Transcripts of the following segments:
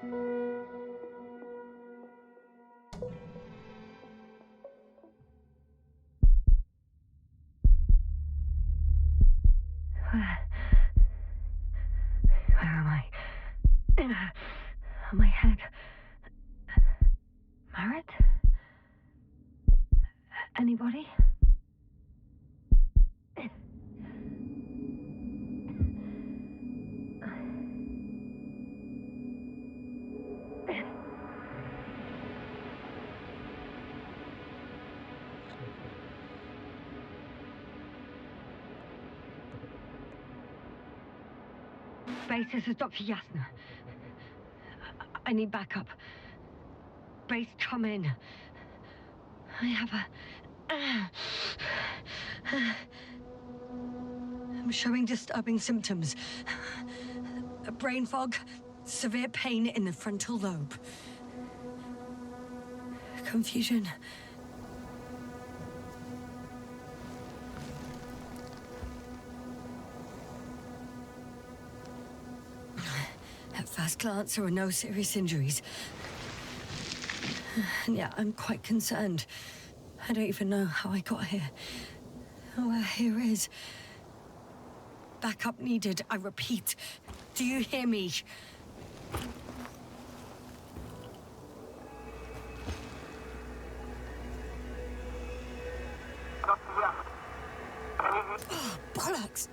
Where am I? My head. Marit? Anybody? Base, this is Dr. Yasna. I need backup. Base, come in. I have I'm showing disturbing symptoms. A brain fog, severe pain in the frontal lobe. Confusion. At first glance, there are no serious injuries. And yet, I'm quite concerned. I don't even know how I got here. Where here is. Backup needed, I repeat. Do you hear me? Oh, bollocks!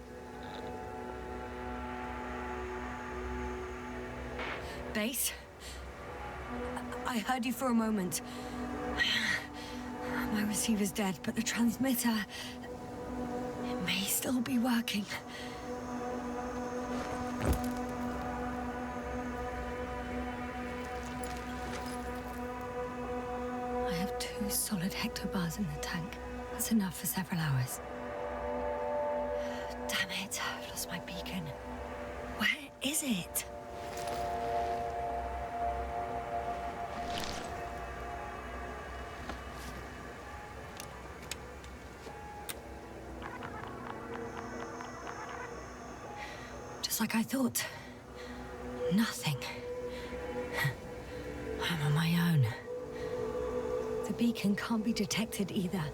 Base? I heard you for a moment. My receiver's dead, but the transmitter... it may still be working. I have 2 solid hectobars in the tank. That's enough for several hours. Damn it, I've lost my beacon. Where is it? Just like I thought. Nothing. I'm on my own. The beacon can't be detected either.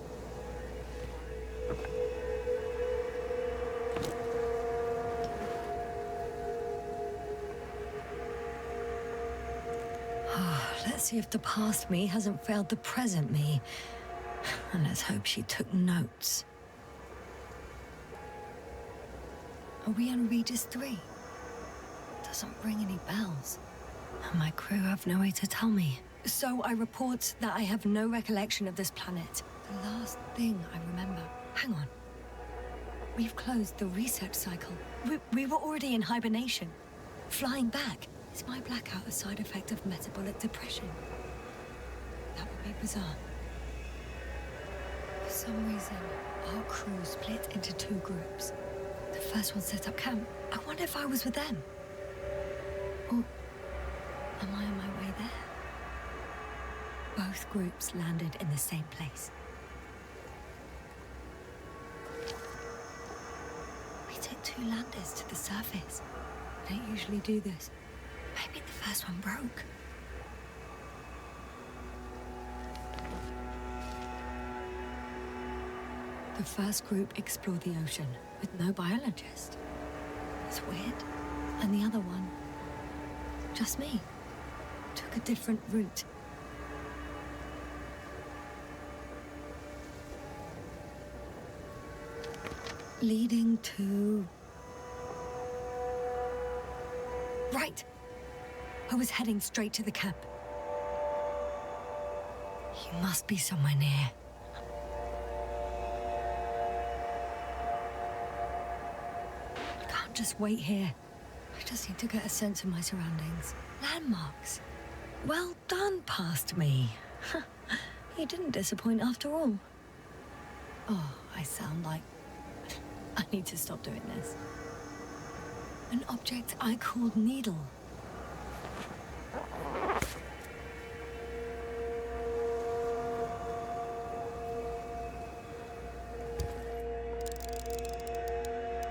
Let's see if the past me hasn't failed the present me. And let's hope she took notes. Are we on Regis III? Doesn't ring any bells. And my crew have no way to tell me. So I report that I have no recollection of this planet. The last thing I remember... Hang on. We've closed the research cycle. We were already in hibernation. Flying back. Is my blackout a side effect of metabolic depression? That would be bizarre. For some reason, our crew split into 2 groups. The first one set up camp. I wonder if I was with them. Or am I on my way there? Both groups landed in the same place. We took 2 landers to the surface. We don't usually do this. Maybe the first one broke. The first group explored the ocean with no biologist. It's weird. And the other one, just me, took a different route. Leading to... Right. I was heading straight to the camp. You must be somewhere near. Can't just wait here. I just need to get a sense of my surroundings. Landmarks. Well done, past me. You didn't disappoint after all. Oh, I sound like... I need to stop doing this. An object I called Needle.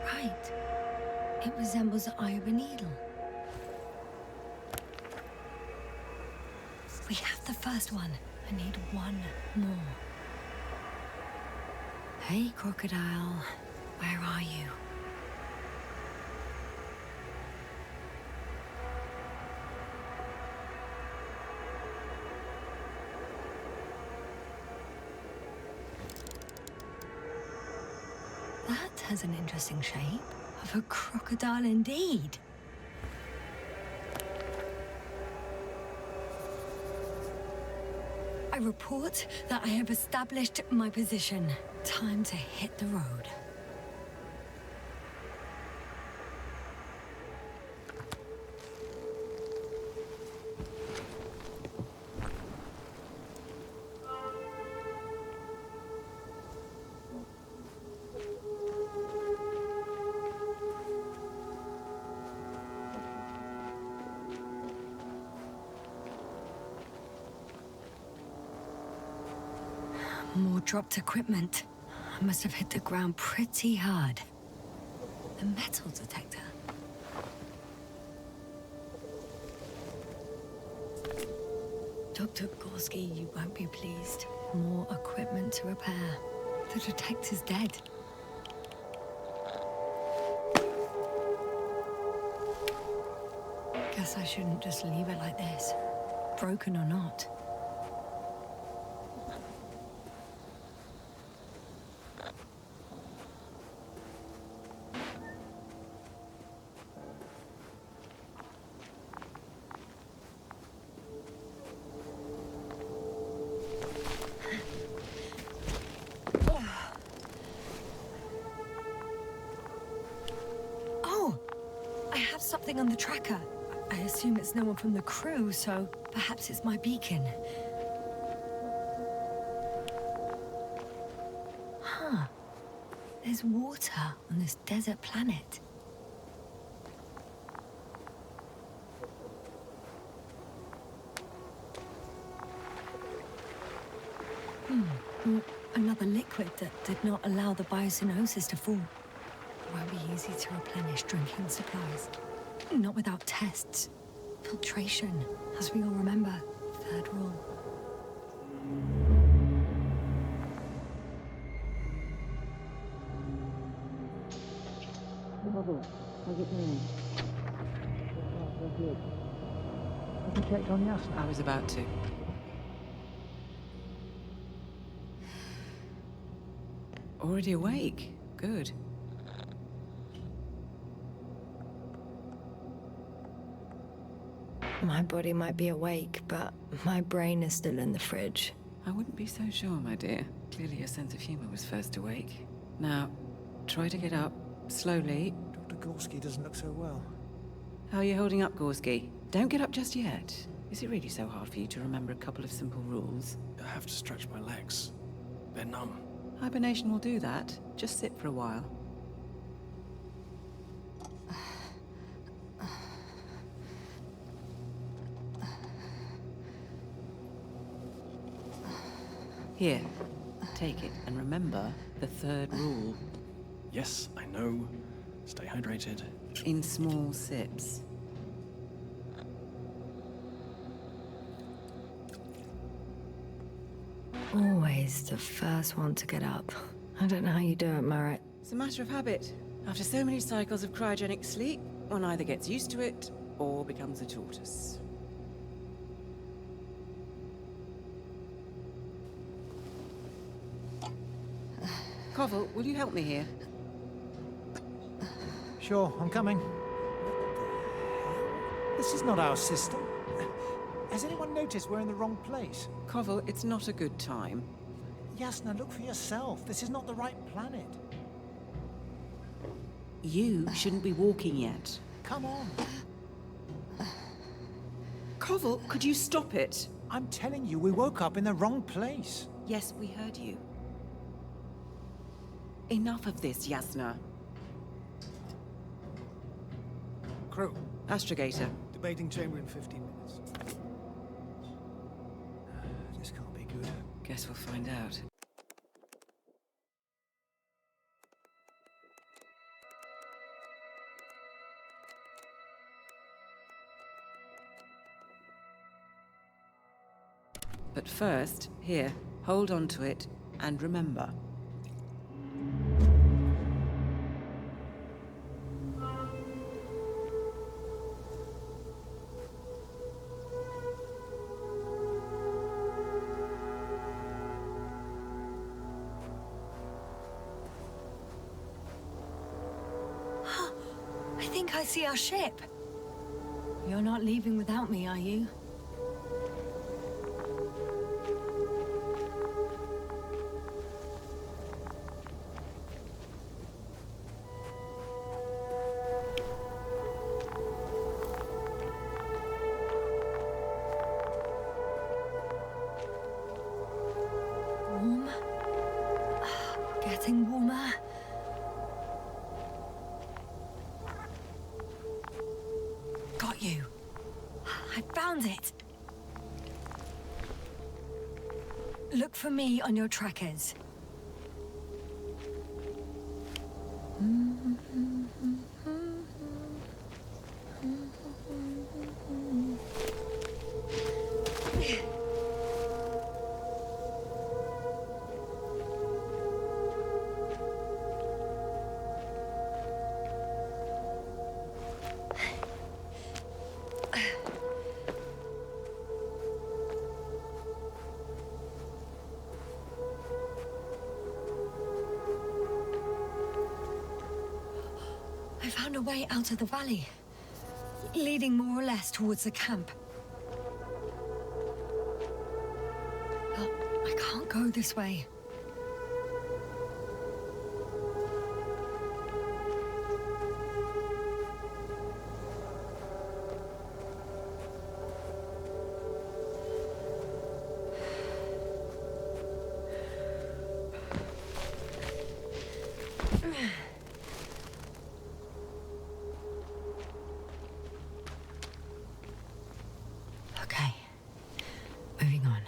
Right. It resembles the eye of a needle. We have the first one. I need one more. Hey, crocodile. Where are you? That has an interesting shape. Of a crocodile indeed. I report that I have established my position. Time to hit the road. More dropped equipment. I must have hit the ground pretty hard. A metal detector. Dr. Gorski, you won't be pleased. More equipment to repair. The detector's dead. Guess I shouldn't just leave it like this. Broken or not. Something on the tracker. I assume it's no one from the crew, so perhaps it's my beacon. Huh. There's water on this desert planet. Another liquid that did not allow the biocenosis to fall. Won't be easy to replenish drinking supplies. Not without tests. Filtration, as we all remember. Third rule. How's it going? Good. Have you checked on Yasna? I was about to. Already awake? Good. My body might be awake, but my brain is still in the fridge. I wouldn't be so sure, my dear. Clearly your sense of humor was first awake. Now, try to get up, slowly. Dr. Gorski doesn't look so well. How are you holding up, Gorski? Don't get up just yet. Is it really so hard for you to remember a couple of simple rules? I have to stretch my legs. They're numb. Hibernation will do that. Just sit for a while. Here, take it, and remember the third rule. Yes, I know. Stay hydrated. In small sips. Always the first one to get up. I don't know how you do it, Merritt. It's a matter of habit. After so many cycles of cryogenic sleep, one either gets used to it or becomes a tortoise. Koval, will you help me here? Sure, I'm coming. This is not our system. Has anyone noticed we're in the wrong place? Koval, it's not a good time. Yasna, look for yourself. This is not the right planet. You shouldn't be walking yet. Come on. Koval, could you stop it? I'm telling you, we woke up in the wrong place. Yes, we heard you. Enough of this, Yasna. Crew, Astrogator. debating chamber in 15 minutes. This can't be good. Guess we'll find out. But first, here, hold on to it, and remember. I think I see our ship. You're not leaving without me, are you? Warm. Getting warmer. Got you. I found it. Look for me on your trackers. I found a way out of the valley, leading more or less towards the camp. But I can't go this way. Okay, moving on.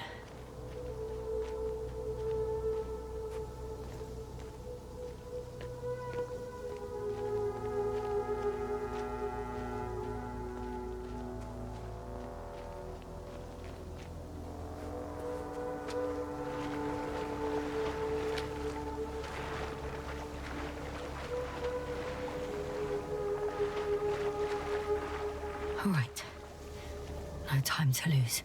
All right. No time to lose.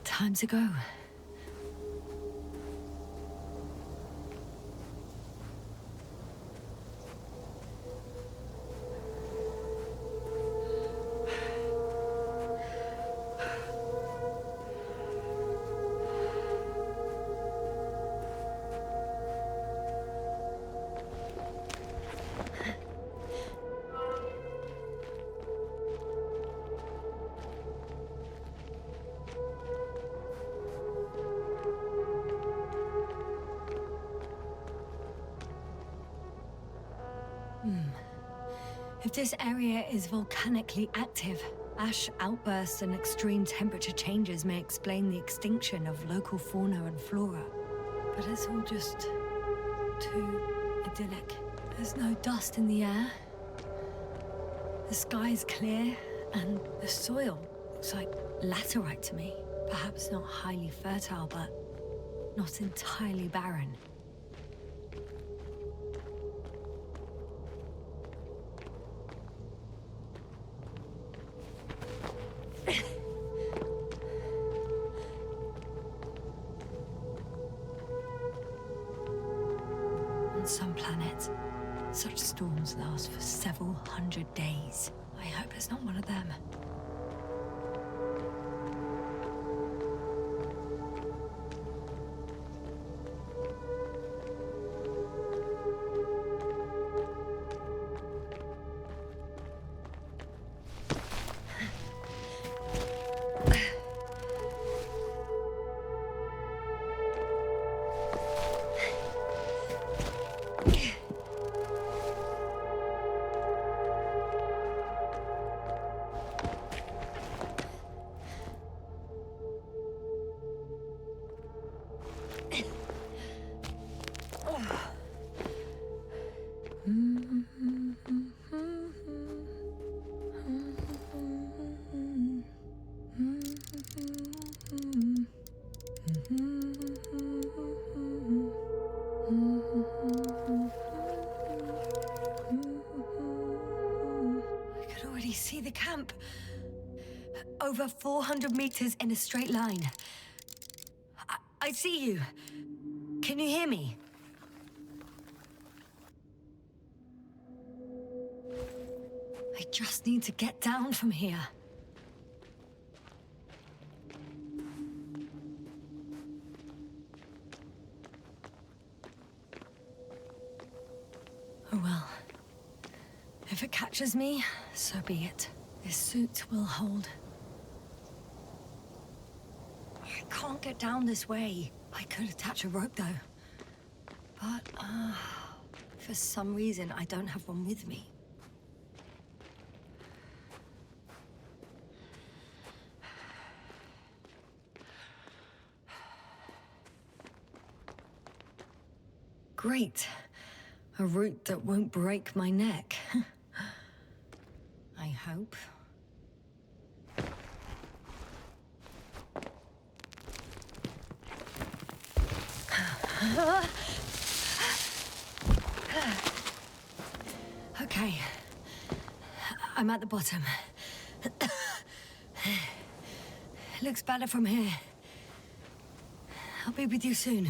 Time to go. If this area is volcanically active, ash outbursts and extreme temperature changes may explain the extinction of local fauna and flora. But it's all just too idyllic. There's no dust in the air. The sky's clear, and the soil looks like laterite to me. Perhaps not highly fertile, but not entirely barren. On some planets, such storms last for several hundred days. I hope it's not one of them. I can already see the camp. Over 400 meters in a straight line. I see you. Can you hear me? I just need to get down from here. Oh well. If it catches me, so be it. This suit will hold. I can't get down this way. I could attach a rope though. But, for some reason I don't have one with me. Great. A route that won't break my neck. I hope. Okay. I'm at the bottom. Looks better from here. I'll be with you soon.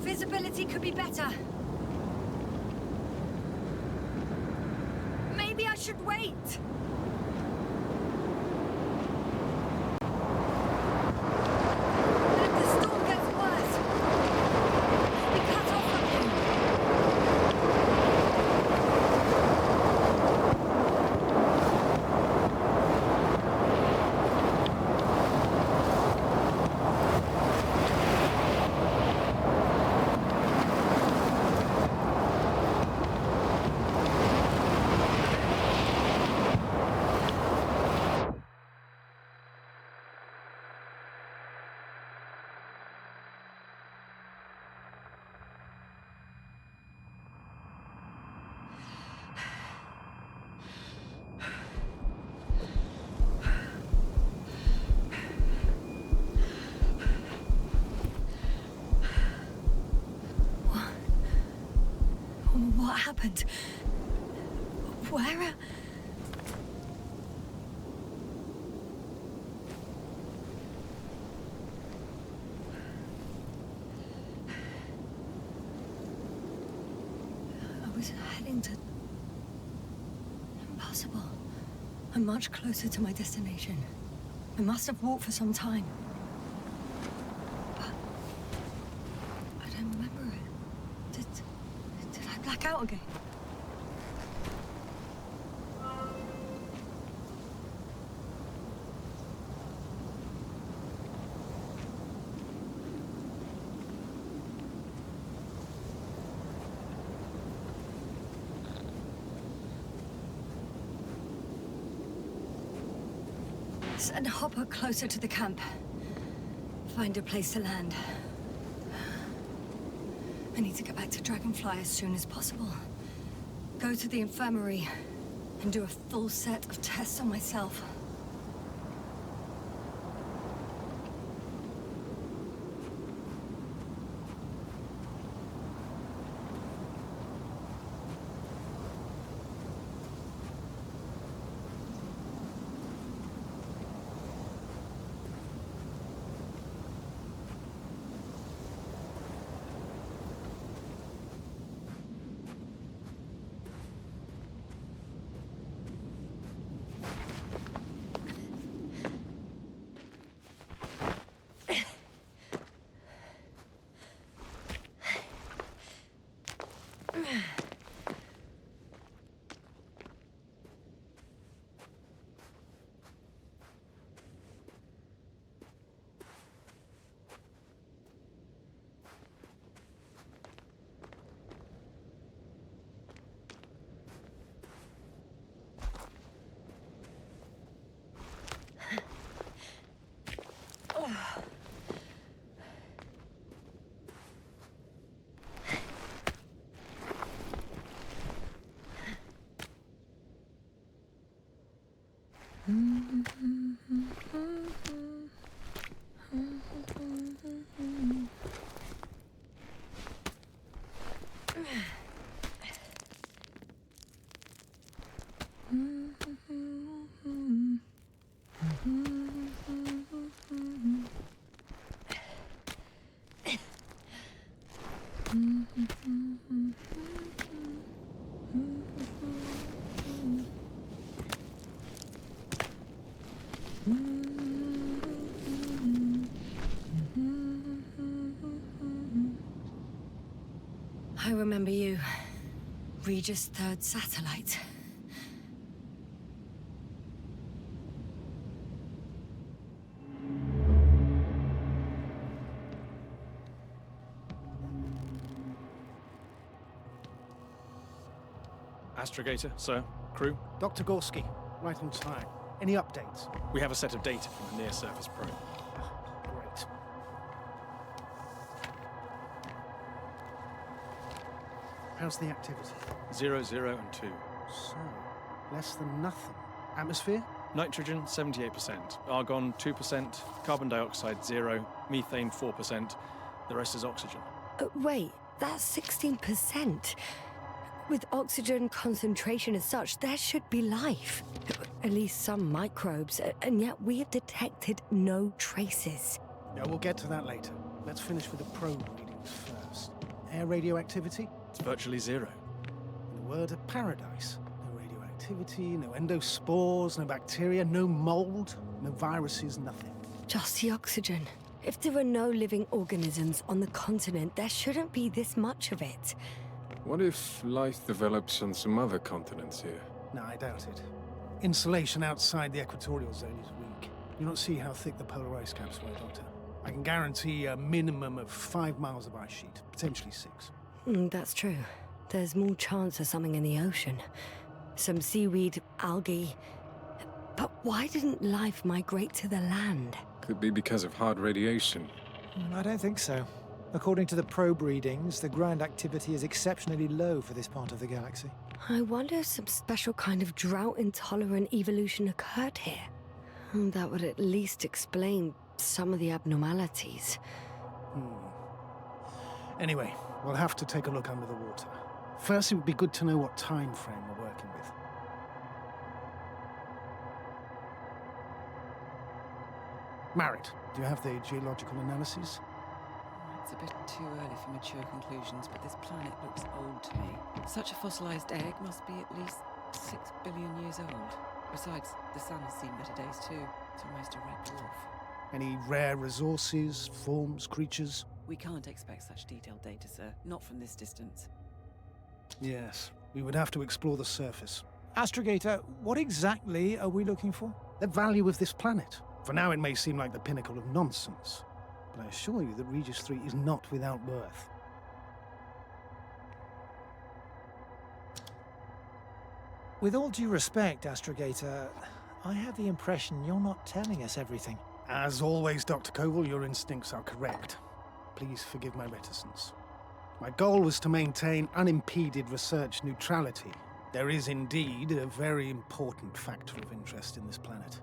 Visibility could be better. Maybe I should wait. If the storm gets worse, I'll be cut off from you. What happened? Where? I was heading to... Impossible. I'm much closer to my destination. I must have walked for some time. But... I don't remember it. Did I black out again? Send Hopper closer to the camp. Find a place to land. I need to get back to Dragonfly as soon as possible. Go to the infirmary and do a full set of tests on myself. I remember you. Regis III satellite. Astrogator, sir. Crew. Dr. Gorski, right on time. Any updates? We have a set of data from the near-surface probe. Great. How's the activity? 0, 0, and 2. So, less than nothing. Atmosphere? Nitrogen, 78%. Argon, 2%. Carbon dioxide, 0. Methane, 4%. The rest is oxygen. Wait, that's 16%. With oxygen concentration as such, there should be life. At least some microbes, and yet we have detected no traces. Yeah, we'll get to that later. Let's finish with the probe readings first. Air radioactivity? It's virtually 0. In a word, a paradise. No radioactivity, no endospores, no bacteria, no mold, no viruses, nothing. Just the oxygen. If there are no living organisms on the continent, there shouldn't be this much of it. What if life develops on some other continents here? No, I doubt it. Insulation outside the equatorial zone is weak. You don't see how thick the polar ice caps were, Doctor. I can guarantee a minimum of 5 miles of ice sheet, potentially 6. That's true. There's more chance of something in the ocean. Some seaweed, algae. But why didn't life migrate to the land? Could be because of hard radiation. I don't think so. According to the probe readings, the ground activity is exceptionally low for this part of the galaxy. I wonder if some special kind of drought-intolerant evolution occurred here. That would at least explain some of the abnormalities. Anyway, we'll have to take a look under the water. First, it would be good to know what time frame we're working with. Married, do you have the geological analyses? It's a bit too early for mature conclusions, but this planet looks old to me. Such a fossilized egg must be at least 6 billion years old. Besides, the sun has seen better days too. It's almost a red dwarf. Any rare resources, forms, creatures? We can't expect such detailed data, sir. Not from this distance. Yes, we would have to explore the surface. Astrogator, what exactly are we looking for? The value of this planet. For now, it may seem like the pinnacle of nonsense, but I assure you that Regis III is not without worth. With all due respect, Astrogator, I have the impression you're not telling us everything. As always, Dr. Koval, your instincts are correct. Please forgive my reticence. My goal was to maintain unimpeded research neutrality. There is indeed a very important factor of interest in this planet.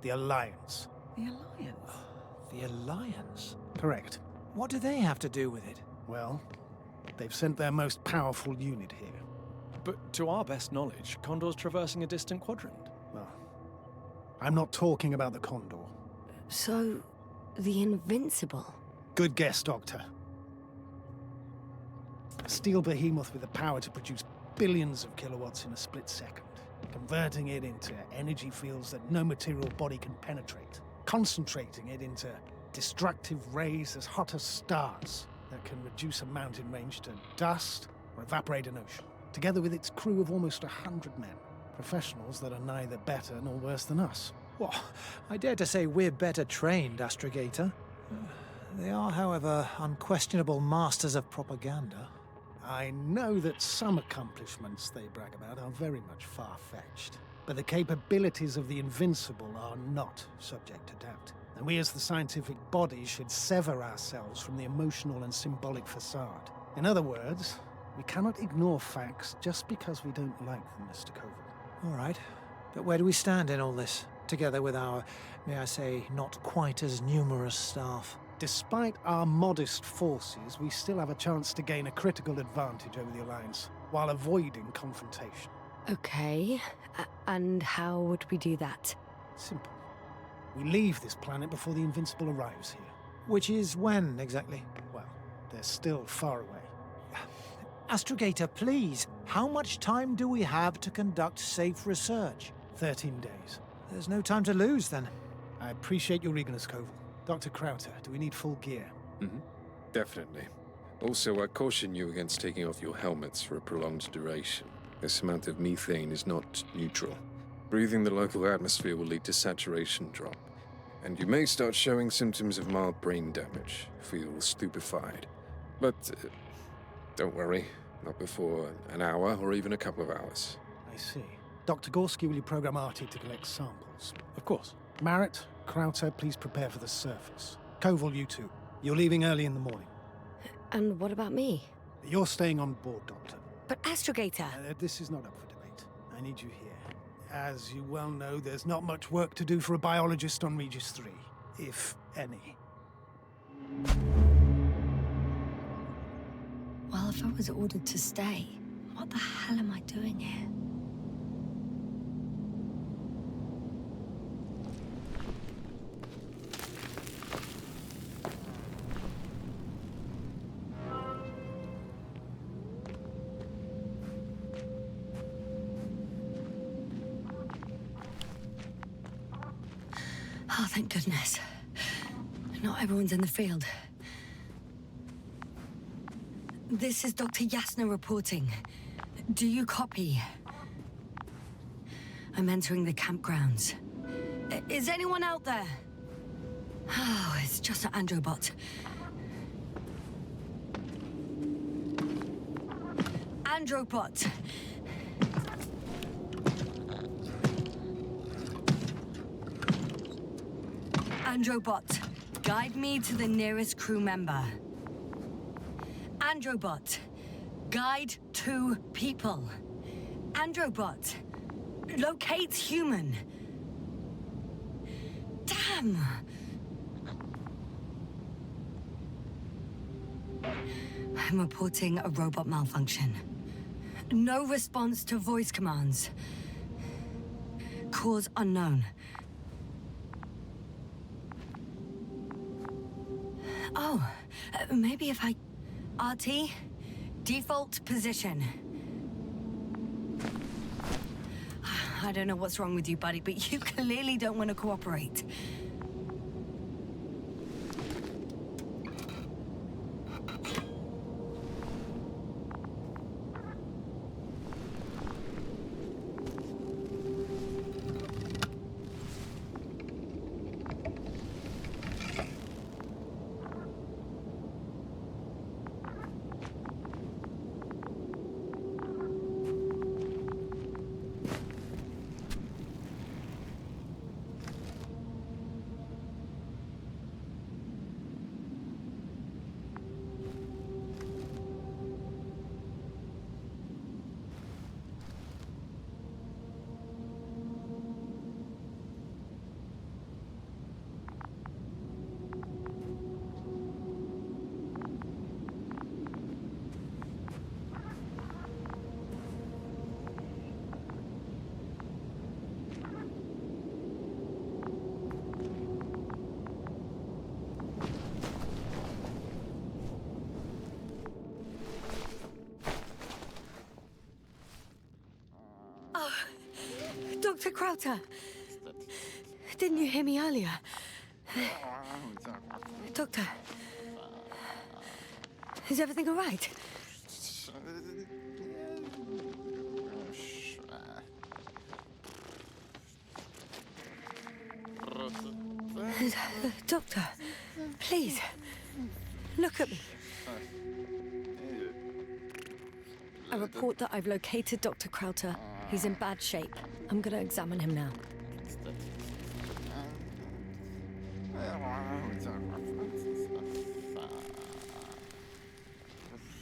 The Alliance. The Alliance? The Alliance? Correct. What do they have to do with it? Well, they've sent their most powerful unit here. But to our best knowledge, Condor's traversing a distant quadrant. Well, I'm not talking about the Condor. So, the Invincible? Good guess, Doctor. A steel behemoth with the power to produce billions of kilowatts in a split second, converting it into energy fields that no material body can penetrate, concentrating it into destructive rays as hot as stars that can reduce a mountain range to dust or evaporate an ocean, together with its crew of almost 100 men, professionals that are neither better nor worse than us. Well, I dare to say we're better trained, Astrogator. They are, however, unquestionable masters of propaganda. I know that some accomplishments they brag about are very much far-fetched, but the capabilities of the Invincible are not subject to doubt. And we as the scientific body should sever ourselves from the emotional and symbolic facade. In other words, we cannot ignore facts just because we don't like them, Mr. Koval. All right. But where do we stand in all this, together with our, may I say, not quite as numerous staff? Despite our modest forces, we still have a chance to gain a critical advantage over the Alliance, while avoiding confrontation. Okay, and how would we do that? Simple. We leave this planet before the Invincible arrives here. Which is when, exactly? Well, they're still far away. Astrogator, please, how much time do we have to conduct safe research? 13 days. There's no time to lose, then. I appreciate your eagerness, Koval. Dr. Crrptic, do we need full gear? Definitely. Also, I caution you against taking off your helmets for a prolonged duration. This amount of methane is not neutral. Breathing the local atmosphere will lead to saturation drop, and you may start showing symptoms of mild brain damage, feel stupefied. But don't worry, not before an hour or even a couple of hours. I see. Dr. Gorski, will you program Artie to collect samples? Of course. Marrett, Crrptic, please prepare for the surface. Koval, you too. You're leaving early in the morning. And what about me? You're staying on board, Doctor. But Astrogator... This is not up for debate. I need you here. As you well know, there's not much work to do for a biologist on Regis III, if any. Well, if I was ordered to stay, what the hell am I doing here? Oh, thank goodness. Not everyone's in the field. This is Dr. Yasna reporting. Do you copy? I'm entering the campgrounds. Is anyone out there? Oh, it's just an androbot. Androbot! Androbot, guide me to the nearest crew member. Androbot, guide 2 people. Androbot, locate human. Damn! I'm reporting a robot malfunction. No response to voice commands. Cause unknown. Oh, maybe if I... RT, default position. I don't know what's wrong with you, buddy, but you clearly don't want to cooperate. Dr. Crrptic, didn't you hear me earlier? Doctor, is everything all right? Doctor, please, look at me. I report that I've located Dr. Crrptic. He's in bad shape. I'm gonna examine him now.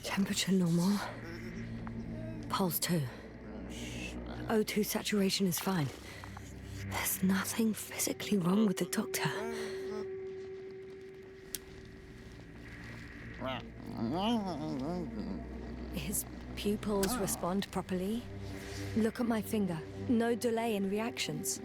Temperature normal. Pulse 2. O2 saturation is fine. There's nothing physically wrong with the doctor. His pupils respond properly. Look at my finger. No delay in reactions.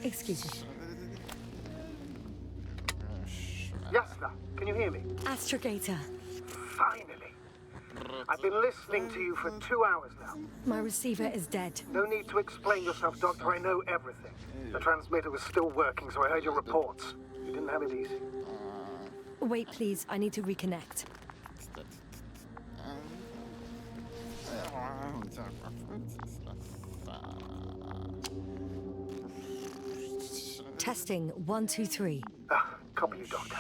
Excuse me. Yasna, can you hear me? Astrogator. Finally. I've been listening to you for 2 hours now. My receiver is dead. No need to explain yourself, Doctor. I know everything. The transmitter was still working, so I heard your reports. You didn't have it easy. Wait, please. I need to reconnect. Testing 1, 2, 3. Copy you, Doctor.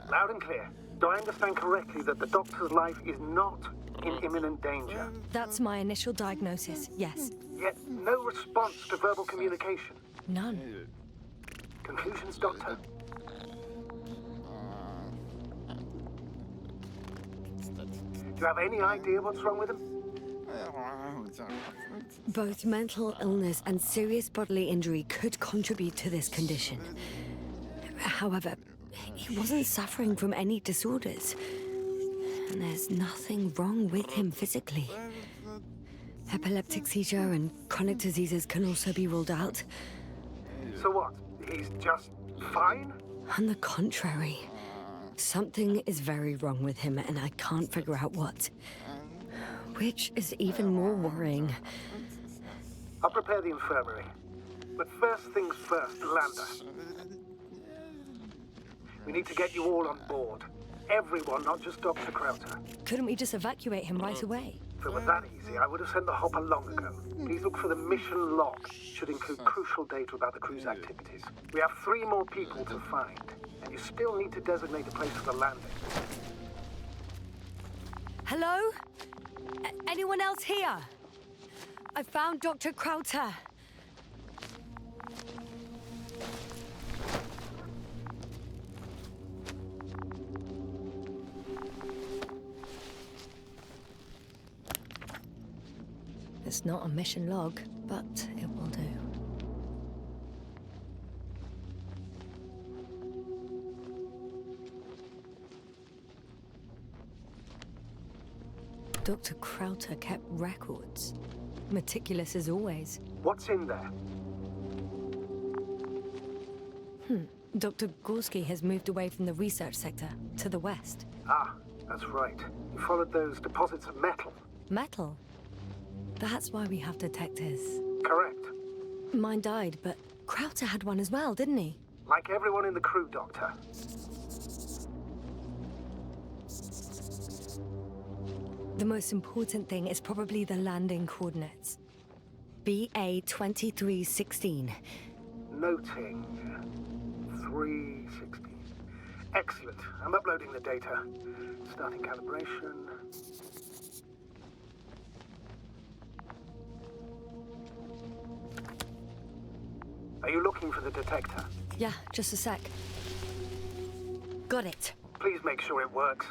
Loud and clear. Do I understand correctly that the Doctor's life is not in imminent danger? That's my initial diagnosis, yes. Yet no response to verbal communication. None. Conclusions, Doctor? Do you have any idea what's wrong with him? Both mental illness and serious bodily injury could contribute to this condition. However, he wasn't suffering from any disorders. And there's nothing wrong with him physically. Epileptic seizure and chronic diseases can also be ruled out. So what? He's just fine? On the contrary, something is very wrong with him, and I can't figure out what. Which is even more worrying. I'll prepare the infirmary. But first things first, Lander. We need to get you all on board. Everyone, not just Dr. Crrptic. Couldn't we just evacuate him right away? If it was that easy, I would have sent the hopper long ago. Please look for the mission log. Should include crucial data about the crew's activities. We have 3 more people to find, and you still need to designate a place for the landing. Hello? Anyone else here? I found Dr. Crrptic. It's not a mission log, but it will do. Dr. Crrptic kept records. Meticulous as always. What's in there? Dr. Gorski has moved away from the research sector to the west. Ah, that's right. You followed those deposits of metal. Metal? That's why we have detectors. Correct. Mine died, but Crrptic had one as well, didn't he? Like everyone in the crew, Doctor. The most important thing is probably the landing coordinates. BA 2316. Noting. 316. Excellent. I'm uploading the data. Starting calibration. Are you looking for the detector? Yeah, just a sec. Got it. Please make sure it works.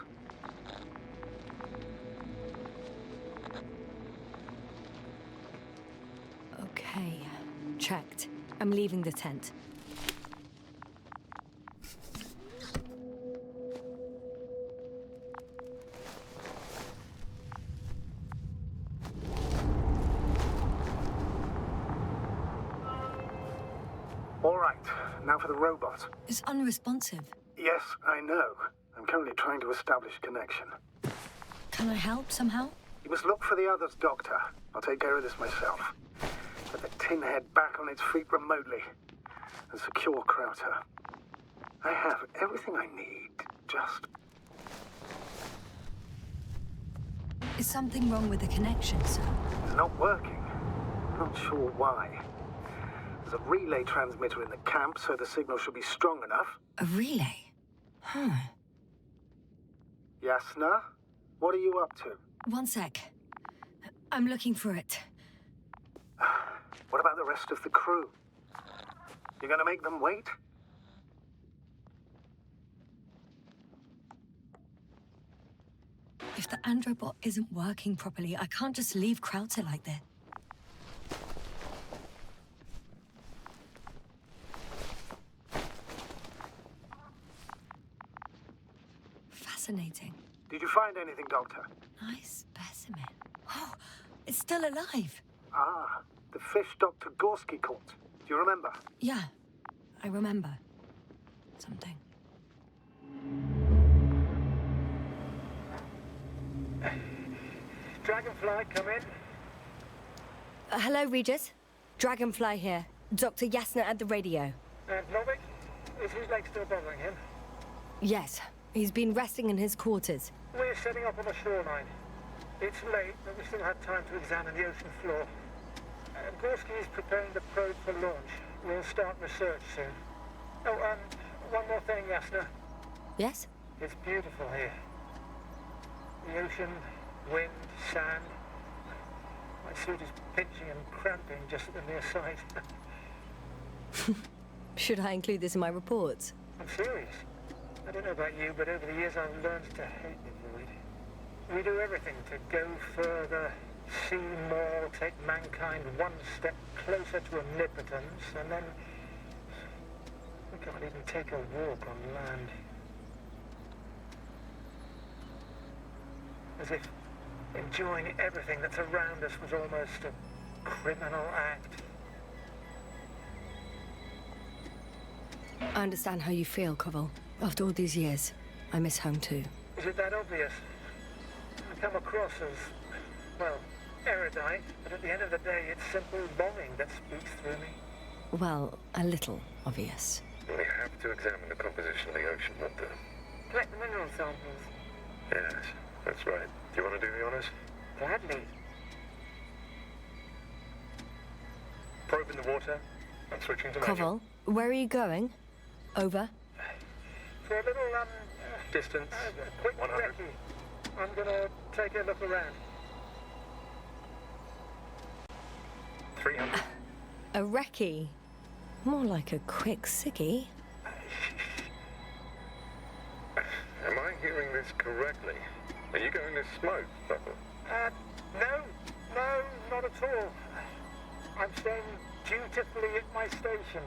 Okay, checked. I'm leaving the tent. All right, now for the robot. It's unresponsive. Yes, I know. I'm currently trying to establish a connection. Can I help somehow? You must look for the others, Doctor. I'll take care of this myself. Put the tin head back on its feet remotely and secure Crrptic. I have everything I need. Just... Is something wrong with the connection, sir? It's not working. Not sure why. There's a relay transmitter in the camp, so the signal should be strong enough. A relay? Huh. Yasna? What are you up to? One sec. I'm looking for it. What about the rest of the crew? You're gonna make them wait? If the androbot isn't working properly, I can't just leave Crrptic like this. Fascinating. Did you find anything, Doctor? Nice specimen. Oh, it's still alive. Ah, the fish Dr. Gorski caught. Do you remember? Yeah, I remember. Something. Dragonfly, come in. Hello, Regis. Dragonfly here. Dr. Yasna at the radio. Novik, is his leg still bothering him? Yes, he's been resting in his quarters. We're setting up on the shoreline. It's late, but we still have time to examine the ocean floor. Gorski is preparing the probe for launch. We'll start research soon. Oh, one more thing, Yasna. Yes? It's beautiful here. The ocean, wind, sand. My suit is pinching and cramping just at the near sight. Should I include this in my reports? I'm serious. I don't know about you, but over the years I've learned to hate the void. We do everything to go further, see more, take mankind one step closer to omnipotence, and then we can't even take a walk on land. As if enjoying everything that's around us was almost a criminal act. I understand how you feel, Koval. After all these years, I miss home too. Is it that obvious? I come across as, well, erudite, but at the end of the day, it's simple longing that speaks through me. Well, a little obvious. We have to examine the composition of the ocean water. Collect the mineral samples. Yes, that's right. Do you want to do the honors? Gladly. Probe in the water. I'm switching to manual. Koval, where are you going? Over. For a little, Distance. quick 100. recce. I'm gonna take a look around. 300. A recce. More like a quick sickie. Am I hearing this correctly? Are you going to smoke, Buckle? No, not at all. I'm staying dutifully at my station.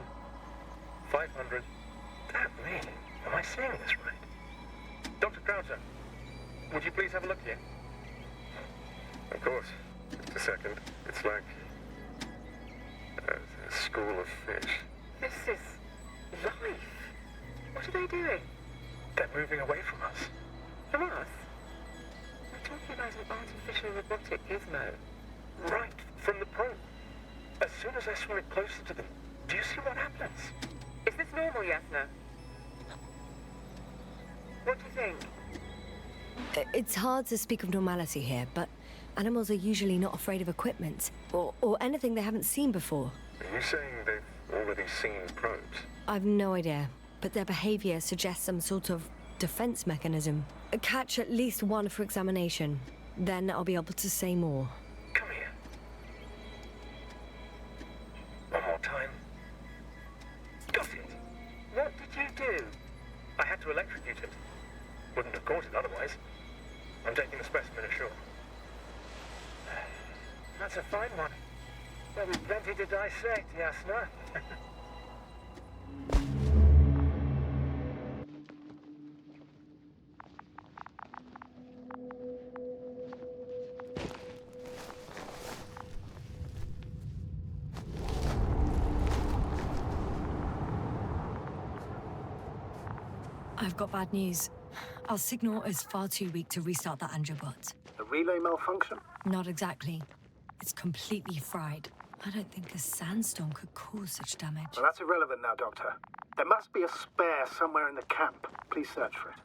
500. Damn me. Am I seeing this right? Dr. Crrptic, would you please have a look here? Of course. Just a second. It's like a school of fish. This is life. What are they doing? They're moving away from us. From us? We're talking about an artificial robotic gizmo. Right from the probe. As soon as I swim it closer to them, do you see what happens? Is this normal, Yasna? What do you think? It's hard to speak of normality here, but animals are usually not afraid of equipment or anything they haven't seen before. Are you saying they've already seen probes? I've no idea, but their behavior suggests some sort of defense mechanism. Catch at least one for examination. Then I'll be able to say more. Come here. One more time. Got it. What did you do? I had to electrocute it. Wouldn't have caught it otherwise. I'm taking the specimen ashore. That's a fine one. There'll be plenty to dissect, Yasna. I've got bad news. Our signal is far too weak to restart the androbot. A relay malfunction? Not exactly. It's completely fried. I don't think a sandstorm could cause such damage. Well, that's irrelevant now, Doctor. There must be a spare somewhere in the camp. Please search for it.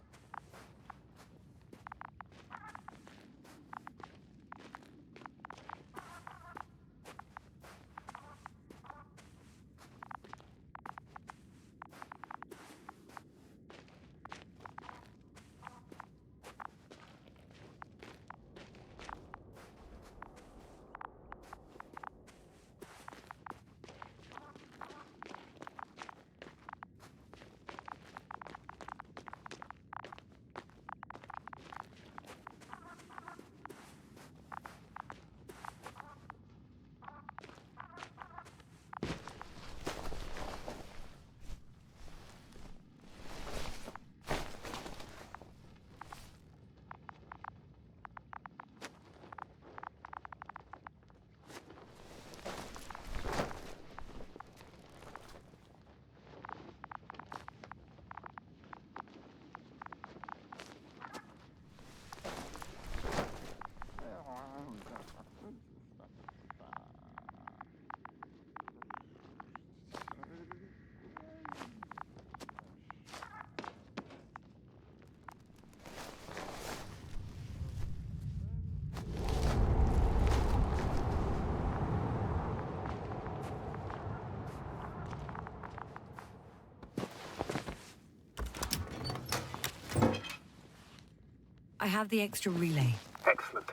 I have the extra relay. Excellent.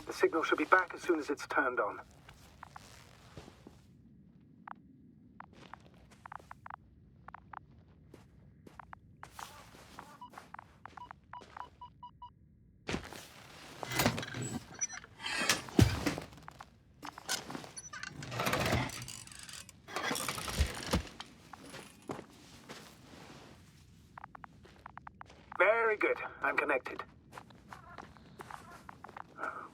The signal should be back as soon as it's turned on. Very good. I'm connected.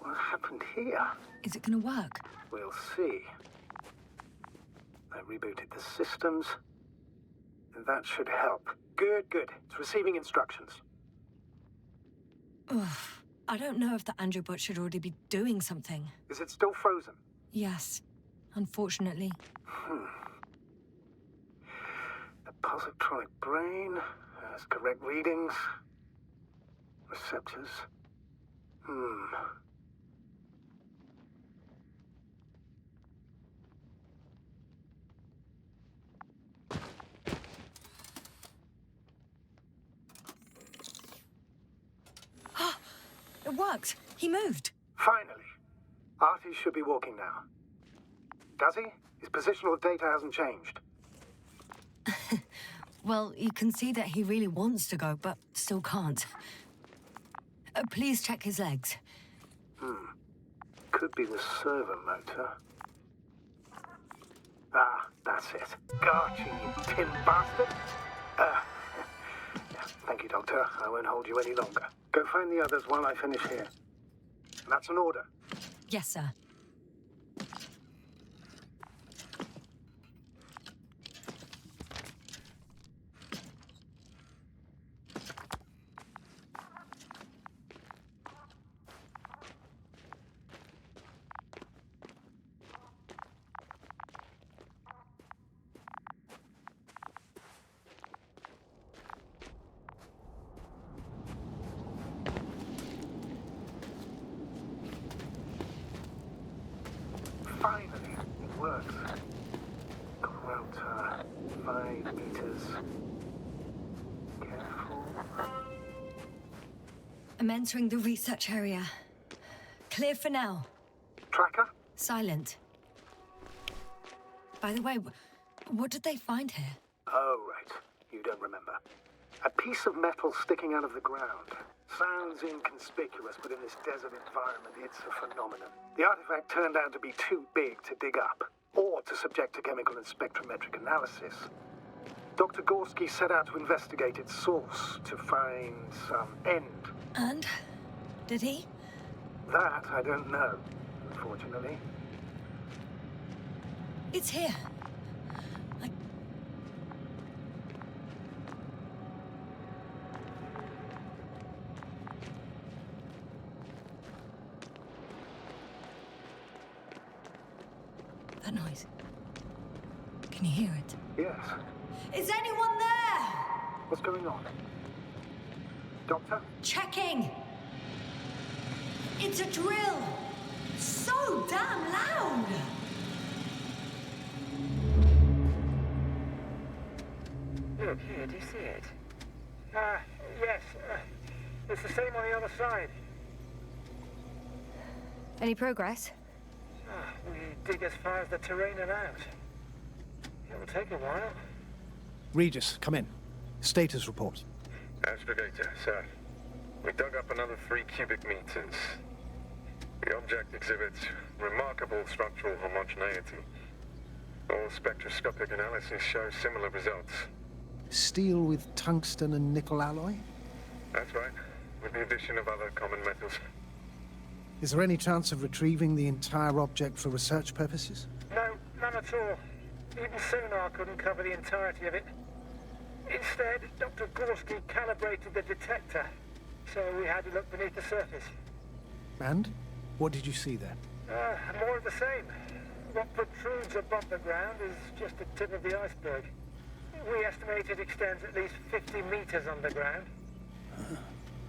What happened here? Is it gonna work? We'll see. I rebooted the systems. And that should help. Good, good. It's receiving instructions. Ugh. I don't know if the Androbot should already be doing something. Is it still frozen? Yes, unfortunately. The positronic brain has correct readings. Receptors. It worked. He moved. Finally. Artie should be walking now. Does he? His positional data hasn't changed. Well, you can see that he really wants to go, but still can't. Please check his legs. Could be the servo motor. Ah, that's it. Gotcha, you tin bastard. Thank you, Doctor. I won't hold you any longer. Go find the others while I finish here. That's an order. Yes, sir. Finally, it works. Quota, 5 meters. Careful. I'm entering the research area. Clear for now. Tracker? Silent. By the way, what did they find here? Oh, right. You don't remember. A piece of metal sticking out of the ground. Sounds inconspicuous, but in this desert environment, it's a phenomenon. The artifact turned out to be too big to dig up, or to subject to chemical and spectrometric analysis. Dr. Gorski set out to investigate its source, to find some end. And? Did he? That I don't know, unfortunately. It's here. That noise. Can you hear it? Yes. Is anyone there? What's going on? Doctor? Checking. It's a drill. So damn loud. Look here, do you see it? Yes. It's the same on the other side. Any progress? We dig as far as the terrain allows. It'll take a while. Regis, come in. Status report. Astrogator, sir. We dug up another 3 cubic meters. The object exhibits remarkable structural homogeneity. All spectroscopic analysis shows similar results. Steel with tungsten and nickel alloy? That's right, with the addition of other common metals. Is there any chance of retrieving the entire object for research purposes? No, none at all. Even sonar couldn't cover the entirety of it. Instead, Dr. Gorski calibrated the detector, so we had to look beneath the surface. And? What did you see there? More of the same. What protrudes above the ground is just the tip of the iceberg. We estimate it extends at least 50 meters underground.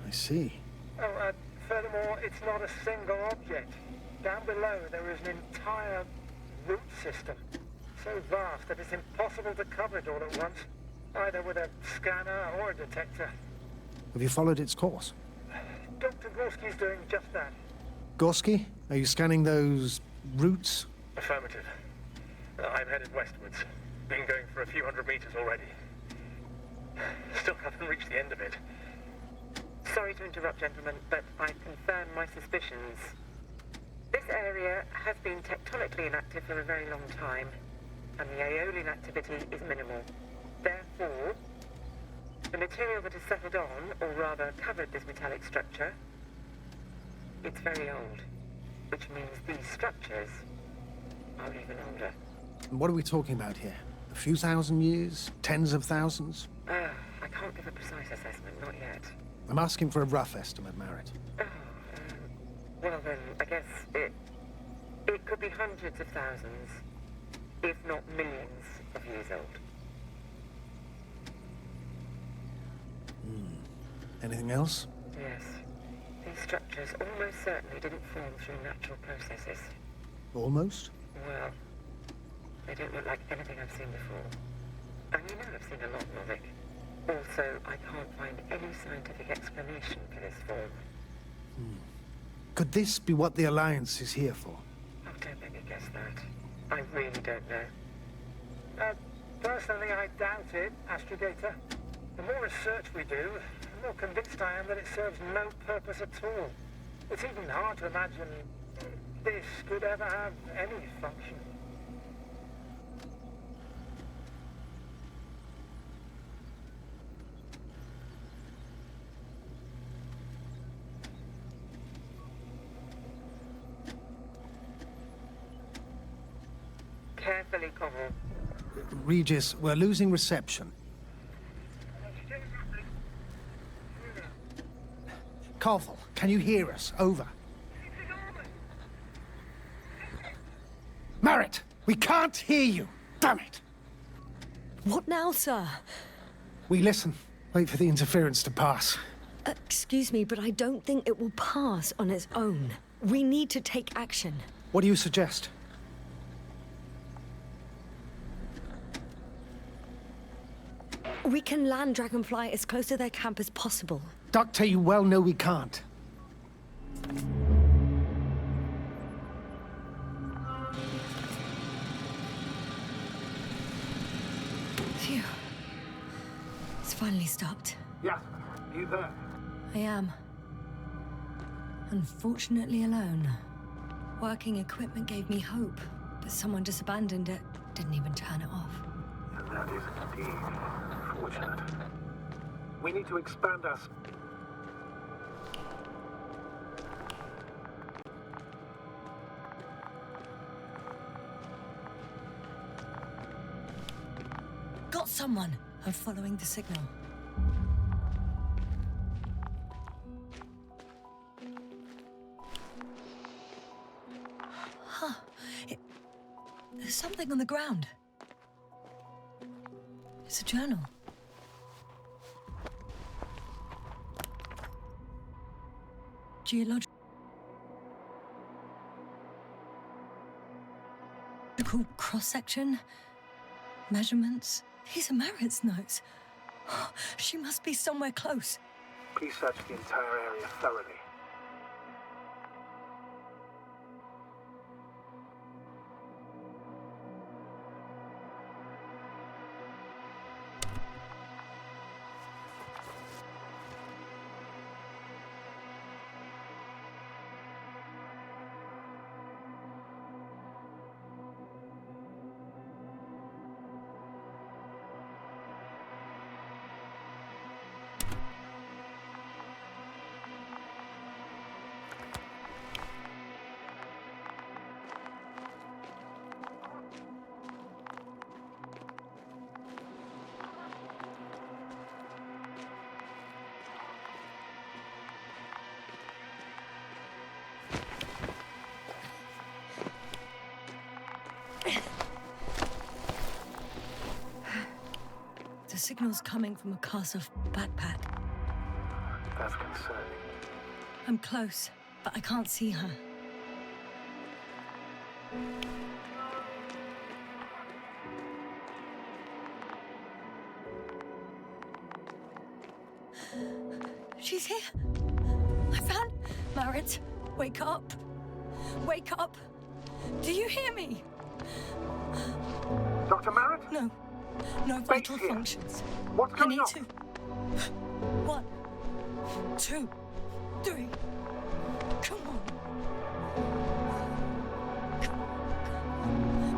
I see. Furthermore, it's not a single object. Down below, there is an entire root system. So vast that it's impossible to cover it all at once, either with a scanner or a detector. Have you followed its course? Dr. Gorski's doing just that. Gorski, are you scanning those routes? Affirmative. I'm headed westwards. Been going for a few hundred meters already. Still haven't reached the end of it. Sorry to interrupt, gentlemen, but I've confirmed my suspicions. This area has been tectonically inactive for a very long time, and the aeolian activity is minimal. Therefore, the material that has settled on, or rather covered this metallic structure, it's very old, which means these structures are even older. What are we talking about here? A few thousand years? Tens of thousands? I can't give a precise assessment, not yet. I'm asking for a rough estimate, Merritt. Well then, I guess it could be hundreds of thousands, if not millions of years old. Anything else? Yes. These structures almost certainly didn't form through natural processes. Almost? Well, they don't look like anything I've seen before. And you know I've seen a lot, Novik. Also, I can't find any scientific explanation for this form. Could this be what the Alliance is here for? Oh, don't make me guess that. I really don't know. Personally, I doubt it, Astrogator. The more research we do, the more convinced I am that it serves no purpose at all. It's even hard to imagine this could ever have any function. Carefully, Convoy. Regis, we're losing reception. Carvel, can you hear us? Over. Merritt, we can't hear you. Damn it. What now, sir? We listen. Wait for the interference to pass. Excuse me, but I don't think it will pass on its own. We need to take action. What do you suggest? We can land Dragonfly as close to their camp as possible. Doctor, you well know we can't. Phew. It's finally stopped. Yasna, you there? I am. Unfortunately alone. Working equipment gave me hope, but someone just abandoned it. Didn't even turn it off. And that is indeed fortunate. We need to expand us. Got someone! I'm following the signal. Huh. There's something on the ground. It's a journal. Geological cross-section, measurements. These are Merritt's notes. She must be somewhere close. Please search the entire area thoroughly. The signal's coming from a cast-off backpack. That's concerning. I'm close, but I can't see her. She's here! I found Marit, wake up. Wake up. Do you hear me? Dr. Marit? No. No vital functions. What's I going need on? to. 1, 2, 3. Come on.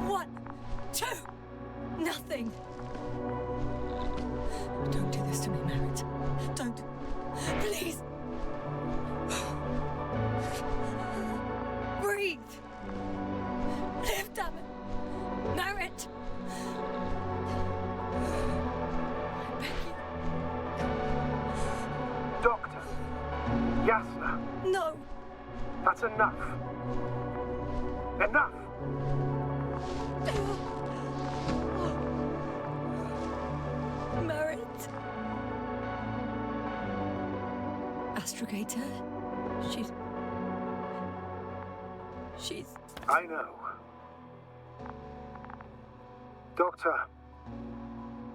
1, 2. Nothing. Don't do this to me, Marit. Don't. Please. Breathe. Live, damn it. Marit. I beg you. Doctor. Yasna. No. That's enough. Enough! Marit. Astrogator. She's... I know. Doctor.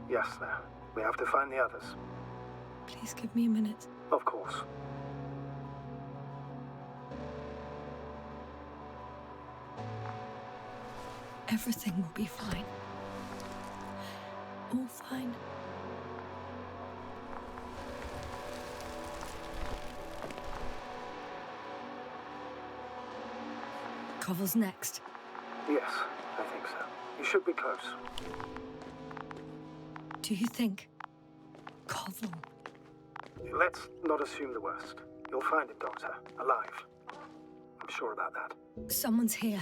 Yasna, we have to find the others. Please give me a minute. Of course. Everything will be fine. All fine. Koval's next. Yes, I think so. You should be close. Do you think? Koval? Let's not assume the worst. You'll find him, Doctor. Alive. I'm sure about that. Someone's here.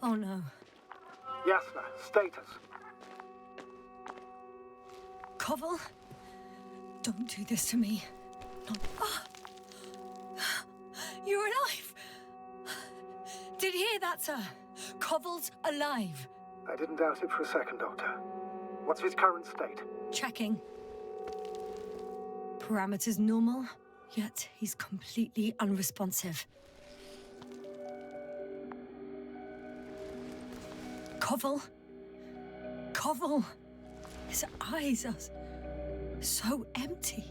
Oh no. Yasna, status. Koval? Don't do this to me. Not... You're alive! Did you hear that, sir? Koval's alive. I didn't doubt it for a second, Doctor. What's his current state? Checking. Parameters normal, yet he's completely unresponsive. Koval? Koval? His eyes are so empty.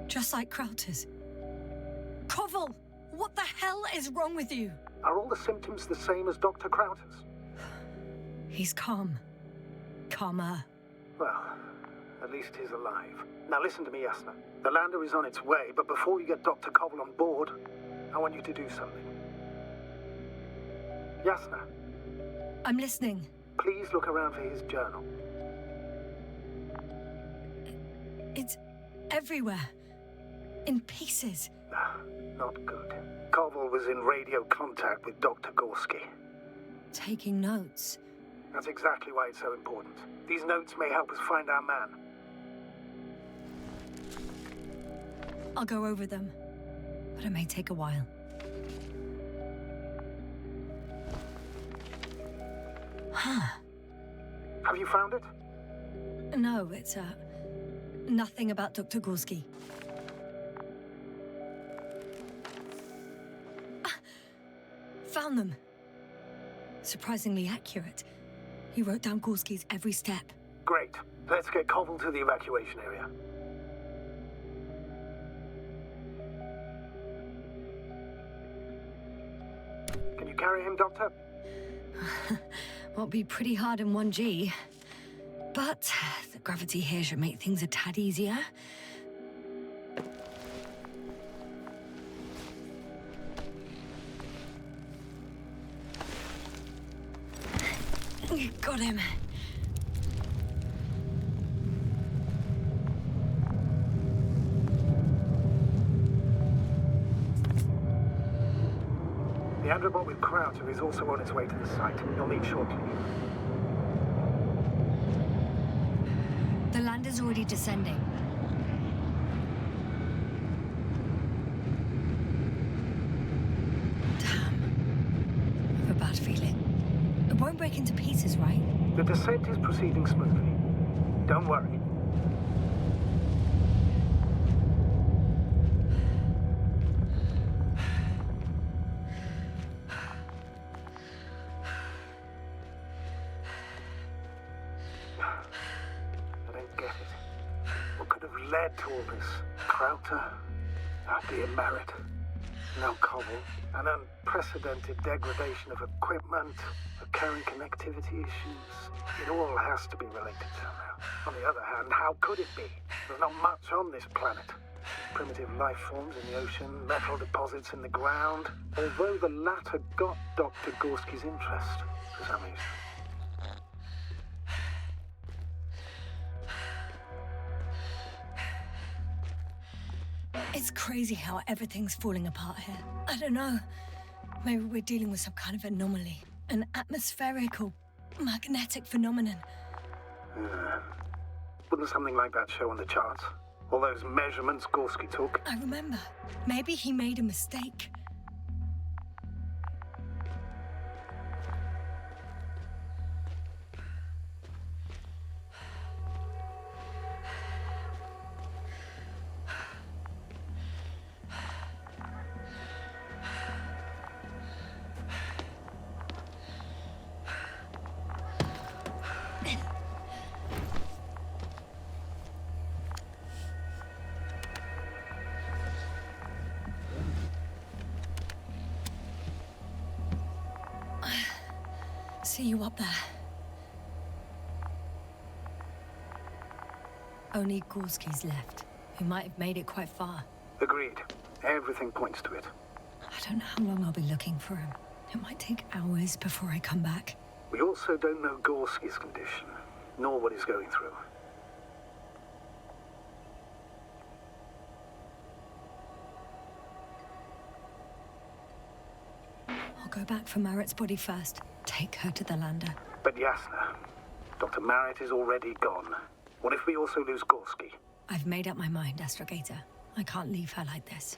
Just like Crowter's. Koval! What the hell is wrong with you? Are all the symptoms the same as Dr. Crowter's? He's calm. Calmer. Well, at least he's alive. Now listen to me, Yasna. The lander is on its way, but before you get Dr. Koval on board, I want you to do something. Yasna, I'm listening. please look around for his journal. It's everywhere. In pieces. Not good. Koval was in radio contact with Dr. Gorski. Taking notes. That's exactly why it's so important. These notes may help us find our man. I'll go over them. But it may take a while. Huh. Have you found it? No, it's, nothing about Dr. Gorski. Found them. Surprisingly accurate. He wrote down Gorski's every step. Great. Let's get Koval to the evacuation area. Can you carry him, Doctor? Won't be pretty hard in 1G. But the gravity here should make things a tad easier. Got him. The Androbot with Crowter is also on its way to the site. You'll meet shortly. The lander's already descending. Damn. The descent is proceeding smoothly. Don't worry. I don't get it. What could have led to all this? Crowter? Oh dear, Merritt. No cobble. An unprecedented degradation of equipment, recurrent connectivity issues. It all has to be related somehow. On the other hand, how could it be? There's not much on this planet. Primitive life forms in the ocean, metal deposits in the ground. Although the latter got Dr. Gorski's interest, for some reason. It's crazy how everything's falling apart here. I don't know. Maybe we're dealing with some kind of anomaly. An atmospheric or magnetic phenomenon. Wouldn't something like that show on the charts? All those measurements Gorski took? I remember. Maybe he made a mistake. See you up there. Only Gorski's left. He might have made it quite far. Agreed. Everything points to it. I don't know how long I'll be looking for him. It might take hours before I come back. We also don't know Gorski's condition, nor what he's going through. I'll go back for Merritt's body first. Take her to the lander. But Yasna, Dr. Merritt is already gone. What if we also lose Gorski? I've made up my mind, Astrogator. I can't leave her like this.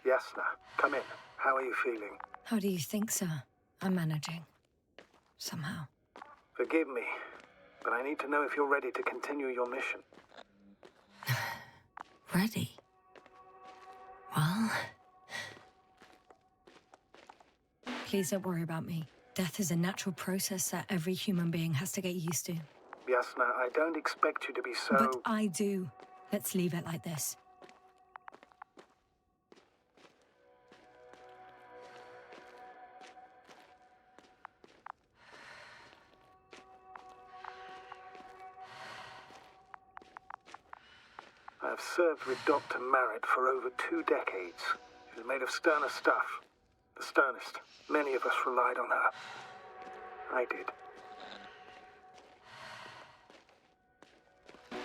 Yasna, come in. How are you feeling? How do you think, sir? I'm managing. Somehow. Forgive me, but I need to know if you're ready to continue your mission. Ready? Well... Please don't worry about me. Death is a natural process that every human being has to get used to. Yasna, I don't expect you to be so... But I do. Let's leave it like this. I've served with Dr. Merritt for over 2 decades. She was made of sterner stuff. The sternest. Many of us relied on her. I did.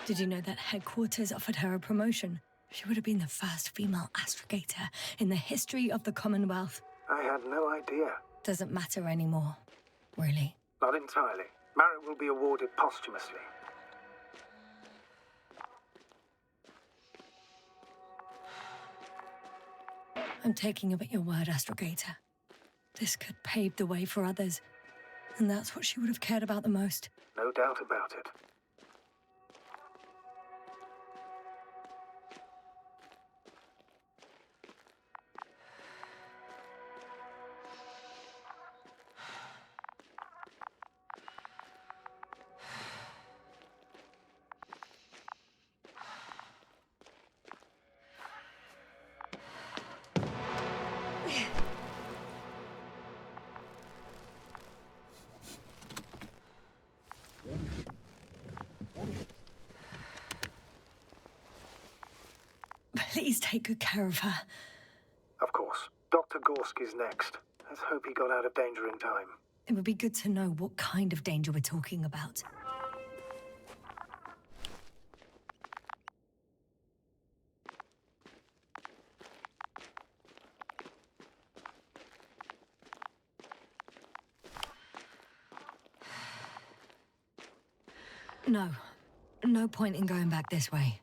Did you know that headquarters offered her a promotion? She would have been the first female astrogator in the history of the Commonwealth. I had no idea. Doesn't matter anymore, really. Not entirely. Merritt will be awarded posthumously. I'm taking you at your word, Astrogator. This could pave the way for others, and that's what she would have cared about the most. No doubt about it. Please take good care of her. Of course. Dr. Gorski's next. Let's hope he got out of danger in time. It would be good to know what kind of danger we're talking about. No. No point in going back this way.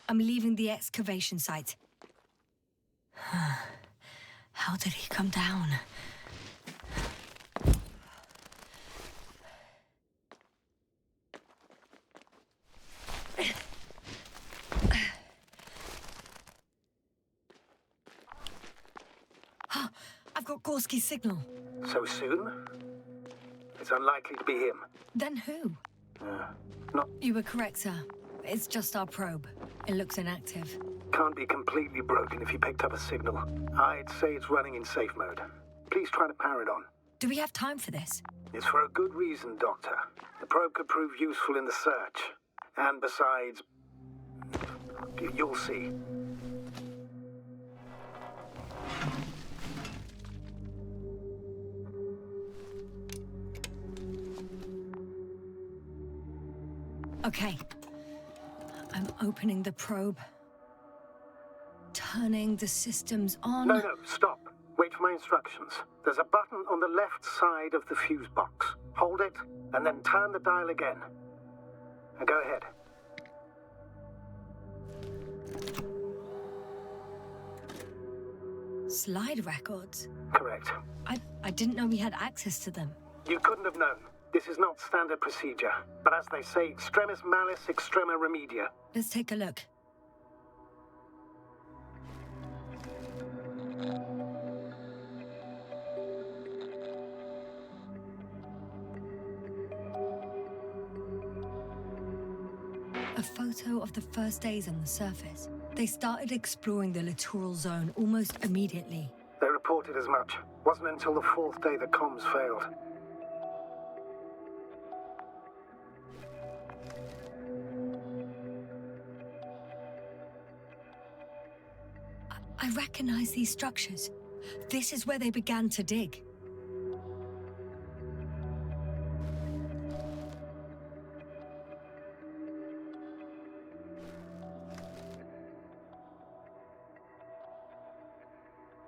I'm leaving the excavation site. How did he come down? I've got Gorski's signal. So soon? It's unlikely to be him. Then who? Not... You were correct, sir. It's just our probe. It looks inactive. Can't be completely broken if he picked up a signal. I'd say it's running in safe mode. Please try to power it on. Do we have time for this? It's for a good reason, Doctor. The probe could prove useful in the search. And besides... you'll see. Okay. I'm opening the probe. Turning the systems on. No, stop. Wait for my instructions. There's a button on the left side of the fuse box. Hold it, and then turn the dial again. Now go ahead. Slide records? Correct. I didn't know we had access to them. You couldn't have known. This is not standard procedure. But as they say, extremis malis, extrema remedia. Let's take a look. A photo of the first days on the surface. They started exploring the littoral zone almost immediately. They reported as much. Wasn't until the 4th day that comms failed. I recognize these structures. This is where they began to dig.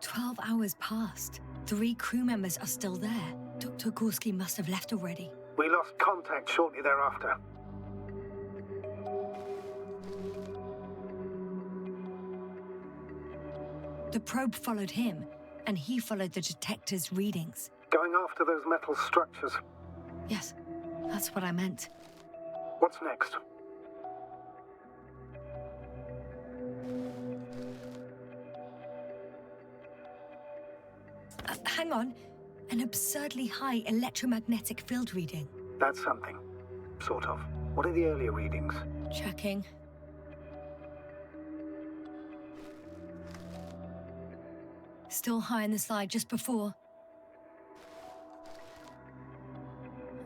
"12 hours passed. 3 crew members are still there. Dr. Gorski must have left already. We lost contact shortly thereafter. The probe followed him, and he followed the detector's readings. Going after those metal structures. Yes, that's what I meant. What's next? Hang on. An absurdly high electromagnetic field reading. That's something. Sort of. What are the earlier readings? Checking. Still high in the slide just before.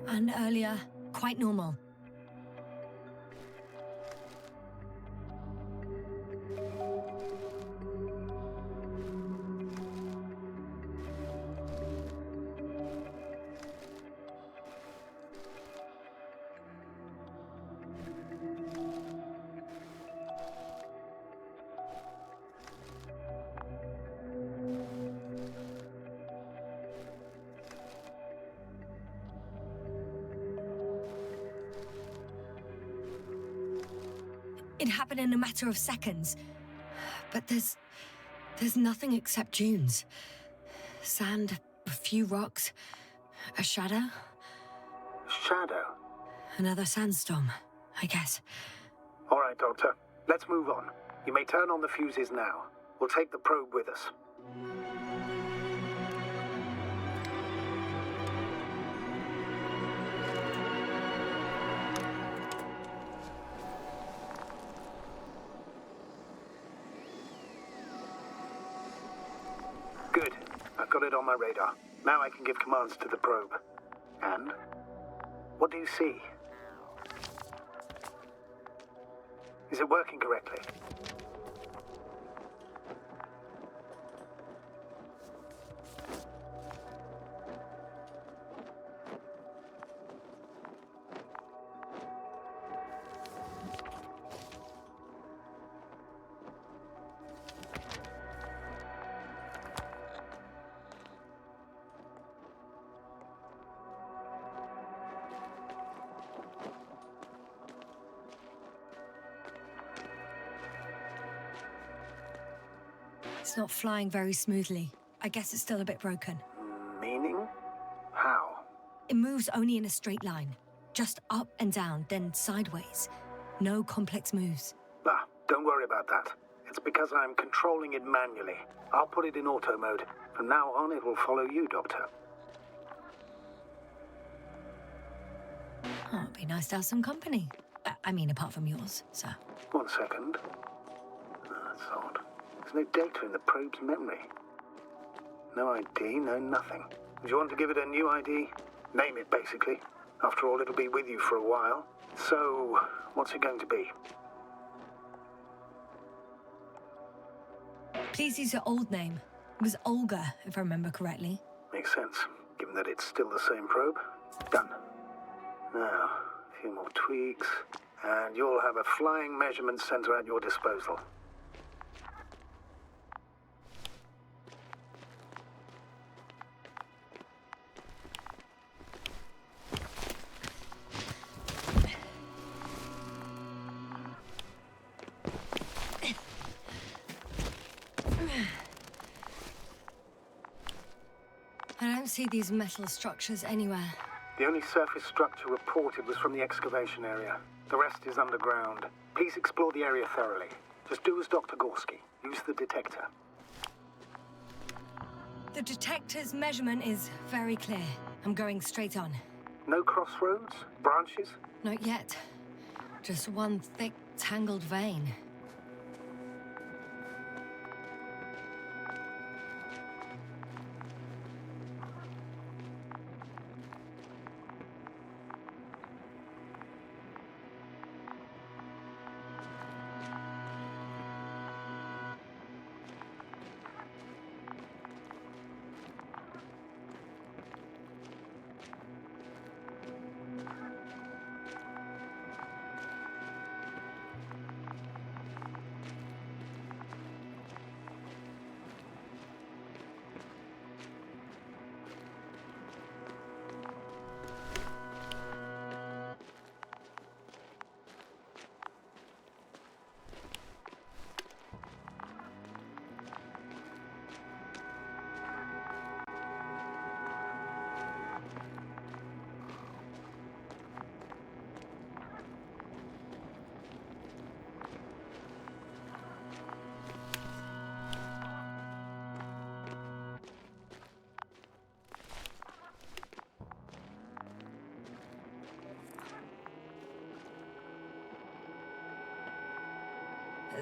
And earlier, quite normal. It happened in a matter of seconds. But there's nothing except dunes. Sand, a few rocks, a shadow. Shadow? Another sandstorm, I guess. All right, Doctor. Let's move on. You may turn on the fuses now. We'll take the probe with us. got it on my radar. Now I can give commands to the probe. And? What do you see? Is it working correctly? It's not flying very smoothly. I guess it's still a bit broken. Meaning? How? It moves only in a straight line. Just up and down, then sideways. No complex moves. Ah, don't worry about that. It's because I'm controlling it manually. I'll put it in auto mode. From now on, it will follow you, Doctor. Oh, it'd be nice to have some company. I mean, apart from yours, sir. 1 second. That's odd. There's no data in the probe's memory. No ID, no nothing. Do you want to give it a new ID? Name it, basically. After all, it'll be with you for a while. So, what's it going to be? Please use your old name. It was Olga, if I remember correctly. Makes sense, given that it's still the same probe. Done. Now, a few more tweaks, and you'll have a flying measurement center at your disposal. I don't see these metal structures anywhere. The only surface structure reported was from the excavation area. The rest is underground. Please explore the area thoroughly. Just do as Dr. Gorski. Use the detector. The detector's measurement is very clear. I'm going straight on. No crossroads? Branches? Not yet. Just one thick, tangled vein.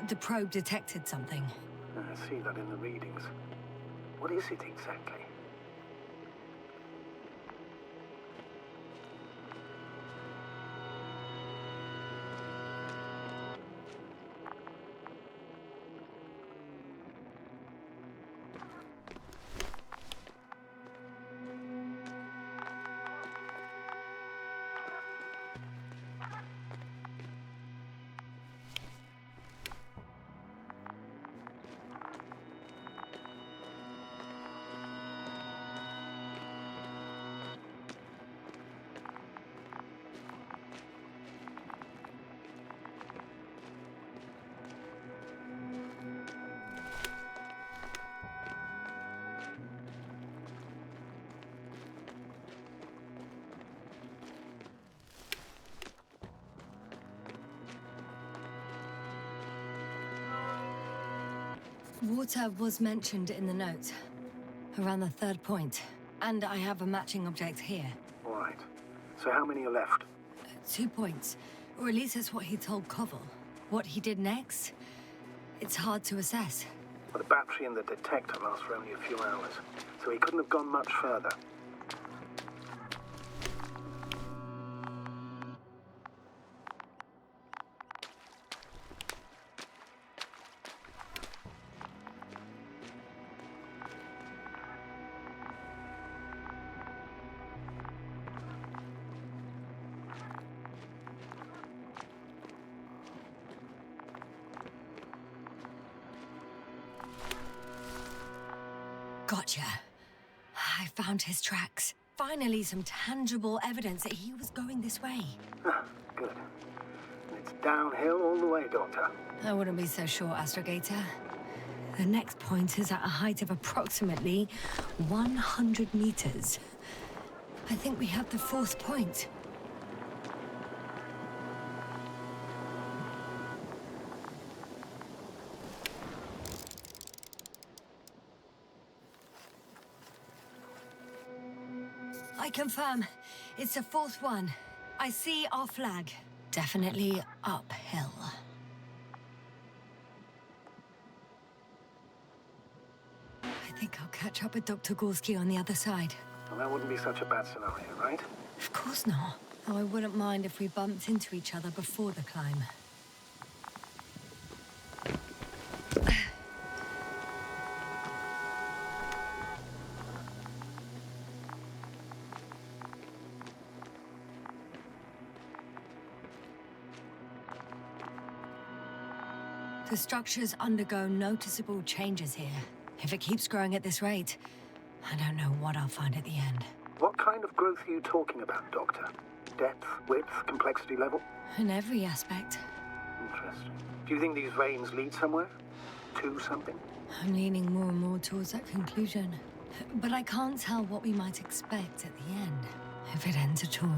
The probe detected something. I see that in the readings. What is it exactly? Water was mentioned in the note, around the 3rd point. And I have a matching object here. All right. So how many are left? 2 points. Or at least that's what he told Koval. What he did next? It's hard to assess. But the battery in the detector lasts for only a few hours, so he couldn't have gone much further. Gotcha. I found his tracks. Finally, some tangible evidence that he was going this way. Good. It's downhill all the way, Doctor. I wouldn't be so sure, Astrogator. The next point is at a height of approximately 100 meters. I think we have the fourth point. I confirm. It's the fourth one. I see our flag. Definitely uphill. I think I'll catch up with Dr. Gorski on the other side. Well, that wouldn't be such a bad scenario, right? Of course not. Though I wouldn't mind if we bumped into each other before the climb. The structures undergo noticeable changes here. If it keeps growing at this rate, I don't know what I'll find at the end. What kind of growth are you talking about, Doctor? Depth, width, complexity level? In every aspect. Interesting. Do you think these veins lead somewhere? To something? I'm leaning more and more towards that conclusion. But I can't tell what we might expect at the end, if it ends at all.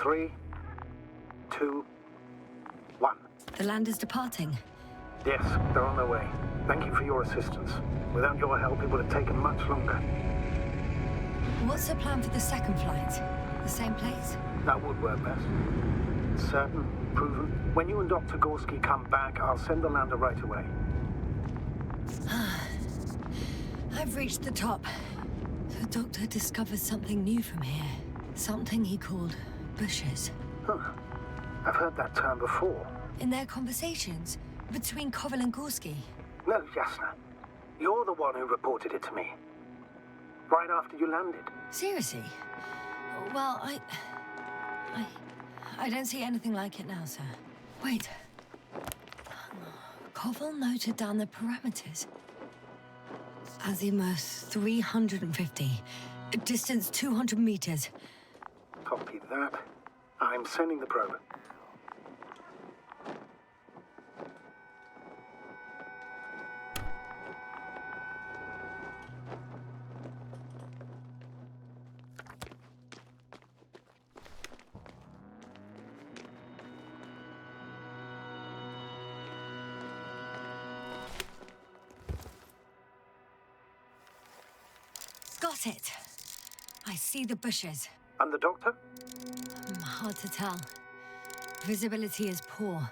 Three, two, one. The land is departing. Yes, they're on their way. Thank you for your assistance. Without your help, it would have taken much longer. What's the plan for the second flight? The same place? That would work best. Certain, proven. When you and Dr. Gorski come back, I'll send the lander right away. I've reached the top. The doctor discovered something new from here. Something he called bushes. Huh. I've heard that term before. In their conversations between Koval and Gorski. No, Yasna. You're the one who reported it to me. Right after you landed. Seriously? Well, I don't see anything like it now, sir. Wait. Koval noted down the parameters. Azimuth 350. Distance 200 meters. Copy that. I'm sending the probe. Got it. I see the bushes. And the doctor? Hard to tell. Visibility is poor.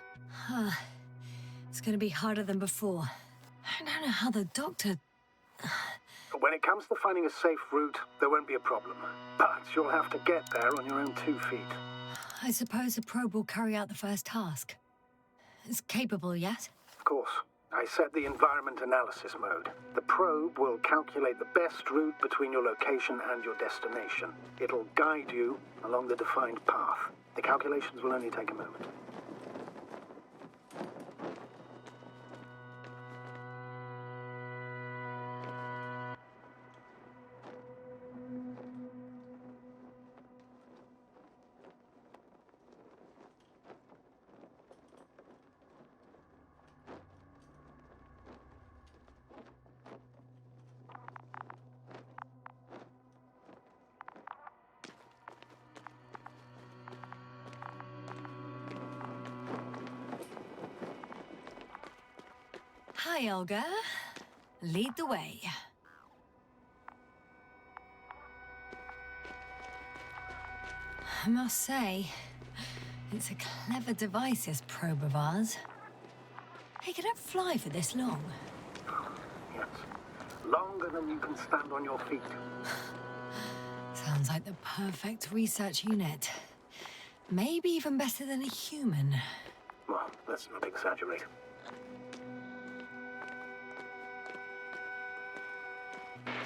It's gonna be harder than before. I don't know how the doctor... When it comes to finding a safe route, there won't be a problem. But you'll have to get there on your own 2 feet. I suppose the probe will carry out the first task. It's capable, yes? Of course. I set the environment analysis mode. The probe will calculate the best route between your location and your destination. It'll guide you along the defined path. The calculations will only take a moment. Hi, Olga. Lead the way. I must say, it's a clever device, this probe of ours. Hey, can it fly for this long? Yes. Longer than you can stand on your feet. Sounds like the perfect research unit. Maybe even better than a human. Well, let's not exaggerate.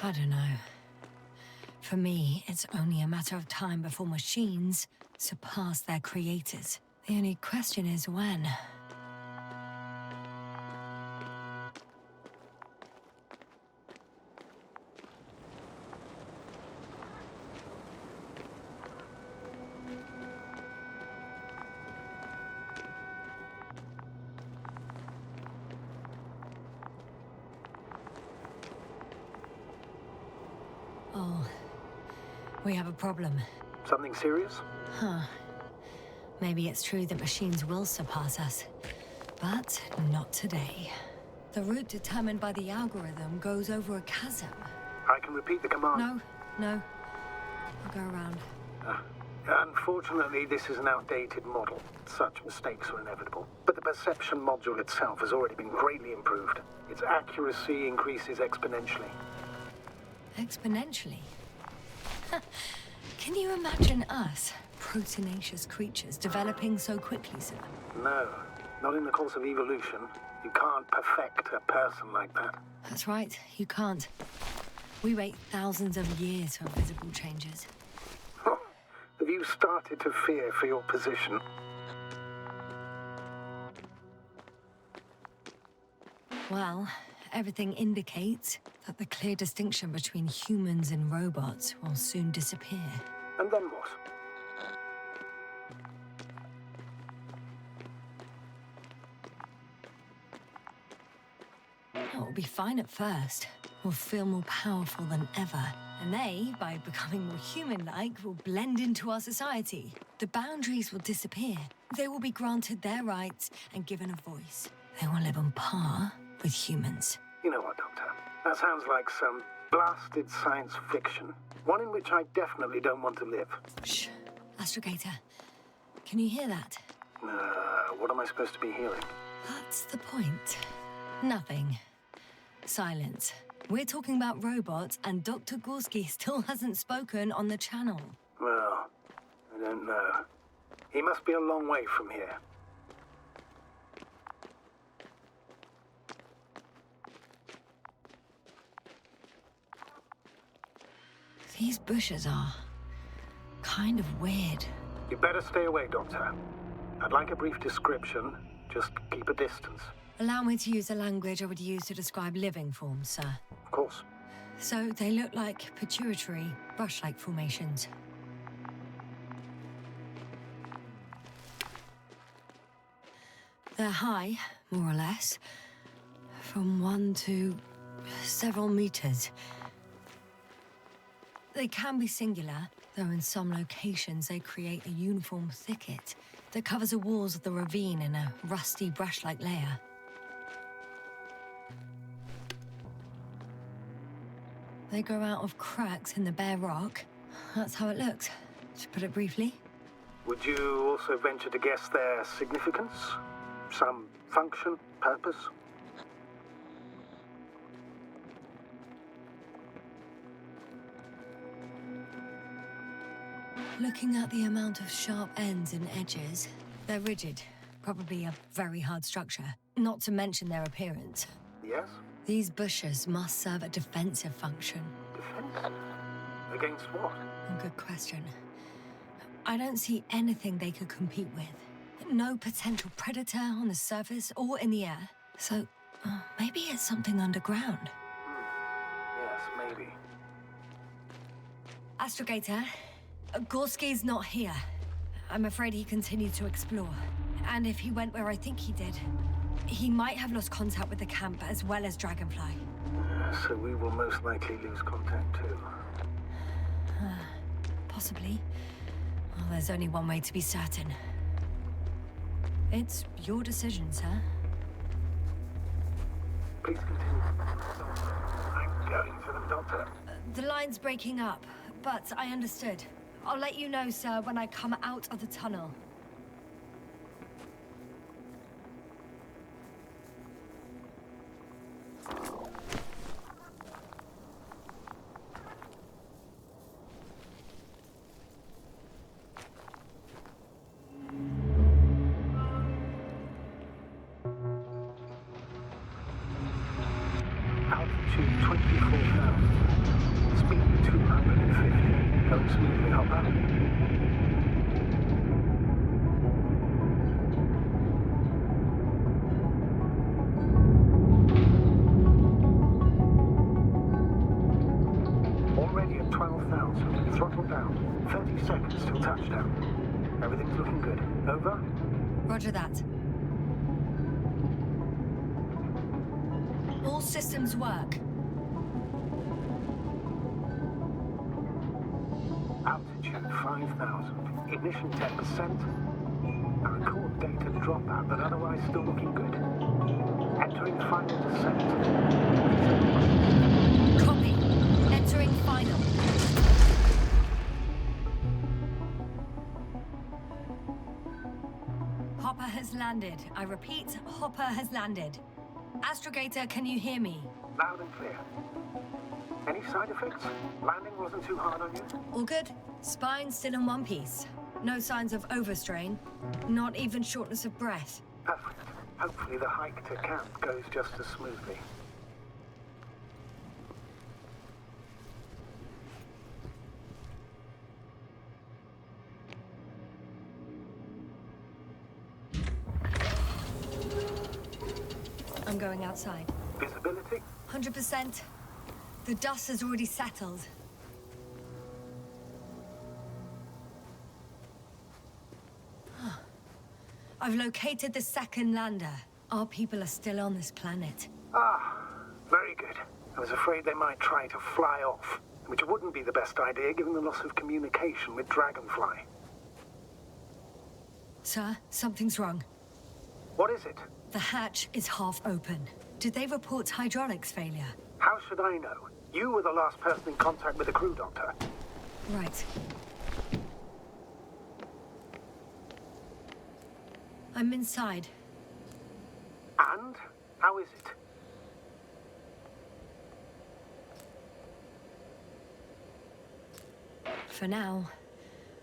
I don't know. For me, it's only a matter of time before machines surpass their creators. The only question is when. Oh, we have a problem. Something serious? Huh. Maybe it's true that machines will surpass us, but not today. The route determined by the algorithm goes over a chasm. I can repeat the command. No. I'll go around. Unfortunately, this is an outdated model. Such mistakes are inevitable. But the perception module itself has already been greatly improved. Its accuracy increases exponentially. Exponentially? Can you imagine us, proteinaceous creatures, developing so quickly, sir? No, not in the course of evolution. You can't perfect a person like that. That's right, you can't. We wait thousands of years for visible changes. Have you started to fear for your position? Well, everything indicates that the clear distinction between humans and robots will soon disappear. And then what? It'll be fine at first. We'll feel more powerful than ever. And they, by becoming more human-like, will blend into our society. The boundaries will disappear. They will be granted their rights and given a voice. They will live on par with humans. You know what, Doctor? That sounds like some blasted science fiction. One in which I definitely don't want to live. Shh. Astrogator, can you hear that? What am I supposed to be hearing? That's the point. Nothing. Silence. We're talking about robots, and Dr. Gorski still hasn't spoken on the channel. Well, I don't know. He must be a long way from here. These bushes are kind of weird. You better stay away, Doctor. I'd like a brief description. Just keep a distance. Allow me to use the language I would use to describe living forms, sir. Of course. So they look like pituitary, brush-like formations. They're high, more or less. From 1 to several meters. They can be singular, though in some locations they create a uniform thicket that covers the walls of the ravine in a rusty brush-like layer. They grow out of cracks in the bare rock. That's how it looks, to put it briefly. Would you also venture to guess their significance? Some function, purpose? Looking at the amount of sharp ends and edges, they're rigid. Probably a very hard structure. Not to mention their appearance. Yes? These bushes must serve a defensive function. Defense? Against what? A good question. I don't see anything they could compete with. No potential predator on the surface or in the air. So, maybe it's something underground. Yes, maybe. Astrogator, Gorski's not here. I'm afraid he continued to explore. And if he went where I think he did, he might have lost contact with the camp as well as Dragonfly. So we will most likely lose contact too. Possibly. Well, there's only one way to be certain. It's your decision, sir. Please continue. I'm going for them, Doctor. The line's breaking up, but I understood. I'll let you know, sir, when I come out of the tunnel. Altitude 24,000. Speed 250. Going smoothly, Hopper. Already at 12,000. Throttle down. 30 seconds till touchdown. Everything's looking good. Over? Roger that. All systems work. Altitude 5,000. Ignition 10%. I record data dropout, but otherwise still looking good. Entering final descent. Copy. Entering final. Hopper has landed. I repeat, Hopper has landed. Astrogator, can you hear me? Loud and clear. Any side effects? Landing wasn't too hard on you? All good. Spine still in one piece. No signs of overstrain. Not even shortness of breath. Perfect. Hopefully the hike to camp goes just as smoothly. I'm going outside. Visibility? 100%. The dust has already settled. I've located the second lander. Our people are still on this planet. Ah, very good. I was afraid they might try to fly off, which wouldn't be the best idea given the loss of communication with Dragonfly. Sir, something's wrong. What is it? The hatch is half open. Did they report hydraulics failure? How should I know? You were the last person in contact with the crew, Doctor. Right. I'm inside. And? How is it? For now,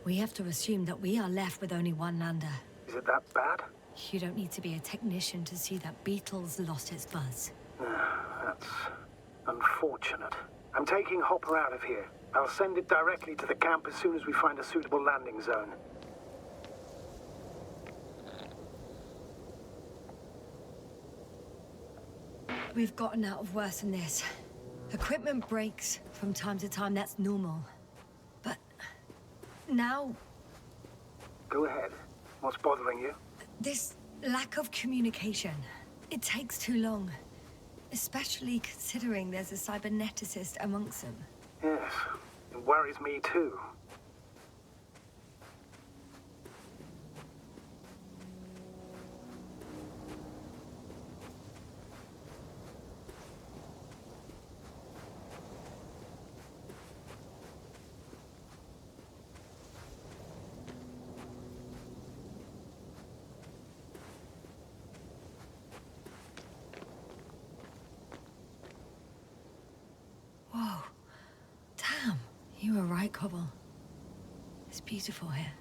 we have to assume that we are left with only one lander. Is it that bad? You don't need to be a technician to see that Beetle's lost its buzz. That's unfortunate. I'm taking Hopper out of here. I'll send it directly to the camp as soon as we find a suitable landing zone. We've gotten out of worse than this. Equipment breaks from time to time, that's normal. But now... Go ahead. What's bothering you? This Lack of communication. It takes too long. Especially considering there's a cyberneticist amongst them. Yes, it worries me too. Whoa. Damn. You were right, Cobble. It's beautiful here.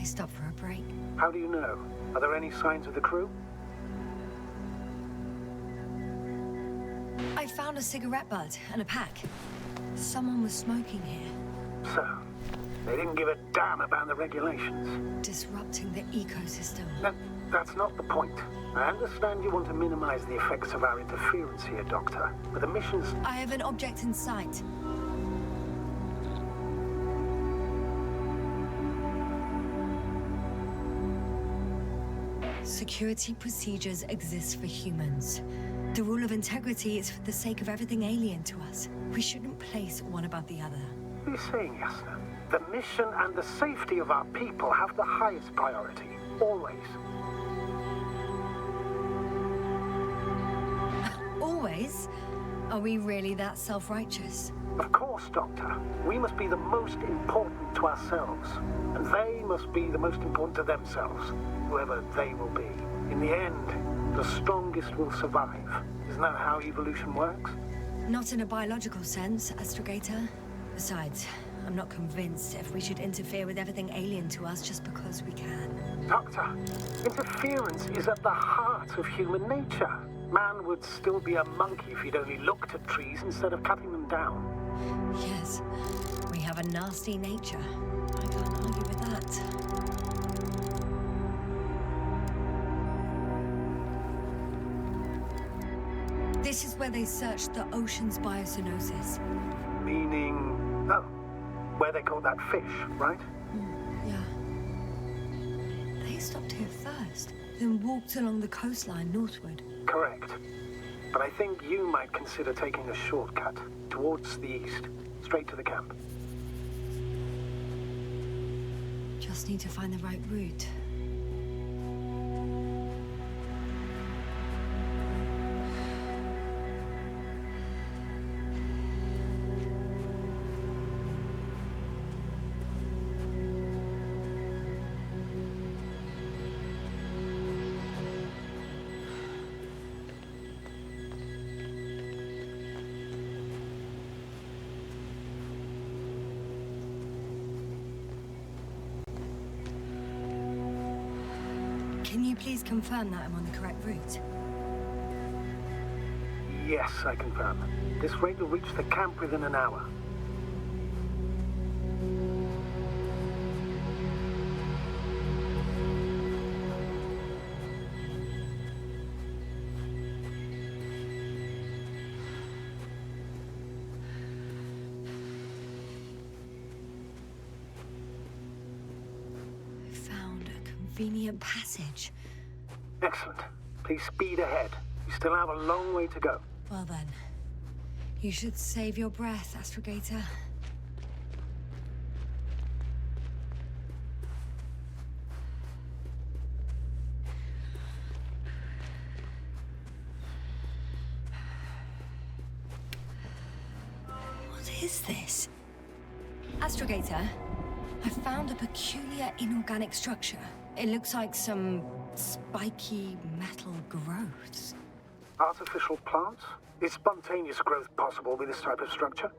Stop for a break. How do you know? Are there any signs of the crew? I found a cigarette butt and a pack. Someone was smoking here. So, they didn't give a damn about the regulations. Disrupting the ecosystem. That's not the point. I understand you want to minimize the effects of our interference here, Doctor, but the mission's... I have an object in sight. Security procedures exist for humans. The rule of integrity is for the sake of everything alien to us. We shouldn't place one above the other. What are you saying, Yasna? The mission and the safety of our people have the highest priority. Always. Always? Are we really that self-righteous? Of course, Doctor. We must be the most important to ourselves. And they must be the most important to themselves. Whoever they will be. In the end, the strongest will survive. Isn't that how evolution works? Not in a biological sense, Astrogator. Besides, I'm not convinced if we should interfere with everything alien to us just because we can. Doctor, interference is at the heart of human nature. Man would still be a monkey if he'd only looked at trees instead of cutting them down. Yes, we have a nasty nature. I can't argue with that. This is where they searched the ocean's biosynosis. Meaning... oh, where they caught that fish, right? Yeah. They stopped here first, then walked along the coastline northward. Correct. But I think you might consider taking a shortcut towards the east, straight to the camp. Just need to find the right route. Can you please confirm that I'm on the correct route? Yes, I confirm. This rate will reach the camp within an hour. Convenient passage. Excellent. Please speed ahead. You still have a long way to go. Well then, you should save your breath, Astrogator. What is this? Astrogator, I found a peculiar inorganic structure. It looks like some spiky metal growths. Artificial plants? Is spontaneous growth possible with this type of structure?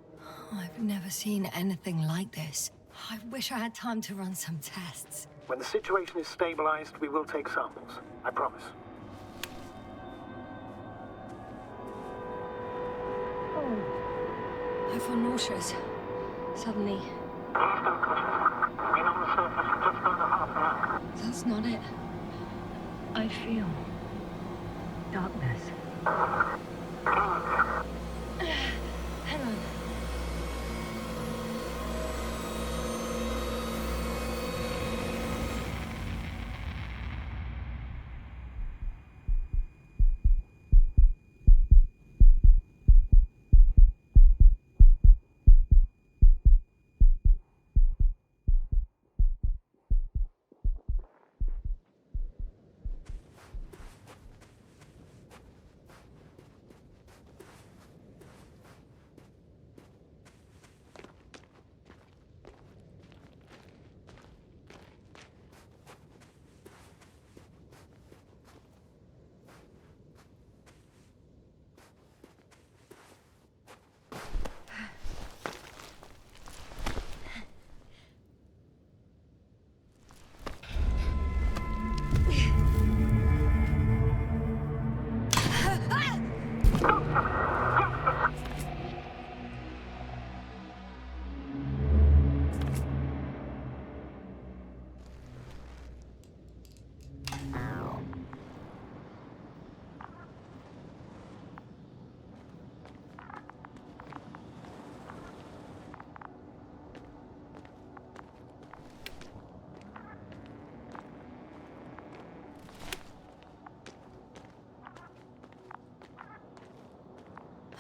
I've never seen anything like this. I wish I had time to run some tests. When the situation is stabilized, we will take samples. I promise. I feel nauseous. Suddenly. That's not it. I feel darkness. Hang on.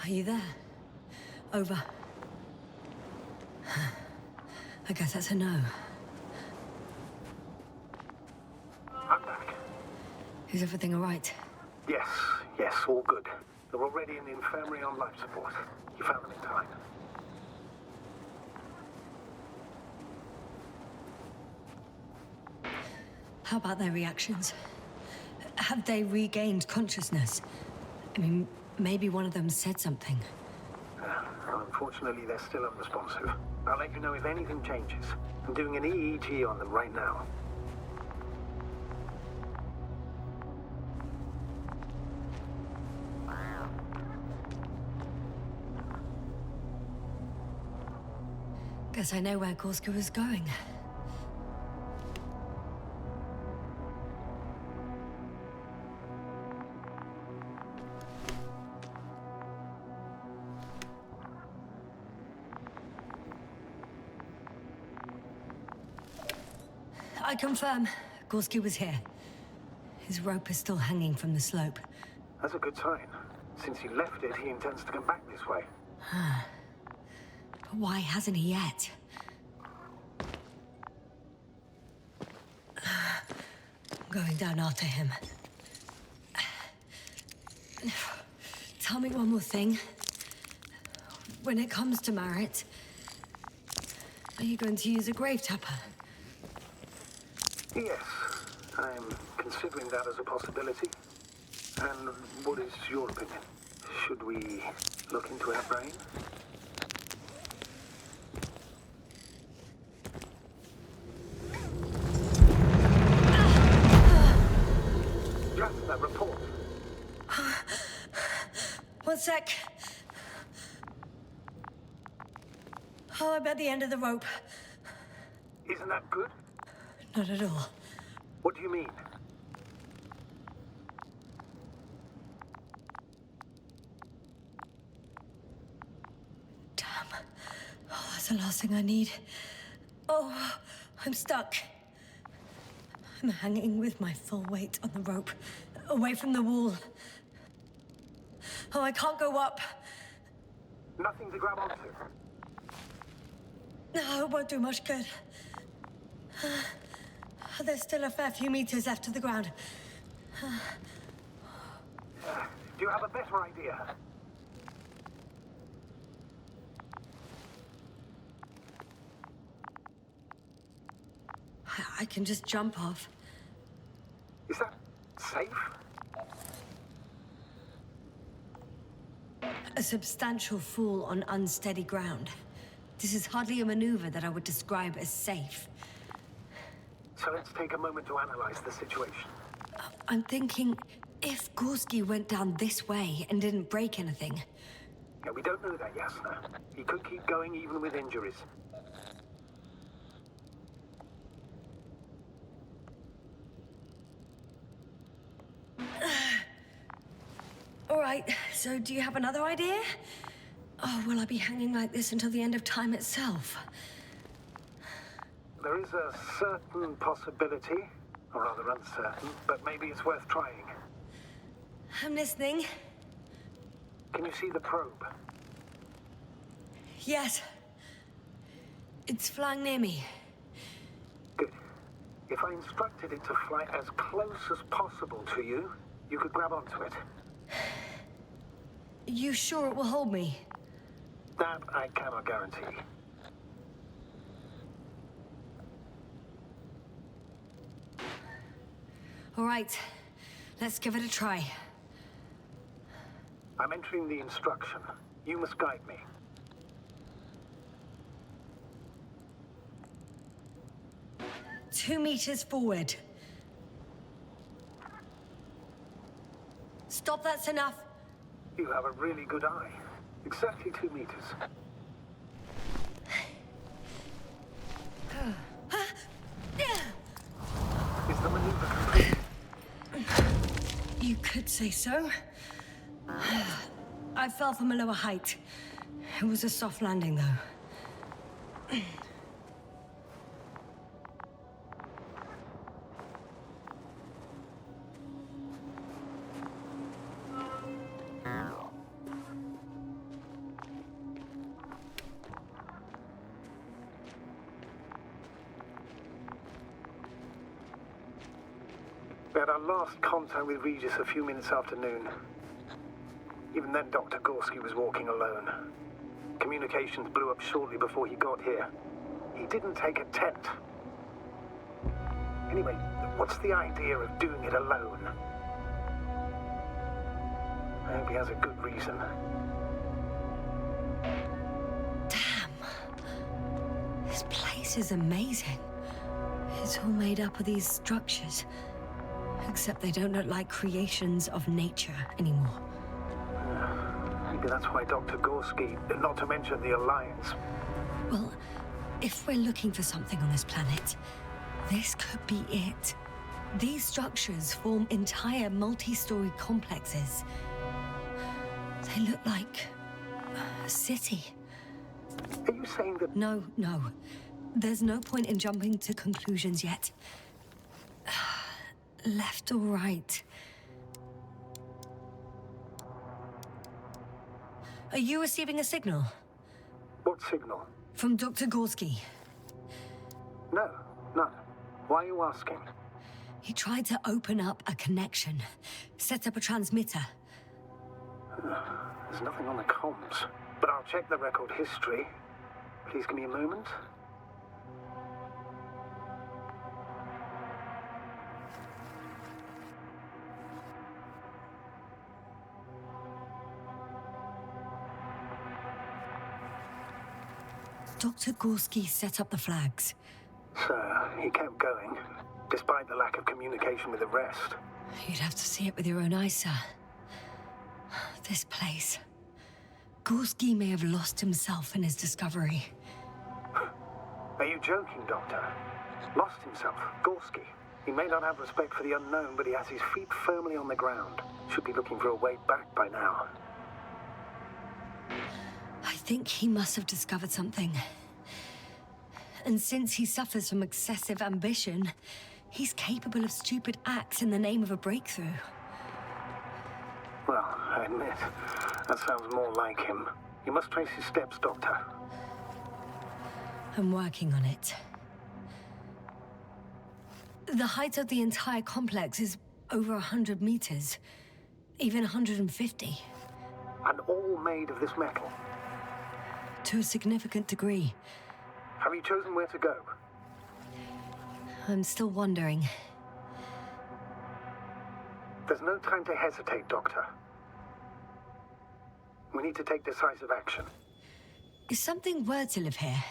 Are you there? Over. I guess that's a no. I'm back. Is everything all right? Yes, all good. They're already in the infirmary on life support. You found them in time. How about their reactions? Have they regained consciousness? I mean, maybe one of them said something. Unfortunately, they're still unresponsive. I'll let you know if anything changes. I'm doing an EEG on them right now. Guess I know where Gorska was going. I confirm, Gorski was here. His rope is still hanging from the slope. That's a good sign. Since he left it, he intends to come back this way. But why hasn't he yet? I'm going down after him. Tell me one more thing. When it comes to Marit, are you going to use a grave tapper? Yes, I'm considering that as a possibility. And what is your opinion? Should we look into her brain? Yasna, report. One sec. Oh, I'm at the end of the rope. Isn't that good? Not at all. What do you mean? Damn. Oh, that's the last thing I need. Oh, I'm stuck. I'm hanging with my full weight on the rope, away from the wall. Oh, I can't go up. Nothing to grab onto. No, it won't do much good. There's still a fair few meters left to the ground. Do you have a better idea? I can just jump off. Is that safe? A substantial fall on unsteady ground. This is hardly a maneuver that I would describe as safe. So let's take a moment to analyze the situation. I'm thinking, if Gorski went down this way and didn't break anything... Yeah, we don't know that, Yasna. He could keep going even with injuries. All right, so do you have another idea? Oh, will I be hanging like this until the end of time itself? There is a certain possibility, or rather uncertain, but maybe it's worth trying. I'm listening. Can you see the probe? Yes. It's flying near me. Good. If I instructed it to fly as close as possible to you, you could grab onto it. You sure it will hold me? That I cannot guarantee. All right, let's give it a try. I'm entering the instruction. You must guide me. Two meters forward. Stop, that's enough. You have a really good eye. Exactly 2 meters. Is the maneuver complete? You could say so. I fell from a lower height. It was a soft landing, though. We had our last contact with Regis a few minutes after noon. Even then, Dr. Gorski was walking alone. Communications blew up shortly before he got here. He didn't take a tent. Anyway, what's the idea of doing it alone? I hope he has a good reason. Damn. This place is amazing. It's all made up of these structures. Except they don't look like creations of nature anymore. Maybe that's why Dr. Gorski, not to mention the Alliance. Well, if we're looking for something on this planet, this could be it. These structures form entire multi-story complexes. They look like a city. Are you saying that... No. There's no point in jumping to conclusions yet. Left or right? Are you receiving a signal? What signal? From Dr. Gorski. No, none. Why are you asking? He tried to open up a connection, set up a transmitter. There's nothing on the comms, but I'll check the record history. Please give me a moment. Dr. Gorski set up the flags. So, he kept going, despite the lack of communication with the rest. You'd have to see it with your own eyes, sir. This place. Gorski may have lost himself in his discovery. Are you joking, Doctor? Lost himself? Gorski? He may not have respect for the unknown, but he has his feet firmly on the ground. Should be looking for a way back by now. I think he must have discovered something. And since he suffers from excessive ambition, he's capable of stupid acts in the name of a breakthrough. Well, I admit, that sounds more like him. You must trace his steps, Doctor. I'm working on it. The height of the entire complex is over 100 meters. Even 150. And all made of this metal? To a significant degree. Have you chosen where to go? I'm still wondering. There's no time to hesitate, Doctor. We need to take decisive action. If something were to live here,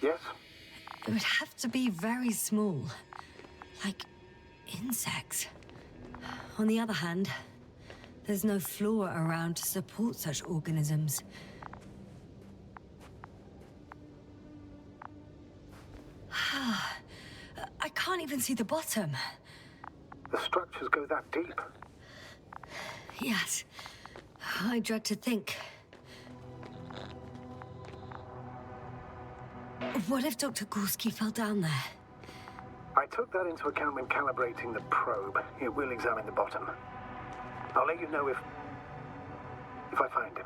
Yes? it would have to be very small. Like insects. On the other hand, there's no flora around to support such organisms. I can't even see the bottom. The structures go that deep. Yes. I dread to think. What if Dr. Gorski fell down there? I took that into account when calibrating the probe. It will examine the bottom. I'll let you know if I find him.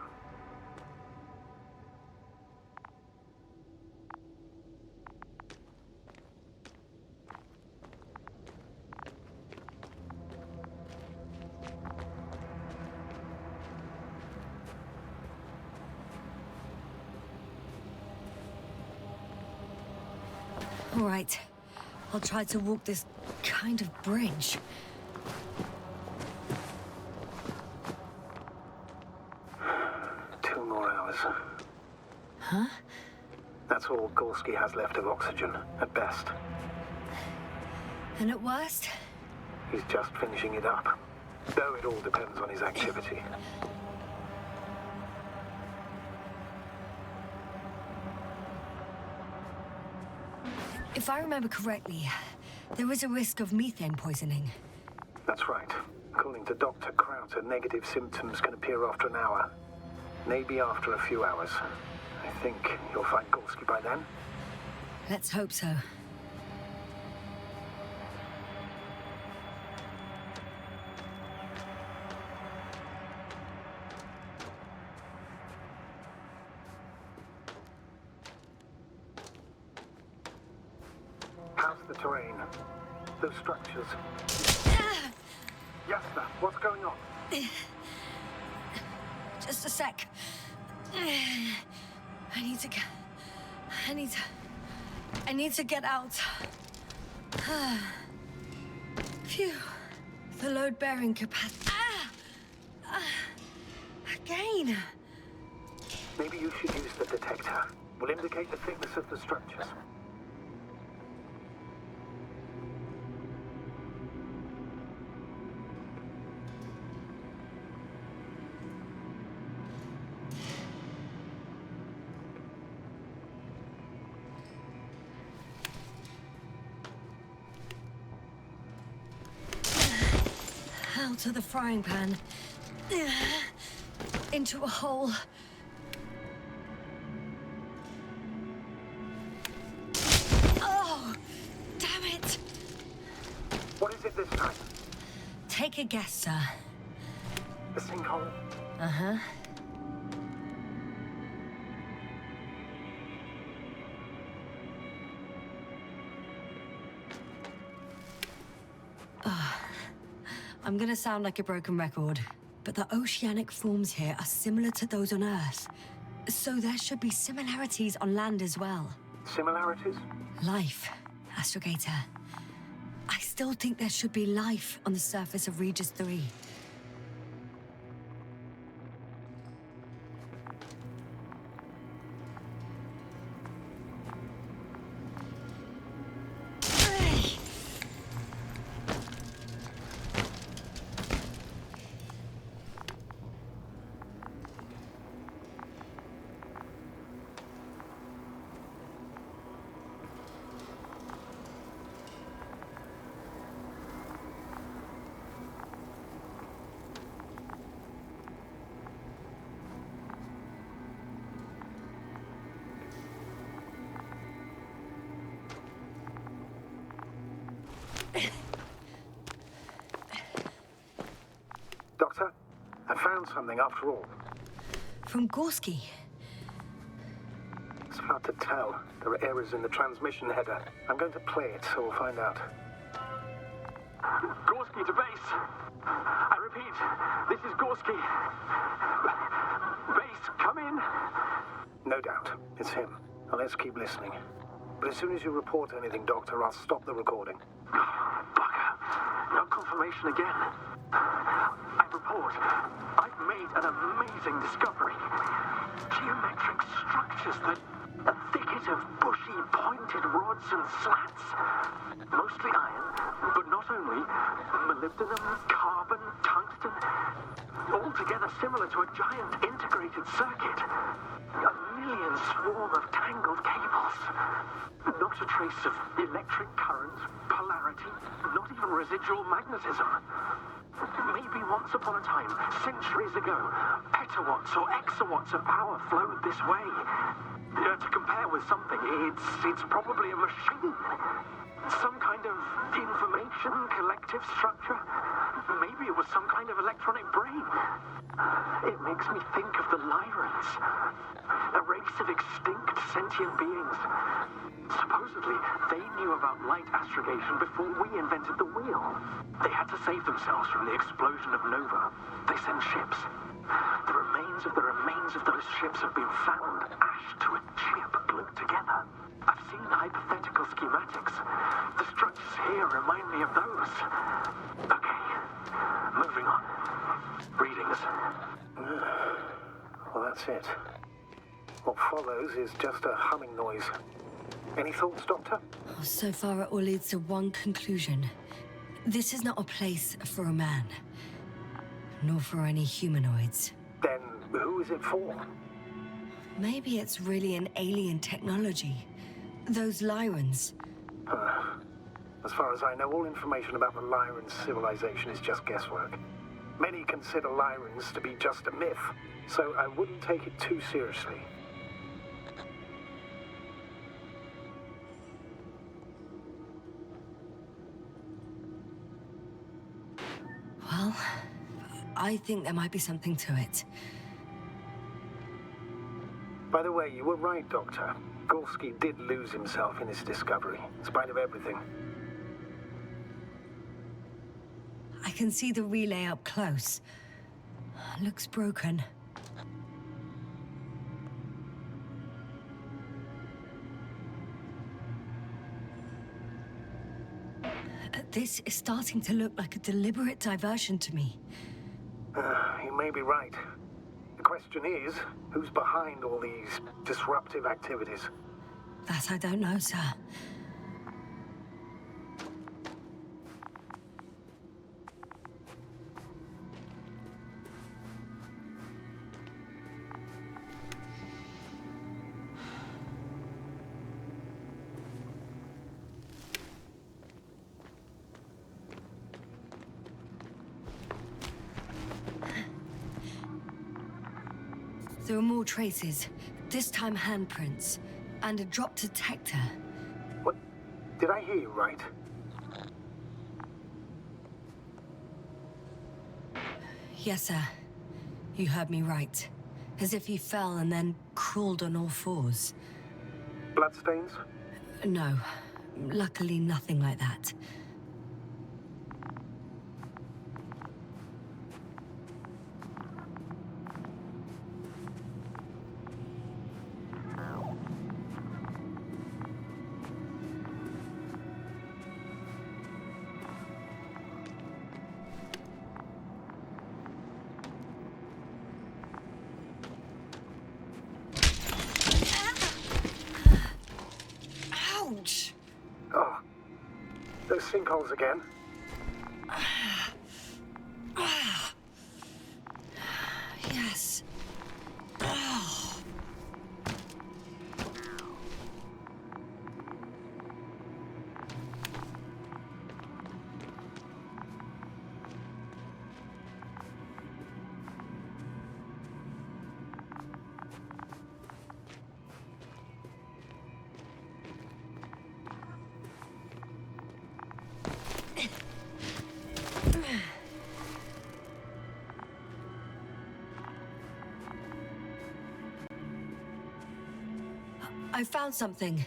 All right. I'll try to walk this kind of bridge. 2 more hours. Huh? That's all Gorski has left of oxygen, at best. And at worst? He's just finishing it up. Though it all depends on his activity. If I remember correctly, there is a risk of methane poisoning. That's right. According to Dr. Crrptic, negative symptoms can appear after an hour. Maybe after a few hours. I think you'll find Gorski by then. Let's hope so. How's the terrain? Those structures. Yasna, what's going on? Just a sec. I need to get out. Phew. The load-bearing capacity. Again. Maybe you should use the detector. Will indicate the thickness of the structures. Out of the frying pan. Into a hole. Oh! Damn it! What is it this time? Take a guess, sir. A sinkhole? Uh-huh. I'm gonna sound like a broken record, but the oceanic forms here are similar to those on Earth. So there should be similarities on land as well. Similarities? Life, Astrogator. I still think there should be life on the surface of Regis III. Doctor, I found something after all. From Gorski. It's hard to tell. There are errors in the transmission header. I'm going to play it, so we'll find out. Gorski to base. I repeat, this is Gorski. Base, come in. No doubt. It's him. Now let's keep listening. But as soon as you report anything, Doctor, I'll stop the recording. Bugger. No confirmation again. I report, I've made an amazing discovery. Geometric structures that a thicket of bushy, pointed rods and slats. Mostly iron, but not only. Molybdenum, carbon, tungsten. All together similar to a giant integrated circuit. A million swarm of tangled cables. Not a trace of electric current, polarity, not even residual magnetism. Maybe once upon a time, centuries ago, petawatts or exawatts of power flowed this way. To compare with something, it's probably a machine. Some kind of information collective structure. Maybe it was some kind of electronic brain. It makes me think of the Lyrans, a race of extinct sentient beings. Supposedly, they knew about light astrogation before we invented the wheel. They had to save themselves from the explosion of Nova. They sent ships. The remains of those ships have been found, ashed to a chip glued together. I've seen hypothetical schematics. The structures here remind me of those. Okay, moving on. Readings. Well, that's it. What follows is just a humming noise. Any thoughts, Doctor? So far, it all leads to one conclusion. This is not a place for a man. Nor for any humanoids. Then who is it for? Maybe it's really an alien technology. Those Lyrans. As far as I know, all information about the Lyran civilization is just guesswork. Many consider Lyrans to be just a myth, so I wouldn't take it too seriously. Well, I think there might be something to it. By the way, you were right, Doctor. Gorski did lose himself in his discovery, in spite of everything. I can see the relay up close. Looks broken. This is starting to look like a deliberate diversion to me. You may be right. The question is, who's behind all these disruptive activities? That I don't know, sir. There are more traces, this time handprints, and a drop detector. What? Did I hear you right? Yes, sir. You heard me right. As if he fell and then crawled on all fours. Bloodstains? No. Luckily, nothing like that. Ouch! Oh, those sinkholes again. Yes. I found something.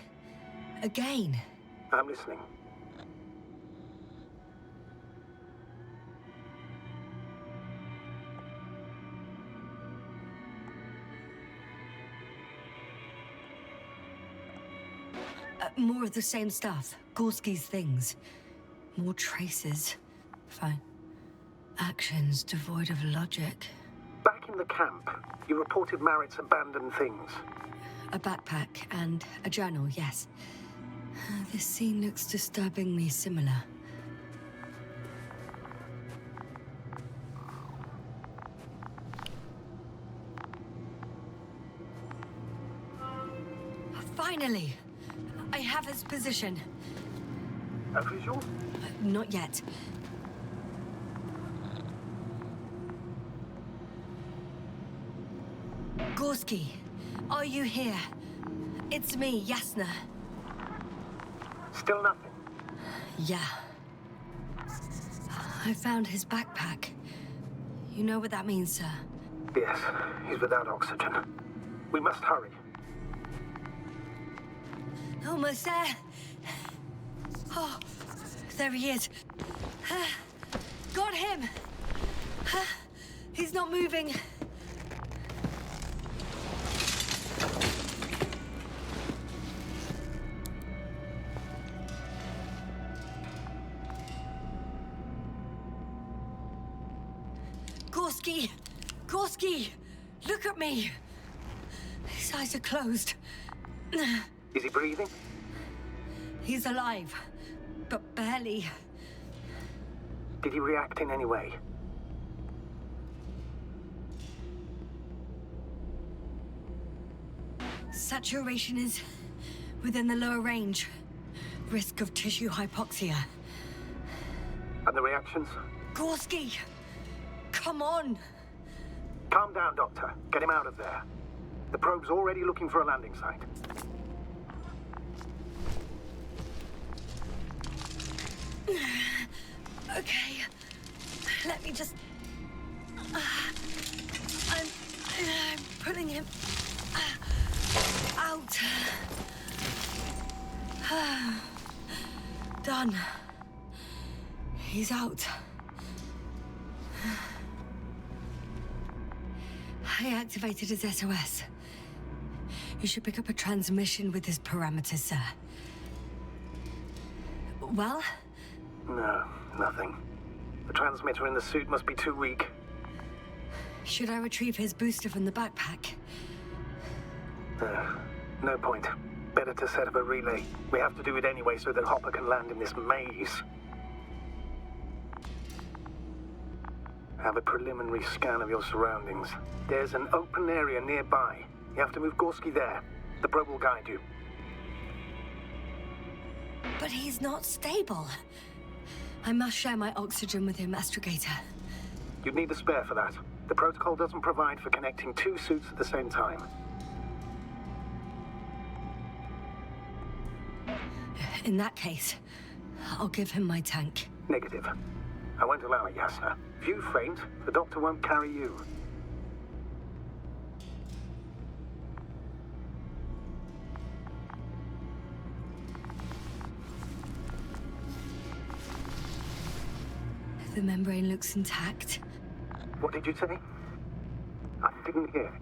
Again. I'm listening. More of the same stuff. Gorski's things. More traces. Fine. Actions devoid of logic. Back in the camp, you reported Marritt's abandoned things. A backpack and a journal, yes. This scene looks disturbingly similar. Finally! I have his position. A visual? Not yet. Gorski, are you here? It's me, Yasna. Still nothing. Yeah. I found his backpack. You know what that means, sir? Yes, he's without oxygen. We must hurry. Almost there. Oh, there he is. Got him. He's not moving. Gorski! Gorski! Look at me! His eyes are closed. Is he breathing? He's alive, but barely. Did he react in any way? Saturation is within the lower range. Risk of tissue hypoxia. And the reactions? Gorski! Come on! Calm down, Doctor. Get him out of there. The probe's already looking for a landing site. Okay. Let me just... I'm pulling him... out. Done. He's out. I activated his SOS. You should pick up a transmission with his parameters, sir. Well? No, nothing. The transmitter in the suit must be too weak. Should I retrieve his booster from the backpack? No point. Better to set up a relay. We have to do it anyway so that Hopper can land in this maze. Have a preliminary scan of your surroundings. There's an open area nearby. You have to move Gorski there. The probe will guide you. But he's not stable. I must share my oxygen with him, Astrogator. You'd need a spare for that. The protocol doesn't provide for connecting two suits at the same time. In that case, I'll give him my tank. Negative. I won't allow it, Yasna. If you faint, the doctor won't carry you. The membrane looks intact. What did you say? I didn't hear.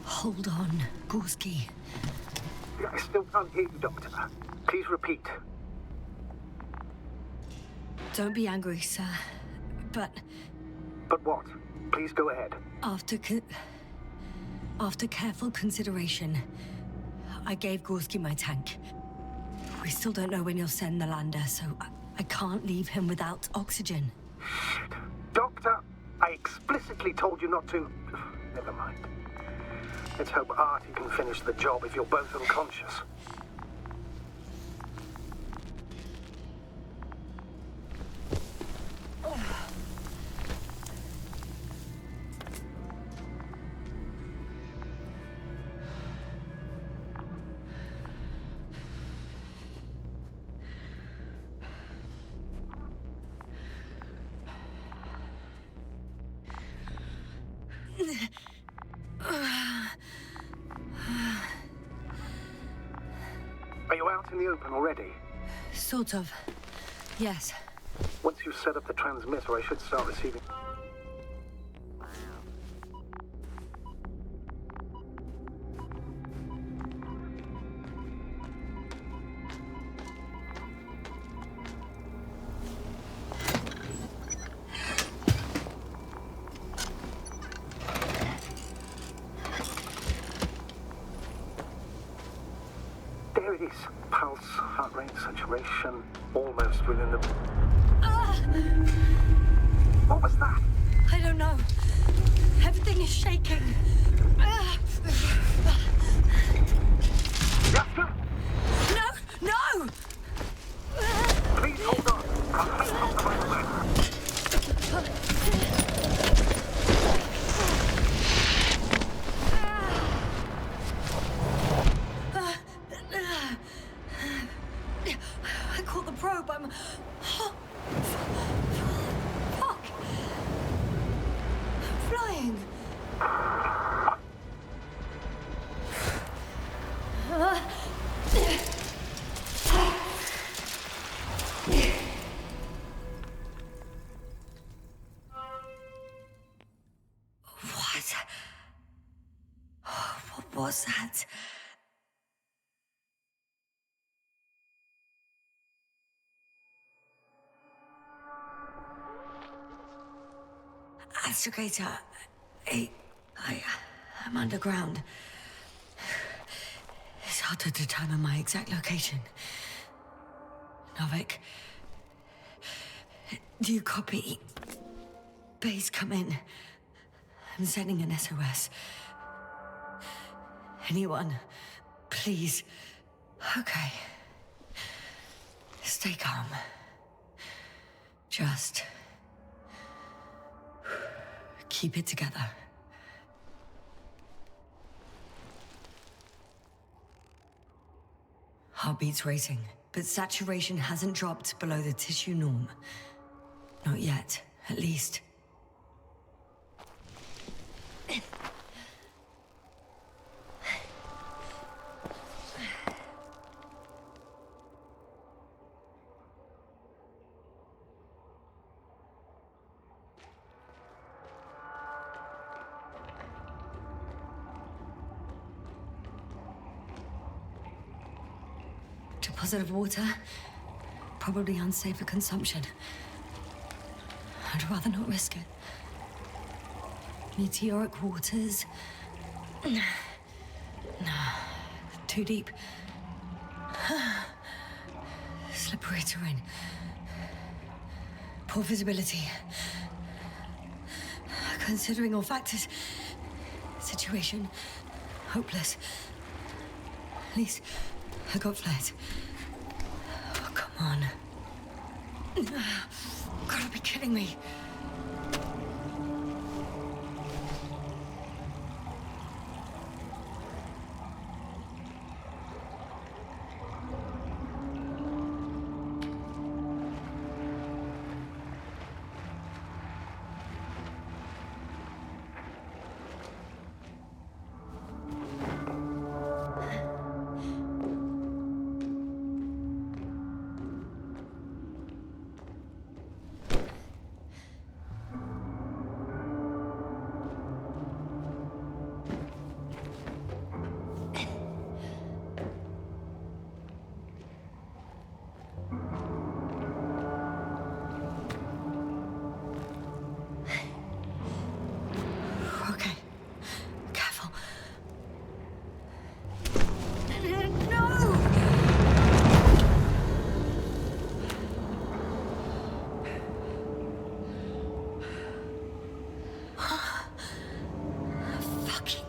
Hold on, Gorski. I still can't hear you, Doctor. Please repeat. Don't be angry, sir. But... But what? Please go ahead. After careful consideration, I gave Gorski my tank. We still don't know when you'll send the lander, so I can't leave him without oxygen. Shit. Doctor, I explicitly told you not to... Never mind. Let's hope Artie can finish the job if you're both unconscious. Are you out in the open already? Sort of. Yes. Once you've set up the transmitter, I should start receiving... freeze. Pulse, heart rate, saturation, almost within the... What was that? I don't know. Everything is shaking. Yasna? No! Please hold on. I'll take off the violin. I caught the probe. I'm... Fuck. I'm flying. What was that? Astrogator, I'm underground. It's hard to determine my exact location. Novik, do you copy? Base, come in. I'm sending an SOS. Anyone, please. Okay. Stay calm. Just keep it together. Heartbeat's racing, but saturation hasn't dropped below the tissue norm. Not yet, at least. Deposit of water, probably unsafe for consumption. I'd rather not risk it. Meteoric waters. No, too deep. Slippery terrain. Poor visibility. Considering all factors, situation hopeless. At least I got flares. Oh, come on. Gotta be kidding me.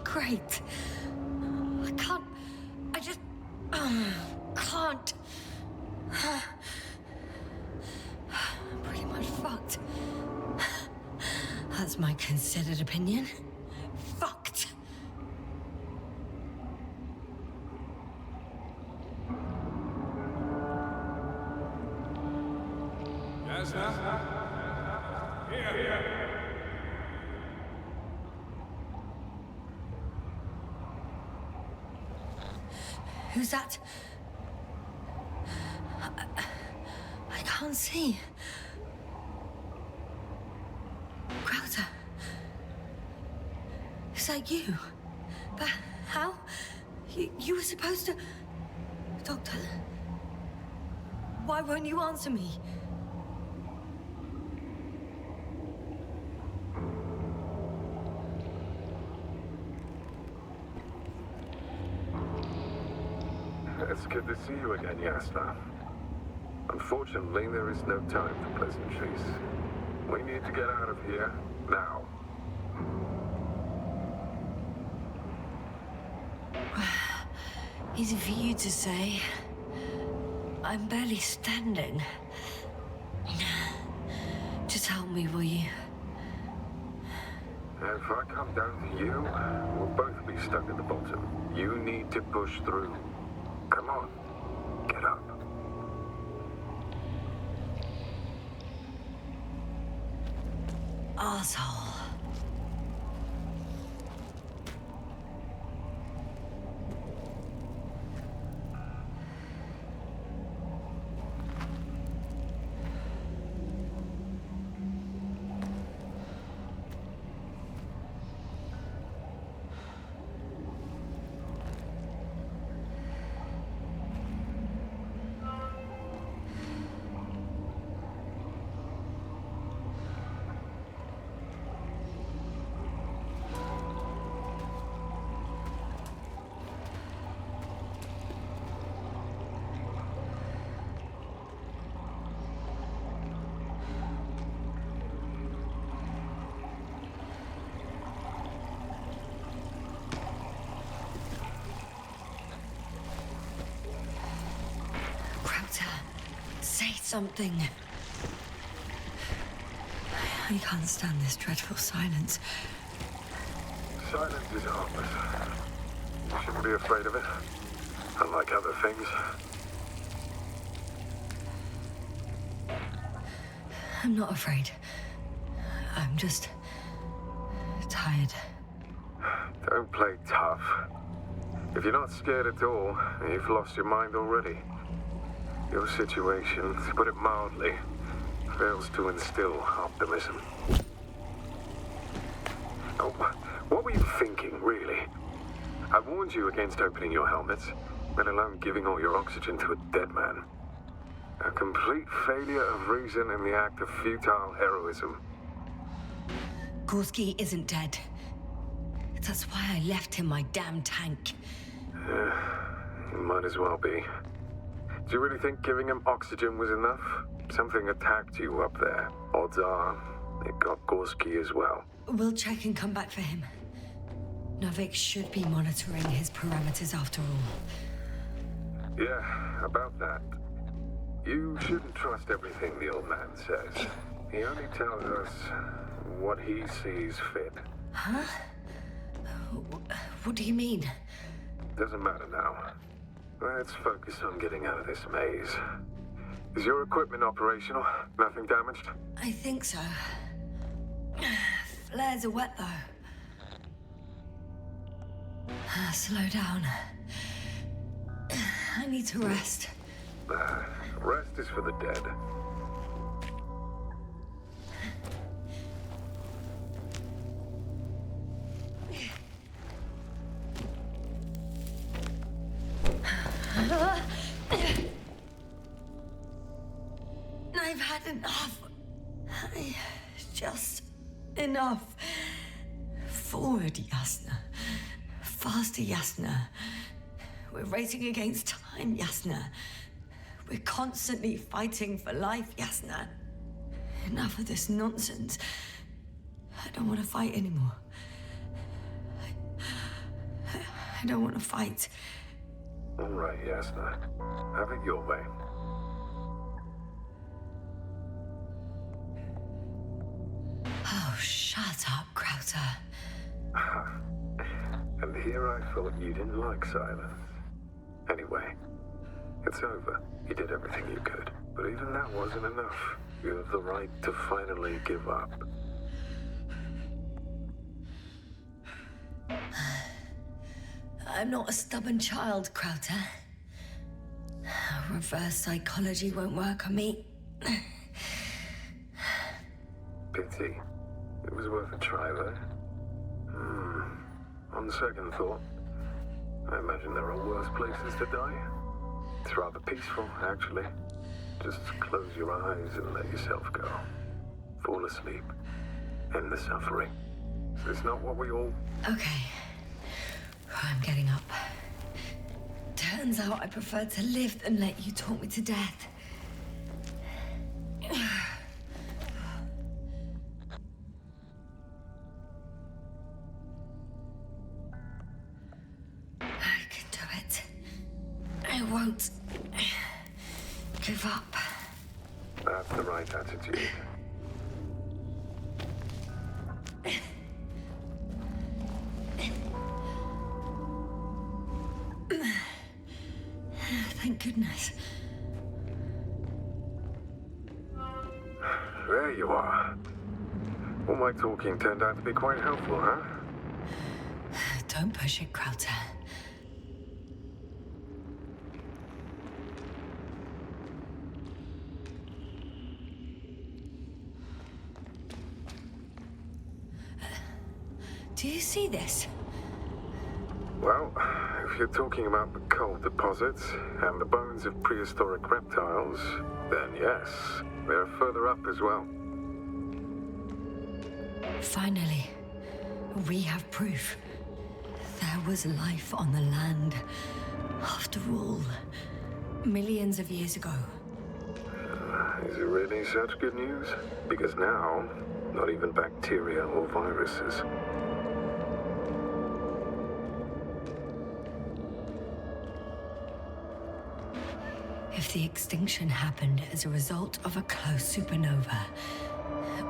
Great. I just can't. I'm pretty much fucked. That's my considered opinion. Fucked. Yasna? Here. Who's that? I can't see. Crowther. Is that you? But how? You were supposed to... Doctor? Why won't you answer me? It's good to see you again, Yasna. Unfortunately, there is no time for pleasantries. We need to get out of here, now. Easy for you to say. I'm barely standing. Just help me, will you? If I come down to you, we'll both be stuck at the bottom. You need to push through. Come on, get up. Arsehole. Say something. I can't stand this dreadful silence. Silence is harmless. You shouldn't be afraid of it. Unlike other things. I'm not afraid. I'm just tired. Don't play tough. If you're not scared at all, you've lost your mind already. Your situation, to put it mildly, fails to instill optimism. Oh, what were you thinking, really? I warned you against opening your helmets, let alone giving all your oxygen to a dead man. A complete failure of reason in the act of futile heroism. Gorski isn't dead. That's why I left him my damn tank. He might as well be. Do you really think giving him oxygen was enough? Something attacked you up there. Odds are, it got Gorski as well. We'll check and come back for him. Novik should be monitoring his parameters after all. Yeah, about that. You shouldn't trust everything the old man says. He only tells us what he sees fit. Huh? What do you mean? Doesn't matter now. Let's focus on getting out of this maze. Is your equipment operational? Nothing damaged? I think so. Flares are wet, though. Slow down. I need to rest. Rest is for the dead. I've had enough. Just enough. Forward, Yasna. Faster, Yasna. We're racing against time, Yasna. We're constantly fighting for life, Yasna. Enough of this nonsense. I don't want to fight anymore. I don't want to fight. All right, Yasna. Have it your way. Oh, shut up, Crrptic. And here I thought you didn't like silence. Anyway, it's over. You did everything you could. But even that wasn't enough. You have the right to finally give up. I'm not a stubborn child, Crrptic. Reverse psychology won't work on me. Pity. It was worth a try, though. On second thought, I imagine there are worse places to die. It's rather peaceful, actually. Just close your eyes and let yourself go. Fall asleep. End the suffering. It's not what we all... Okay. I'm getting up. Turns out I prefer to live than let you talk me to death. I can do it. I won't give up. That's the right attitude. Thank goodness. There you are. All my talking turned out to be quite helpful, huh? Don't push it, Crowther. Do you see this? Well, if you're talking about the coal deposits and the bones of prehistoric reptiles, then yes, they're further up as well. Finally, we have proof. There was life on the land. After all, millions of years ago. Is it really such good news? Because now, not even bacteria or viruses. If the extinction happened as a result of a close supernova,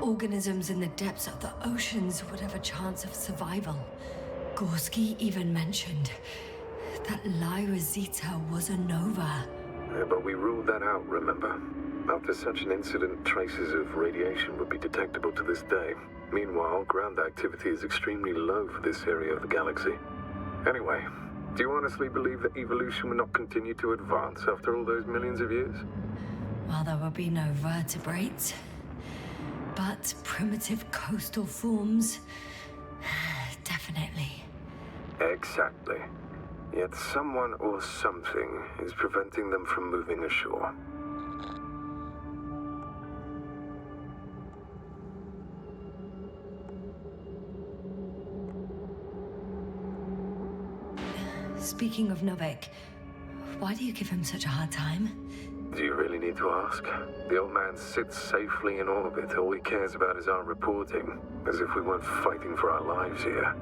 organisms in the depths of the oceans would have a chance of survival. Gorski even mentioned that Lyra Zeta was a nova. Yeah, but we ruled that out, remember? After such an incident, traces of radiation would be detectable to this day. Meanwhile, ground activity is extremely low for this area of the galaxy. Anyway, do you honestly believe that evolution will not continue to advance after all those millions of years? Well, there will be no vertebrates, but primitive coastal forms, definitely. Exactly. Yet someone or something is preventing them from moving ashore. Speaking of Novik, why do you give him such a hard time? Do you really need to ask? The old man sits safely in orbit. All he cares about is our reporting, as if we weren't fighting for our lives here.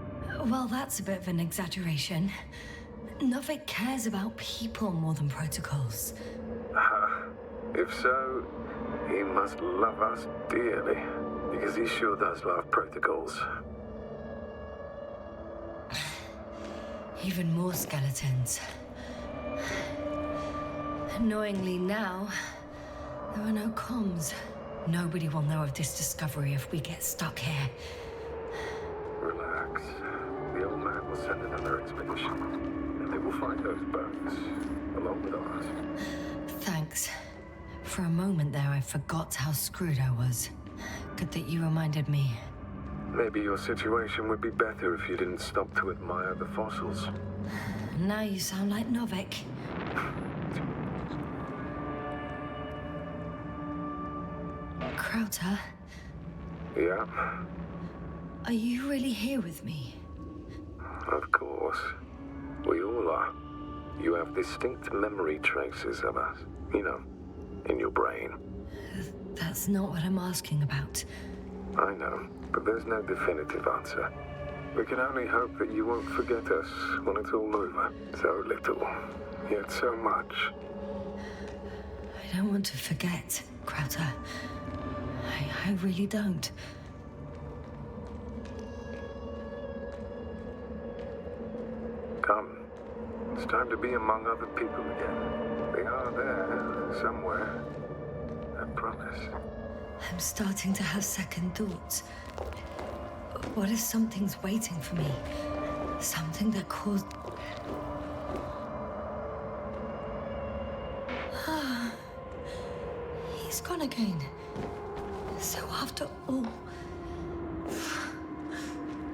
Well, that's a bit of an exaggeration. Novik cares about people more than protocols. If so, he must love us dearly, because he sure does love protocols. Even more skeletons. Annoyingly now, there are no comms. Nobody will know of this discovery if we get stuck here. Relax. The old man will send another expedition, and they will find those bones, along with ours. Thanks. For a moment there, I forgot how screwed I was. Good that you reminded me. Maybe your situation would be better if you didn't stop to admire the fossils. Now you sound like Novik. Crowther? Yeah? Are you really here with me? Of course. We all are. You have distinct memory traces of us. You know, in your brain. That's not what I'm asking about. I know, but there's no definitive answer. We can only hope that you won't forget us when it's all over. So little, yet so much. I don't want to forget, Crowther. I really don't. Come. It's time to be among other people again. They are there, somewhere. I promise. I'm starting to have second thoughts. What if something's waiting for me? Something that caused... He's gone again. So after all...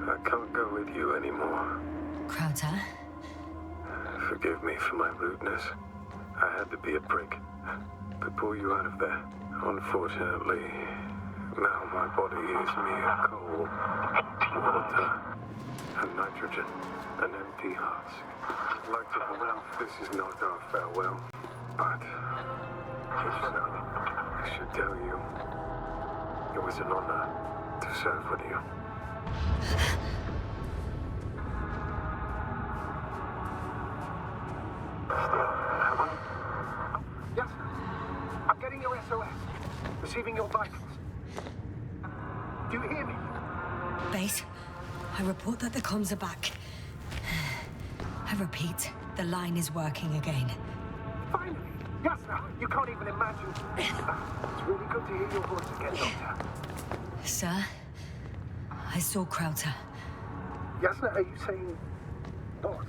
I can't go with you anymore. Crowther? Forgive me for my rudeness. I had to be a prick. To pull you out of there. Unfortunately, now my body is mere coal, water, and nitrogen, an empty empty hearts. I'd like to pronounce this is not our farewell, but just know, I should tell you, it was an honor to serve with you. Yes, I'm getting your SOS. Receiving your vitals. Do you hear me? Base, I report that the comms are back. I repeat, the line is working again. Finally! Yasna, you can't even imagine. It's really good to hear your voice again, Doctor. Sir, I saw Crrptic. Yasna, are you saying what?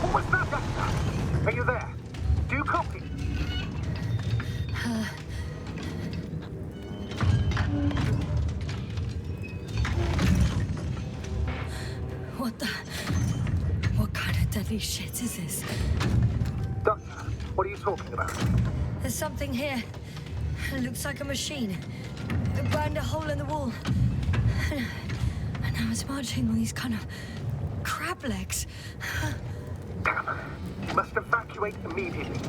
What was that, Yasna? Are you there? Do you copy? What kind of deadly shit is this? Doctor, what are you talking about? There's something here. It looks like a machine. It burned a hole in the wall. And now it's marching on these kind of crab legs. Damn. You must evacuate immediately.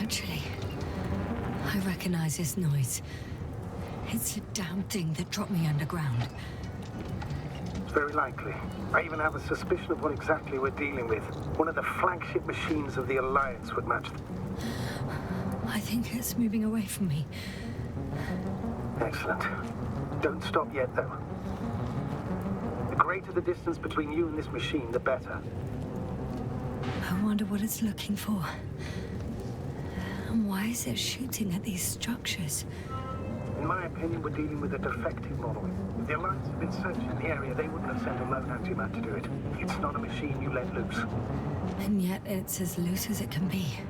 Actually, I recognize this noise. It's the damn thing that dropped me underground. It's very likely. I even have a suspicion of what exactly we're dealing with. One of the flagship machines of the Alliance would match them. I think it's moving away from me. Excellent. Don't stop yet, though. The greater the distance between you and this machine, the better. I wonder what it's looking for. And why is it shooting at these structures? In my opinion, we're dealing with a defective model. If the Alliance had been searching the area, they wouldn't have sent a lone anti-mat to do it. It's not a machine you let loose. And yet it's as loose as it can be.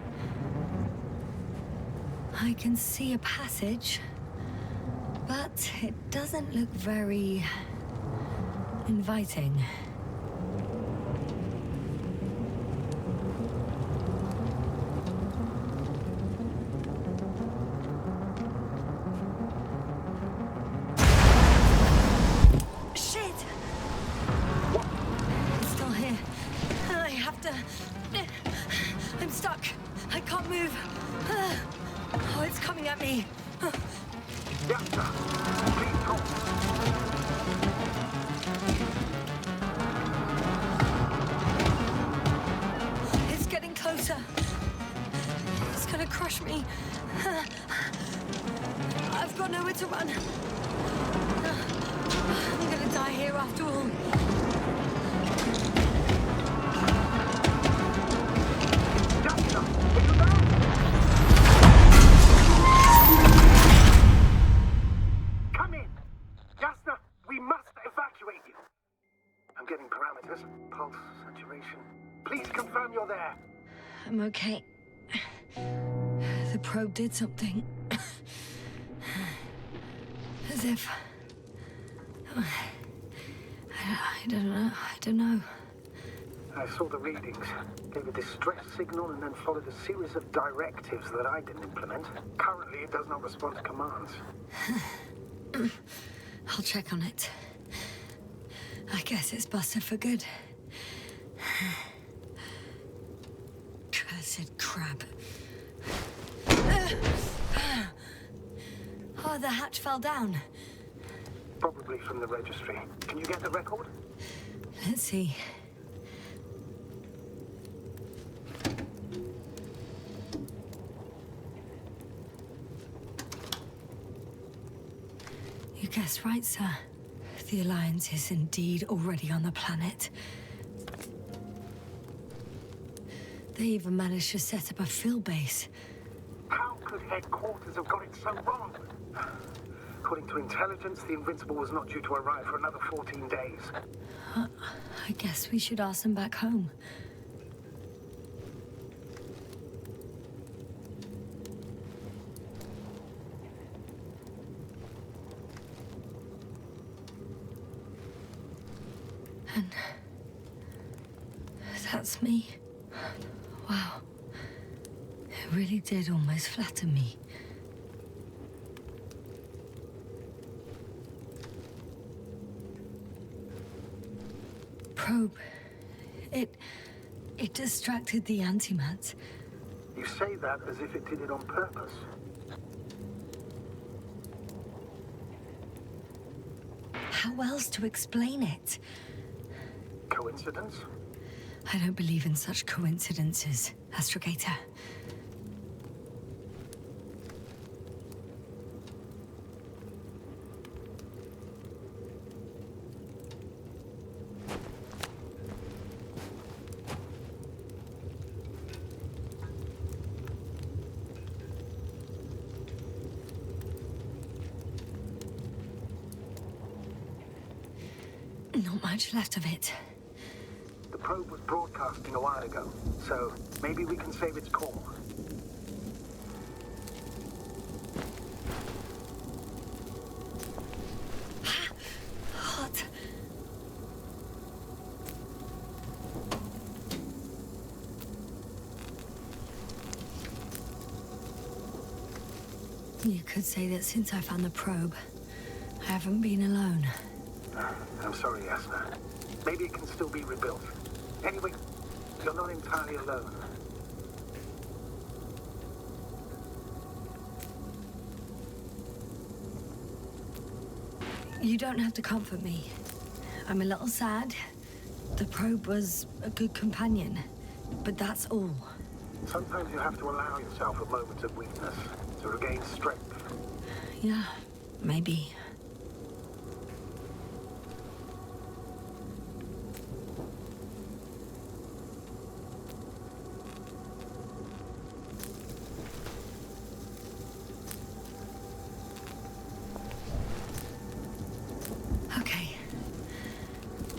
I can see a passage, but it doesn't look very inviting. I'm stuck. I can't move. Oh, it's coming at me. Yasna, please hold. It's getting closer. It's gonna crush me. I've got nowhere to run. I'm gonna die here after all. Come in! Yasna, we must evacuate you. I'm getting parameters, pulse, saturation. Please confirm you're there. I'm okay. The probe did something. As if... I don't know. I saw the readings, gave a distress signal, and then followed a series of directives that I didn't implement. Currently, it does not respond to commands. I'll check on it. I guess it's busted for good. Cursed crab. Oh, the hatch fell down. Probably from the registry. Can you get the record? Let's see. You guessed right, sir. The Alliance is indeed already on the planet. They even managed to set up a field base. How could headquarters have got it so wrong? According to intelligence, the Invincible was not due to arrive for another 14 days. I guess we should ask them back home. And that's me. Wow. It really did almost flatter me. Probe. It distracted the antimats. You say that as if it did it on purpose. How else to explain it? Coincidence? I don't believe in such coincidences, Astrogator. Not much left of it. The probe was broadcasting a while ago, so maybe we can save its core. Hot. You could say that since I found the probe, I haven't been alone. I'm sorry, Yasna. Maybe it can still be rebuilt. Anyway, you're not entirely alone. You don't have to comfort me. I'm a little sad. The probe was a good companion, but that's all. Sometimes you have to allow yourself a moment of weakness to regain strength. Yeah, maybe.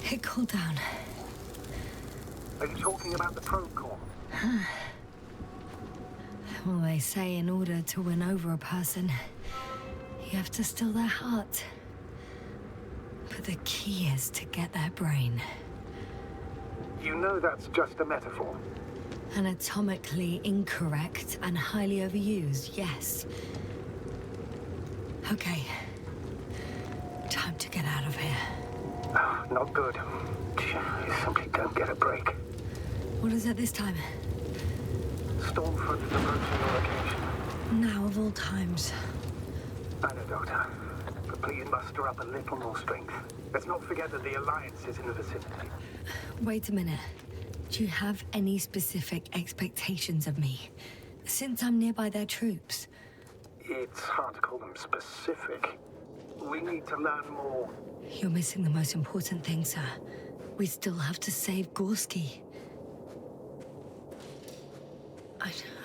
It cooled down. Are you talking about the probe core? Well, they say in order to win over a person, you have to steal their heart. But the key is to get their brain. You know that's just a metaphor. Anatomically incorrect and highly overused, yes. Okay. Time to get out of here. Oh, not good. You simply don't get a break. What is it this time? Stormfront is approaching your location. Now of all times. I know, Doctor. But please muster up a little more strength. Let's not forget that the Alliance is in the vicinity. Wait a minute. Do you have any specific expectations of me? Since I'm nearby their troops. It's hard to call them specific. We need to learn more. You're missing the most important thing, sir. We still have to save Gorski.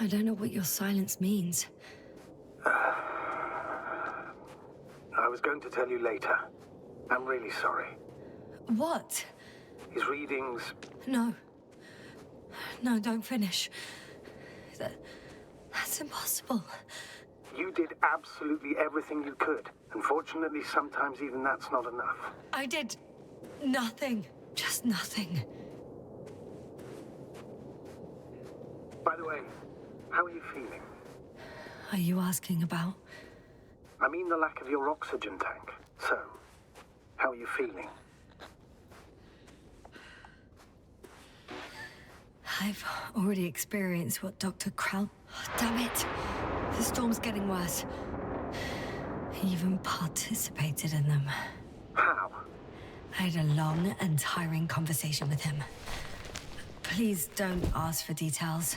I don't know what your silence means. I was going to tell you later. I'm really sorry. What? His readings... No. No, don't finish. That's impossible. You did absolutely everything you could. Unfortunately, sometimes even that's not enough. I did nothing. Just nothing. By the way, how are you feeling? Are you asking about? I mean the lack of your oxygen tank. So, how are you feeling? I've already experienced what Dr. Crrptic... Oh, damn it! The storm's getting worse. I even participated in them. How? I had a long and tiring conversation with him. Please don't ask for details.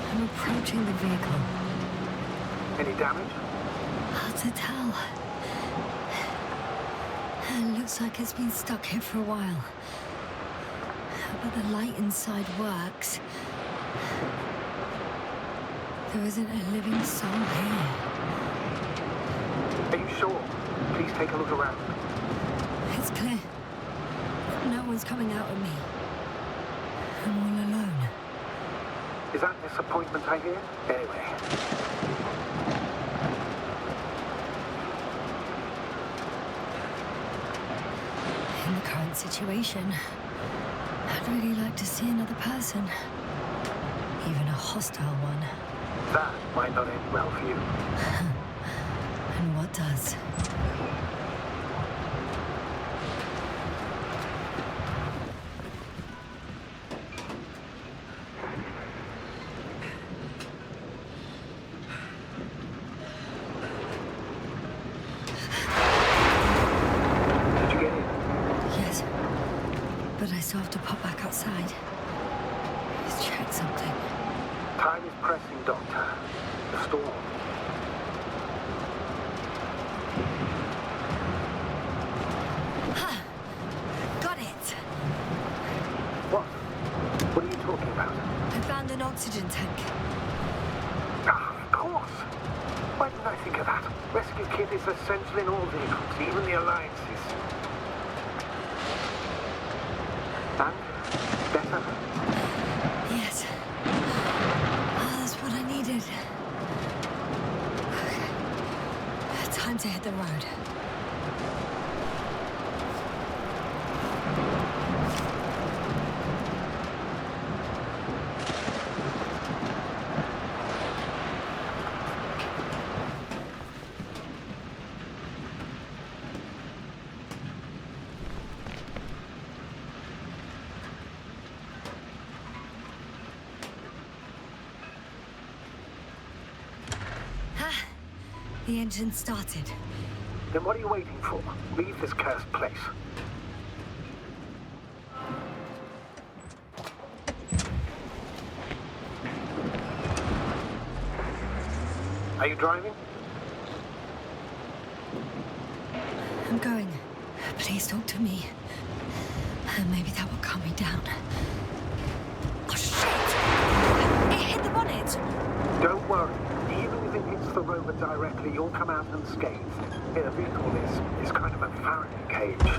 I'm approaching the vehicle. Any damage? Hard to tell. It looks like it's been stuck here for a while. But the light inside works. There isn't a living soul here. Are you sure? Please take a look around. It's clear. No one's coming out at me. I'm all alone. Is that disappointment I hear? Anyway. In the current situation, I'd really like to see another person. Even a hostile one. That might not end well for you. And what does? Did you get in? Yes. But I still have to pop back outside. Let's check something. Time is pressing, Doctor. The storm. Got it! What? What are you talking about? I found an oxygen tank. Ah, of course. Why didn't I think of that? Rescue kit is essential in all vehicles, even the Alliance's. And? Better? Yes. Oh, that's what I needed. Okay. Time to hit the road. The engine started. Then what are you waiting for? Leave this cursed place. Are you driving? I'm going. Please talk to me. Maybe that will calm me down. Oh, shit! It hit the bonnet! Don't worry. Even if it hits the rover directly, you'll come out unscathed. The vehicle is kind of a Faraday cage.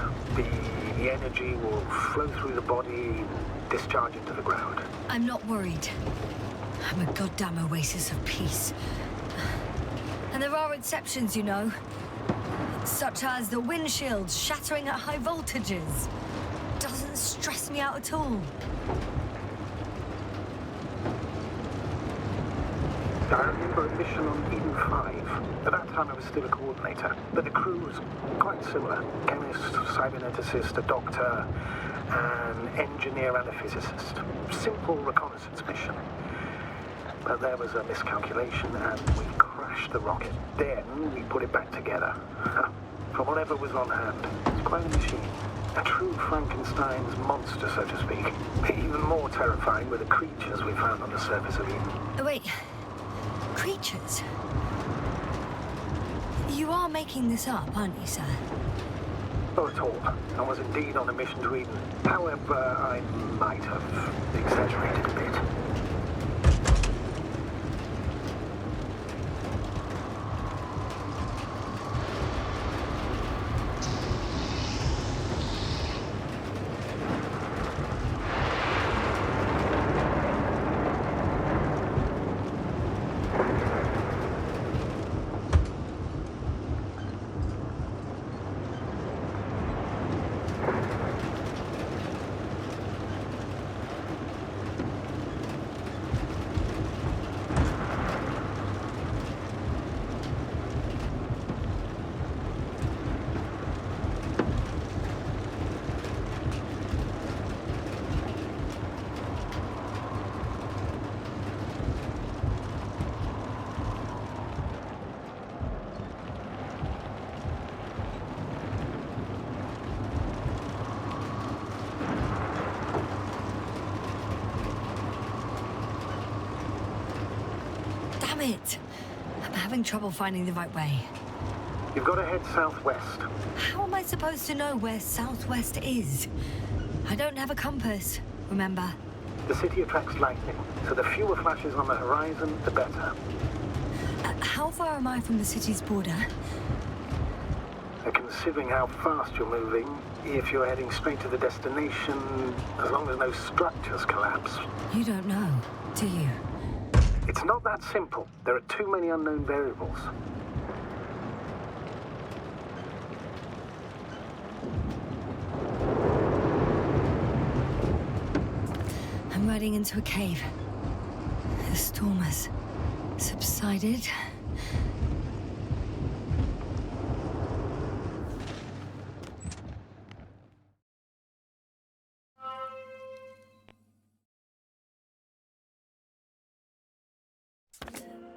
The energy will flow through the body, discharge into the ground. I'm not worried. I'm a goddamn oasis of peace. And there are exceptions, you know. Such as the windshields shattering at high voltages. Doesn't stress me out at all. I remember a mission on Eden 5. At that time I was still a coordinator, but the crew was quite similar. Chemist, cyberneticist, a doctor, an engineer and a physicist. Simple reconnaissance mission. But there was a miscalculation and we crashed the rocket. Then we put it back together. From whatever was on hand. It's quite a machine. A true Frankenstein's monster, so to speak. Even more terrifying were the creatures we found on the surface of Eden. Oh, wait. Creatures? You are making this up, aren't you, sir? Not at all. I was indeed on a mission to Eden. However, I might have exaggerated a bit. Damn it! I'm having trouble finding the right way. You've got to head southwest. How am I supposed to know where southwest is? I don't have a compass, remember? The city attracts lightning, so the fewer flashes on the horizon, the better. How far am I from the city's border? Considering how fast you're moving, if you're heading straight to the destination, as long as no structures collapse. You don't know, do you? It's not that simple. There are too many unknown variables. I'm riding into a cave. The storm has subsided.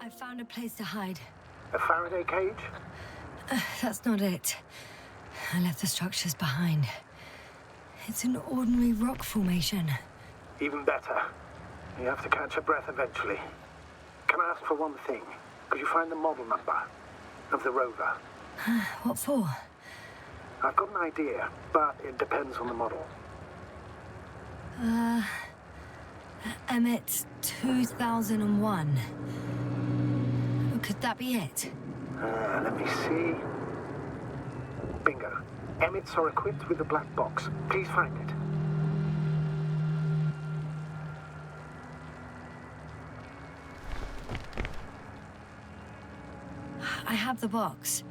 I found a place to hide. A Faraday cage? That's not it. I left the structures behind. It's an ordinary rock formation. Even better. You have to catch your breath eventually. Can I ask for one thing? Could you find the model number of the rover? What for? I've got an idea, but it depends on the model. Emmett 2001. Could that be it? Let me see. Bingo. Emmets are equipped with a black box. Please find it. I have the box,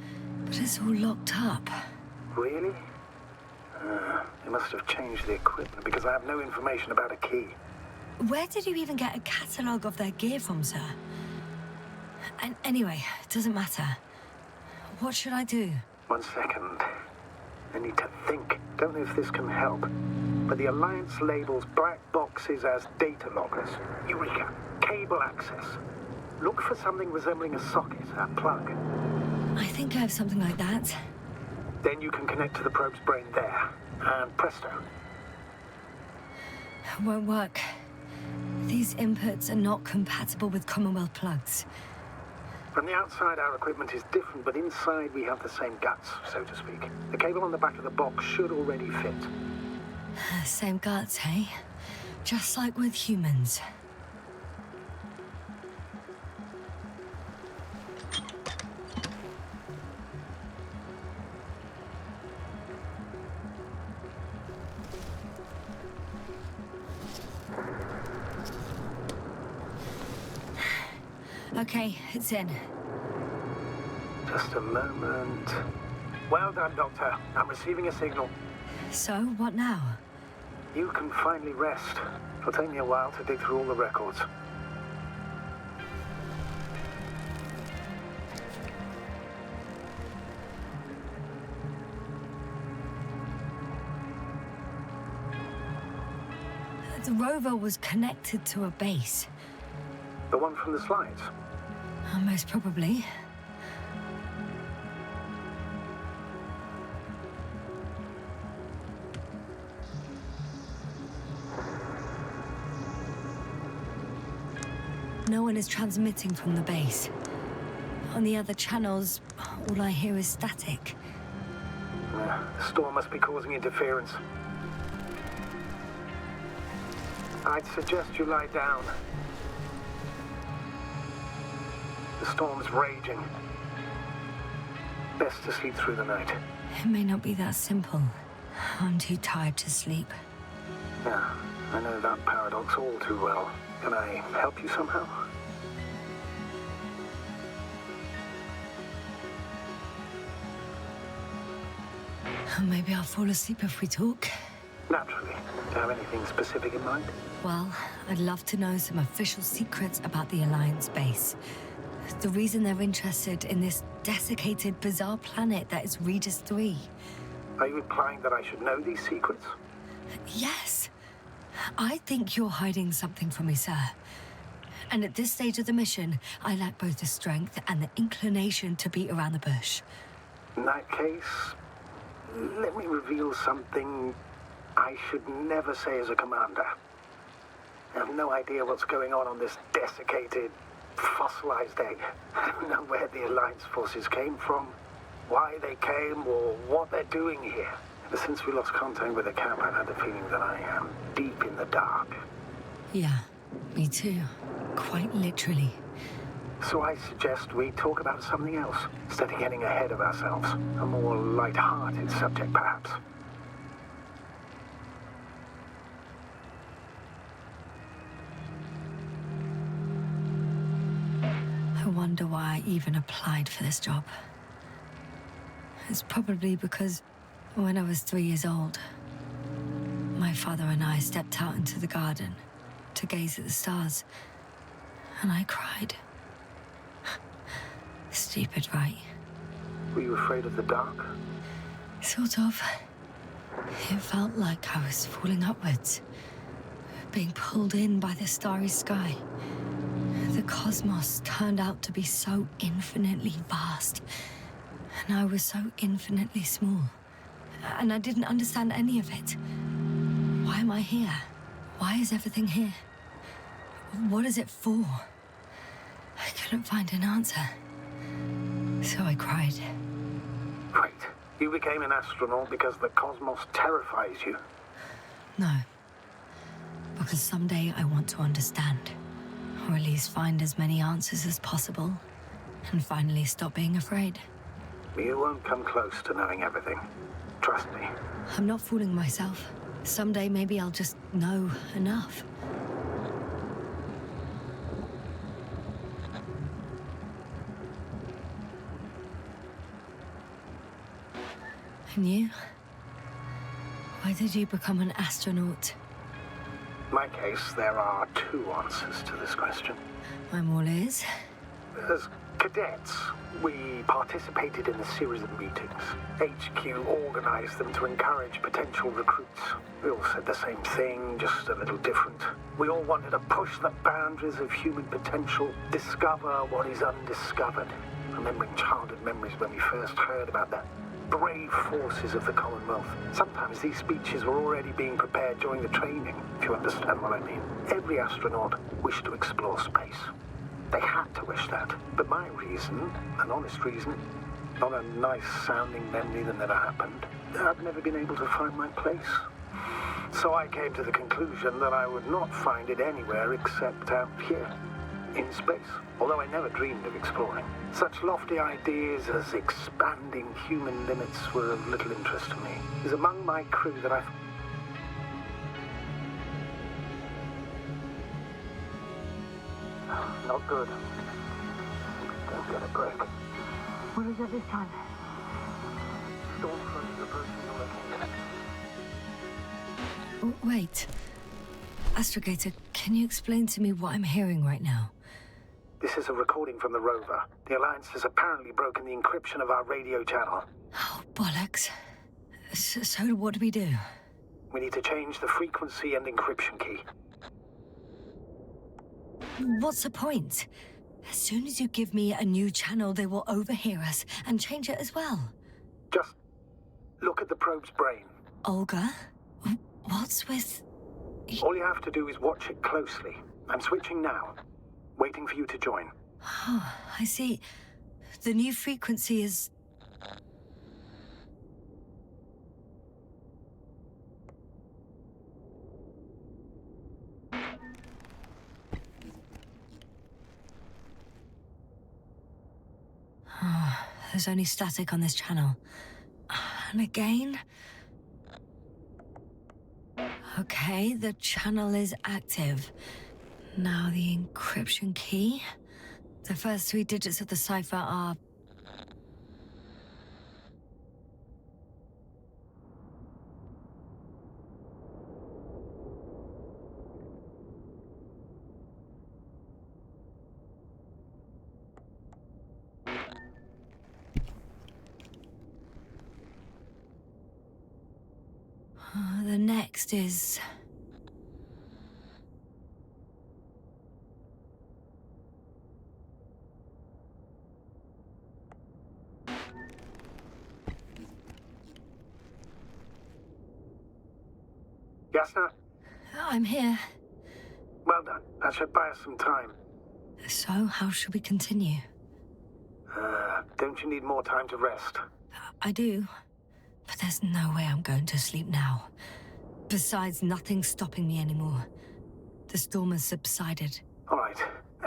but it's all locked up. Really? They must have changed the equipment because I have no information about a key. Where did you even get a catalogue of their gear from, sir? And anyway, it doesn't matter. What should I do? 1 second. I need to think. Don't know if this can help. But the Alliance labels black boxes as data loggers. Eureka! Cable access. Look for something resembling a socket, a plug. I think I have something like that. Then you can connect to the probe's brain there. And presto. Won't work. These inputs are not compatible with Commonwealth plugs. From the outside, our equipment is different, but inside we have the same guts, so to speak. The cable on the back of the box should already fit. Same guts, hey? Just like with humans. Okay, it's in. Just a moment. Well done, Doctor. I'm receiving a signal. So, what now? You can finally rest. It'll take me a while to dig through all the records. The rover was connected to a base. The one from the slides? Most probably. No one is transmitting from the base. On the other channels, all I hear is static. The storm must be causing interference. I'd suggest you lie down. The storm's raging. Best to sleep through the night. It may not be that simple. I'm too tired to sleep. Yeah, I know that paradox all too well. Can I help you somehow? Maybe I'll fall asleep if we talk. Naturally. Do you have anything specific in mind? Well, I'd love to know some official secrets about the Alliance base. The reason they're interested in this desiccated, bizarre planet that is Regis III. Are you implying that I should know these secrets? Yes. I think you're hiding something from me, sir. And at this stage of the mission, I lack both the strength and the inclination to beat around the bush. In that case, let me reveal something I should never say as a commander. I have no idea what's going on this desiccated, fossilized egg. I don't know where the Alliance forces came from, why they came, or what they're doing here. Ever since we lost contact with the camp, I've had the feeling that I am deep in the dark. Yeah, me too. Quite literally. So I suggest we talk about something else, instead of getting ahead of ourselves. A more light-hearted subject, perhaps. I wonder why I even applied for this job. It's probably because when I was 3 years old, my father and I stepped out into the garden to gaze at the stars, and I cried. Stupid, right? Were you afraid of the dark? Sort of. It felt like I was falling upwards, being pulled in by the starry sky. The cosmos turned out to be so infinitely vast, and I was so infinitely small. And I didn't understand any of it. Why am I here? Why is everything here? What is it for? I couldn't find an answer. So I cried. Right. You became an astronaut because the cosmos terrifies you. No. Because someday I want to understand. Or at least find as many answers as possible. And finally stop being afraid. You won't come close to knowing everything. Trust me. I'm not fooling myself. Someday maybe I'll just know enough. And you? Why did you become an astronaut? In my case, there are two answers to this question. I'm all ears. As cadets, we participated in a series of meetings. HQ organized them to encourage potential recruits. We all said the same thing, just a little different. We all wanted to push the boundaries of human potential, discover what is undiscovered. Remembering childhood memories when we first heard about the brave forces of the Commonwealth. Sometimes these speeches were already being prepared during the training, if you understand what I mean. Every astronaut wished to explore space. They had to wish that. But my reason, an honest reason, not a nice-sounding memory that never happened, I've never been able to find my place. So I came to the conclusion that I would not find it anywhere except out here, in space. Although I never dreamed of exploring. Such lofty ideas as expanding human limits were of little interest to me. It was among my crew that I... Not good. Don't get a break. What is it this time? Storm front is approaching the location. Wait. Astrogator, can you explain to me what I'm hearing right now? This is a recording from the rover. The Alliance has apparently broken the encryption of our radio channel. Oh, bollocks. So what do we do? We need to change the frequency and encryption key. What's the point? As soon as you give me a new channel, they will overhear us and change it as well. Just look at the probe's brain. Olga? What's with... All you have to do is watch it closely. I'm switching now. Waiting for you to join. Oh, I see. The new frequency is... Oh, there's only static on this channel. And again... Okay, the channel is active. Now the encryption key. The first 3 digits of the cipher are... The next is... Yasna? I'm here. Well done. That should buy us some time. So, how should we continue? Don't you need more time to rest? I do. But there's no way I'm going to sleep now. Besides, nothing's stopping me anymore. The storm has subsided. All right.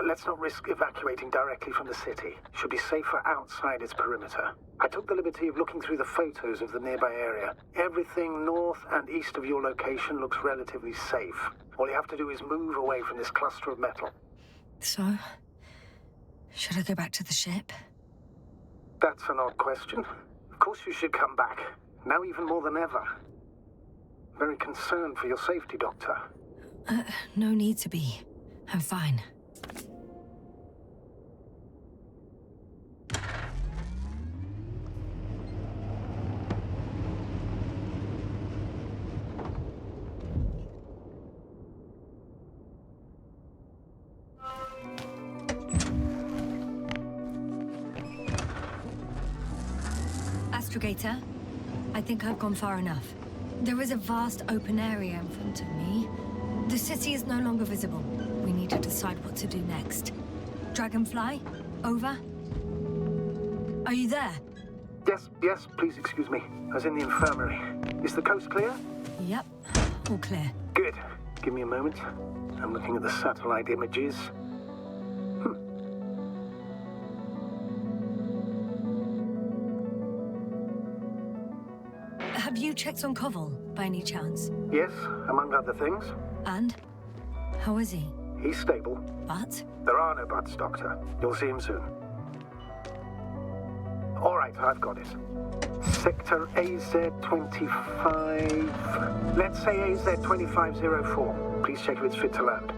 Let's not risk evacuating directly from the city. Should be safer outside its perimeter. I took the liberty of looking through the photos of the nearby area. Everything north and east of your location looks relatively safe. All you have to do is move away from this cluster of metal. So, should I go back to the ship? That's an odd question. Of course you should come back. Now even more than ever. Very concerned for your safety, Doctor. No need to be. I'm fine. Astrogator, I think I've gone far enough. There is a vast open area in front of me. The city is no longer visible. We need to decide what to do next. Dragonfly, over? Are you there? Yes, please excuse me. I was in the infirmary. Is the coast clear? Yep, all clear. Good. Give me a moment. I'm looking at the satellite images. Have you checked on Koval, by any chance? Yes, among other things. And? How is he? He's stable. But? There are no buts, Doctor. You'll see him soon. All right, I've got it. Sector AZ-25... Let's say AZ-2504. Please check if it's fit to land.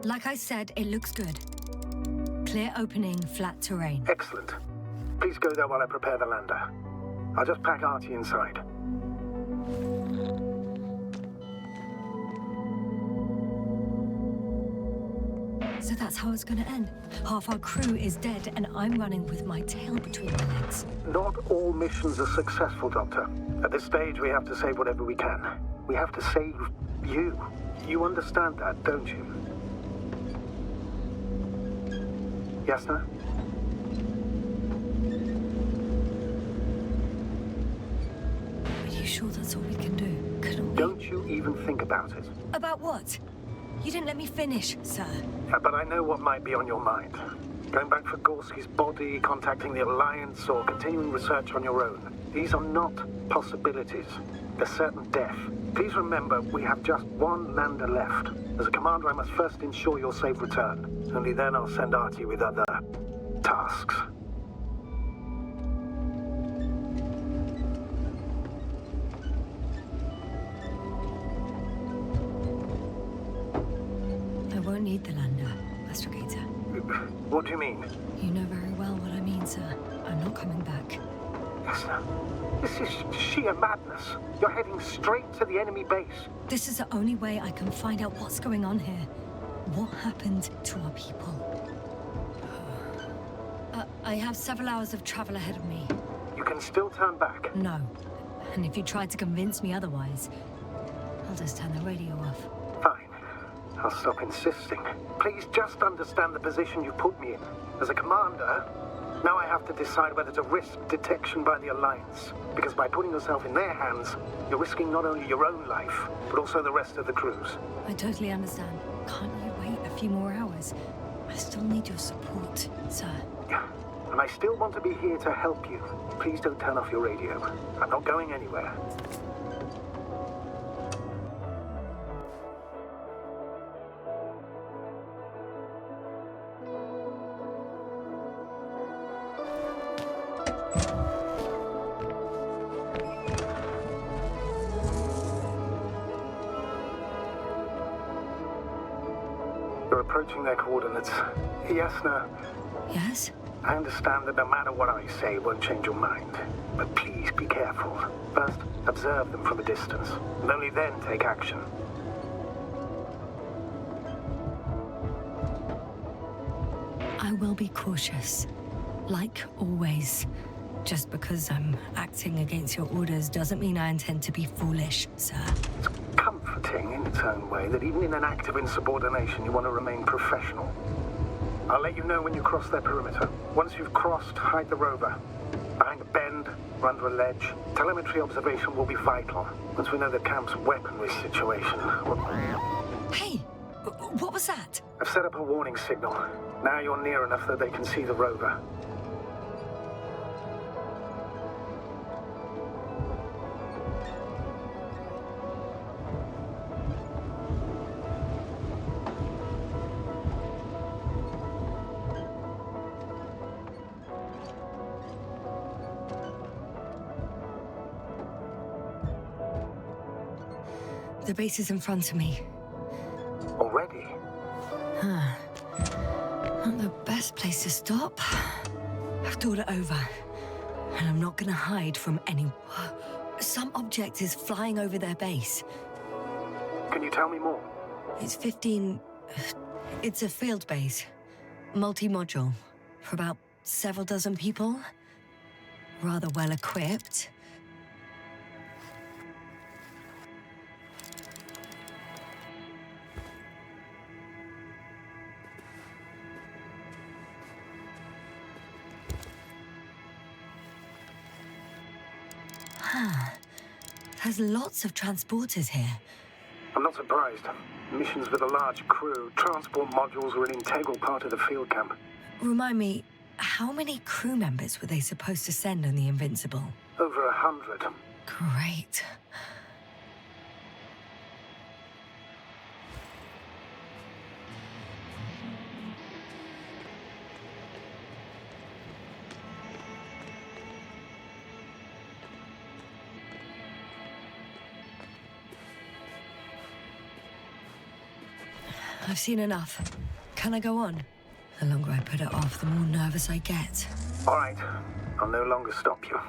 Like I said, it looks good. Clear opening, flat terrain. Excellent. Please go there while I prepare the lander. I'll just pack Artie inside. So that's how it's gonna end. Half our crew is dead, and I'm running with my tail between my legs. Not all missions are successful, Doctor. At this stage, we have to save whatever we can. We have to save you. You understand that, don't you? Yasna? Are you sure that's all we can do? Couldn't we? Don't you even think about it. About what? You didn't let me finish, sir. But I know what might be on your mind. Going back for Gorski's body, contacting the Alliance, or continuing research on your own. These are not possibilities. They're certain death. Please remember, we have just one lander left. As a commander, I must first ensure your safe return. Only then I'll send Artie with other tasks. I won't need the lander, Astrogator. What do you mean? You know very well what I mean, sir. I'm not coming back. Yasna, this is sheer madness. You're heading straight to the enemy base. This is the only way I can find out what's going on here. What happened to our people? I have several hours of travel ahead of me. You can still turn back. No. And if you try to convince me otherwise, I'll just turn the radio off. Fine. I'll stop insisting. Please just understand the position you put me in. As a commander, now I have to decide whether to risk detection by the Alliance. Because by putting yourself in their hands, you're risking not only your own life, but also the rest of the crew's. I totally understand. Can't you wait a few more hours? I still need your support, sir. And I still want to be here to help you. Please don't turn off your radio. I'm not going anywhere. You're approaching their coordinates. Yasna. Yes? I understand that no matter what I say, it won't change your mind. But please be careful. First, observe them from a distance, and only then take action. I will be cautious. Like always. Just because I'm acting against your orders doesn't mean I intend to be foolish, sir. It's comforting in its own way that even in an act of insubordination, you want to remain professional. I'll let you know when you cross their perimeter. Once you've crossed, hide the rover. Behind a bend, or under a ledge. Telemetry observation will be vital. Once we know the camp's weaponry situation. Hey, what was that? I've set up a warning signal. Now you're near enough that they can see the rover. The base is in front of me. Already? Huh. Not the best place to stop. I've thought it over. And I'm not gonna hide from anyone. Some object is flying over their base. Can you tell me more? It's 15... It's a field base. Multi-module. For about several dozen people. Rather well equipped. There's lots of transporters here. I'm not surprised. Missions with a large crew, transport modules were an integral part of the field camp. Remind me, how many crew members were they supposed to send on the Invincible? Over 100. Great. I've seen enough. Can I go on? The longer I put it off, the more nervous I get. All right. I'll no longer stop you.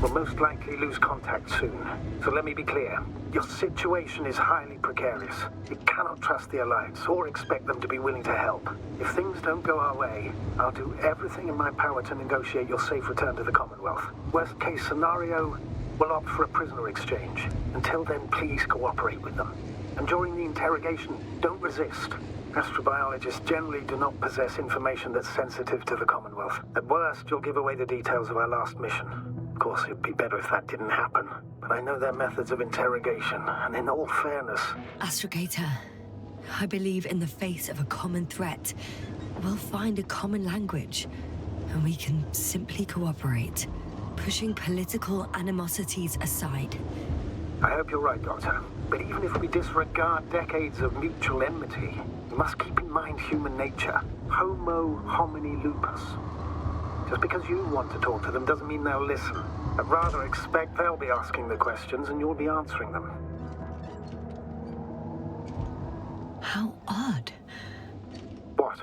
We'll most likely lose contact soon. So let me be clear. Your situation is highly precarious. You cannot trust the Alliance or expect them to be willing to help. If things don't go our way, I'll do everything in my power to negotiate your safe return to the Commonwealth. Worst case scenario, we'll opt for a prisoner exchange. Until then, please cooperate with them. And during the interrogation, don't resist. Astrobiologists generally do not possess information that's sensitive to the Commonwealth. At worst, you'll give away the details of our last mission. Of course, it'd be better if that didn't happen. But I know their methods of interrogation, and in all fairness... Astrogator, I believe in the face of a common threat, we'll find a common language, and we can simply cooperate, pushing political animosities aside. I hope you're right, Doctor. But even if we disregard decades of mutual enmity, we must keep in mind human nature. Homo homini lupus. Just because you want to talk to them doesn't mean they'll listen. I'd rather expect they'll be asking the questions and you'll be answering them. How odd. What?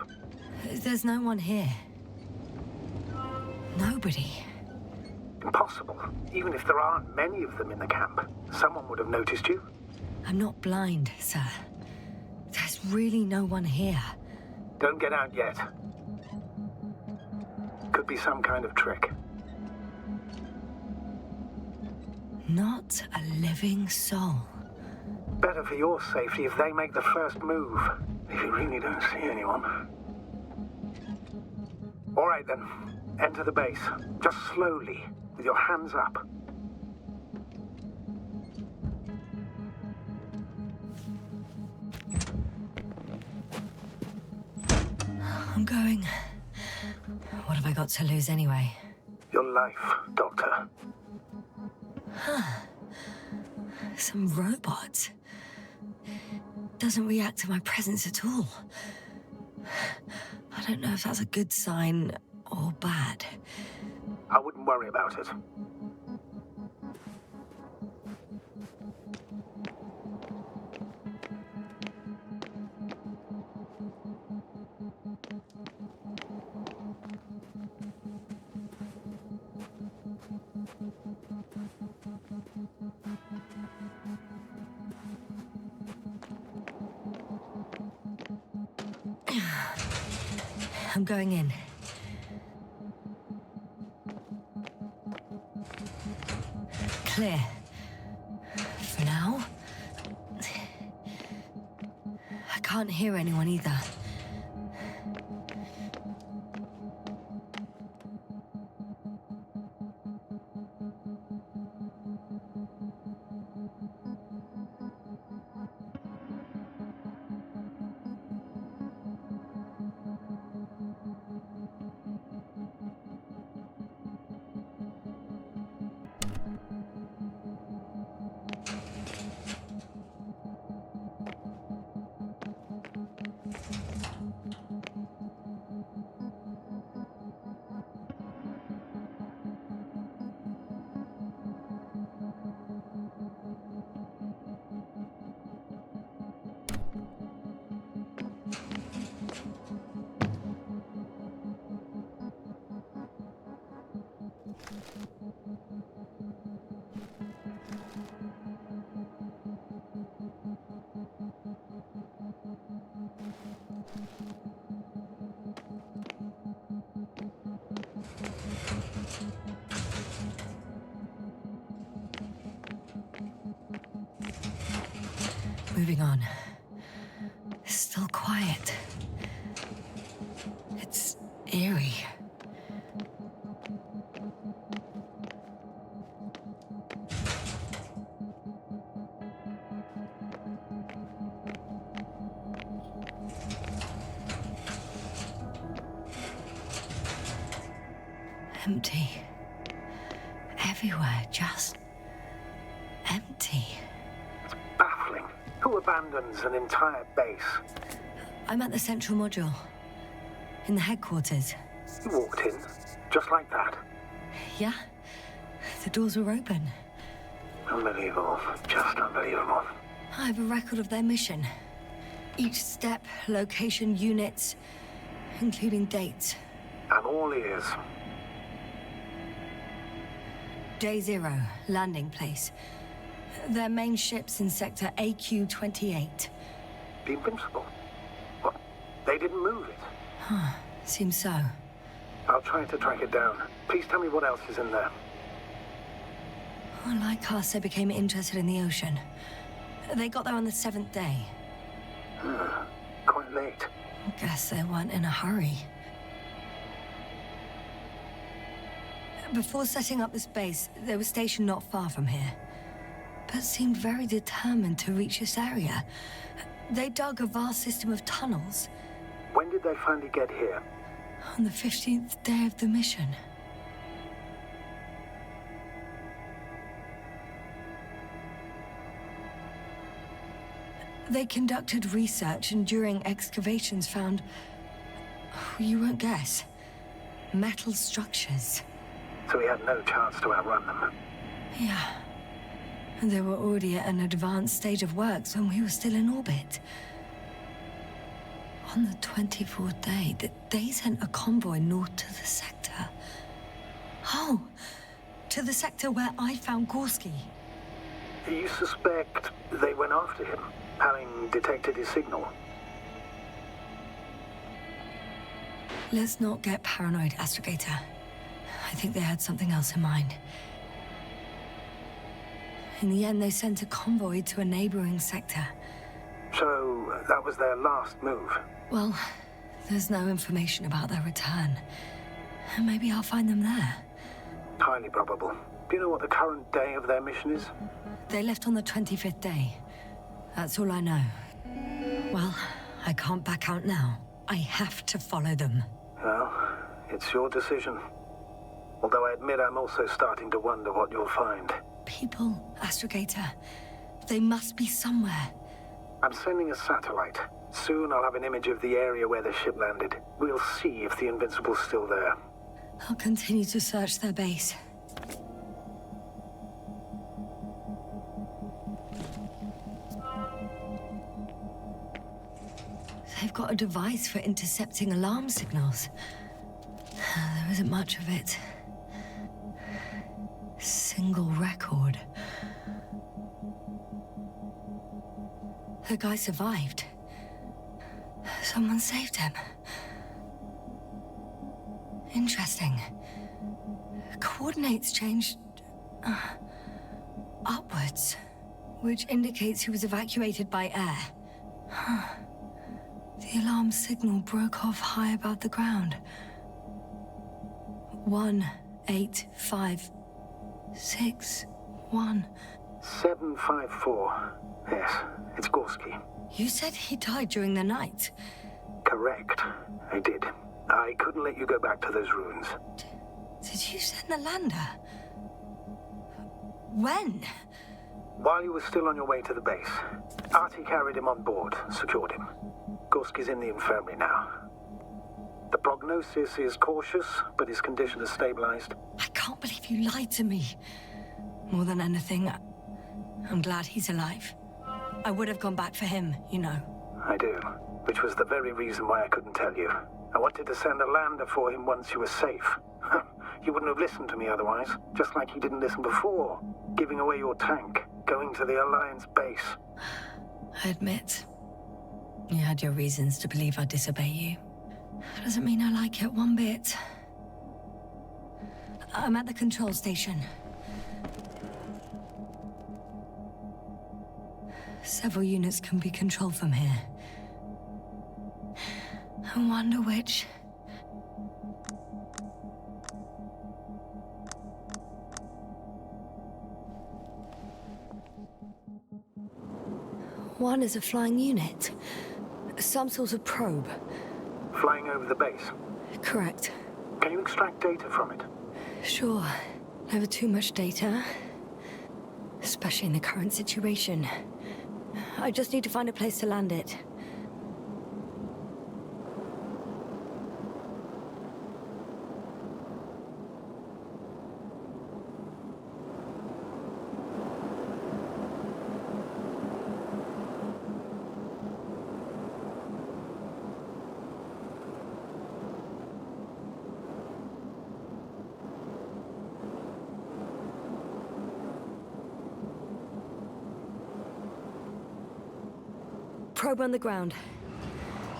There's no one here. Nobody. Impossible. Even if there aren't many of them in the camp, someone would have noticed you. I'm not blind, sir. There's really no one here. Don't get out yet. Could be some kind of trick. Not a living soul. Better for your safety if they make the first move. If you really don't see anyone. All right then. Enter the base. Just slowly, with your hands up. I'm going. What have I got to lose anyway? Your life, Doctor. Huh. Some robot. Doesn't react to my presence at all. I don't know if that's a good sign or bad. I wouldn't worry about it. I'm going in. Clear. For now. I can't hear anyone either. Moving on. Still quiet. It's eerie. Empty. Everywhere, just empty. Baffling. Who abandons an entire base? I'm at the central module. In the headquarters. You walked in, just like that. Yeah. The doors were open. Unbelievable. Just unbelievable. I have a record of their mission. Each step, location, units, including dates. I'm all ears. Day 0, landing place. Their main ship's in sector AQ-28. The Invincible? What? They didn't move it? Huh. Seems so. I'll try to track it down. Please tell me what else is in there. Like us, they became interested in the ocean. They got there on the 7th day. Quite late. Guess they weren't in a hurry. Before setting up this base, they were stationed not far from here, but seemed very determined to reach this area. They dug a vast system of tunnels. When did they finally get here? On the 15th day of the mission. They conducted research and during excavations found, you won't guess, metal structures. So we had no chance to outrun them. Yeah. And they were already at an advanced stage of works when we were still in orbit. On the 24th day, they sent a convoy north to the sector. Oh, to the sector where I found Gorski. You suspect they went after him, having detected his signal? Let's not get paranoid, Astrogator. I think they had something else in mind. In the end, they sent a convoy to a neighboring sector. So, that was their last move? Well, there's no information about their return. Maybe I'll find them there. Highly probable. Do you know what the current day of their mission is? They left on the 25th day. That's all I know. Well, I can't back out now. I have to follow them. Well, it's your decision. Although I admit I'm also starting to wonder what you'll find. People, Astrogator. They must be somewhere. I'm sending a satellite. Soon I'll have an image of the area where the ship landed. We'll see if the Invincible's still there. I'll continue to search their base. They've got a device for intercepting alarm signals. There isn't much of it. Single record. The guy survived. Someone saved him. Interesting. Coordinates changed upwards, which indicates he was evacuated by air. The alarm signal broke off high above the ground. 18561. 754. Yes, it's Gorski. You said he died during the night. Correct. I did. I couldn't let you go back to those ruins. Did you send the lander? When? While you were still on your way to the base, Artie carried him on board, secured him. Gorski's in the infirmary now. The prognosis is cautious, but his condition has stabilized. I can't believe you lied to me. More than anything, I'm glad he's alive. I would have gone back for him, you know. I do, which was the very reason why I couldn't tell you. I wanted to send a lander for him once you were safe. You wouldn't have listened to me otherwise, just like you didn't listen before, giving away your tank, going to the Alliance base. I admit, you had your reasons to believe I'd disobey you. Doesn't mean I like it one bit. I'm at the control station. Several units can be controlled from here. I wonder which. One is a flying unit. Some sort of probe. Flying over the base? Correct. Can you extract data from it? Sure. Never too much data. Especially in the current situation. I just need to find a place to land it. Probe on the ground.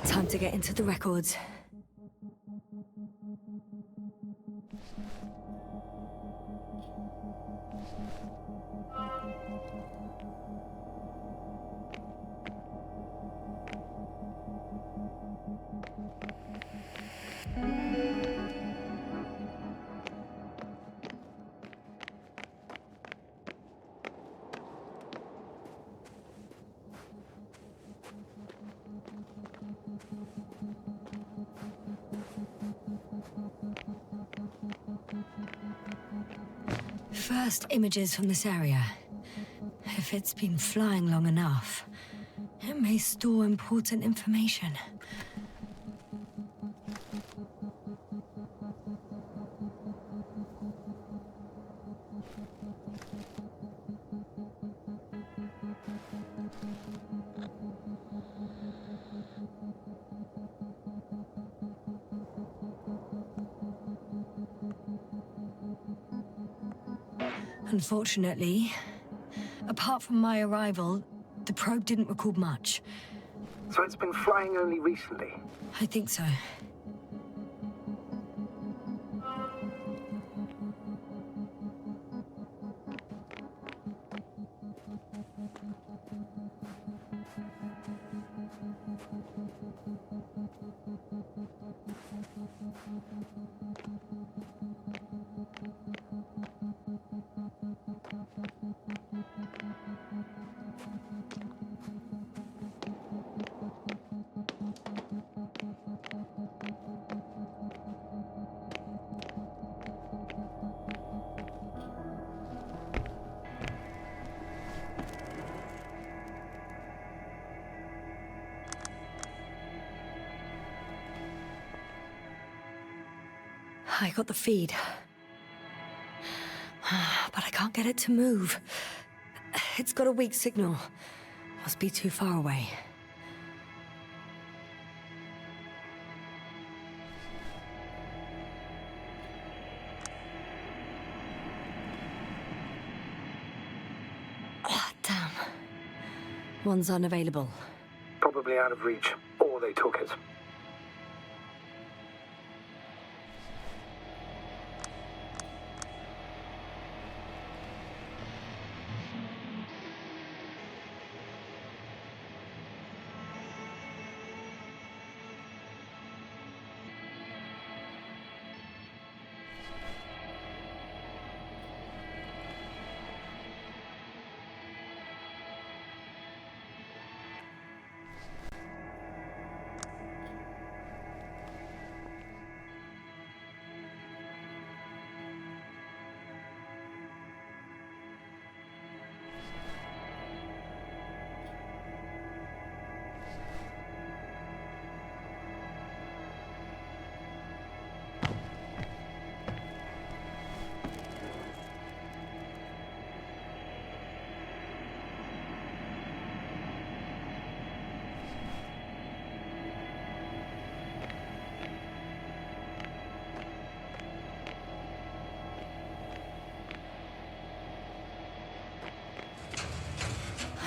Time to get into the records. First images from this area. If it's been flying long enough, it may store important information. Unfortunately, apart from my arrival, the probe didn't record much. So it's been flying only recently? I think so. I got the feed. But I can't get it to move. It's got a weak signal. Must be too far away. Oh, damn. One's unavailable. Probably out of reach, or they took it.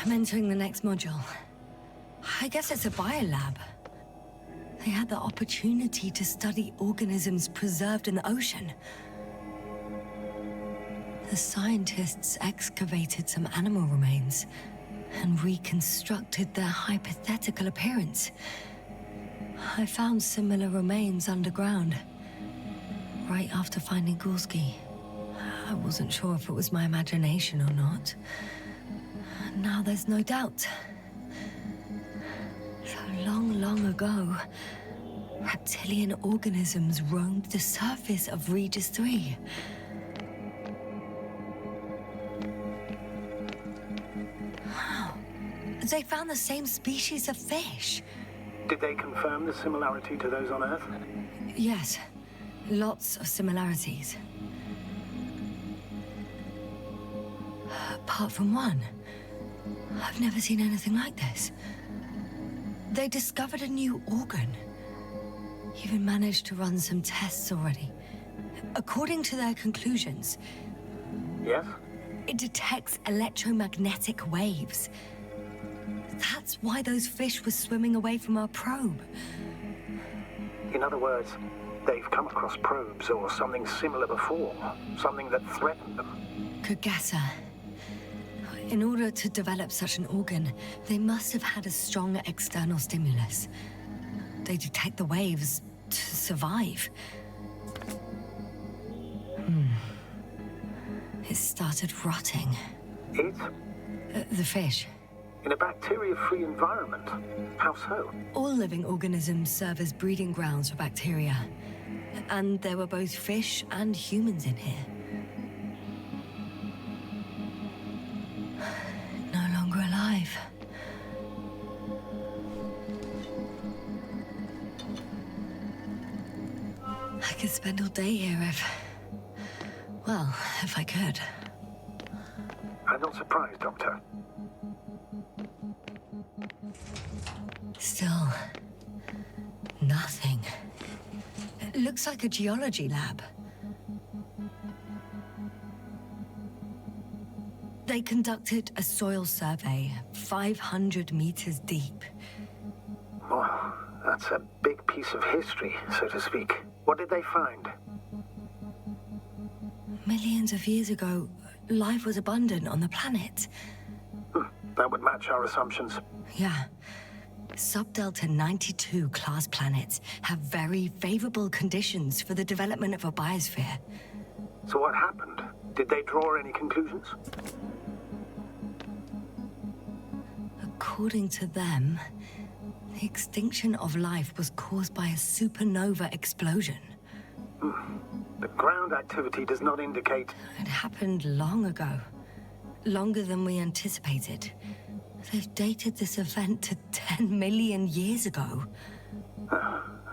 I'm entering the next module. I guess it's a biolab. They had the opportunity to study organisms preserved in the ocean. The scientists excavated some animal remains and reconstructed their hypothetical appearance. I found similar remains underground, right after finding Gorski. I wasn't sure if it was my imagination or not. Now there's no doubt. So long ago, reptilian organisms roamed the surface of Regis III. Wow. They found the same species of fish. Did they confirm the similarity to those on Earth? Yes. Lots of similarities. Apart from one. I've never seen anything like this. They discovered a new organ. Even managed to run some tests already. According to their conclusions... Yes? It detects electromagnetic waves. That's why those fish were swimming away from our probe. In other words, they've come across probes or something similar before. Something that threatened them. Could guess her. In order to develop such an organ, they must have had a strong external stimulus. They detect the waves to survive. It started rotting. It? The fish. In a bacteria-free environment? How so? All living organisms serve as breeding grounds for bacteria. And there were both fish and humans in here. No longer alive. I could spend all day here if I could. I'm not surprised, Doctor. Still, nothing. It looks like a geology lab. They conducted a soil survey, 500 meters deep. Oh, that's a big piece of history, so to speak. What did they find? Millions of years ago, life was abundant on the planet. That would match our assumptions. Yeah. Subdelta 92 class planets have very favorable conditions for the development of a biosphere. So what happened? Did they draw any conclusions? According to them, the extinction of life was caused by a supernova explosion. The ground activity does not indicate... It happened long ago. Longer than we anticipated. They've dated this event to 10 million years ago.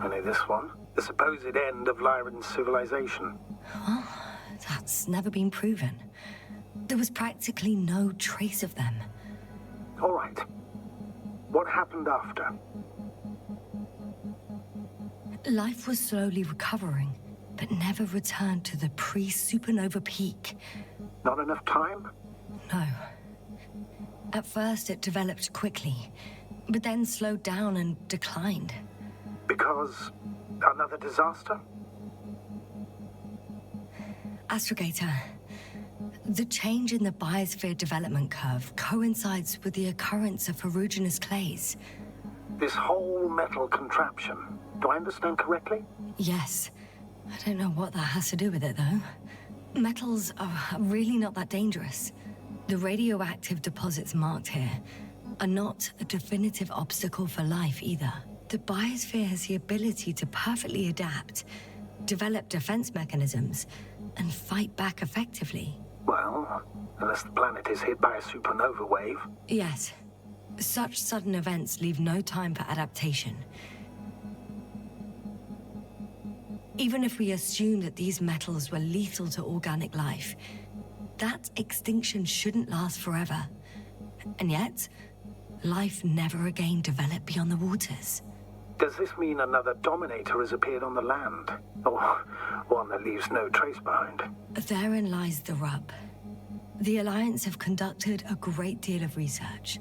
Only this one? The supposed end of Lyran's civilization? Well, that's never been proven. There was practically no trace of them. All right. What happened after? Life was slowly recovering, but never returned to the pre-supernova peak. Not enough time? No. At first, it developed quickly, but then slowed down and declined. Because another disaster? Astrogator, the change in the biosphere development curve coincides with the occurrence of ferruginous clays. This whole metal contraption, do I understand correctly? Yes. I don't know what that has to do with it, though. Metals are really not that dangerous. The radioactive deposits marked here are not a definitive obstacle for life either. The biosphere has the ability to perfectly adapt, develop defense mechanisms, and fight back effectively. Well, unless the planet is hit by a supernova wave. Yes. Such sudden events leave no time for adaptation. Even if we assume that these metals were lethal to organic life, that extinction shouldn't last forever. And yet, life never again developed beyond the waters. Does this mean another Dominator has appeared on the land? Or one that leaves no trace behind? Therein lies the rub. The Alliance have conducted a great deal of research.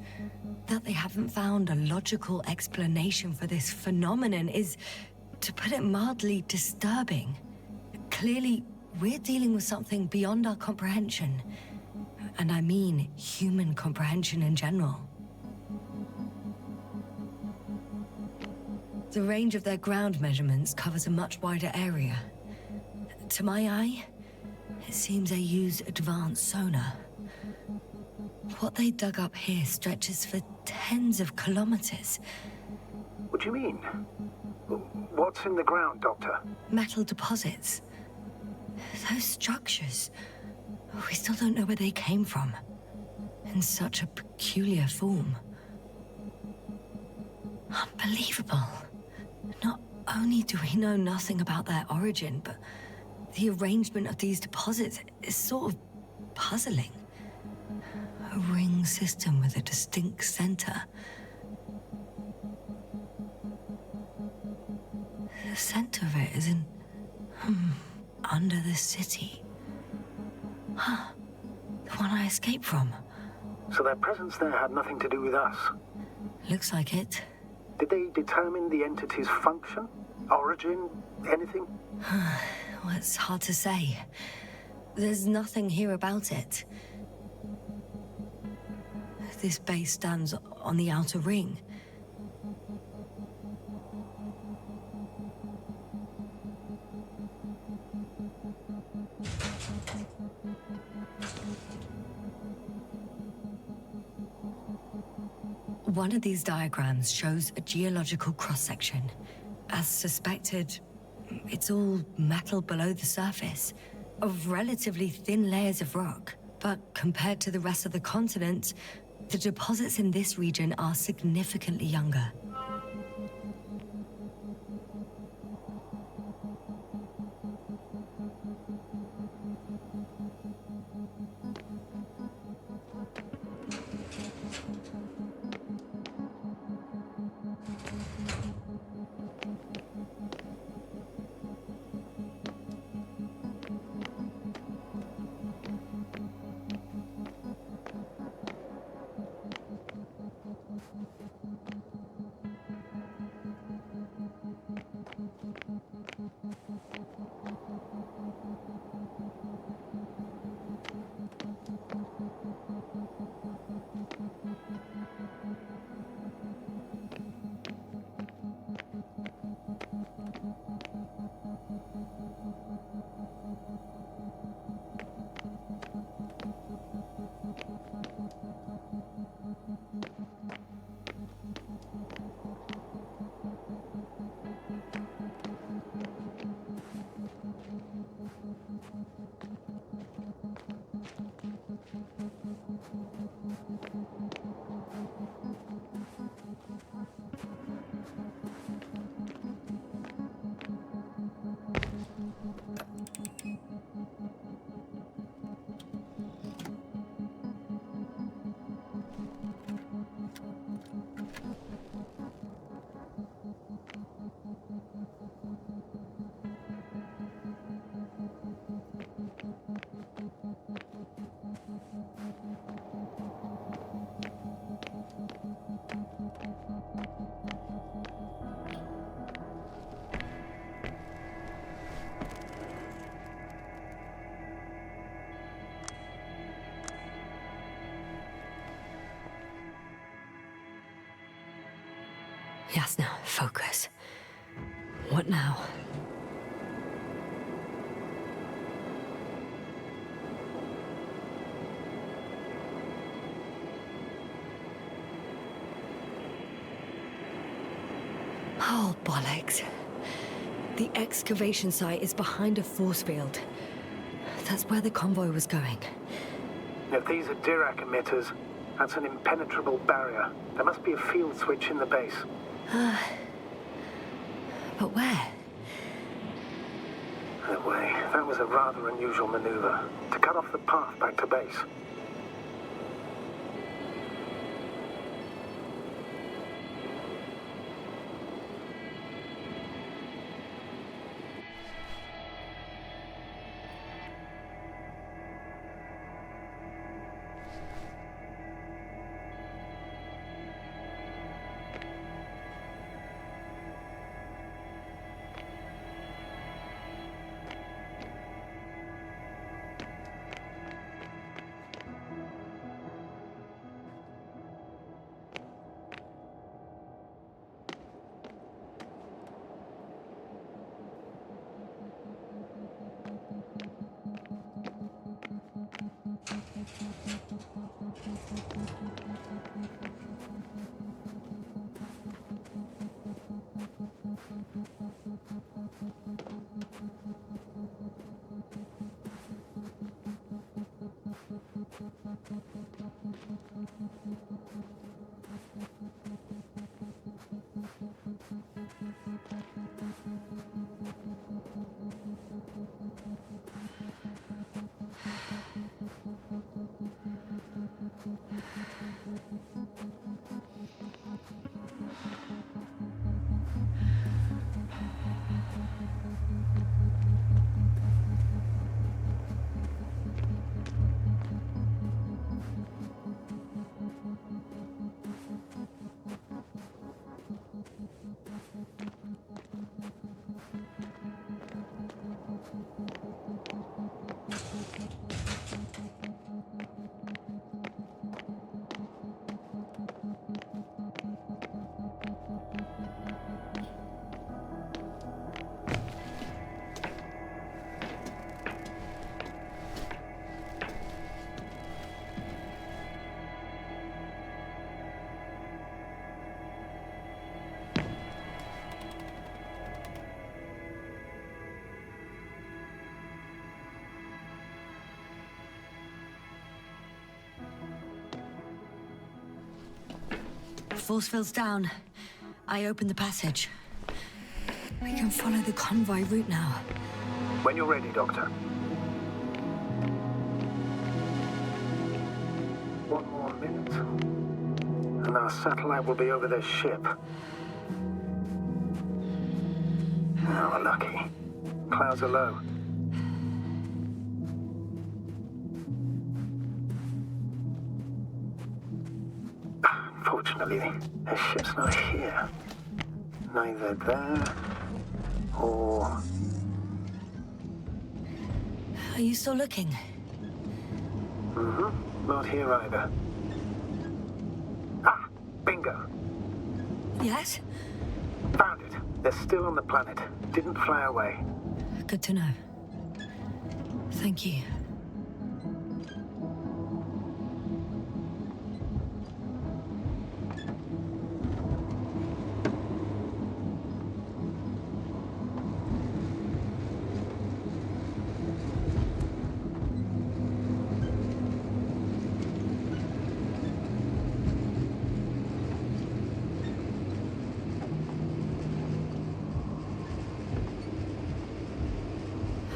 That they haven't found a logical explanation for this phenomenon is, to put it mildly, disturbing. Clearly, we're dealing with something beyond our comprehension. And I mean human comprehension in general. The range of their ground measurements covers a much wider area. To my eye, it seems they use advanced sonar. What they dug up here stretches for tens of kilometers. What do you mean? What's in the ground, Doctor? Metal deposits. Those structures. We still don't know where they came from. In such a peculiar form. Unbelievable. Not only do we know nothing about their origin, but the arrangement of these deposits is sort of puzzling. A ring system with a distinct center. The center of it is in... under the city. Huh. The one I escaped from. So their presence there had nothing to do with us? Looks like it. Did they determine the entity's function? Origin? Anything? Well, it's hard to say. There's nothing here about it. This base stands on the outer ring. One of these diagrams shows a geological cross-section. As suspected, it's all metal below the surface, of relatively thin layers of rock. But compared to the rest of the continent, the deposits in this region are significantly younger. Yasna, focus. What now? Oh, bollocks. The excavation site is behind a force field. That's where the convoy was going. If these are Dirac emitters, that's an impenetrable barrier. There must be a field switch in the base. But where? No way. That was a rather unusual maneuver. To cut off the path back to base. Force field's down. I opened the passage. We can follow the convoy route now. When you're ready, Doctor. One more minute, and our satellite will be over their ship. Now we're lucky. Clouds are low. Unfortunately, their ship's not here. Neither there or... Are you still looking? Mm-hmm. Not here either. Ah! Bingo! Yes? Found it. They're still on the planet. Didn't fly away. Good to know. Thank you.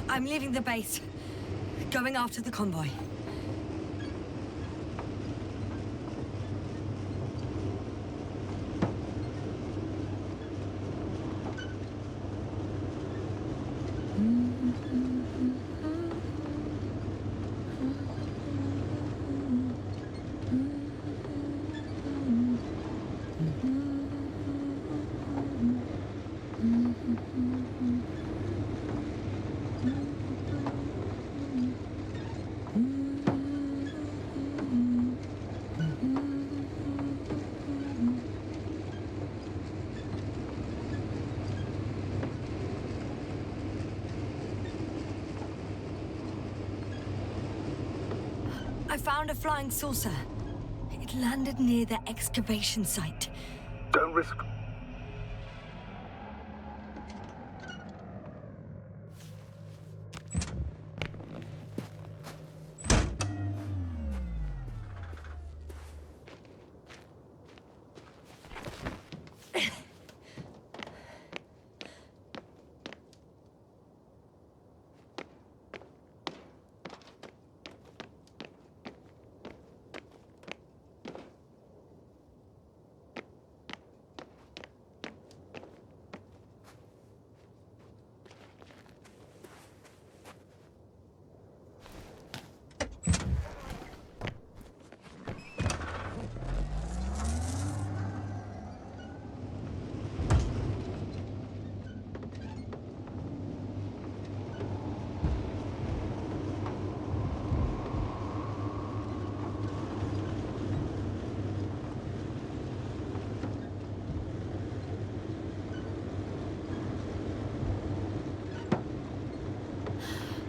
I'm leaving the base. Going after the convoy. I found a flying saucer. It landed near the excavation site. Don't risk...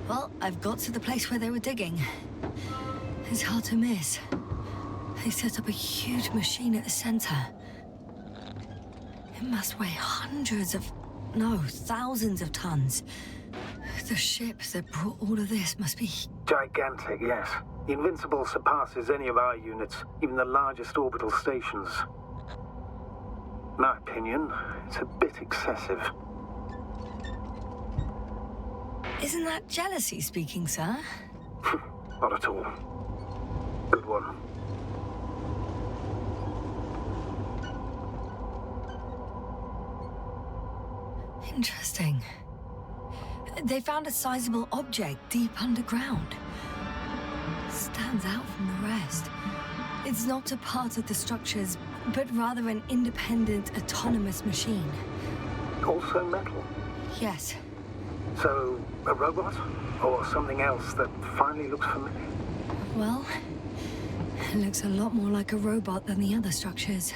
Well, I've got to the place where they were digging. It's hard to miss. They set up a huge machine at the center. It must weigh thousands of tons. The ship that brought all of this must be... Gigantic, yes. The Invincible surpasses any of our units, even the largest orbital stations. In my opinion, it's a bit excessive. Isn't that jealousy speaking, sir? Not at all. Good one. Interesting. They found a sizable object deep underground. Stands out from the rest. It's not a part of the structures, but rather an independent, autonomous machine. Also metal? Yes. So, a robot? Or something else that finally looks familiar? Well, it looks a lot more like a robot than the other structures.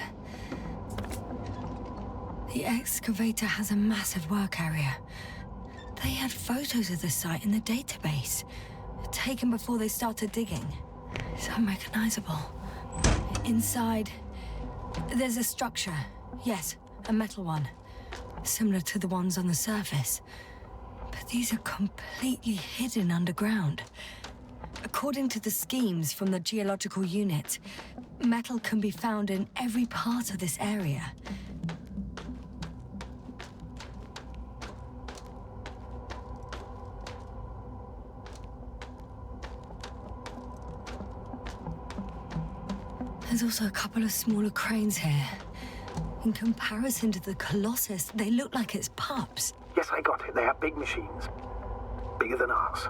The excavator has a massive work area. They had photos of the site in the database, taken before they started digging. It's unrecognizable. Inside, there's a structure. Yes, a metal one. Similar to the ones on the surface. But these are completely hidden underground. According to the schemes from the geological unit, metal can be found in every part of this area. There's also a couple of smaller cranes here. In comparison to the Colossus, they look like it's pups. Yes, I got it. They have big machines. Bigger than ours.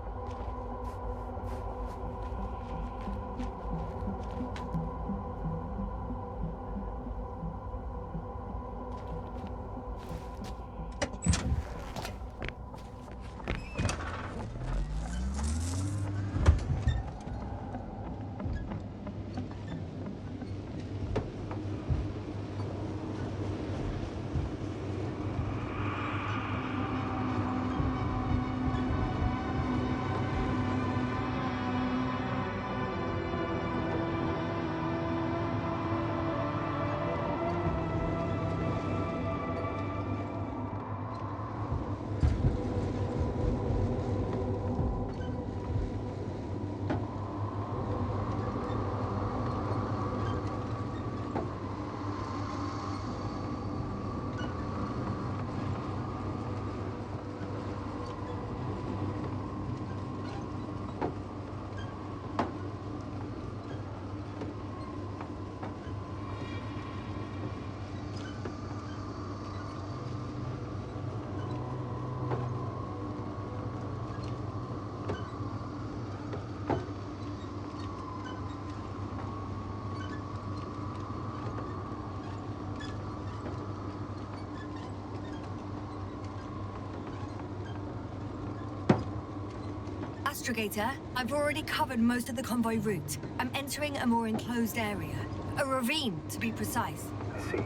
Astrogator, I've already covered most of the convoy route. I'm entering a more enclosed area. A ravine, to be precise. I see.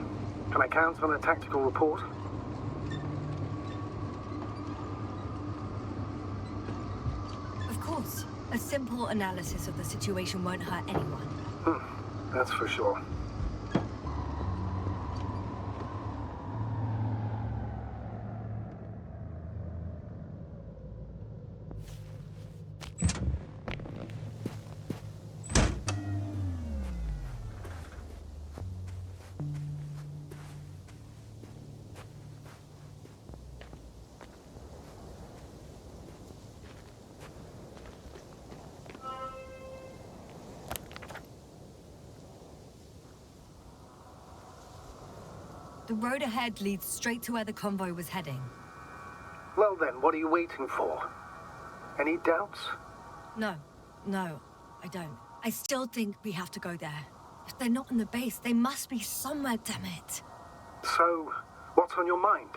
Can I count on a tactical report? Of course. A simple analysis of the situation won't hurt anyone. That's for sure. The road ahead leads straight to where the convoy was heading. Well then, what are you waiting for? Any doubts? No, I don't. I still think we have to go there. If they're not in the base, they must be somewhere, damn it. So, what's on your mind?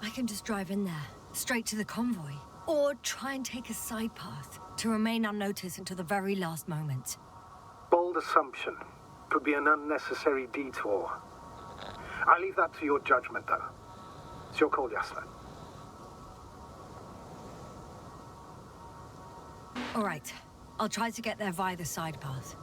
I can just drive in there, straight to the convoy. Or try and take a side path, to remain unnoticed until the very last moment. Bold assumption. Could be an unnecessary detour. I leave that to your judgment, though. It's your call, Yasna. All right. I'll try to get there via the side path.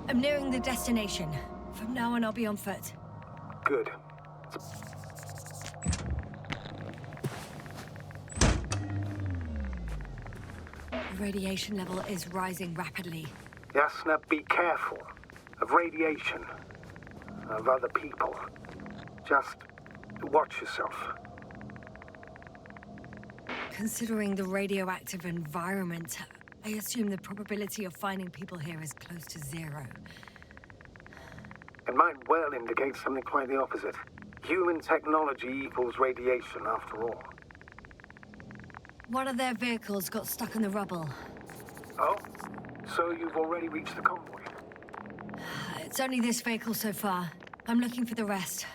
I'm nearing the destination. From now on, I'll be on foot. Good. The radiation level is rising rapidly. Yasna, be careful. Of radiation. Of other people. Just watch yourself. Considering the radioactive environment, I assume the probability of finding people here is close to 0. It might well indicate something quite the opposite. Human technology equals radiation, after all. One of their vehicles got stuck in the rubble. Oh? So you've already reached the convoy? It's only this vehicle so far. I'm looking for the rest.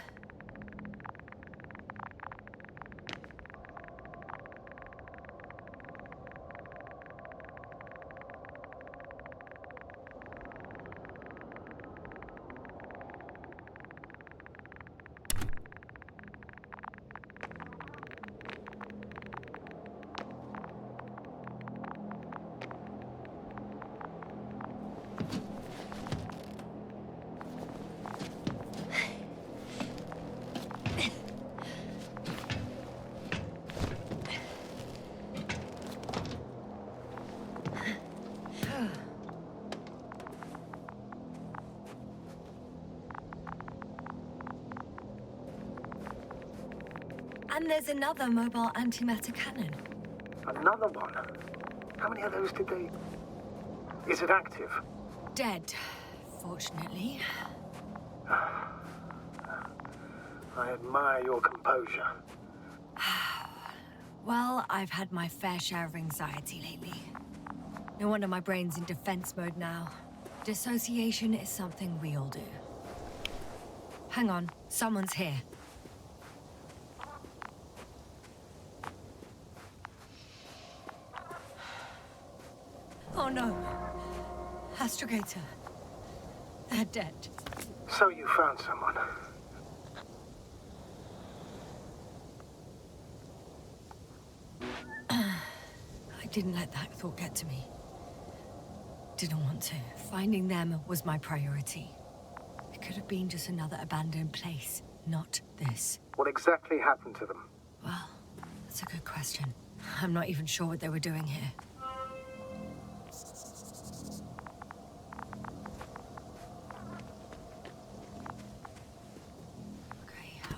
And there's another mobile antimatter cannon. Another one? How many of those did they... Is it active? Dead, fortunately. I admire your composure. Well, I've had my fair share of anxiety lately. No wonder my brain's in defense mode now. Dissociation is something we all do. Hang on, someone's here. Oh no. Astrogator. They're dead. So you found someone. I didn't let that thought get to me. Didn't want to. Finding them was my priority. It could have been just another abandoned place, not this. What exactly happened to them? Well, that's a good question. I'm not even sure what they were doing here.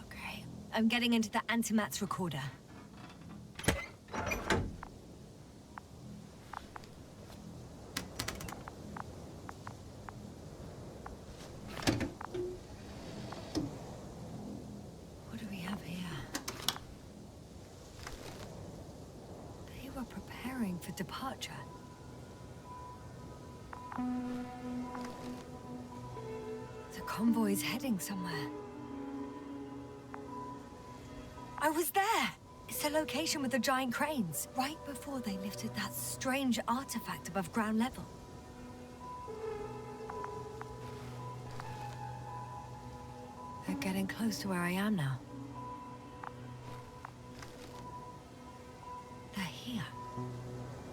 Okay. I'm getting into the antimat's recorder. What do we have here? were preparing for departure. The convoy's heading somewhere. I was there! It's the location with the giant cranes, right before they lifted that strange artifact above ground level. They're getting close to where I am now. They're here,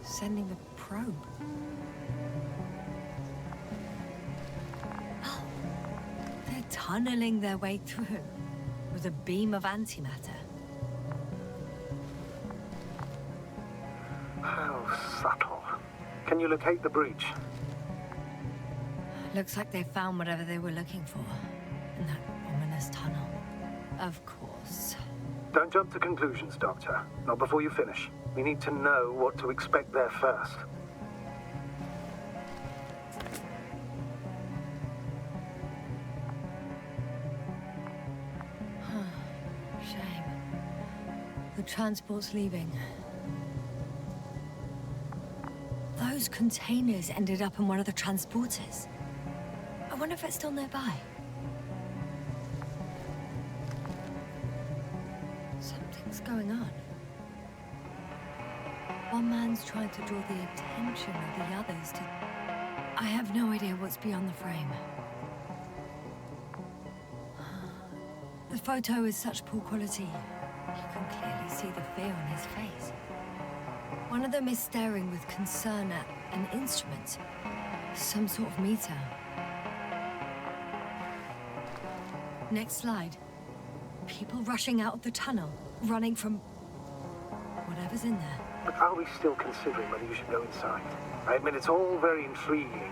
sending a probe. Oh, they're tunneling their way through with a beam of antimatter. How subtle. Can you locate the breach? Looks like they found whatever they were looking for in that ominous tunnel. Of course. Don't jump to conclusions, Doctor. Not before you finish. We need to know what to expect there first. Shame. The transport's leaving. Those containers ended up in one of the transporters. I wonder if it's still nearby. Something's going on. One man's trying to draw the attention of the others to... I have no idea what's beyond the frame. The photo is such poor quality. You can clearly see the fear on his face. One of them is staring with concern at an instrument. Some sort of meter. Next slide. People rushing out of the tunnel, running from... whatever's in there. But are we still considering whether you should go inside? I admit it's all very intriguing,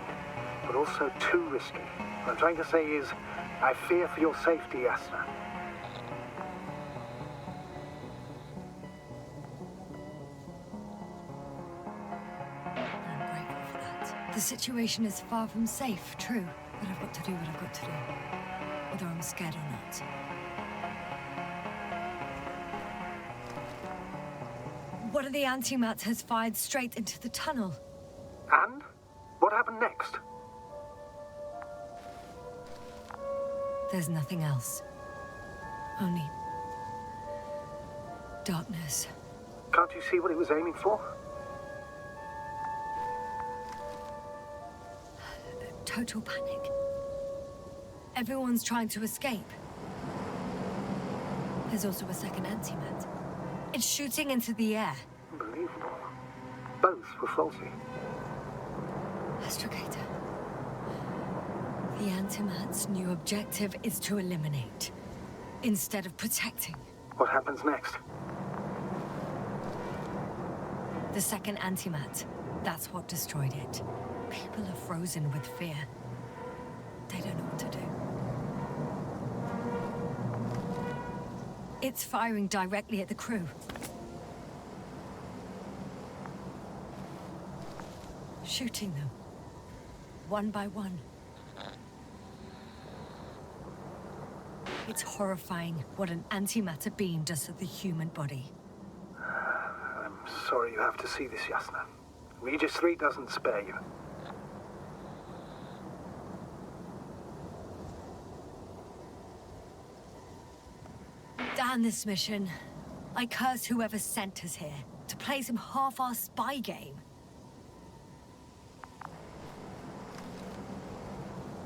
but also too risky. What I'm trying to say is, I fear for your safety, Yasna. I'm grateful for that. The situation is far from safe, true. But I've got to do what I've got to do. Whether I'm scared or not. One of the antimats has fired straight into the tunnel. And? What happened next? There's nothing else. Only... darkness. Can't you see what it was aiming for? Total panic. Everyone's trying to escape. There's also a second antimat. It's shooting into the air. Unbelievable. Both were faulty. Astrogator. The antimat's new objective is to eliminate, instead of protecting. What happens next? The second antimat. That's what destroyed it. People are frozen with fear. They don't know what to do. It's firing directly at the crew. Shooting them. One by one. It's horrifying what an antimatter beam does to the human body. I'm sorry you have to see this, Yasna. Regis III doesn't spare you. Damn this mission. I curse whoever sent us here to play some half-assed spy game.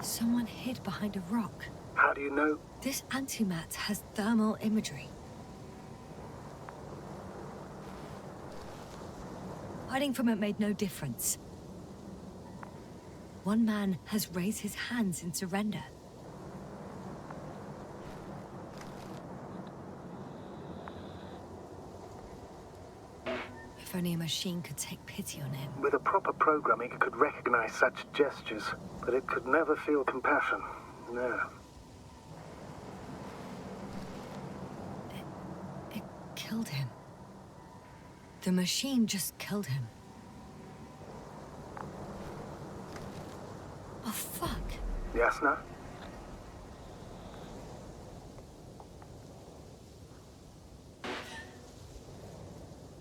Someone hid behind a rock. How do you know? This antimat has thermal imagery. Hiding from it made no difference. One man has raised his hands in surrender. If only a machine could take pity on him. With a proper programming, it could recognize such gestures, but it could never feel compassion. No. It killed him. The machine just killed him. Oh, fuck. Yasna?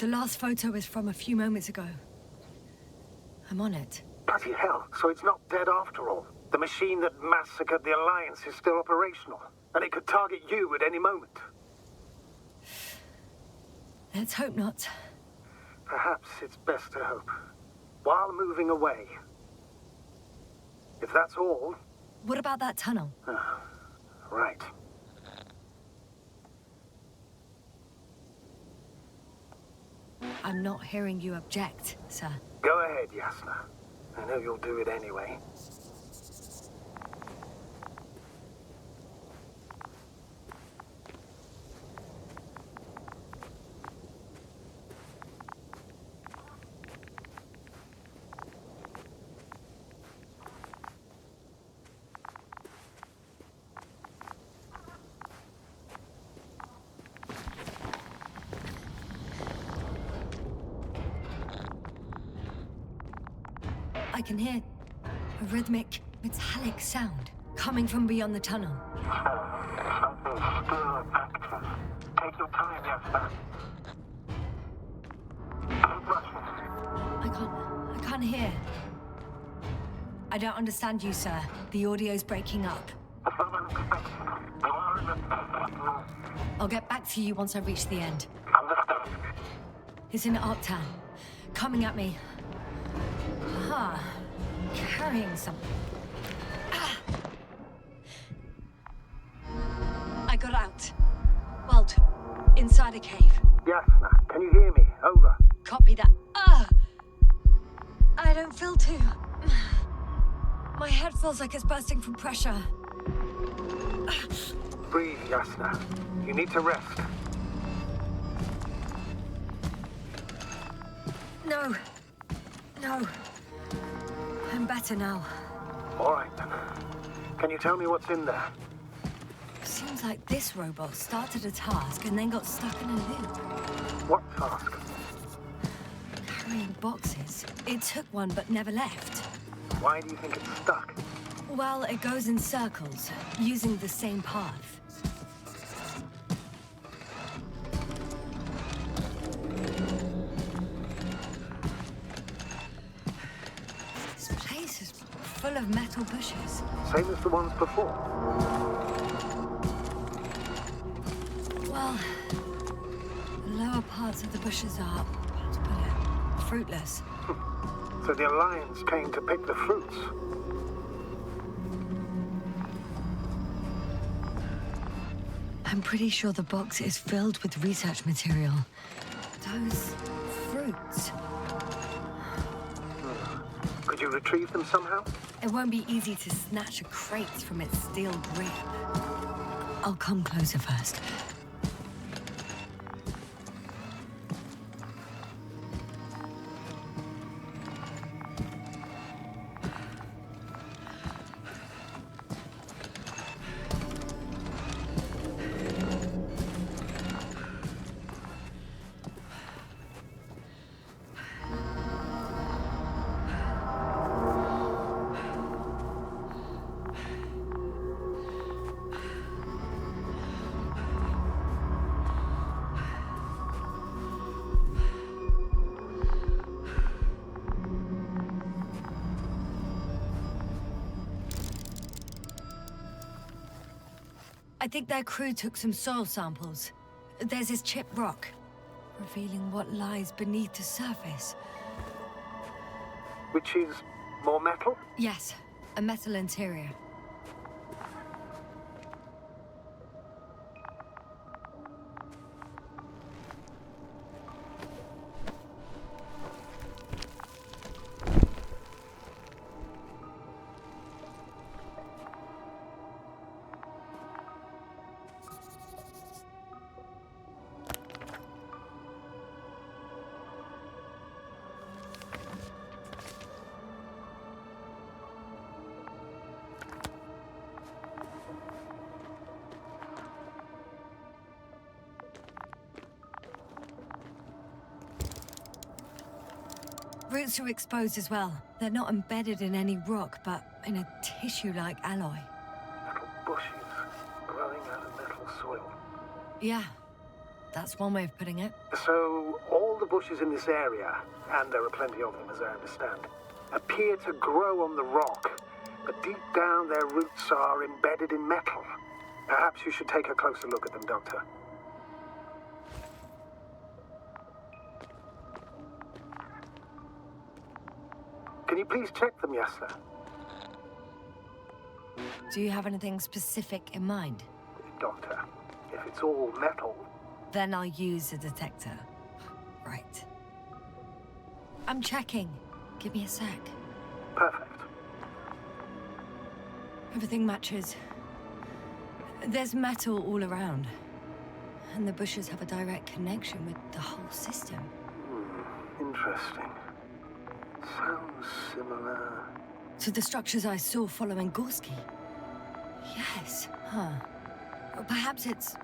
The last photo is from a few moments ago. I'm on it. Bloody hell, so it's not dead after all. The machine that massacred the Alliance is still operational, and it could target you at any moment. Let's hope not. Perhaps it's best to hope. While moving away. If that's all... What about that tunnel? Right. I'm not hearing you object, sir. Go ahead, Yasna. I know you'll do it anyway. I can hear a rhythmic, metallic sound coming from beyond the tunnel. Something's still active. Take your time, Yasna. Keep rushing. I can't hear. I don't understand you, sir. The audio's breaking up. It's not unexpected. We are in a... I'll get back to you once I reach the end. Understood. It's in Octan. Coming at me. Carrying something. I got out. Well, inside a cave. Yasna, can you hear me? Over. Copy that. I don't feel too... My head feels like it's bursting from pressure. Breathe, Yasna. You need to rest. No. I'm better now. All right, then. Can you tell me what's in there? Seems like this robot started a task and then got stuck in a loop. What task? Carrying boxes. It took one but never left. Why do you think it's stuck? Well, it goes in circles, using the same path. This place is full of metal bushes. Same as the ones before. Well, the lower parts of the bushes are, how to put it, fruitless. So the Alliance came to pick the fruits. I'm pretty sure the box is filled with research material. Those fruits. Could you retrieve them somehow? It won't be easy to snatch a crate from its steel grip. I'll come closer first. I think their crew took some soil samples. There's this chipped rock, revealing what lies beneath the surface. Which is more metal? Yes, a metal interior. Roots are exposed as well. They're not embedded in any rock, but in a tissue-like alloy. Metal bushes growing out of metal soil. Yeah. That's one way of putting it. So, all the bushes in this area, and there are plenty of them as I understand, appear to grow on the rock, but deep down their roots are embedded in metal. Perhaps you should take a closer look at them, Doctor. Can you please check them, Yasna? Do you have anything specific in mind? Doctor, if it's all metal... Then I'll use a detector. Right. I'm checking. Give me a sec. Perfect. Everything matches. There's metal all around. And the bushes have a direct connection with the whole system. Interesting. Sounds similar... To the structures I saw following Gorski. Yes, huh. Or perhaps it's...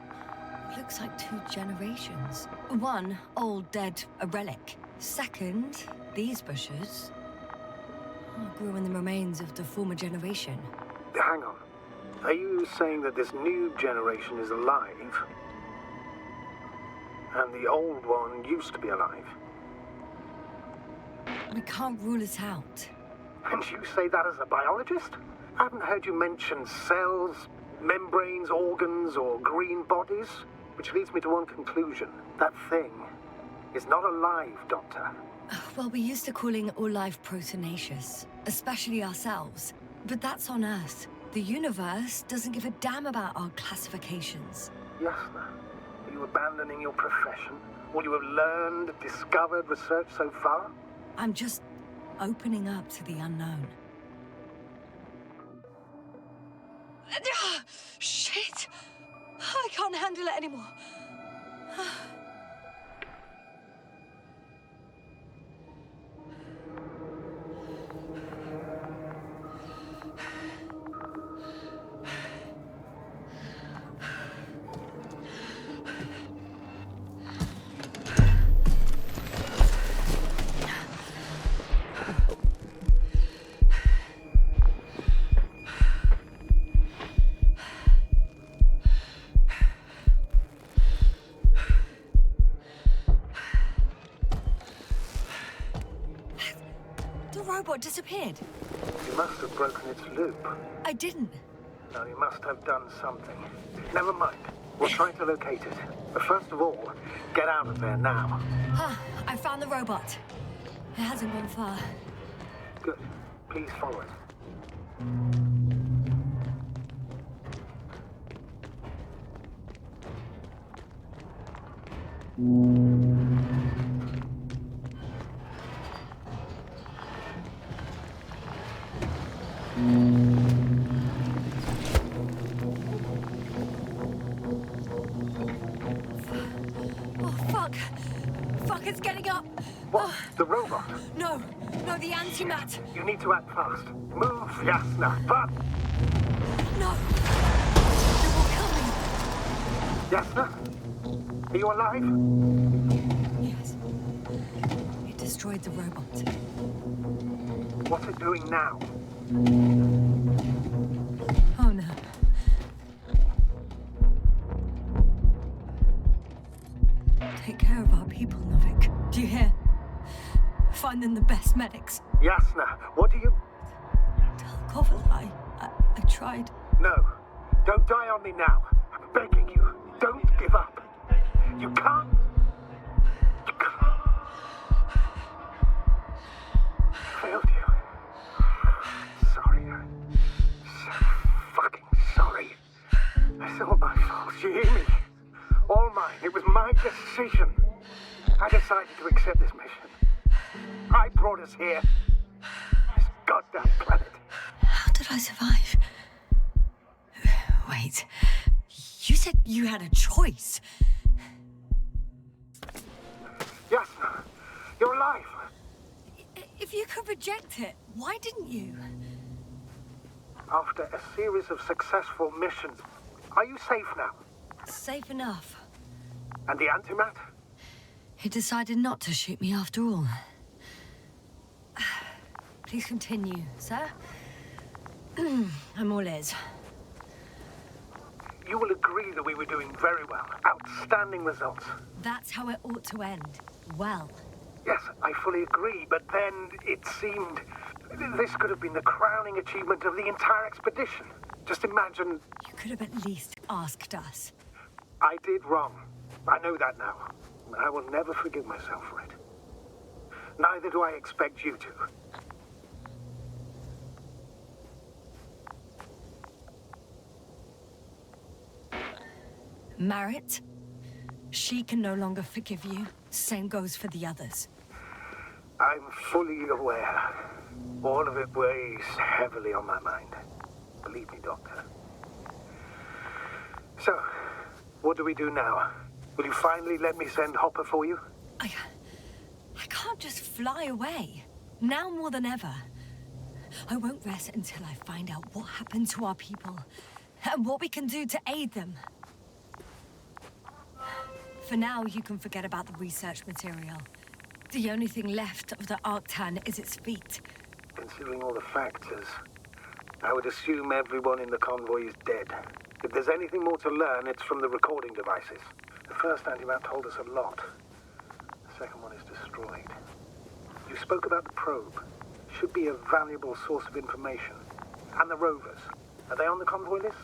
looks like 2 generations. One, old, dead, a relic. Second, these bushes... grew in the remains of the former generation. Hang on. Are you saying that this new generation is alive? And the old one used to be alive? We can't rule it out. And you say that as a biologist? I haven't heard you mention cells, membranes, organs, or green bodies. Which leads me to one conclusion. That thing is not alive, Doctor. Well, we used to calling all life proteinaceous, especially ourselves. But that's on Earth. The universe doesn't give a damn about our classifications. Yasna, are you abandoning your profession? All you have learned, discovered, researched so far? I'm just opening up to the unknown. Shit! I can't handle it anymore. Robot disappeared. You must have broken its loop. I didn't. No, you must have done something. Never mind. We'll try to locate it. But first of all, get out of there now. I found the robot. It hasn't gone far. Good. Please follow it. It's getting up. What? The robot? No, the antimat. You need to act fast. Move, Yasna, but... No. It will kill me. Yasna? Are you alive? Yes. It destroyed the robot. What's it doing now? Oh, no. Take care of our people, Novik. Do you hear? Find them the best medics. Yasna, what do you... Tell Koval I tried. No. Don't die on me now. I'm begging you. Don't give up. You can't... You can't... Failed you. Sorry. So fucking sorry. It's all my fault. You hear me? All mine. It was my decision. I decided to accept this mission. I brought us here. This goddamn planet. How did I survive? Wait. You said you had a choice. Yasna, you're alive. If you could reject it, why didn't you? After a series of successful missions, are you safe now? Safe enough. And the antimat? He decided not to shoot me after all. Please continue, sir. I'm all ears. you will agree that we were doing very well. Outstanding results. That's how it ought to end. Well. Yes, I fully agree, but then it seemed... This could have been the crowning achievement of the entire expedition. Just imagine... You could have at least asked us. I did wrong. I know that now. I will never forgive myself for it. Neither do I expect you to. Marit? She can no longer forgive you. Same goes for the others. I'm fully aware. All of it weighs heavily on my mind. Believe me, Doctor. So, what do we do now? Will you finally let me send Hopper for you? I can't just fly away. Now more than ever. I won't rest until I find out what happened to our people and what we can do to aid them. For now, you can forget about the research material. The only thing left of the Arctan is its feet. Considering all the factors, I would assume everyone in the convoy is dead. If there's anything more to learn, it's from the recording devices. The first antimap told us a lot. The second one is destroyed. You spoke about the probe. Should be a valuable source of information. And the rovers. Are they on the convoy list?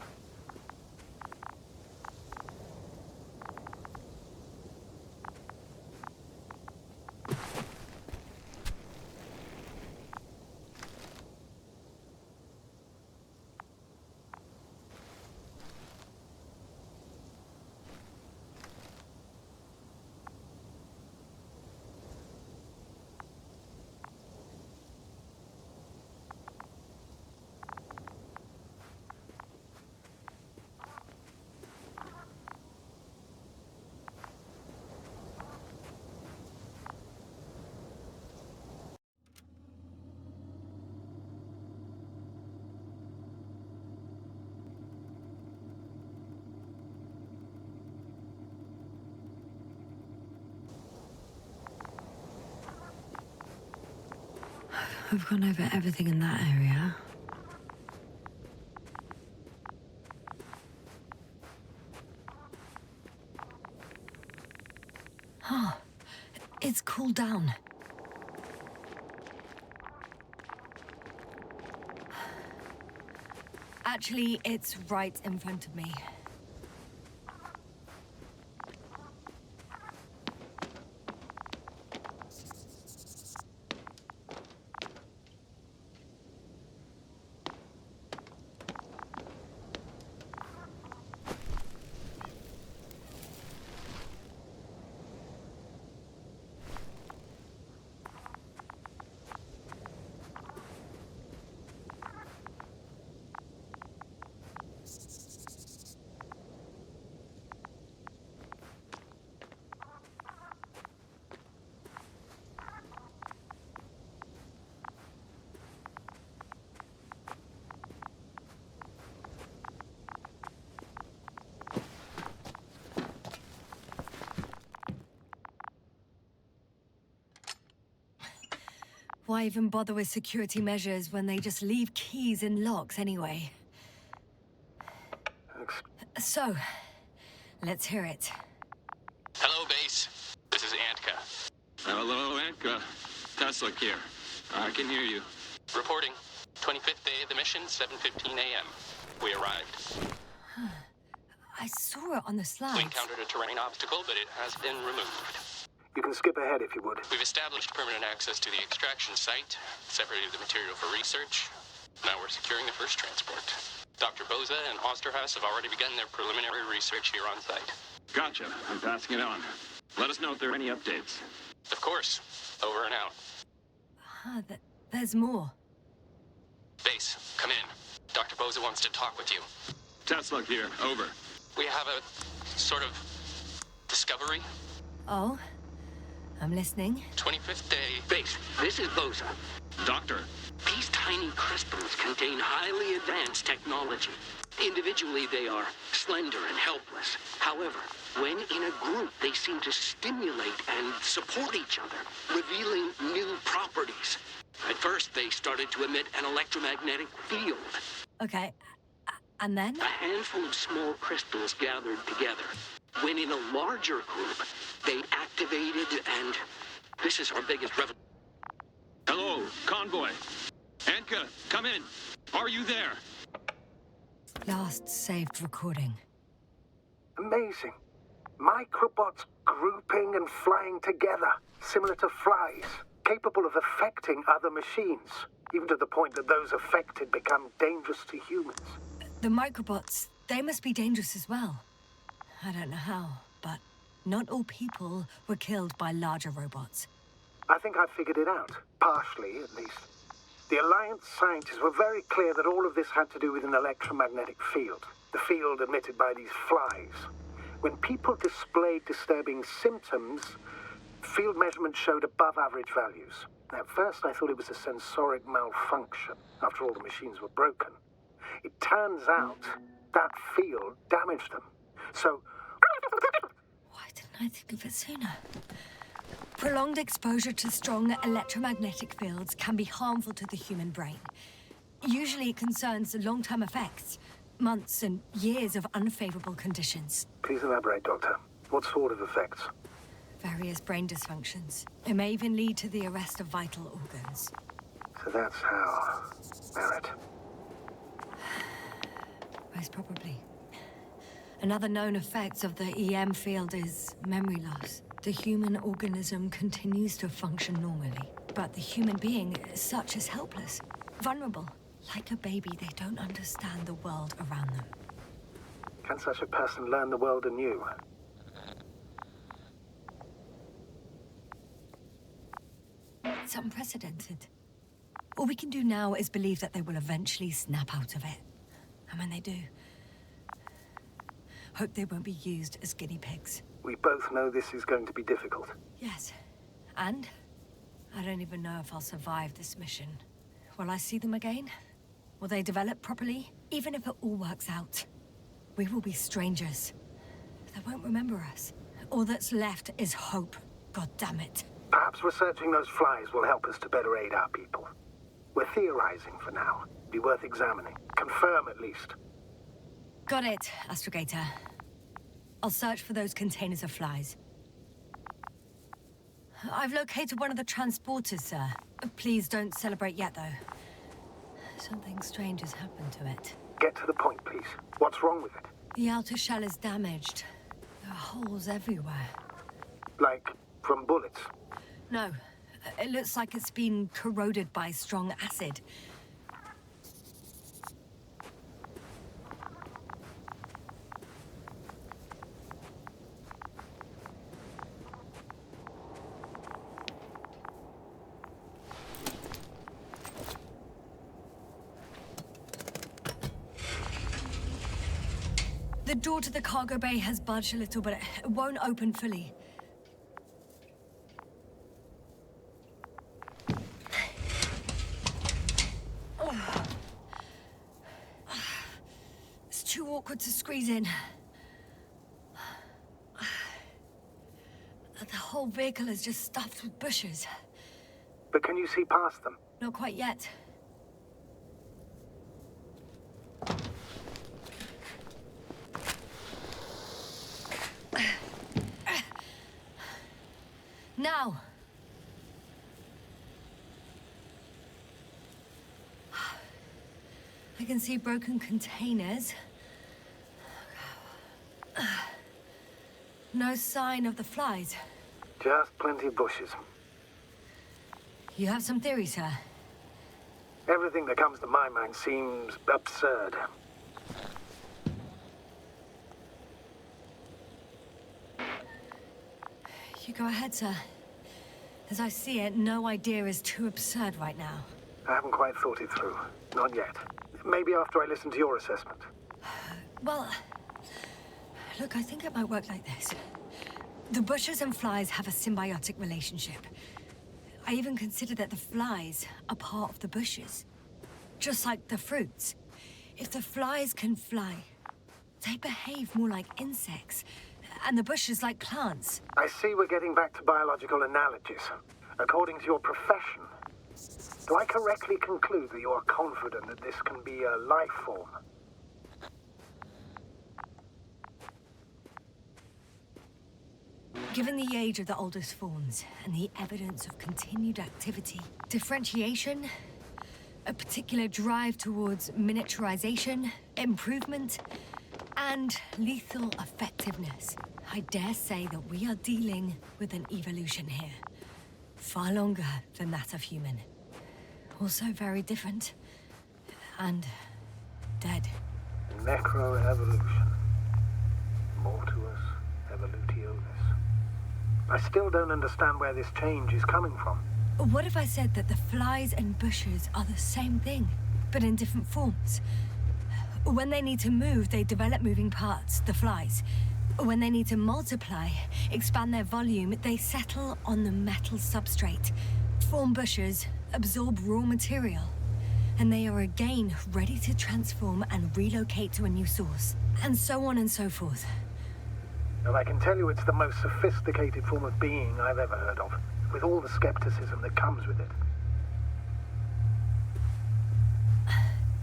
We've gone over everything in that area. Oh, it's cooled down. Actually, it's right in front of me. Why even bother with security measures when they just leave keys in locks anyway? So, let's hear it. Hello, base. This is Antka. Hello, Antka. Tesla here. I can hear you. Reporting. 25th day of the mission, 7:15 a.m. We arrived. I saw it on the slides. We encountered a terrain obstacle, but it has been removed. You can skip ahead if you would. We've established permanent access to the extraction site, separated the material for research. Now we're securing the first transport. Dr. Boza and Osterhaus have already begun their preliminary research here on site. Gotcha. I'm passing it on. Let us know if there are any updates. Of course. Over and out. There's more. Base, come in. Dr. Boza wants to talk with you. Tesla here. Over. We have a sort of discovery. Oh? I'm listening. 25th day. Base, this is Boza. Doctor. These tiny crystals contain highly advanced technology. Individually, they are slender and helpless. However, when in a group, they seem to stimulate and support each other, revealing new properties. At first, they started to emit an electromagnetic field. Okay. And then? A handful of small crystals gathered together. When in a larger group, they activated and... This is our biggest revelation. Hello, Convoy. Anka, come in. Are you there? Last saved recording. Amazing. Microbots grouping and flying together, similar to flies, capable of affecting other machines, even to the point that those affected become dangerous to humans. The microbots, they must be dangerous as well. I don't know how, but not all people were killed by larger robots. I think I figured it out, partially at least. The Alliance scientists were very clear that all of this had to do with an electromagnetic field, the field emitted by these flies. When people displayed disturbing symptoms, field measurements showed above average values. At first, I thought it was a sensoric malfunction. After all, the machines were broken. It turns out that field damaged them. So... Why didn't I think of it sooner? Prolonged exposure to strong electromagnetic fields can be harmful to the human brain. Usually it concerns long-term effects, months and years of unfavorable conditions. Please elaborate, Doctor. What sort of effects? Various brain dysfunctions. It may even lead to the arrest of vital organs. So that's how... Barrett. Most probably. Another known effect of the EM field is memory loss. The human organism continues to function normally, but the human being as such is helpless, vulnerable. Like a baby, they don't understand the world around them. Can such a person learn the world anew? It's unprecedented. All we can do now is believe that they will eventually snap out of it. And when they do, hope they won't be used as guinea pigs. We both know this is going to be difficult. Yes. And I don't even know if I'll survive this mission. Will I see them again? Will they develop properly? Even if it all works out, we will be strangers. They won't remember us. All that's left is hope. God damn it. Perhaps researching those flies will help us to better aid our people. We're theorizing for now. Be worth examining. Confirm at least. Got it, Astrogator. I'll search for those containers of flies. I've located one of the transporters, sir. Please don't celebrate yet, though. Something strange has happened to it. Get to the point, please. What's wrong with it? The outer shell is damaged. There are holes everywhere. Like from bullets? No. It looks like it's been corroded by strong acid. The door to the cargo bay has budged a little, but it won't open fully. It's too awkward to squeeze in. The whole vehicle is just stuffed with bushes. But can you see past them? Not quite yet. Now! I can see broken containers. No sign of the flies. Just plenty of bushes. You have some theories, sir? Everything that comes to my mind seems absurd. You go ahead, sir. As I see it, no idea is too absurd right now. I haven't quite thought it through. Not yet. Maybe after I listen to your assessment. Well, look, I think it might work like this. The bushes and flies have a symbiotic relationship. I even consider that the flies are part of the bushes. Just like the fruits. If the flies can fly, they behave more like insects, and the bushes like plants. I see we're getting back to biological analogies. According to your profession, do I correctly conclude that you are confident that this can be a life form? Given the age of the oldest forms and the evidence of continued activity, differentiation, a particular drive towards miniaturization, improvement, and lethal effectiveness, I dare say that we are dealing with an evolution here. Far longer than that of human. Also very different. And dead. Necroevolution. Mortuus evolutionis. I still don't understand where this change is coming from. What if I said that the flies and bushes are the same thing, but in different forms? When they need to move, they develop moving parts, the flies. When they need to multiply, expand their volume, they settle on the metal substrate, form bushes, absorb raw material, and they are again ready to transform and relocate to a new source, and so on and so forth. Well, I can tell you it's the most sophisticated form of being I've ever heard of, with all the skepticism that comes with it.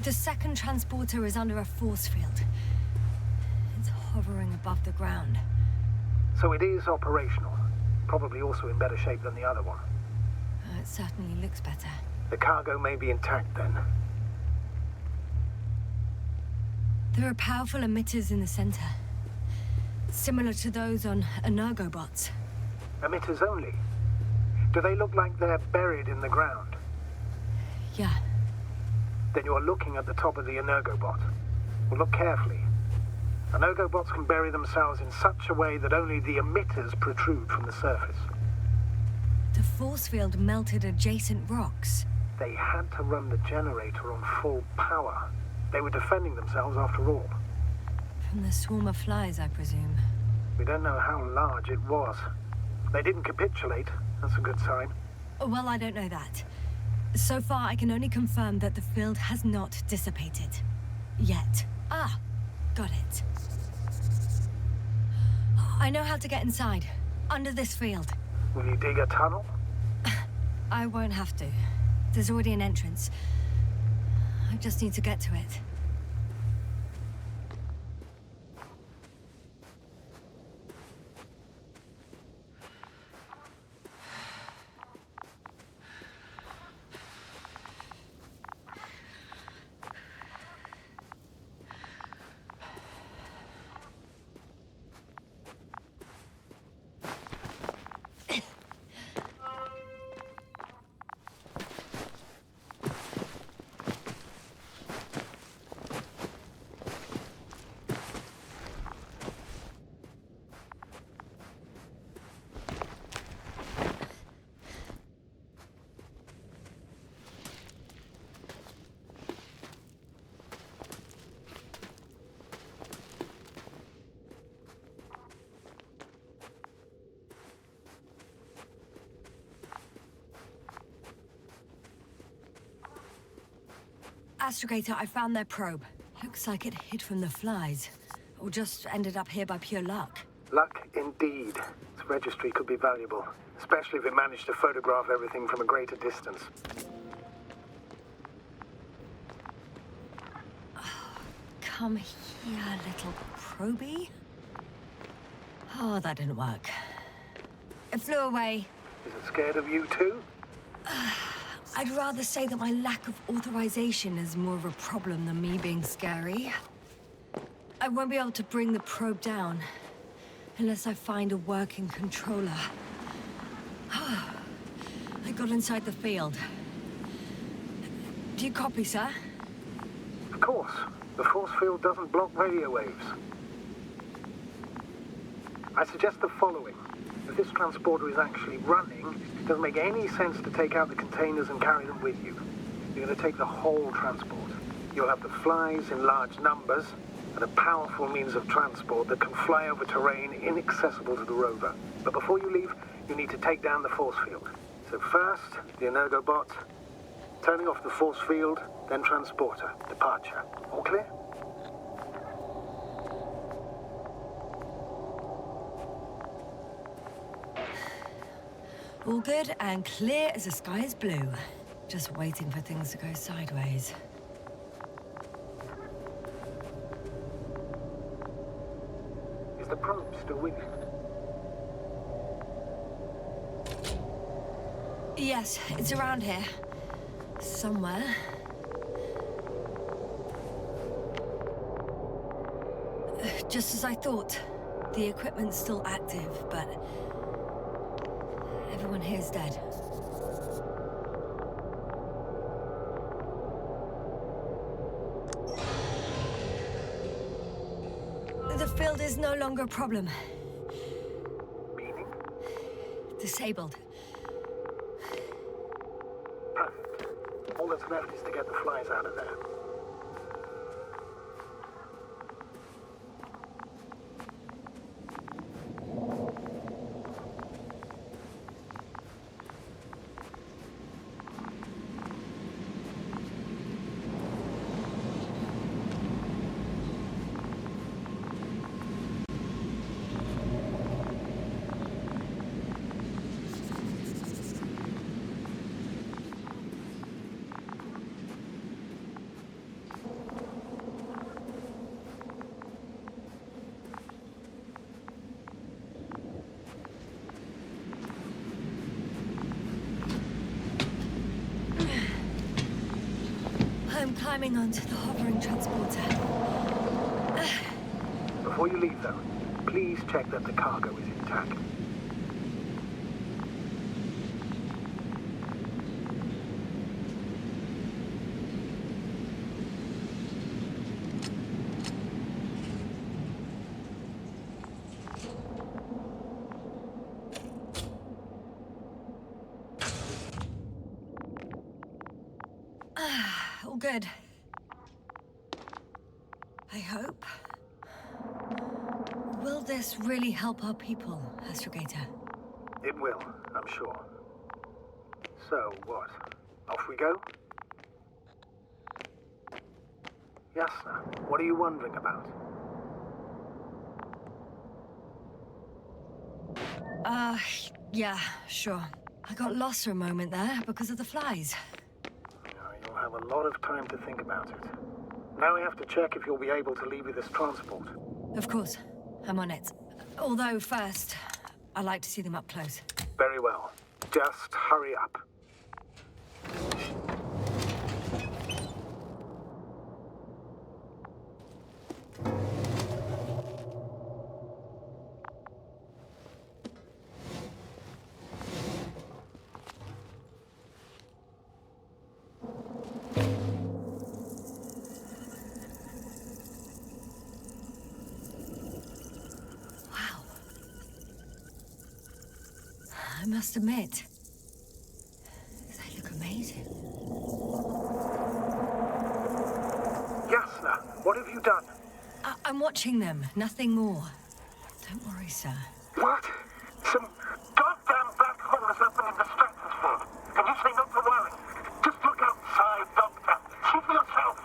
The second transporter is under a force field. It's hovering above the ground. So it is operational. Probably also in better shape than the other one. It certainly looks better. The cargo may be intact then. There are powerful emitters in the center. Similar to those on energobots. Emitters only? Do they look like they're buried in the ground? Yeah. Then you're looking at the top of the energobot. Well, look carefully. Energobots can bury themselves in such a way that only the emitters protrude from the surface. The force field melted adjacent rocks. They had to run the generator on full power. They were defending themselves after all. From the swarm of flies, I presume. We don't know how large it was. They didn't capitulate. That's a good sign. Well, I don't know that. So far, I can only confirm that the field has not dissipated. Yet. Ah, got it. I know how to get inside. Under this field. Will you dig a tunnel? I won't have to. There's already an entrance. I just need to get to it. Astrogator, I found their probe. Looks like it hid from the flies. Or just ended up here by pure luck. Luck indeed. Its registry could be valuable, especially if it managed to photograph everything from a greater distance. Come here, little probie. Oh, that didn't work. It flew away. Is it scared of you too? I'd rather say that my lack of authorization is more of a problem than me being scary. I won't be able to bring the probe down unless I find a working controller. I got inside the field. Do you copy, sir? Of course. The force field doesn't block radio waves. I suggest the following. If this transporter is actually running, it doesn't make any sense to take out the containers and carry them with you. You're going to take the whole transport. You'll have the flies in large numbers, and a powerful means of transport that can fly over terrain inaccessible to the rover. But before you leave, you need to take down the force field. So first, the energobot, turning off the force field, then transporter, departure. All clear? All good and clear as the sky is blue. Just waiting for things to go sideways. Is the probe still with you? Yes, it's around here. Somewhere. Just as I thought. The equipment's still active, but everyone here's dead. The field is no longer a problem. Meaning? Disabled. Perfect. All that's left is to get the flies out of there. I'm climbing onto the hovering transporter. Before you leave, though, please check that the cargo is intact. All good. I hope. Will this really help our people, Astrogator? It will, I'm sure. So, what? Off we go? Yasna, what are you wondering about? Yeah, sure. I got lost for a moment there because of the flies. You'll have a lot of time to think about it. Now we have to check if you'll be able to leave with this transport. Of course. I'm on it. Although, first, I'd like to see them up close. Very well. Just hurry up. I must admit, they look amazing. Yasna, what have you done? I'm watching them, nothing more. Don't worry, sir. What? Some goddamn black hole has opened in the stratosphere. And you say not to worry. Just look outside, Doctor. See for yourself.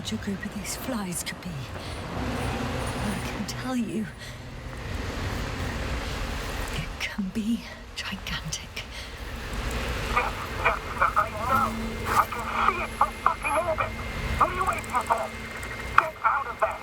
A group of these flies could be. I can tell you, it can be gigantic. I know. I can see it from fucking orbit. What are you waiting for? Get out of there.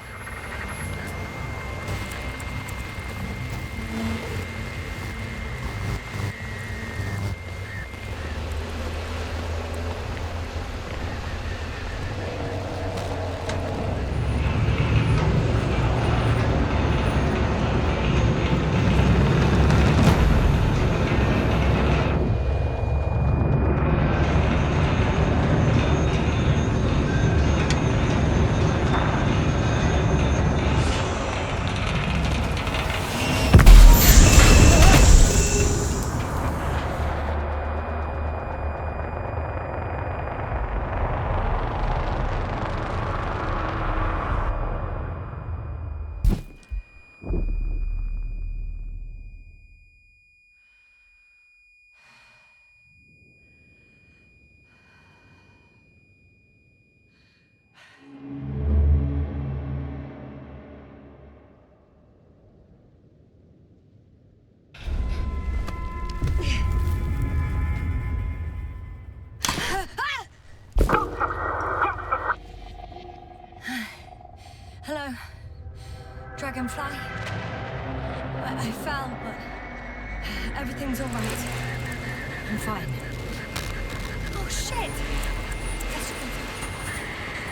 Everything's all right. I'm fine. Oh, shit!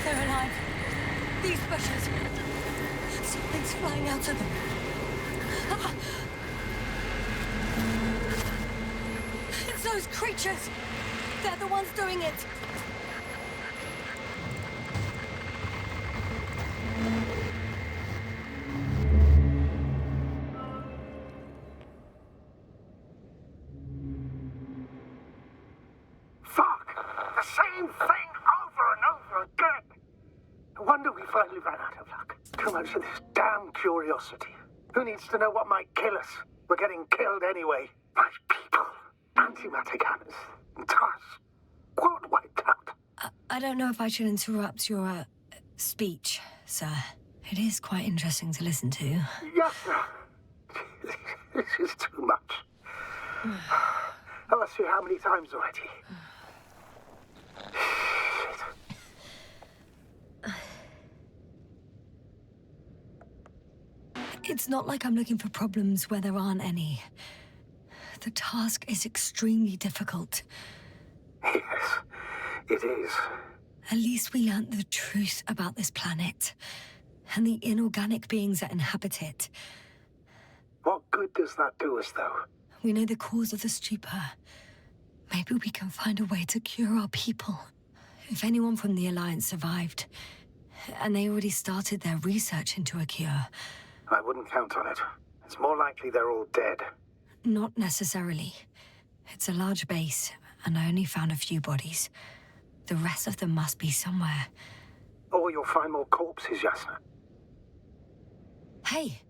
They're alive. These bushes. Something's flying out of them. Ah! It's those creatures. They're the ones doing it. Finally ran out of luck. Too much of this damn curiosity. Who needs to know what might kill us? We're getting killed anyway. My people. Antimatter cannons. Task. Quad wiped out. I don't know if I should interrupt your, speech, sir. It is quite interesting to listen to. Yasna. This is too much. I've asked you how many times already? It's not like I'm looking for problems where there aren't any. The task is extremely difficult. Yes, it is. At least we learned the truth about this planet and the inorganic beings that inhabit it. What good does that do us, though? We know the cause of the stupor. Maybe we can find a way to cure our people. If anyone from the Alliance survived, and they already started their research into a cure... I wouldn't count on it. It's more likely they're all dead. Not necessarily. It's a large base, and I only found a few bodies. The rest of them must be somewhere. Or you'll find more corpses, Yasna. Hey!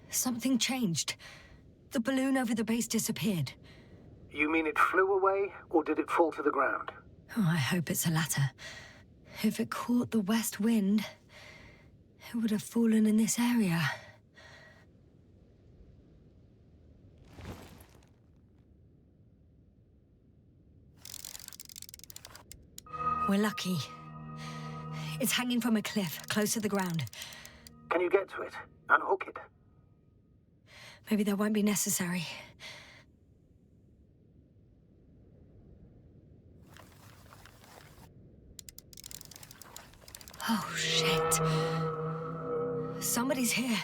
Something changed. The balloon over the base disappeared. You mean it flew away, or did it fall to the ground? Oh, I hope it's the latter. If it caught the west wind, it would have fallen in this area. We're lucky. It's hanging from a cliff, close to the ground. Can you get to it? Unhook it? Maybe that won't be necessary. Oh, shit. Somebody's here.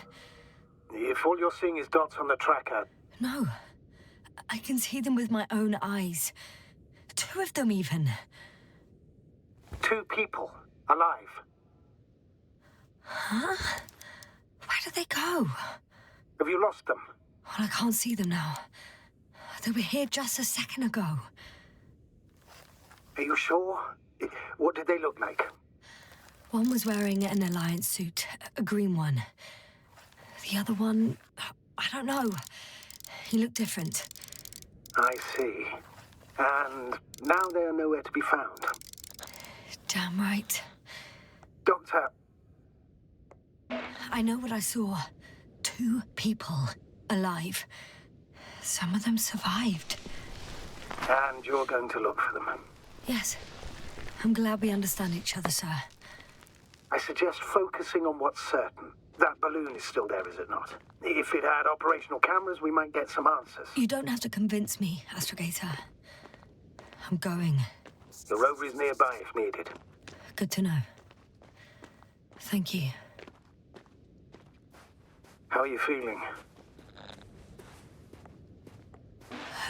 If all you're seeing is dots on the tracker... No. I can see them with my own eyes. 2 of them, even. 2 people. Alive. Huh? Where did they go? Have you lost them? Well, I can't see them now. They were here just a second ago. Are you sure? What did they look like? One was wearing an Alliance suit, a green one. The other one, I don't know. He looked different. I see. And now they are nowhere to be found. Damn right. Doctor... I know what I saw. 2 people alive. Some of them survived. And you're going to look for them? Yes. I'm glad we understand each other, sir. I suggest focusing on what's certain. That balloon is still there, is it not? If it had operational cameras, we might get some answers. You don't have to convince me, Astrogator. I'm going. The rover is nearby if needed. Good to know. Thank you. How are you feeling?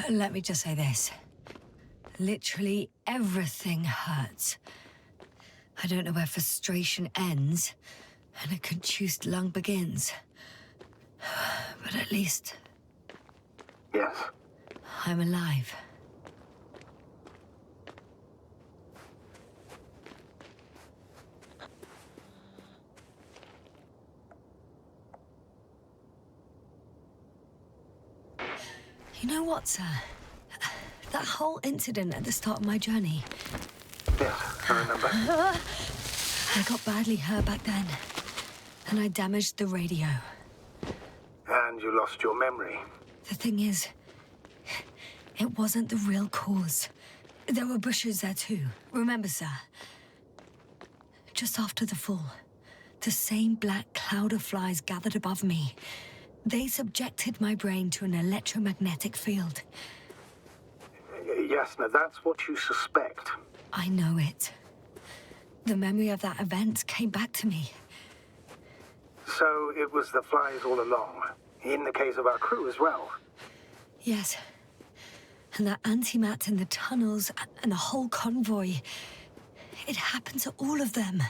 Let me just say this. Literally everything hurts. I don't know where frustration ends and a contused lung begins. But at least... Yes? I'm alive. You know what, sir? That whole incident at the start of my journey. Yes, I remember. I got badly hurt back then. And I damaged the radio. And you lost your memory. The thing is, it wasn't the real cause. There were bushes there too. Remember, sir? Just after the fall, the same black cloud of flies gathered above me. They subjected my brain to an electromagnetic field. Yasna, that's what you suspect. I know it. The memory of that event came back to me. So it was the flies all along, in the case of our crew as well. Yes. And that antimat in the tunnels, and the whole convoy. It happened to all of them.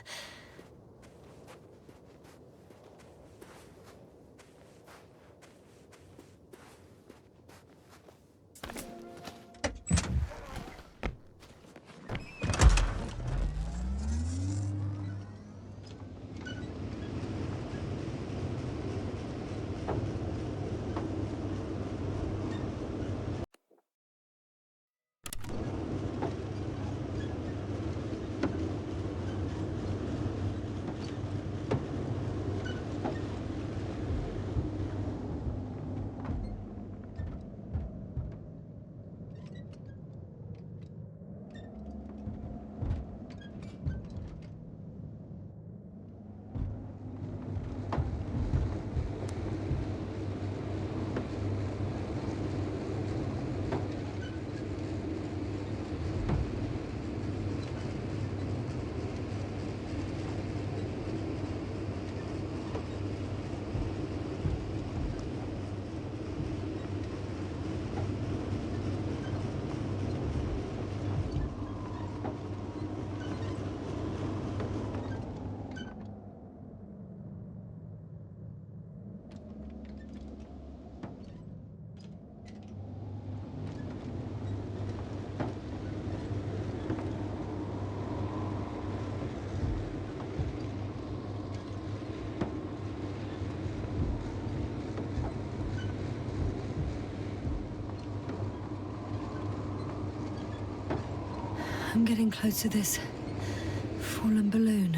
I'm getting close to this fallen balloon.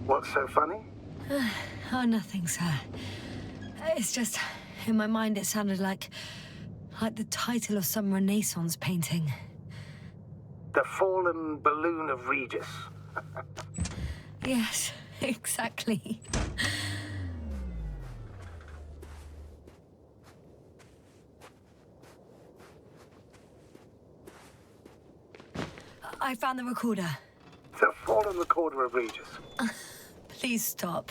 What's so funny? Oh, nothing, sir. It's just, in my mind it sounded like the title of some Renaissance painting. The fallen balloon of Regis. Yes, exactly. I found the recorder. The fallen recorder of Regis. Please stop.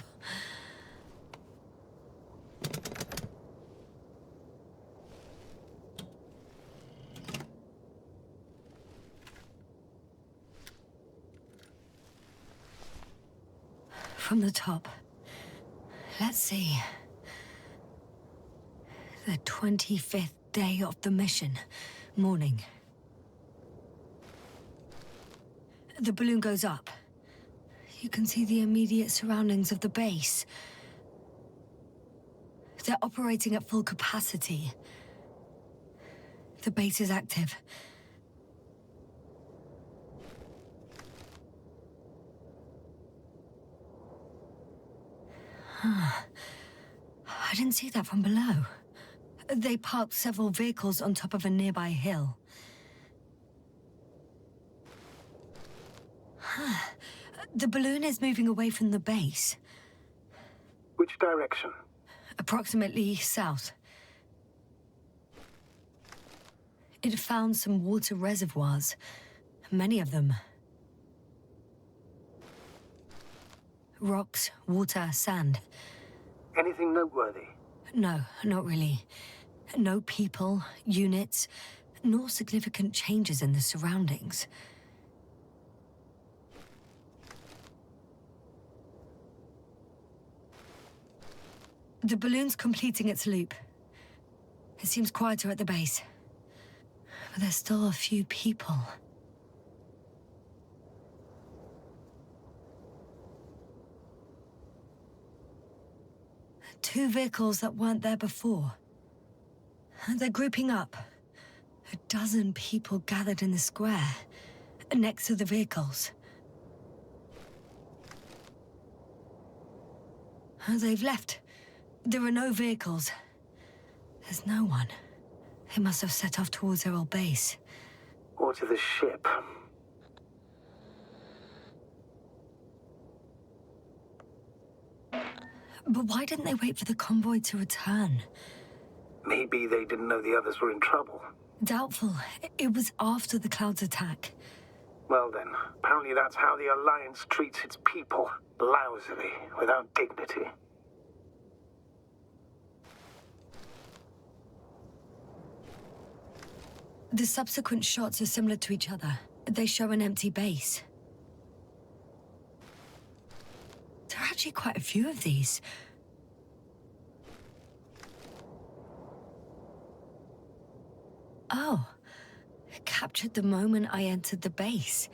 From the top. Let's see. The 25th day of the mission. Morning. The balloon goes up. You can see the immediate surroundings of the base. They're operating at full capacity. The base is active. I didn't see that from below. They parked several vehicles on top of a nearby hill. The balloon is moving away from the base. Which direction? Approximately south. It found some water reservoirs. Many of them. Rocks, water, sand. Anything noteworthy? No, not really. No people, units, nor significant changes in the surroundings. The balloon's completing its loop. It seems quieter at the base. But there's still a few people. Two vehicles that weren't there before. They're grouping up. A dozen people gathered in the square, next to the vehicles. They've left. There are no vehicles. There's no one. They must have set off towards their old base. Or to the ship. But why didn't they wait for the convoy to return? Maybe they didn't know the others were in trouble. Doubtful. It was after the Cloud's attack. Well then, apparently that's how the Alliance treats its people. Lousily, without dignity. The subsequent shots are similar to each other. They show an empty base. There are actually quite a few of these. Oh. Captured the moment I entered the base.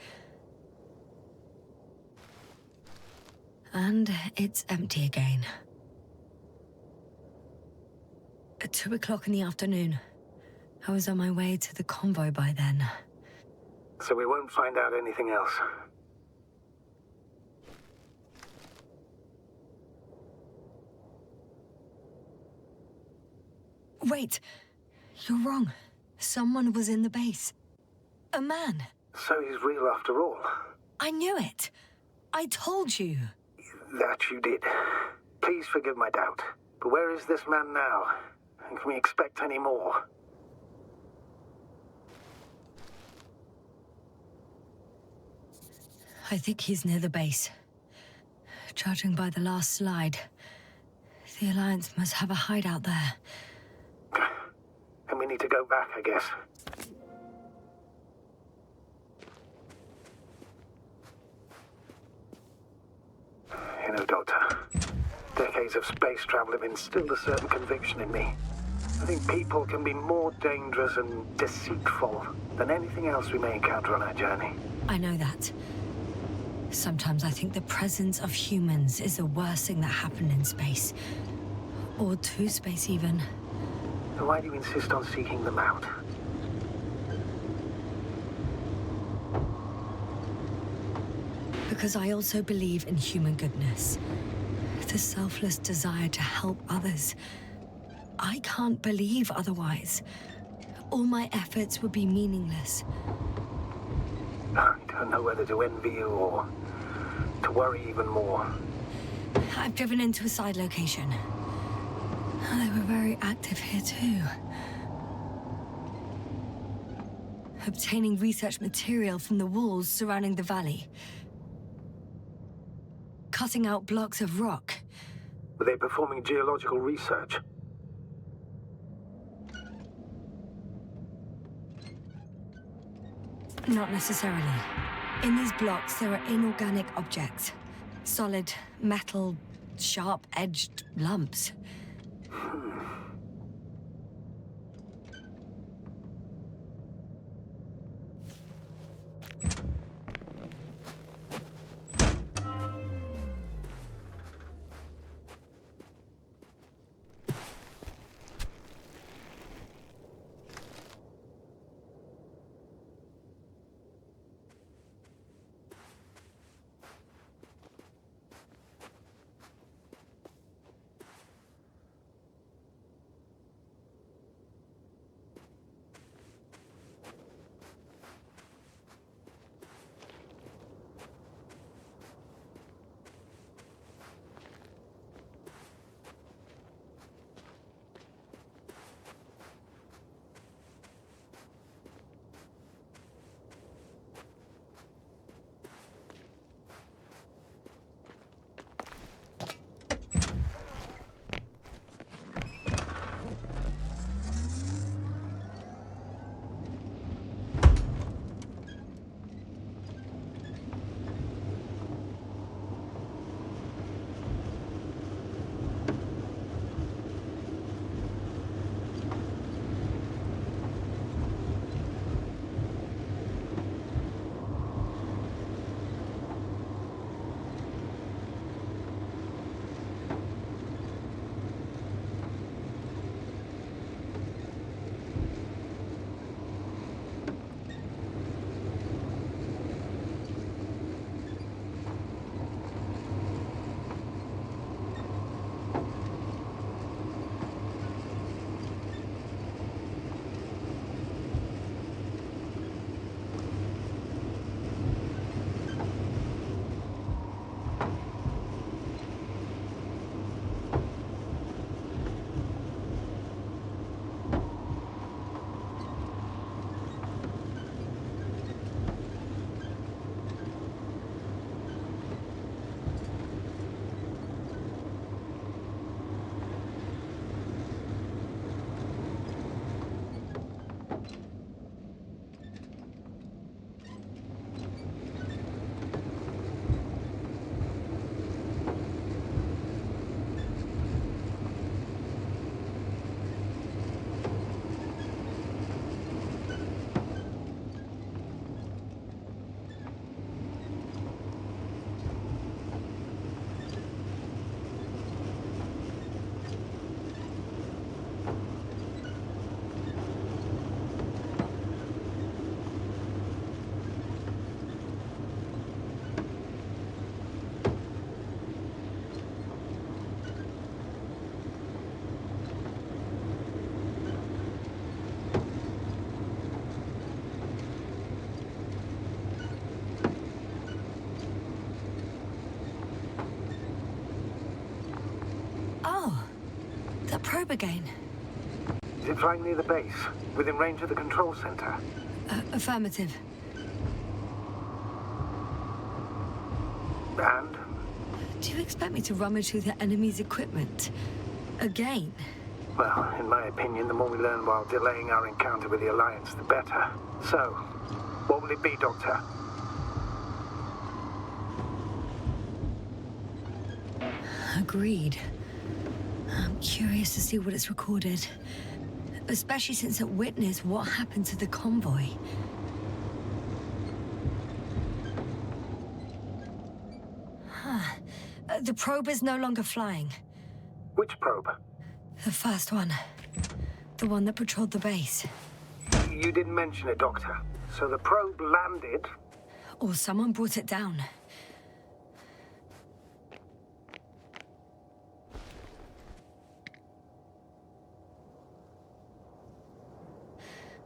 And it's empty again. At 2 o'clock in the afternoon. I was on my way to the convoy by then. So we won't find out anything else. Wait. You're wrong. Someone was in the base. A man. So he's real after all. I knew it. I told you. That you did. Please forgive my doubt. But where is this man now? And can we expect any more? I think he's near the base. Judging by the last slide, the Alliance must have a hideout there. And we need to go back, I guess. You know, Doctor, decades of space travel have instilled a certain conviction in me. I think people can be more dangerous and deceitful than anything else we may encounter on our journey. I know that. Sometimes I think the presence of humans is the worst thing that happened in space. Or to space, even. So why do you insist on seeking them out? Because I also believe in human goodness. The selfless desire to help others. I can't believe otherwise. All my efforts would be meaningless. I don't know whether to envy you or to worry even more. I've driven into a side location. They were very active here too. Obtaining research material from the walls surrounding the valley. Cutting out blocks of rock. Were they performing geological research? Not necessarily. In these blocks, there are inorganic objects. Solid, metal, sharp-edged lumps. That probe again. Is it flying near the base, within range of the control center? Affirmative. And? Do you expect me to rummage through the enemy's equipment? Again? Well, in my opinion, the more we learn while delaying our encounter with the Alliance, the better. So, what will it be, Doctor? Agreed. I'm curious to see what it's recorded. Especially since it witnessed what happened to the convoy. Huh. The probe is no longer flying. Which probe? The first one. The one that patrolled the base. You didn't mention it, Doctor. So the probe landed... Or someone brought it down.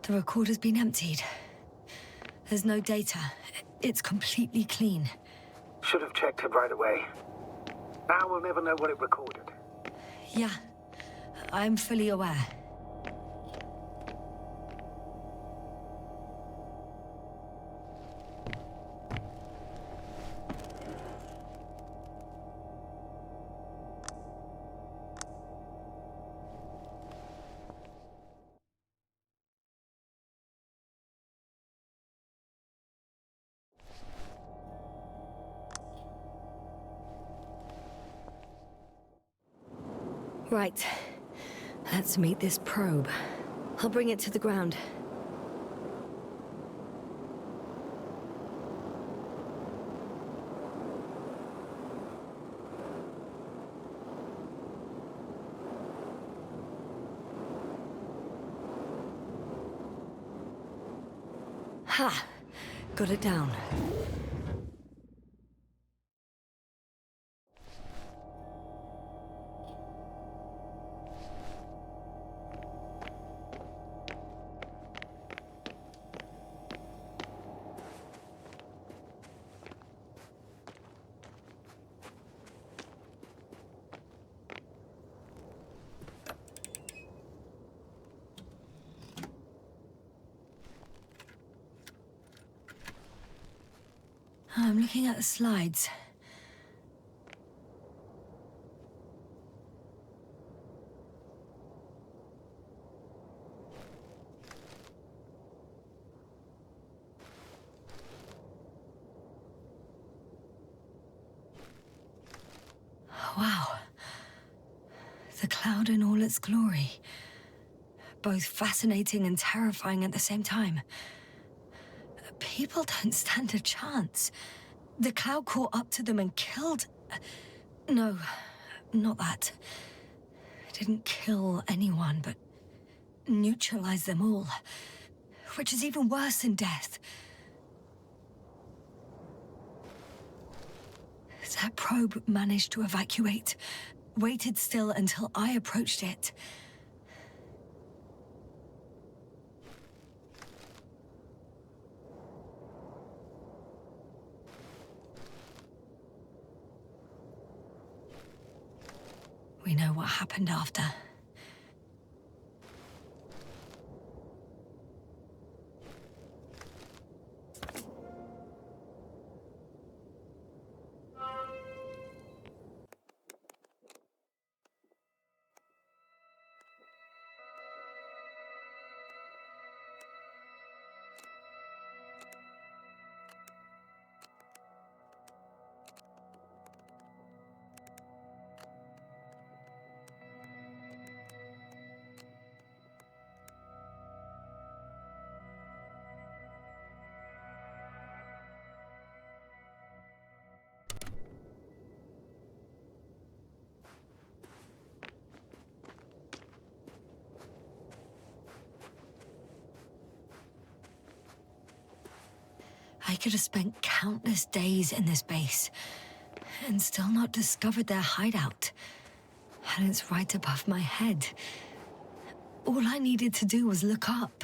The recorder's been emptied. There's no data. It's completely clean. Should have checked it right away. Now we'll never know what it recorded. Yeah, I'm fully aware. Right. Let's meet this probe. I'll bring it to the ground. Ha! Got it down. I'm looking at the slides. Wow. The cloud in all its glory. Both fascinating and terrifying at the same time. People don't stand a chance. The cloud caught up to them and killed... No, not that. It didn't kill anyone, but neutralized them all. Which is even worse than death. That probe managed to evacuate. Waited still until I approached it. We know what happened after. I could have spent countless days in this base and still not discovered their hideout. And it's right above my head. All I needed to do was look up.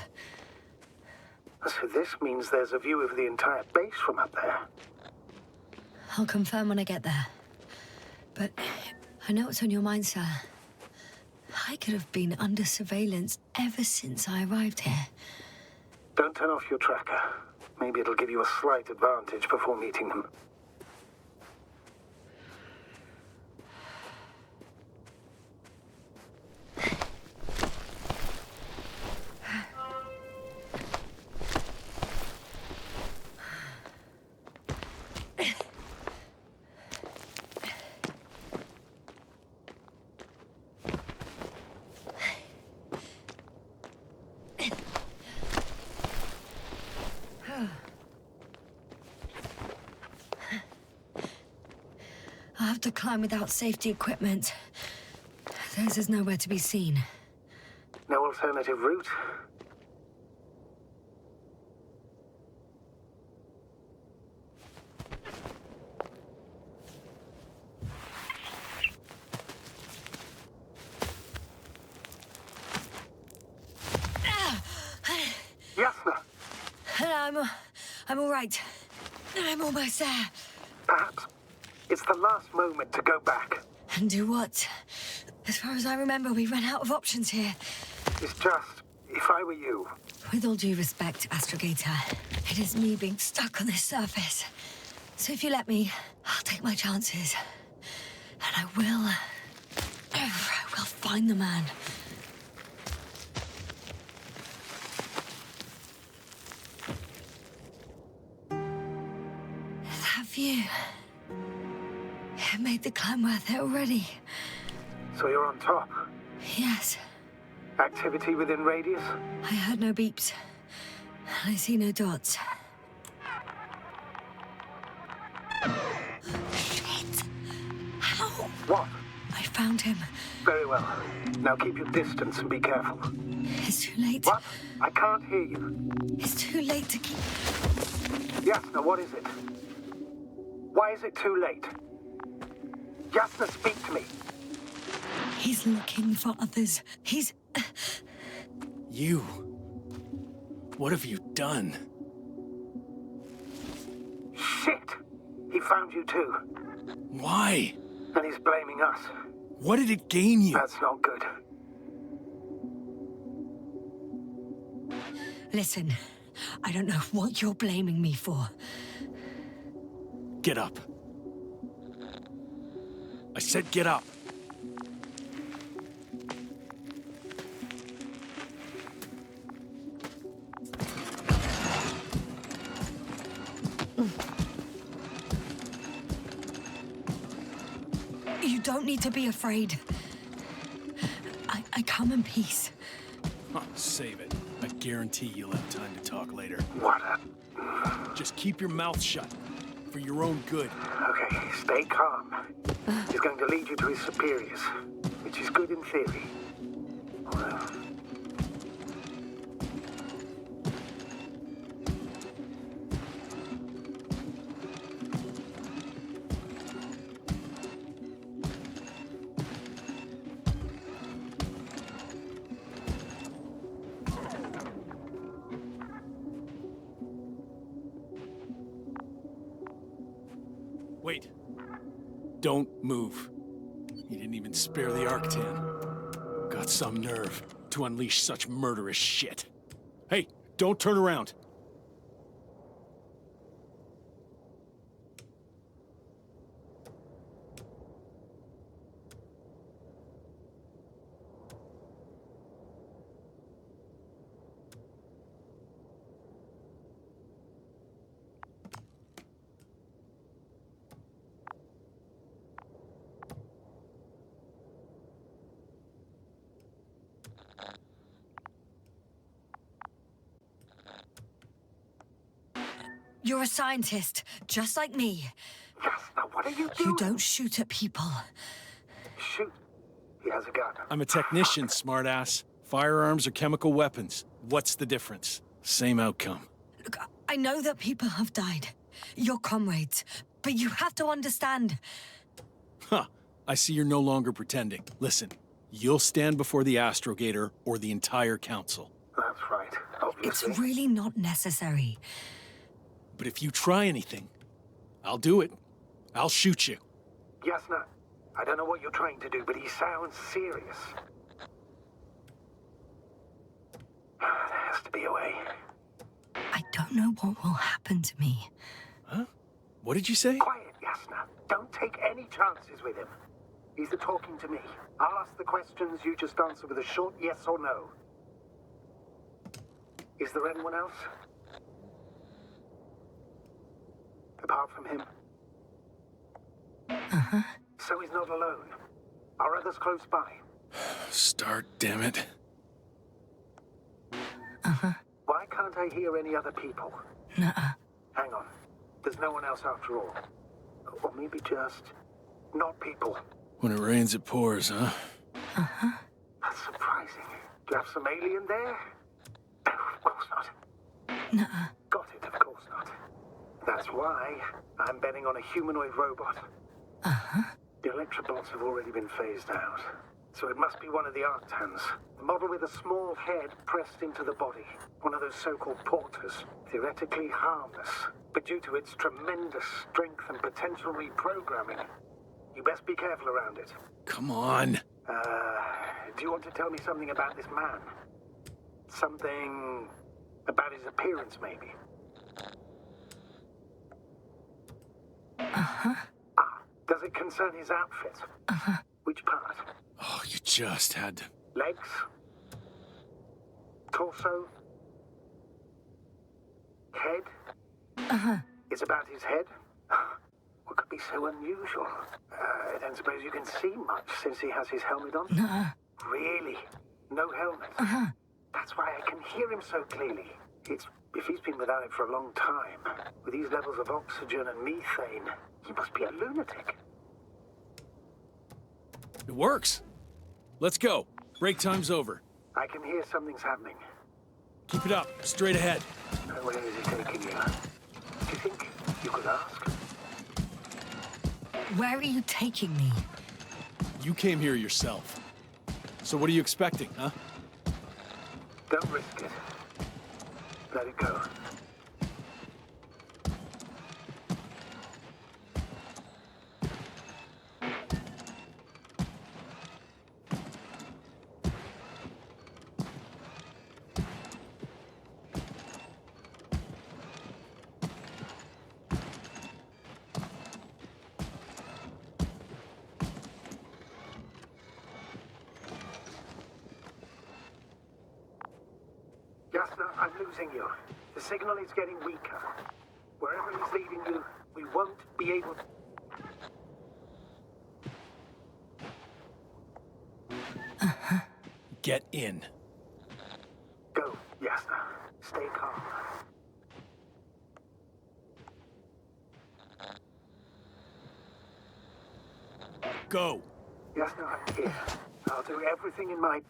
So this means there's a view of the entire base from up there. I'll confirm when I get there. But I know what's on your mind, sir. I could have been under surveillance ever since I arrived here. Don't turn off your tracker. Maybe it'll give you a slight advantage before meeting them. I'll have to climb without safety equipment. Theirs is nowhere to be seen. No alternative route? Yasna! I'm all right. I'm almost there. Perhaps it's the last moment to go back. And do what? As far as I remember, we ran out of options here. It's just, if I were you... With all due respect, Astrogator, it is me being stuck on this surface. So if you let me, I'll take my chances. And I will find the man. That view... It made the climb worth it already. So you're on top? Yes. Activity within radius? I heard no beeps. I see no dots. Shit! How? What? I found him. Very well. Now keep your distance and be careful. It's too late. What? I can't hear you. It's too late to keep... Yasna, what is it? Why is it too late? Yasna, speak to me. He's looking for others. He's... You? What have you done? Shit! He found you too. Why? And he's blaming us. What did it gain you? That's not good. Listen, I don't know what you're blaming me for. Get up. I said get up. You don't need to be afraid. I come in peace. Oh, save it. I guarantee you'll have time to talk later. What? Just keep your mouth shut. For your own good. Okay, stay calm. He's going to lead you to his superiors, which is good in theory. Wait. Don't move. He didn't even spare the Arctan. Got some nerve to unleash such murderous shit. Hey, don't turn around. You're a scientist, just like me. Yasna, what are you doing? You don't shoot at people. Shoot. He has a gun. I'm a technician, smartass. Firearms are chemical weapons. What's the difference? Same outcome. Look, I know that people have died. Your comrades. But you have to understand. Huh. I see you're no longer pretending. Listen, you'll stand before the Astrogator or the entire council. That's right, obviously. It's really not necessary. But if you try anything, I'll do it. I'll shoot you. Yasna, I don't know what you're trying to do, but he sounds serious. to be away. I don't know what will happen to me. Huh? What did you say? Quiet, Yasna. Don't take any chances with him. He's talking to me. I'll ask the questions, you just answer with a short yes or no. Is there anyone else? Apart from him? Uh-huh. So he's not alone. Are others close by? Start, damn it. Uh-huh. Why can't I hear any other people? Nuh-uh. Hang on. There's no one else after all. Or maybe just... not people. When it rains, it pours, huh? Uh-huh. That's surprising. Do you have some alien there? No, of course not. Nuh-uh. Got it, of course not. That's why I'm betting on a humanoid robot. Uh-huh. The electrobots have already been phased out. So it must be one of the Arctans. The model with a small head pressed into the body. One of those so-called porters. Theoretically harmless. But due to its tremendous strength and potential reprogramming, you best be careful around it. Come on. Do you want to tell me something about this man? Something about his appearance, maybe? Uh-huh. Ah, does it concern his outfit? Uh-huh. Which part? Oh, you just had to... Legs? Torso? Head? Uh-huh. It's about his head? What could be so unusual? I don't suppose you can see much since he has his helmet on? Nuh-uh. Really? No helmet? Uh-huh. That's why I can hear him so clearly. It's... if he's been without it for a long time, with these levels of oxygen and methane, he must be a lunatic. It works. Let's go. Break time's over. I can hear something's happening. Keep it up. Straight ahead. Where is he taking you? Do you think you could ask? Where are you taking me? You came here yourself. So what are you expecting, huh? Don't risk it. Let it go. Yasna, I'm losing you. The signal is getting weaker. Wherever he's leading you, we won't be able to... Uh-huh. Get in. Go, Yasna. Stay calm. Go. Yasna, I'm here. I'll do everything in my...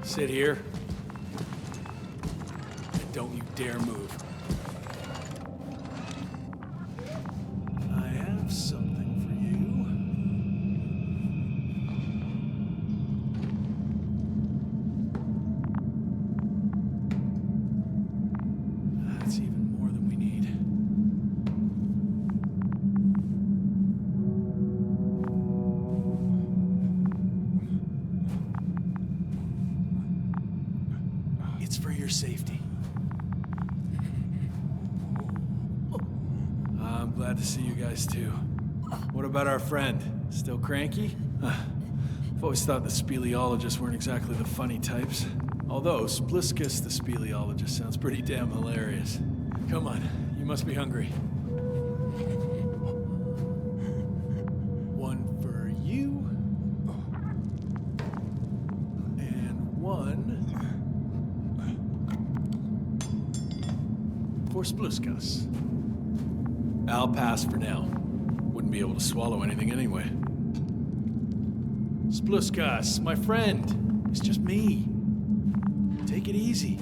Sit here. And don't you dare move. I have something for you. That's even more than we need. It's for your safety. I'm glad to see you guys too. What about our friend? Still cranky? I've always thought the speleologists weren't exactly the funny types. Although, Spliscus the speleologist sounds pretty damn hilarious. Come on, you must be hungry. for Spluskas. I'll pass for now. Wouldn't be able to swallow anything anyway. Spluskas, my friend. It's just me. Take it easy.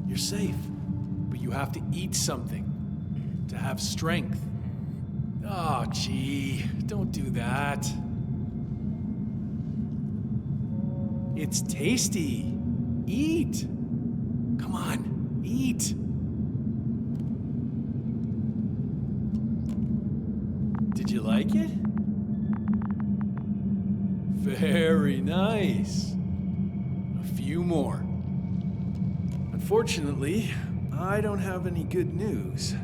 You're safe. But you have to eat something to have strength. Oh, gee. Don't do that. It's tasty. Eat. Come on, eat. Did you like it? Very nice. A few more. Unfortunately, I don't have any good news.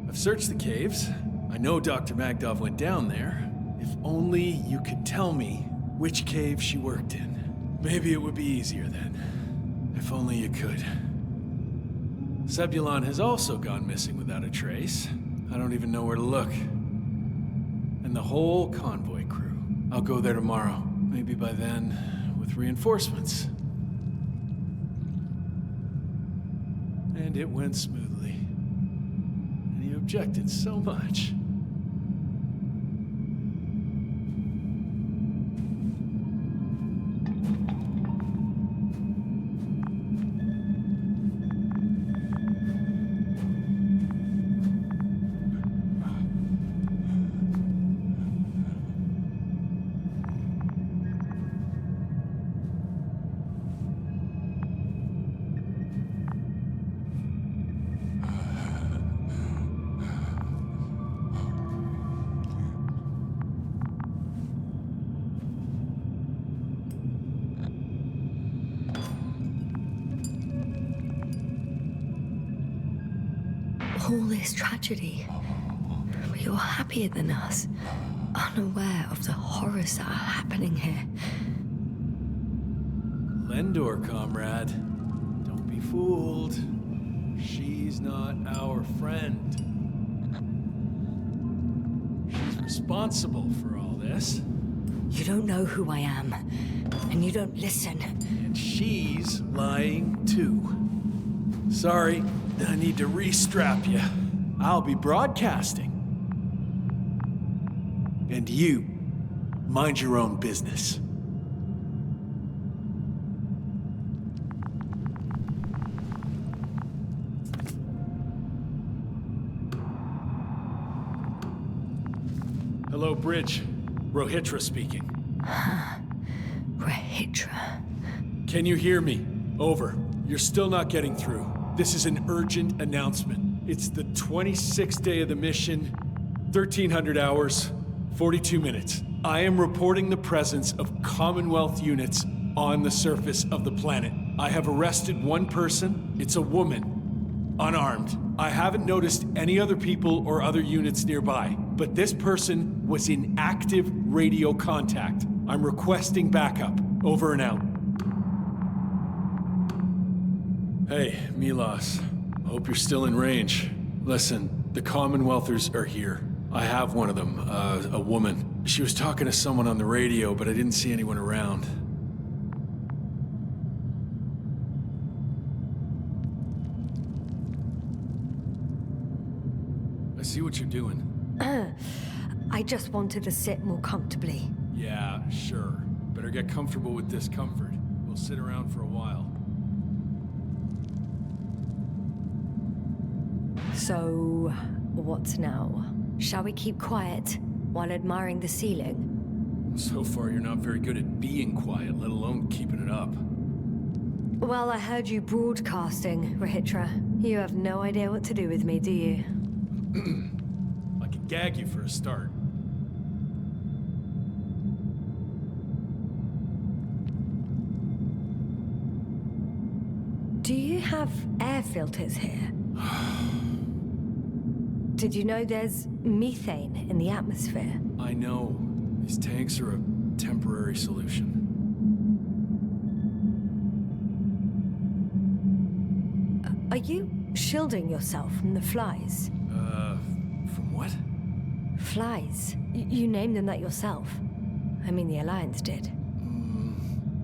I've searched the caves. I know Dr. Magdov went down there. If only you could tell me which cave she worked in. Maybe it would be easier then. If only you could. Zebulon has also gone missing without a trace. I don't even know where to look. And the whole convoy crew. I'll go there tomorrow. Maybe by then, with reinforcements. And it went smoothly. And he objected so much. All this tragedy. But you're happier than us, unaware of the horrors that are happening here. Lendor, comrade. Don't be fooled. She's not our friend. She's responsible for all this. You don't know who I am, and you don't listen. And she's lying too. Sorry, I need to restrap you. I'll be broadcasting. And you, mind your own business. Hello, Bridge. Rohitra speaking. Rehitra. Can you hear me? Over. You're still not getting through. This is an urgent announcement. It's the 26th day of the mission, 1300 hours, 42 minutes. I am reporting the presence of Commonwealth units on the surface of the planet. I have arrested one person. It's a woman, unarmed. I haven't noticed any other people or other units nearby, but this person was in active radio contact. I'm requesting backup. Over and out. Hey, Milos. I hope you're still in range. Listen, the Commonwealthers are here. I have one of them, a woman. She was talking to someone on the radio, but I didn't see anyone around. I see what you're doing. I just wanted to sit more comfortably. Yeah, sure. Better get comfortable with discomfort. We'll sit around for a while. So, what now? Shall we keep quiet while admiring the ceiling? So far, you're not very good at being quiet, let alone keeping it up. Well, I heard you broadcasting, Rehitra. You have no idea what to do with me, do you? I can gag you for a start. Do you have air filters here? Did you know there's methane in the atmosphere? I know. These tanks are a temporary solution. Are you shielding yourself from the flies? From what? Flies. You named them that yourself. I mean, the Alliance did.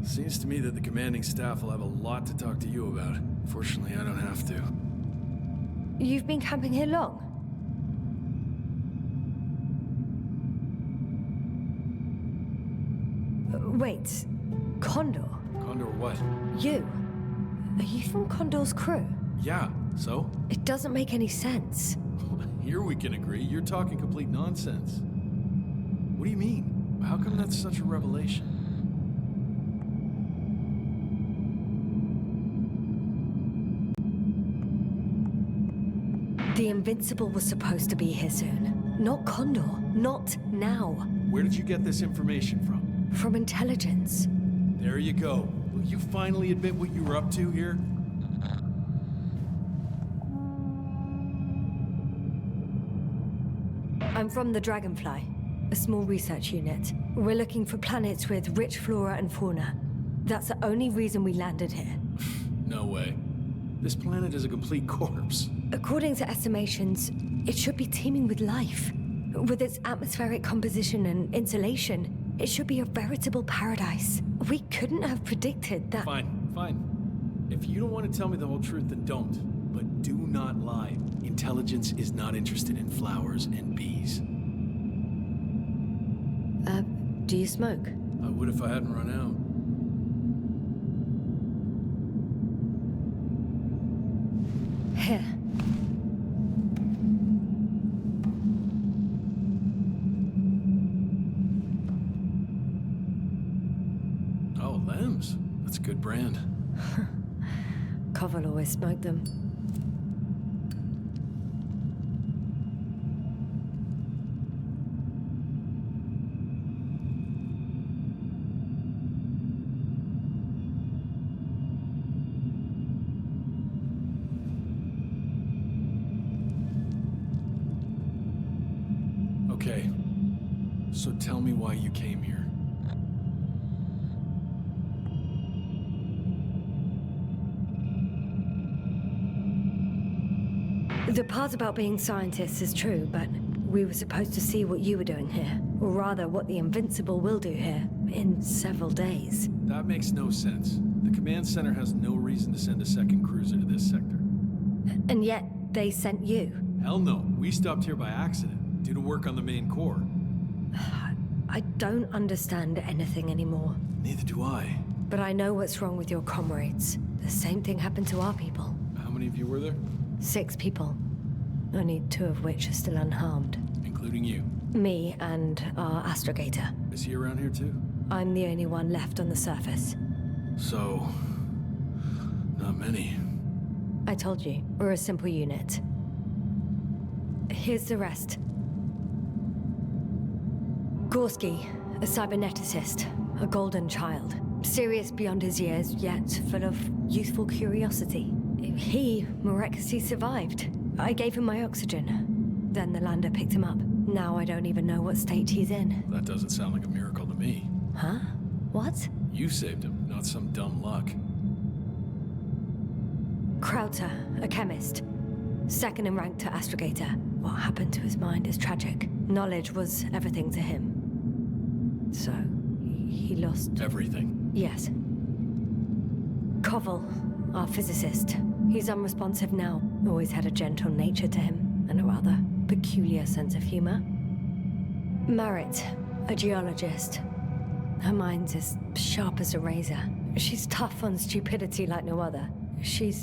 Seems to me that the commanding staff will have a lot to talk to you about. Fortunately, I don't have to. You've been camping here long? Wait, Condor? Condor what? You? Are you from Condor's crew? Yeah, so? It doesn't make any sense. Here we can agree. You're talking complete nonsense. What do you mean? How come that's such a revelation? The Invincible was supposed to be here soon. Not Condor. Not now. Where did you get this information from? From intelligence. There you go. Will you finally admit what you were up to here? I'm from the Dragonfly, a small research unit. We're looking for planets with rich flora and fauna. That's the only reason we landed here. No way. This planet is a complete corpse. According to estimations, it should be teeming with life. With its atmospheric composition and insulation, it should be a veritable paradise. We couldn't have predicted that. Fine, fine. If you don't want to tell me the whole truth, then don't. But do not lie. Intelligence is not interested in flowers and bees. Do you smoke? I would if I hadn't run out. Here. Oh, Lems. That's a good brand. Koval always smoked them. Okay. So tell me why you came here. The part about being scientists is true, but we were supposed to see what you were doing here. Or rather, what the Invincible will do here, in several days. That makes no sense. The command center has no reason to send a second cruiser to this sector. And yet, they sent you. Hell no. We stopped here by accident, due to work on the main core. I don't understand anything anymore. Neither do I. But I know what's wrong with your comrades. The same thing happened to our people. How many of you were there? 6 people. Only 2 of which are still unharmed. Including you. Me and our astrogator. Is he around here too? I'm the only one left on the surface. So... not many. I told you, we're a simple unit. Here's the rest. Gorski, a cyberneticist, a golden child. Serious beyond his years, yet full of youthful curiosity. He miraculously survived. I gave him my oxygen. Then the lander picked him up. Now I don't even know what state he's in. That doesn't sound like a miracle to me. Huh? What? You saved him, not some dumb luck. Crrptic, a chemist. Second in rank to astrogator. What happened to his mind is tragic. Knowledge was everything to him. So, he lost... Everything? Yes. Koval, our physicist. He's unresponsive now. Always had a gentle nature to him, and a rather peculiar sense of humor. Marit, a geologist. Her mind's as sharp as a razor. She's tough on stupidity like no other. She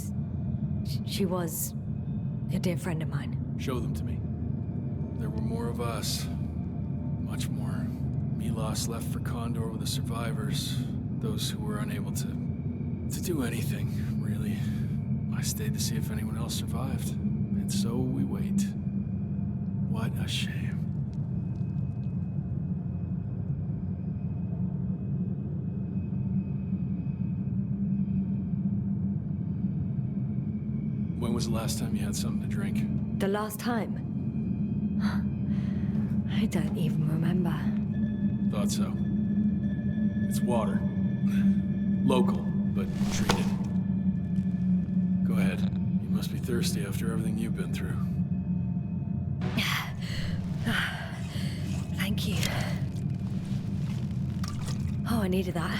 was a dear friend of mine. Show them to me. There were more of us. Much more. Milos left for Condor with the survivors. Those who were unable to do anything, really. I stayed to see if anyone else survived. And so we wait. What a shame. When was the last time you had something to drink? The last time? I don't even remember. Thought so. It's water. Local, but treated. Go ahead. You must be thirsty after everything you've been through. Thank you. Oh, I needed that.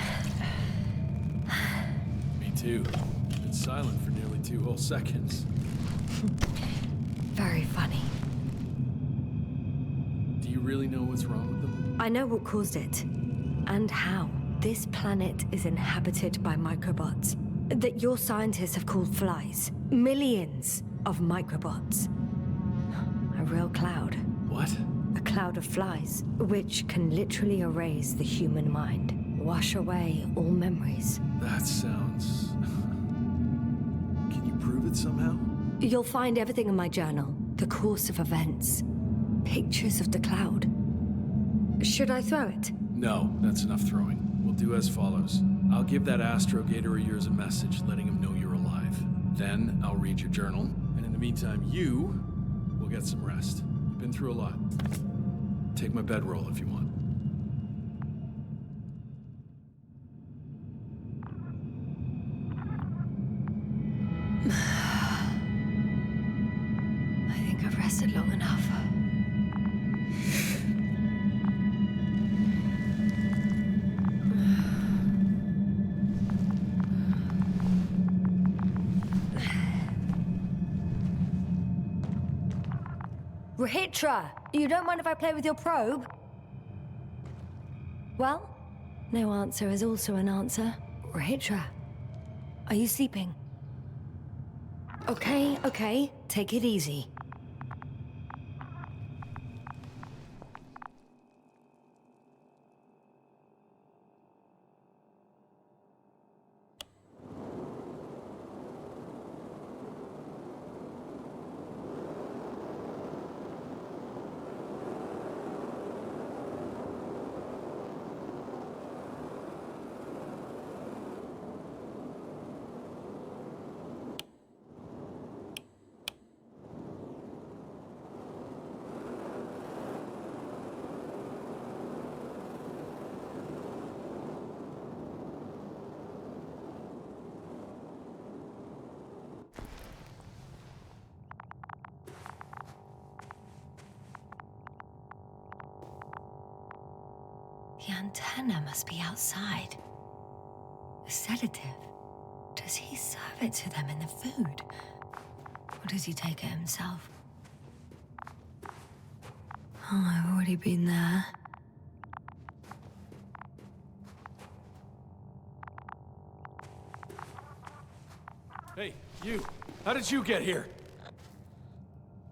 Me too. Been silent for nearly 2 whole seconds. very funny. Do you really know what's wrong with them? I know what caused it, and how. This planet is inhabited by microbots that your scientists have called flies. Millions of microbots. A real cloud. What? A cloud of flies, which can literally erase the human mind, wash away all memories. That sounds... Can you prove it somehow? You'll find everything in my journal. The course of events. Pictures of the cloud. Should I throw it? No, that's enough throwing. We'll do as follows. I'll give that astrogator of yours a message letting him know you're alive. Then I'll read your journal, and in the meantime, you will get some rest. You've been through a lot. Take my bedroll if you want. I think I've rested long enough. Rahitra, you don't mind if I play with your probe? Well, no answer is also an answer. Rahitra, are you sleeping? Okay, take it easy. The antenna must be outside. A sedative. Does he serve it to them in the food? Or does he take it himself? Oh, I've already been there. Hey, you! How did you get here?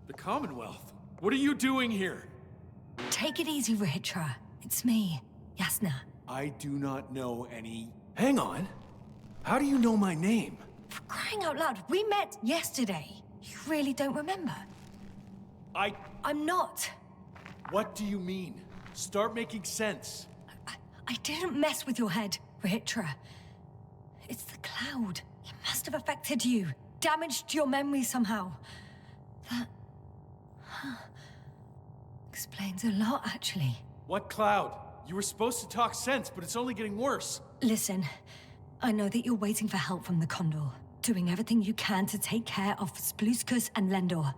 The Commonwealth? What are you doing here? Take it easy, Rahitra. It's me, Yasna. I do not know any... Hang on. How do you know my name? For crying out loud, we met yesterday. You really don't remember? I'm not. What do you mean? Start making sense. I didn't mess with your head, Rahitra. It's the cloud. It must have affected you. Damaged your memory somehow. That... explains a lot, actually. What cloud? You were supposed to talk sense, but it's only getting worse. Listen, I know that you're waiting for help from the Condor. Doing everything you can to take care of Spluskus and Lendor.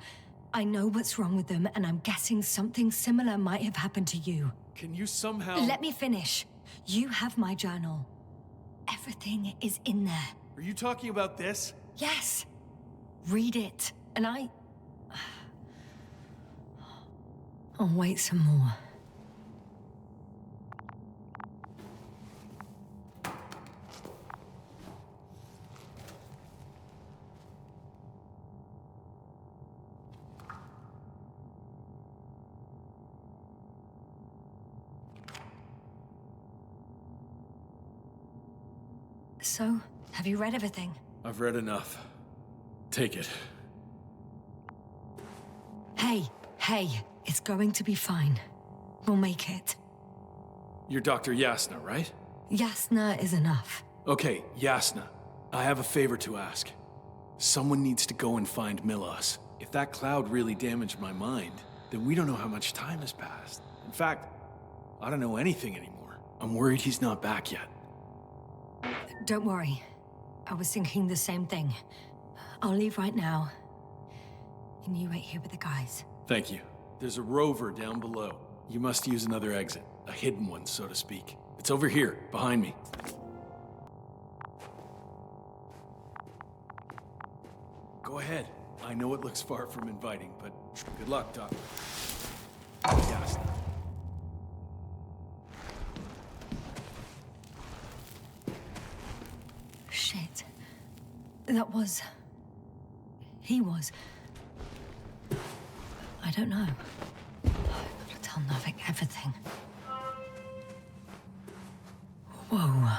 I know what's wrong with them, and I'm guessing something similar might have happened to you. Can you somehow... Let me finish. You have my journal. Everything is in there. Are you talking about this? Yes. Read it, and I'll wait some more. So, have you read everything? I've read enough. Take it. Hey, it's going to be fine. We'll make it. You're Dr. Yasna, right? Yasna is enough. Okay, Yasna. I have a favor to ask. Someone needs to go and find Milos. If that cloud really damaged my mind, then we don't know how much time has passed. In fact, I don't know anything anymore. I'm worried he's not back yet. Don't worry. I was thinking the same thing. I'll leave right now. And you wait here with the guys. Thank you. There's a rover down below. You must use another exit. A hidden one, so to speak. It's over here, behind me. Go ahead. I know it looks far from inviting, but good luck, Doc. Yasna. Shit. That was... He was... I don't know. I've got to tell Navik everything. Whoa.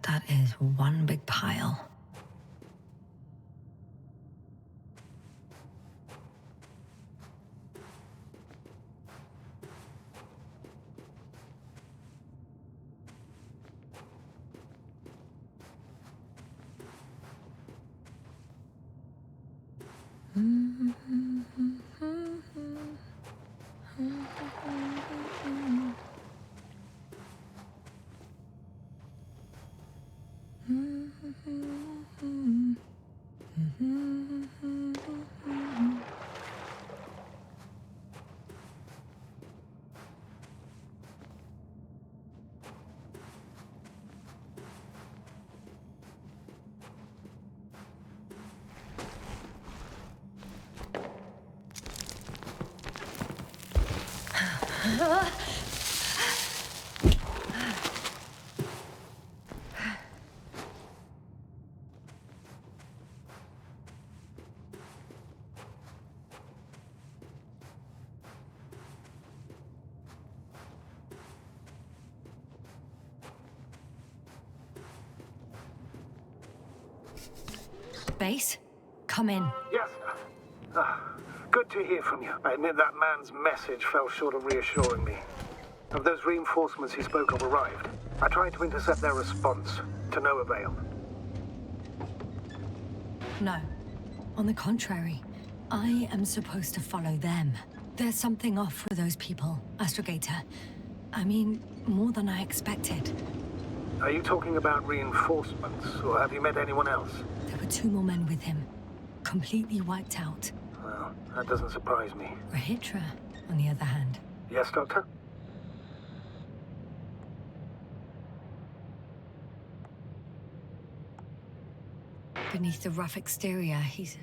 That is one big pile. Base, come in. Yes. Good to hear from you. I admit that man's message fell short of reassuring me. Have those reinforcements he spoke of arrived? I tried to intercept their response, to no avail. No. On the contrary, I am supposed to follow them. There's something off with those people, Astrogator. I mean, more than I expected. Are you talking about reinforcements, or have you met anyone else? There were 2 more men with him. Completely wiped out. Well, that doesn't surprise me. Rahitra, on the other hand. Yes, Doctor? Beneath the rough exterior, he's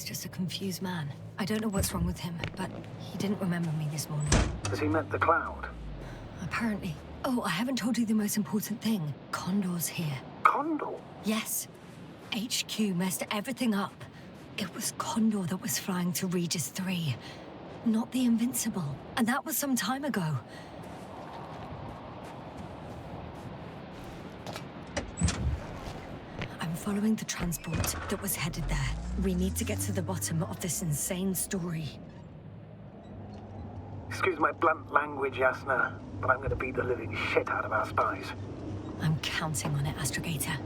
just a confused man. I don't know what's wrong with him, but he didn't remember me this morning. Has he met the Cloud? Apparently. Oh, I haven't told you the most important thing. Condor's here. Condor? Yes. HQ messed everything up. It was Condor that was flying to Regis III, not the Invincible. And that was some time ago. I'm following the transport that was headed there. We need to get to the bottom of this insane story. Excuse my blunt language, Yasna, but I'm going to beat the living shit out of our spies. I'm counting on it, Astrogator.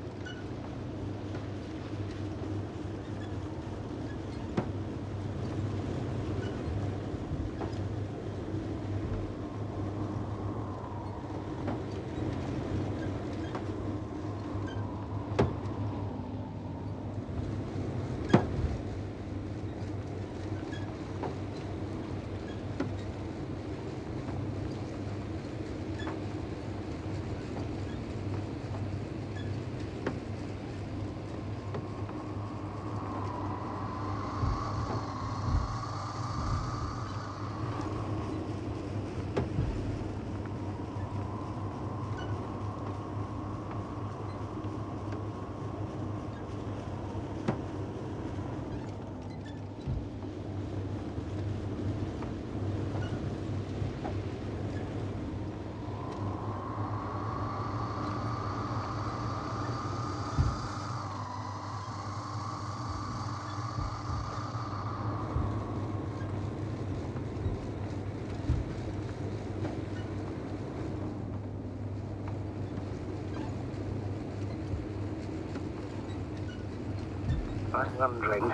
I'm wondering,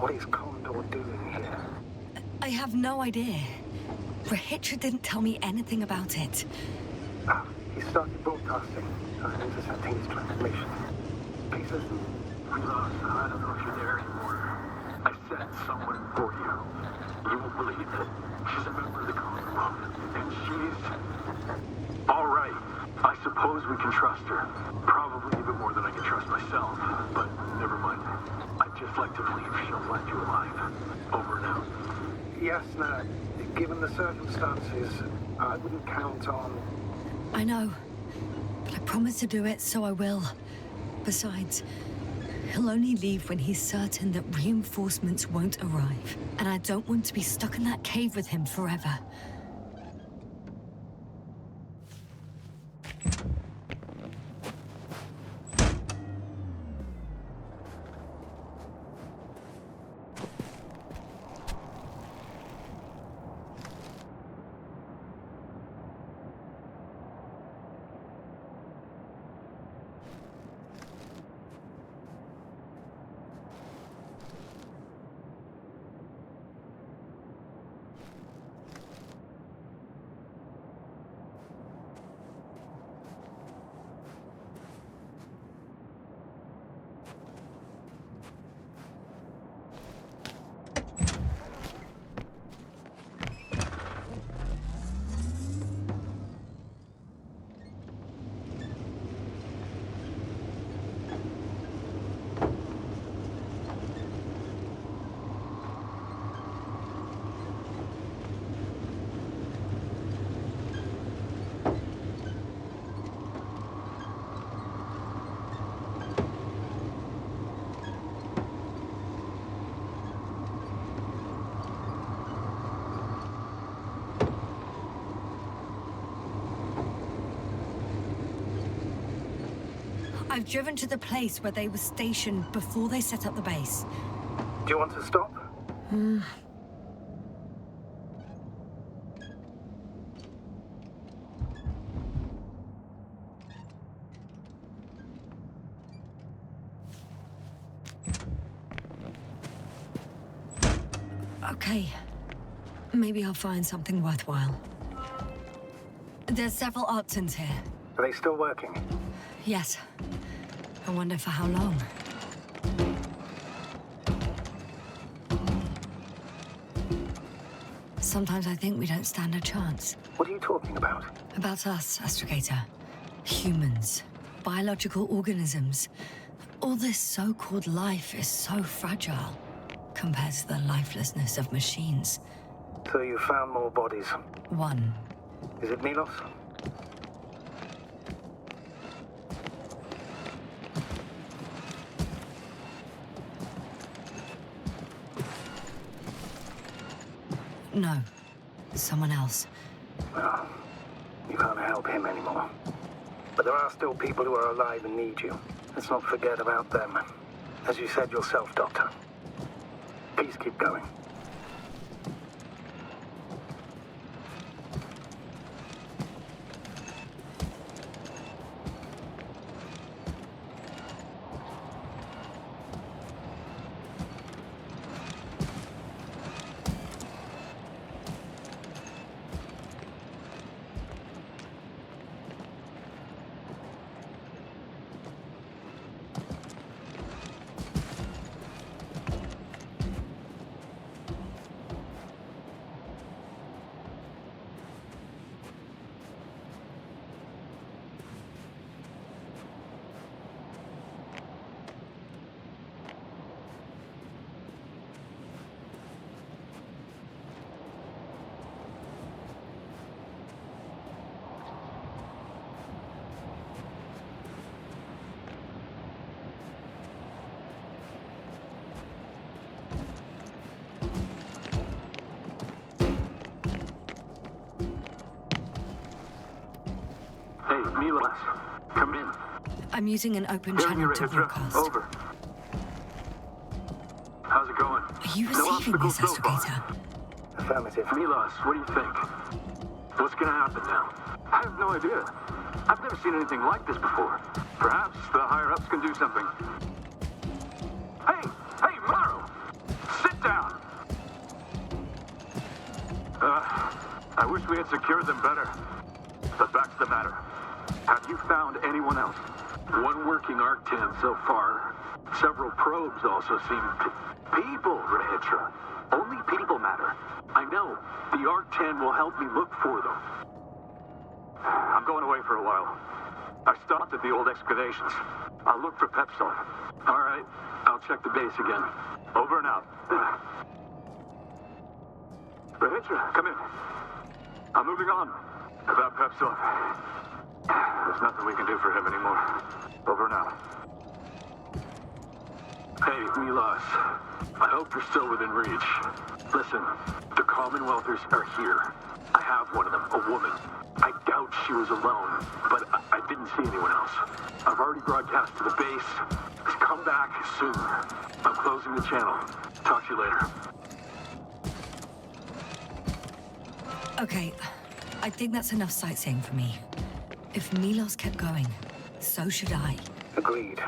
what is Condor doing here? I have no idea. Rahitra didn't tell me anything about it. Ah, he started broadcasting. I'm intercepting his transmission. Please listen. We lost. I don't know if you're there anymore. I sent someone for you. You won't believe it. She's a member of the Convoy, and she's... all right. I suppose we can trust her. Probably even more than I can trust myself. But never mind. I'd just like to believe she'll let you alive. Yasna, given the circumstances, I wouldn't count on... I know. But I promised to do it, so I will. Besides, he'll only leave when he's certain that reinforcements won't arrive. And I don't want to be stuck in that cave with him forever. I've driven to the place where they were stationed before they set up the base. Do you want to stop? Okay. Maybe I'll find something worthwhile. There's several Arctons here. Are they still working? Yes. I wonder for how long. Sometimes I think we don't stand a chance. What are you talking about? About us, Astrogator. Humans. Biological organisms. All this so-called life is so fragile compared to the lifelessness of machines. So you found more bodies? One. Is it Milos? No. Someone else. Well, you can't help him anymore. But there are still people who are alive and need you. Let's not forget about them. As you said yourself, Doctor. Please keep going. Milos, come in. I'm using an open channel to broadcast. Over. How's it going? Are you receiving this, Astrogator? Affirmative. Milos, what do you think? What's gonna happen now? I have no idea. I've never seen anything like this before. Perhaps the higher-ups can do something. Hey, Morrow! Sit down! I wish we had secured them better. But back to the matter. Have you found anyone else? One working Arc-10 so far. Several probes also seem... People, Rehitra. Only people matter. I know. The Arc-10 will help me look for them. I'm going away for a while. I stopped at the old excavations. I'll look for Pepsol. All right. I'll check the base again. Over and out. Rethink, come in. I'm moving on. About Pepsol. There's nothing we can do for him anymore. Over now. Hey, Milos. I hope you're still within reach. Listen, the Commonwealthers are here. I have one of them, a woman. I doubt she was alone, but I didn't see anyone else. I've already broadcast to the base. Come back soon. I'm closing the channel. Talk to you later. Okay, I think that's enough sightseeing for me. If Milos kept going, so should I. Agreed.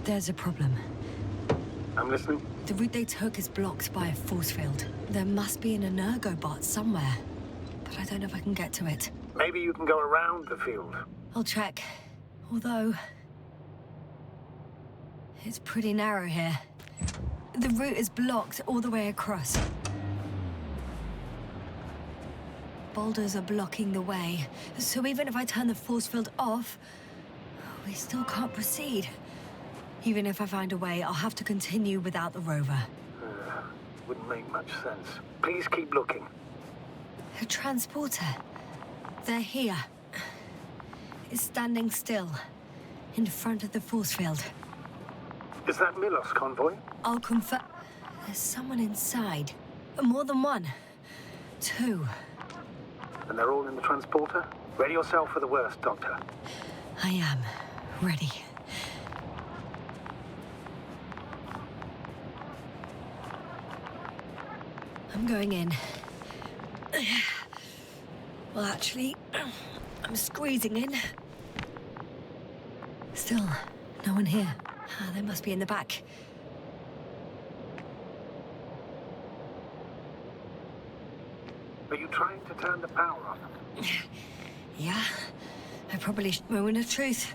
There's a problem. I'm listening. The route they took is blocked by a force field. There must be an energobot somewhere, but I don't know if I can get to it. Maybe you can go around the field. I'll check. Although... it's pretty narrow here. The route is blocked all the way across. Boulders are blocking the way, so even if I turn the force field off, we still can't proceed. Even if I find a way, I'll have to continue without the rover. Wouldn't make much sense. Please keep looking. A transporter. They're here. It's standing still, in front of the force field. Is that Milos Convoy? I'll confirm. There's someone inside. More than one. Two. And they're all in the transporter? Ready yourself for the worst, Doctor. I am. Ready. I'm going in. Well, actually, I'm squeezing in. Still, no one here. They must be in the back. Are you trying to turn the power off? Yeah, I probably should. Moment of truth.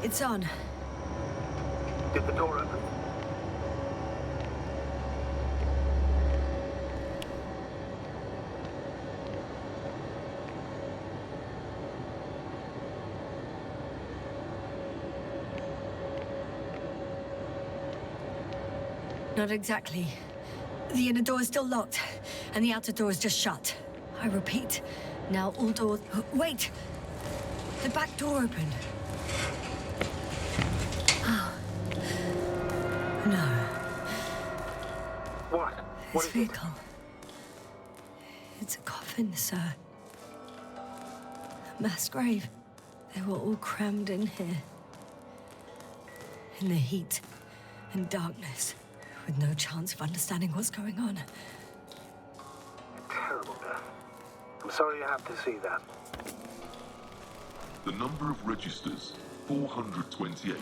It's on. Did the door open? Not exactly. The inner door is still locked, and the outer door is just shut. I repeat, now all doors... Wait! The back door opened. Oh. No. What? This vehicle. It's a coffin, sir. A mass grave. They were all crammed in here. In the heat and darkness, with no chance of understanding what's going on. A terrible death. I'm sorry you have to see that. The number of registers, 428.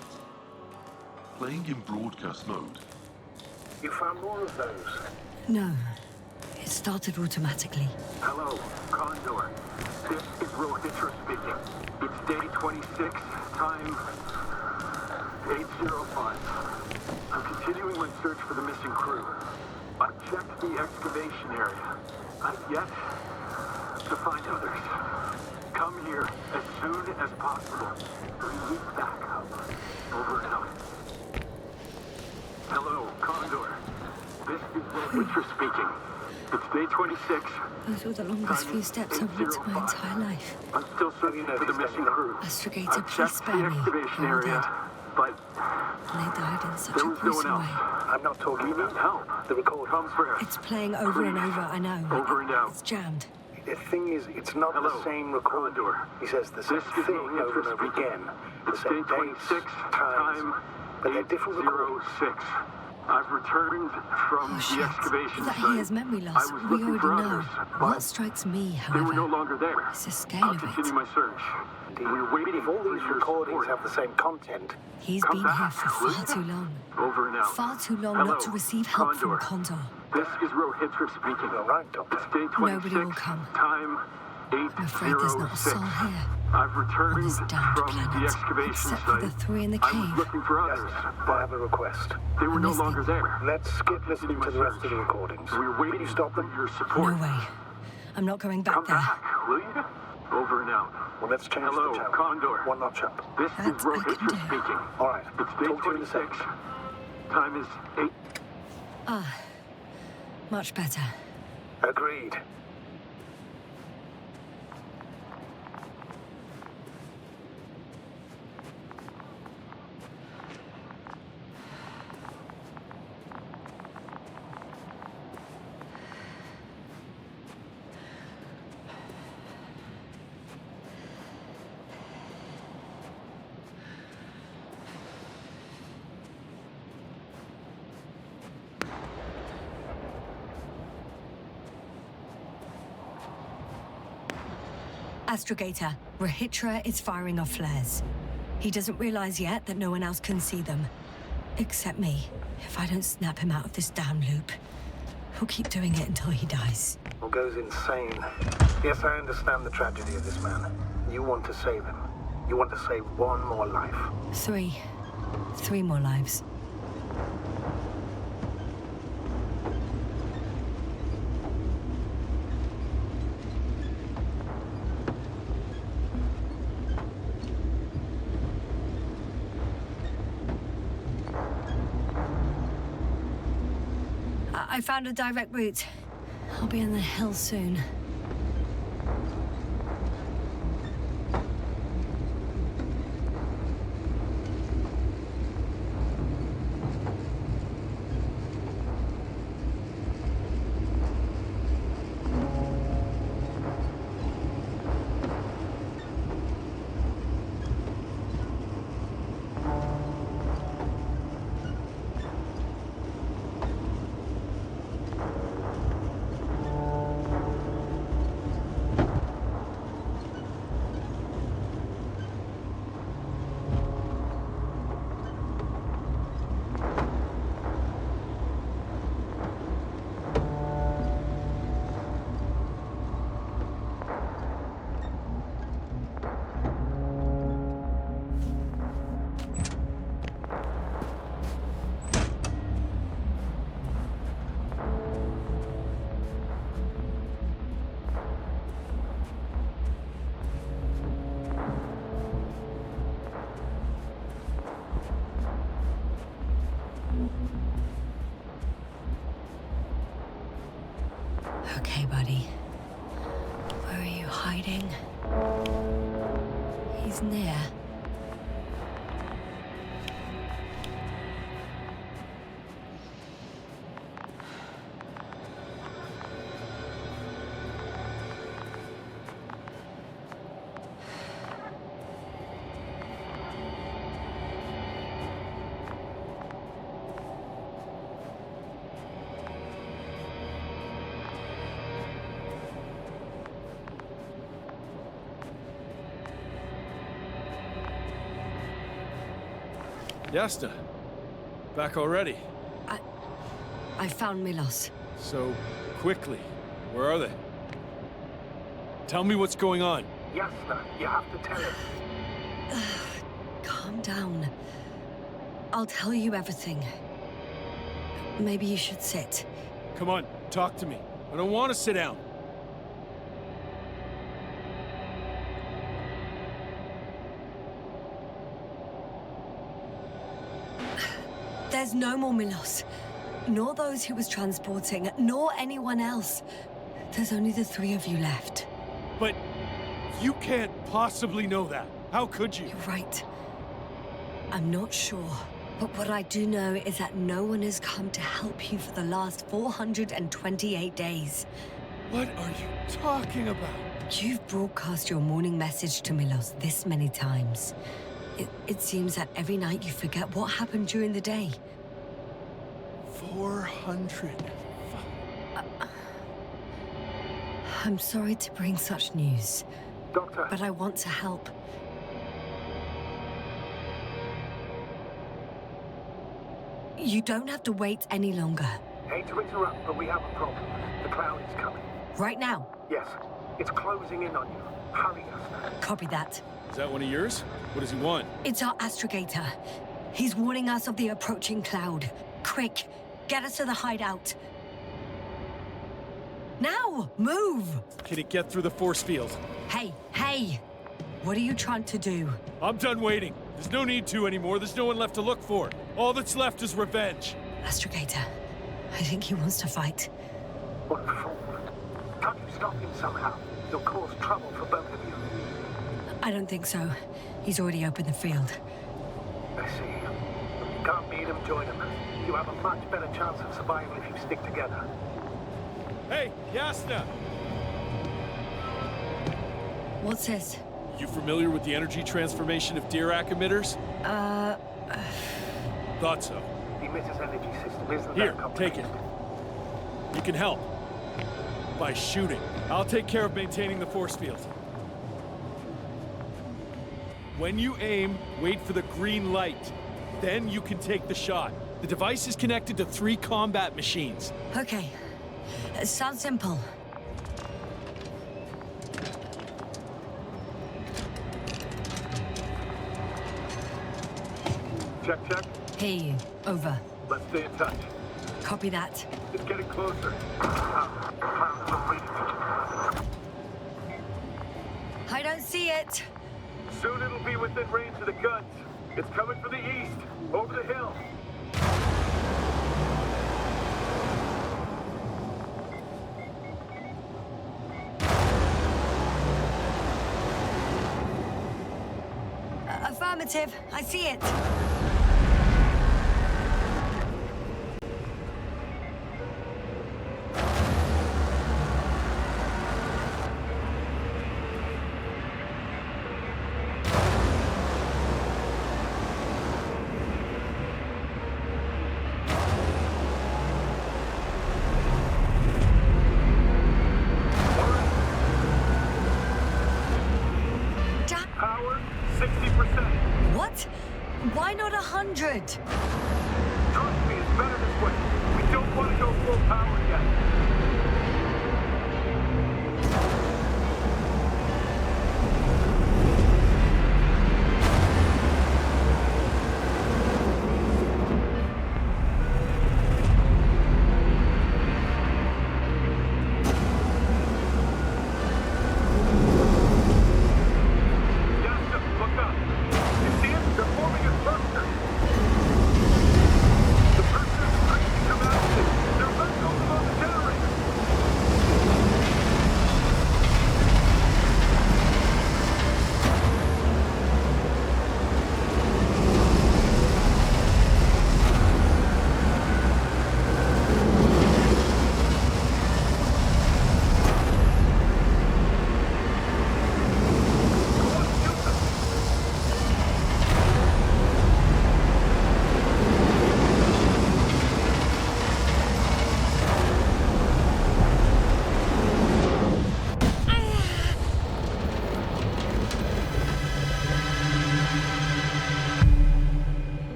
Playing in broadcast mode. You found more of those? No. It started automatically. Hello, Condor. This is Rethink speaking. It's day 26, time 8:05. I'm continuing my search for the missing crew. I've checked the excavation area. I've yet to find others. Come here as soon as possible. We need backup. Over and out. Hello, Condor. Richard speaking. It's day 26. Those were the longest few steps I've walked in my entire life. I'm still searching for the missing crew. Astrogator, I've please checked spare the me. excavation They're all area, dead. but And they died in such there a was no one gruesome else. way. I'm not talking We need about help. the record. Come first. It's playing over and over, I know. Over and out. It's jammed. The thing is, it's not Hello, the same record. Condor. He says the same This is thing Rohit over and over speaking. again. The It's same day dates, 26, times, time but they're different recordings. 806. I've returned from Oh, shit. the excavation That site. he has memory I loss. was We looking already for know. others, What but strikes me, they were no however, longer there. is the scale I'll of continue it. my search. We're waiting If all for these your recordings support. have the same content, He's Come been here back, for will far you? too long. Over and out. Far too long Hello, not to receive help Condor. from Condor. This is Rohit speaking. all right, Doctor. It's day 26. Nobody will come. Time I'm afraid there's not a 806. soul here. I've returned On this damned from planet, the excavation except for the site. three in the I was cave. looking for others, I but have a request. they were no listening. longer there. Let's skip listening to the rest of the search. recordings. We're Can waiting you stop for them? your No support. way. I'm not going back Come there. back, will you? Over and out. Well, let's change Hello, the channel. Condor. One notch up. This That is I can Rohit do. speaking. All right. It's day Talk to you in a 26. second. Time is 8. Ah, much better. Agreed. Astrogator, Rahitra is firing off flares. He doesn't realize yet that no one else can see them. Except me. If I don't snap him out of this damn loop, he'll keep doing it until he dies. Or goes insane. Yes, I understand the tragedy of this man. You want to save him. You want to save one more life. Three more lives. I found a direct route. I'll be in the hills soon. Okay, buddy. Where are you hiding? He's near. Yasna, back already. I found Milos. So quickly. Where are they? Tell me what's going on. Yasna, you have to tell us. Calm down. I'll tell you everything. Maybe you should sit. Come on, talk to me. I don't want to sit down. There's no more Milos. nor those he was transporting, nor anyone else. There's only the three of you left. But you can't possibly know that. How could you? You're right. I'm not sure. But what I do know is that no one has come to help you for the last 428 days. What are you talking about? You've broadcast your morning message to Milos this many times. It seems that every night you forget what happened during the day. 400. I'm sorry to bring such news. Doctor. But I want to help. You don't have to wait any longer. Hate to interrupt, but we have a problem. The cloud is coming. Right now? Yes. It's closing in on you. Hurry, Yasna. Copy that. Is that one of yours? What does he want? It's our astrogator. He's warning us of the approaching cloud. Quick, get us to the hideout. Now, move! Can it get through the force field? Hey! What are you trying to do? I'm done waiting. There's no need to anymore. There's no one left to look for. All that's left is revenge. Astrogator, I think he wants to fight. What a fool. Can't you stop him somehow? You'll cause trouble for both of you. I don't think so. He's already opened the field. I see. If you can't beat him, join him. You have a much better chance of survival if you stick together. Hey, Yasna! What's this? You familiar with the energy transformation of Dirac emitters? Thought so. The emitter's energy system isn't Here, that complicated. take it. You can help. By shooting. I'll take care of maintaining the force field. When you aim, wait for the green light. Then you can take the shot. The device is connected to 3 combat machines. Okay. Sounds simple. Check. Hear you. Over. Let's stay in touch. Copy that. It's getting closer. I don't see it. Soon it'll be within range of the guns. It's coming from the east, over the hill. Affirmative. I see it. Power, 60%. What? Why not 100? Trust me, it's better this way. We don't want to go full power yet.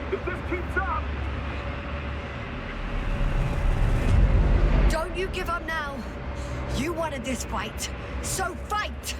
If this keeps up... Don't you give up now. You wanted this fight, so fight!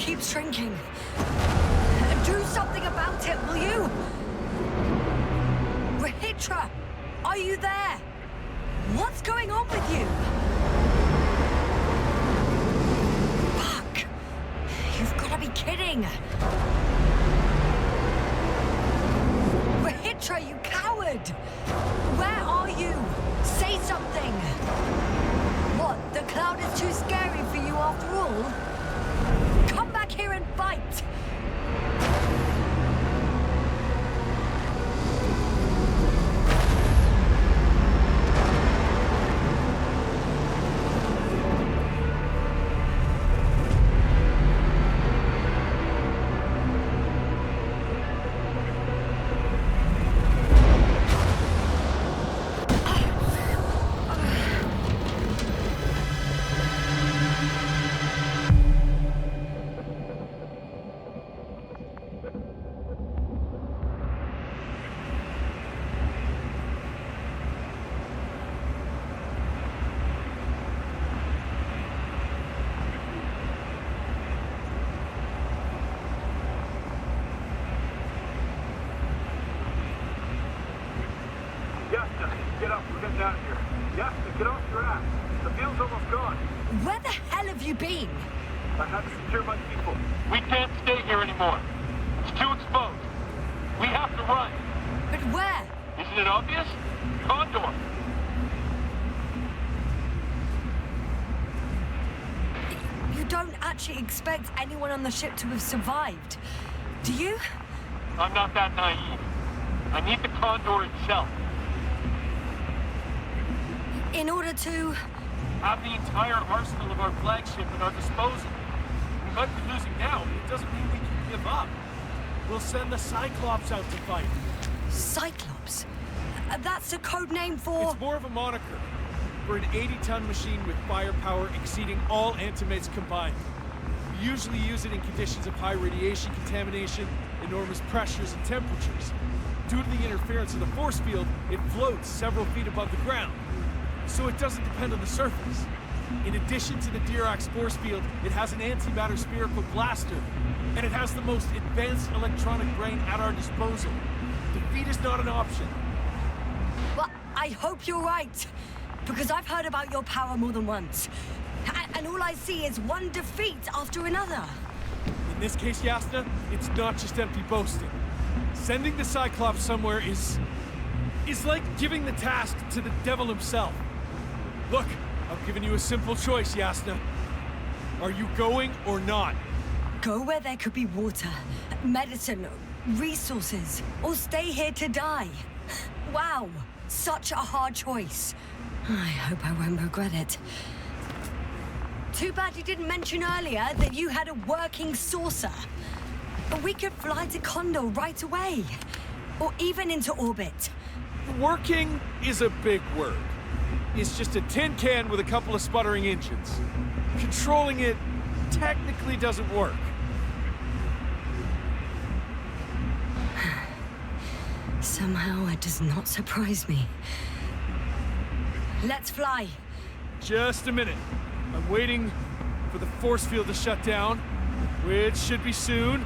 keeps shrinking. Do something about it, will you? Rahitra, are you there? What's going on with you? Fuck! You've got to be kidding! Rahitra, you coward! Where are you? Say something! What, the cloud is too scary for you after all? Come back here and fight! Yasna, get up. We're getting out of here. Yasna, get off your ass. The field's almost gone. Where the hell have you been? I had to secure my people. We can't stay here anymore. It's too exposed. We have to run. But where? Isn't it obvious? Condor. You don't actually expect anyone on the ship to have survived, do you? I'm not that naive. I need the Condor itself. In order to... Have the entire arsenal of our flagship at our disposal. We might be losing now, but it doesn't mean we can give up. We'll send the Cyclops out to fight. Cyclops? That's a code name for... It's more of a moniker. We're an 80-ton machine with firepower exceeding all antimates combined. We usually use it in conditions of high radiation contamination, enormous pressures and temperatures. Due to the interference of the force field, it floats several feet above the ground, so it doesn't depend on the surface. In addition to the Dirac's force field, it has an antimatter spherical blaster, and it has the most advanced electronic brain at our disposal. Defeat is not an option. Well, I hope you're right, because I've heard about your power more than once. And all I see is one defeat after another. In this case, Yasna, it's not just empty boasting. Sending the Cyclops somewhere is like giving the task to the devil himself. Look, I've given you a simple choice, Yasna. Are you going or not? Go where there could be water, medicine, resources, or stay here to die. Wow, such a hard choice. I hope I won't regret it. Too bad you didn't mention earlier that you had a working saucer. We could fly to Condor right away, or even into orbit. Working is a big word. It's just a tin can with a couple of sputtering engines. Controlling it technically doesn't work. Somehow it does not surprise me. Let's fly. Just a minute. I'm waiting for the force field to shut down, which should be soon.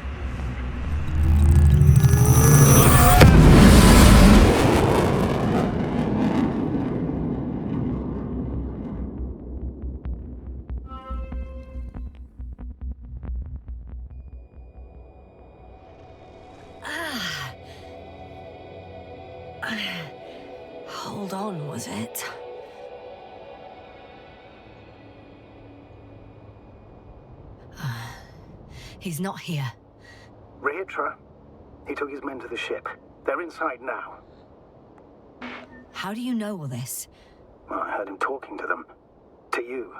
Hold on, was it? He's not here. Rahitra? He took his men to the ship. They're inside now. How do you know all this? Well, I heard him talking to them. To you.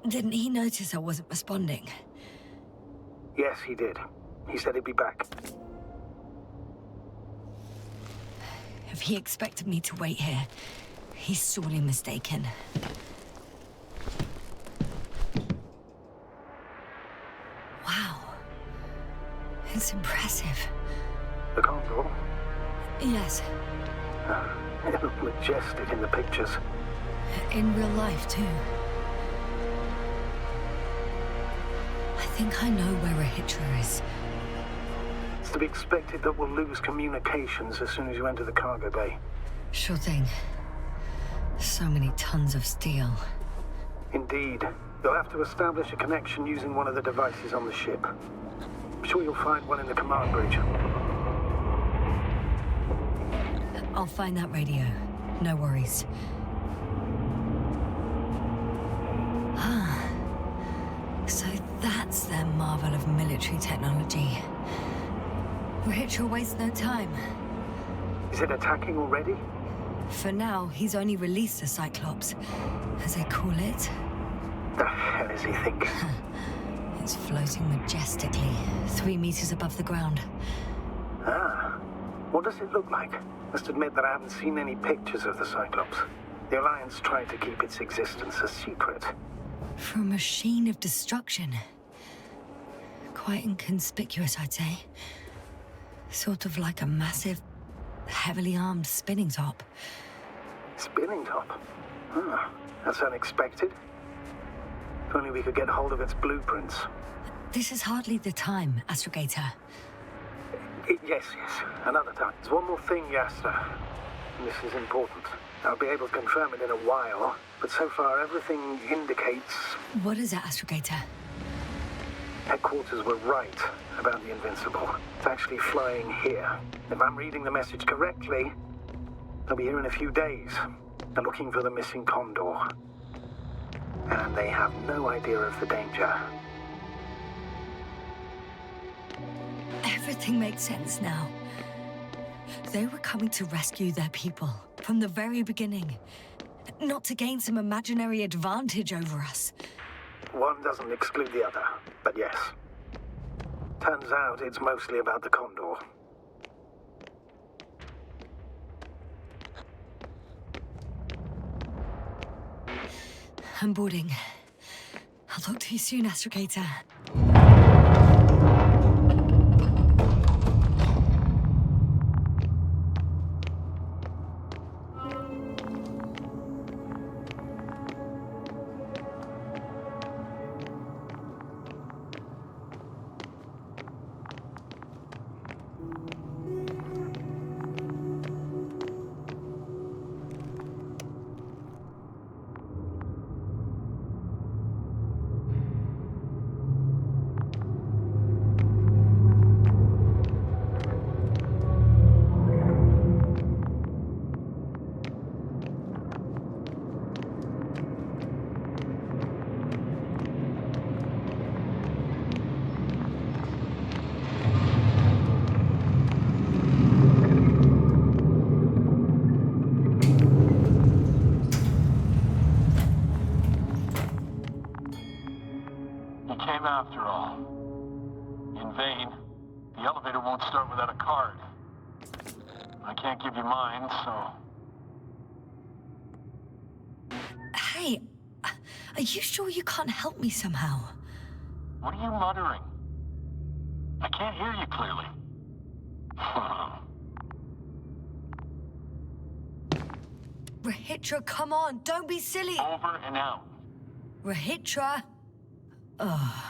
Didn't he notice I wasn't responding? Yes, he did. He said he'd be back. If he expected me to wait here, he's sorely mistaken. Wow. It's impressive. The Condor? Yes. It looked majestic in the pictures. In real life, too. I think I know where Rahitra is. It's to be expected that we'll lose communications as soon as you enter the cargo bay. Sure thing. So many tons of steel. Indeed. You'll have to establish a connection using one of the devices on the ship. I'm sure you'll find one in the command bridge. I'll find that radio. No worries. Ah. So that's their marvel of military technology. Rahitra wastes no time. Is it attacking already? For now, he's only released the Cyclops, as they call it. The hell is he thinking? It's floating majestically, 3 meters above the ground. Ah. What does it look like? Must admit that I haven't seen any pictures of the Cyclops. The Alliance tried to keep its existence a secret. For a machine of destruction. Quite inconspicuous, I'd say. Sort of like a massive, heavily armed spinning top. Spinning top? Ah, that's unexpected. If only we could get hold of its blueprints. This is hardly the time, Astrogator. Yes. Another time. There's one more thing, Yasna. This is important. I'll be able to confirm it in a while, but so far everything indicates... What is it, Astrogator? Headquarters were right about the Invincible. It's actually flying here. If I'm reading the message correctly, they'll be here in a few days. They're looking for the missing Condor. And they have no idea of the danger. Everything makes sense now. They were coming to rescue their people from the very beginning. Not to gain some imaginary advantage over us. One doesn't exclude the other, but yes. Turns out it's mostly about the Condor. I'm boarding. I'll talk to you soon, Astrogator. After all. In vain. The elevator won't start without a card. I can't give you mine, so... Hey, are you sure you can't help me somehow? What are you muttering? I can't hear you clearly. Rahitra, come on, don't be silly! Over and out. Rahitra! Ugh.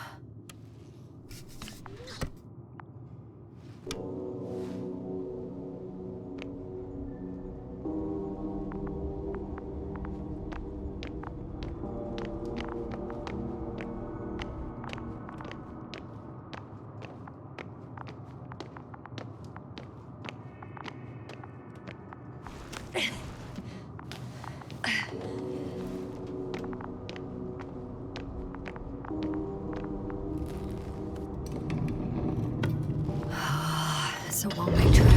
It's a one-way trip.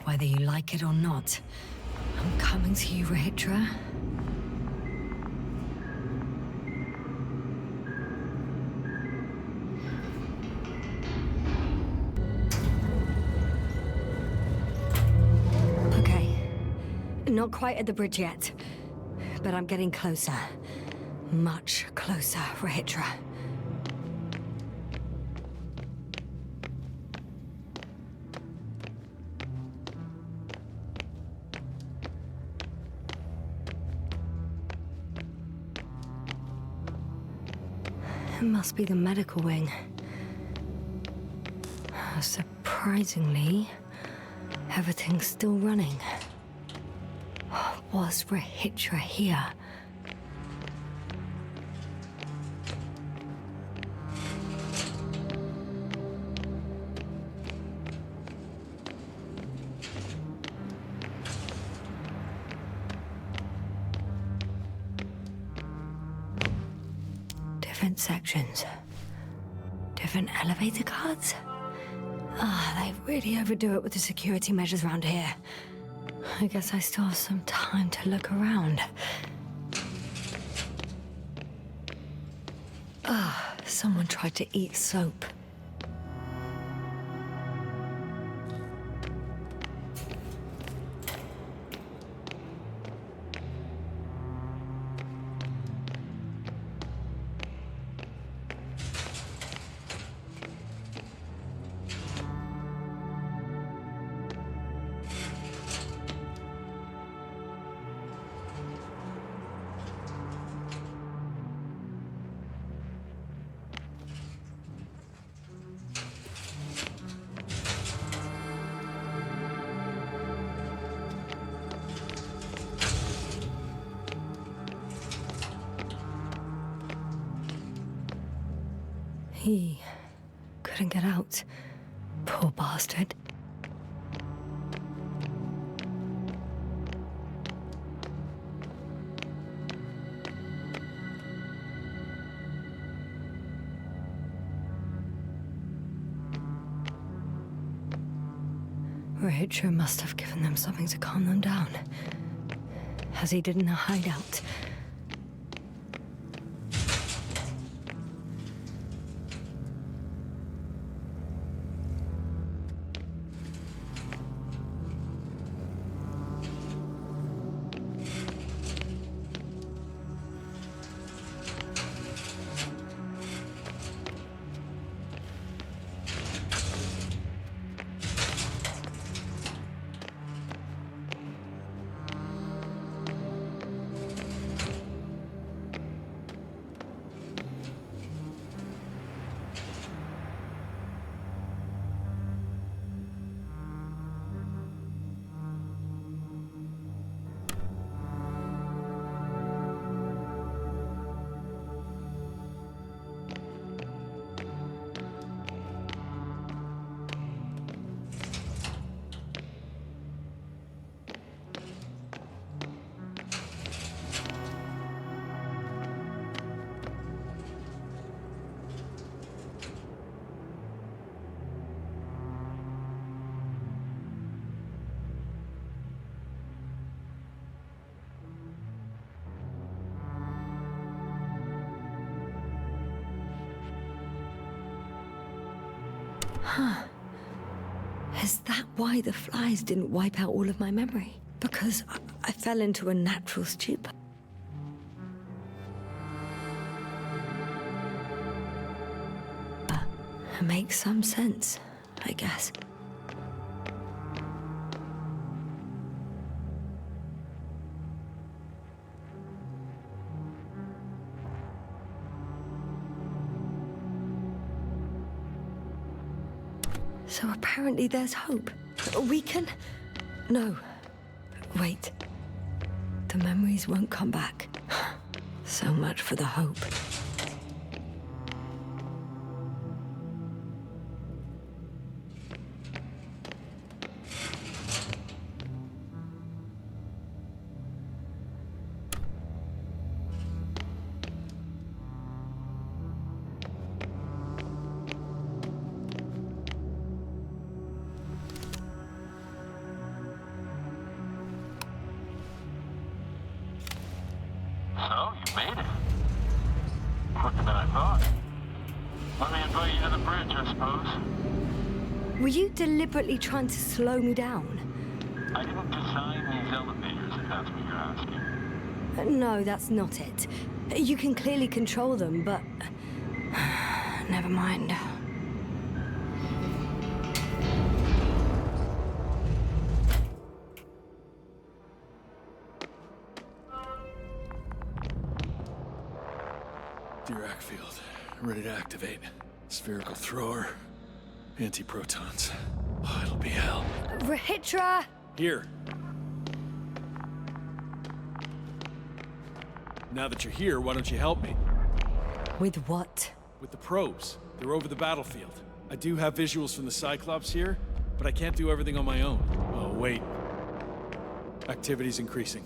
whether you like it or not. I'm coming to you, Rahitra. Okay. Not quite at the bridge yet, but I'm getting closer. Much closer, Rahitra. It must be the medical wing. Surprisingly, everything's still running. Was Rahitra here? Different sections. Different elevator cards? They really overdo it with the security measures around here. I guess I still have some time to look around. Someone tried to eat soap. He couldn't get out. Poor bastard. Rahitra must have given them something to calm them down, as he did in a hideout. Huh. Is that why the flies didn't wipe out all of my memory? Because I fell into a natural stupor. Makes some sense, I guess. So apparently there's hope. We can... No. Wait. The memories won't come back. So much for the hope. message, I suppose? Were you deliberately trying to slow me down? I didn't design these elevators, if that's what you're asking. No, that's not it. You can clearly control them, but... never mind. Dirac field. Ready to activate. Spherical thrower. Anti-protons. Oh, it'll be hell. Rahitra! Here. Now that you're here, why don't you help me? With what? With the probes. They're over the battlefield. I do have visuals from the Cyclops here, but I can't do everything on my own. Oh, wait. Activity's increasing.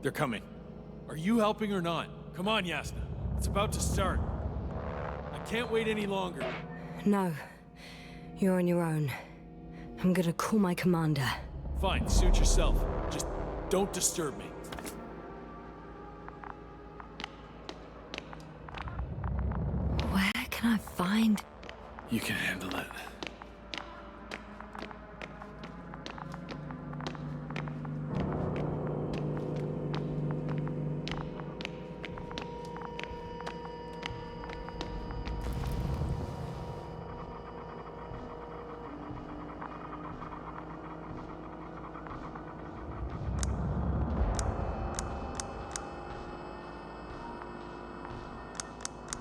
They're coming. Are you helping or not? Come on, Yasna. It's about to start. I can't wait any longer. No. You're on your own. I'm gonna call my commander. Fine, suit yourself. Just don't disturb me. Where can I find... You can handle it.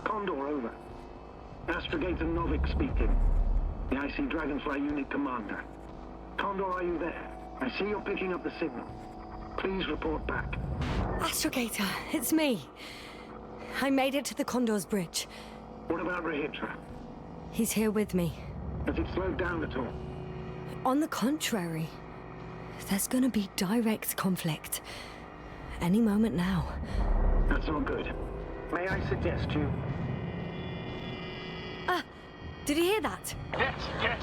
Condor, over. Astrogator Novik speaking. The IC Dragonfly Unit Commander. Condor, are you there? I see you're picking up the signal. Please report back. Astrogator, it's me. I made it to the Condor's bridge. What about Rahitra? He's here with me. Has it slowed down at all? On the contrary. There's gonna be direct conflict. Any moment now. That's not good. May I suggest you... Did you hear that? Yes, yes.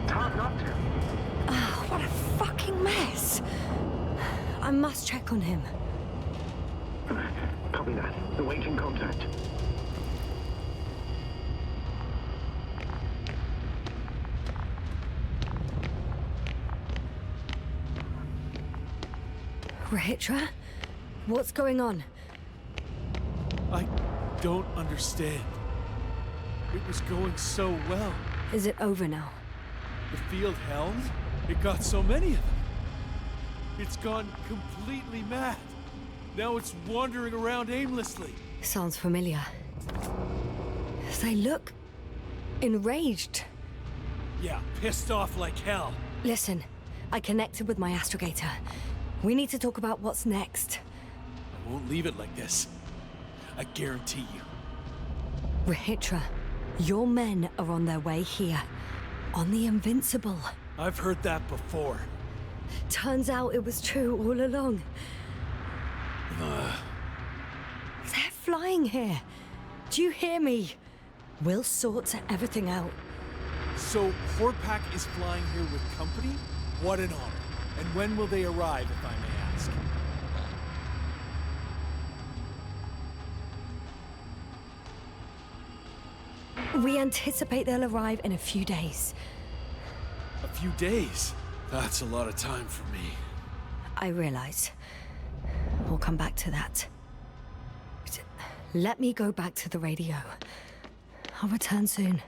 It's hard not to. Ah, what a fucking mess. I must check on him. Copy that. Awaiting contact. Rahitra? What's going on? I don't understand. It was going so well. Is it over now? The field held? It got so many of them. It's gone completely mad. Now it's wandering around aimlessly. Sounds familiar. They look... enraged. Yeah, pissed off like hell. Listen, I connected with my astrogator. We need to talk about what's next. I won't leave it like this. I guarantee you. Rahitra, your men are on their way here. On the Invincible. I've heard that before. Turns out it was true all along. They're flying here. Do you hear me? We'll sort everything out. So, Crrptic is flying here with company? What an honor. And when will they arrive, if I may ask? We anticipate they'll arrive in a few days. A few days? That's a lot of time for me. I realize. We'll come back to that. Let me go back to the radio. I'll return soon.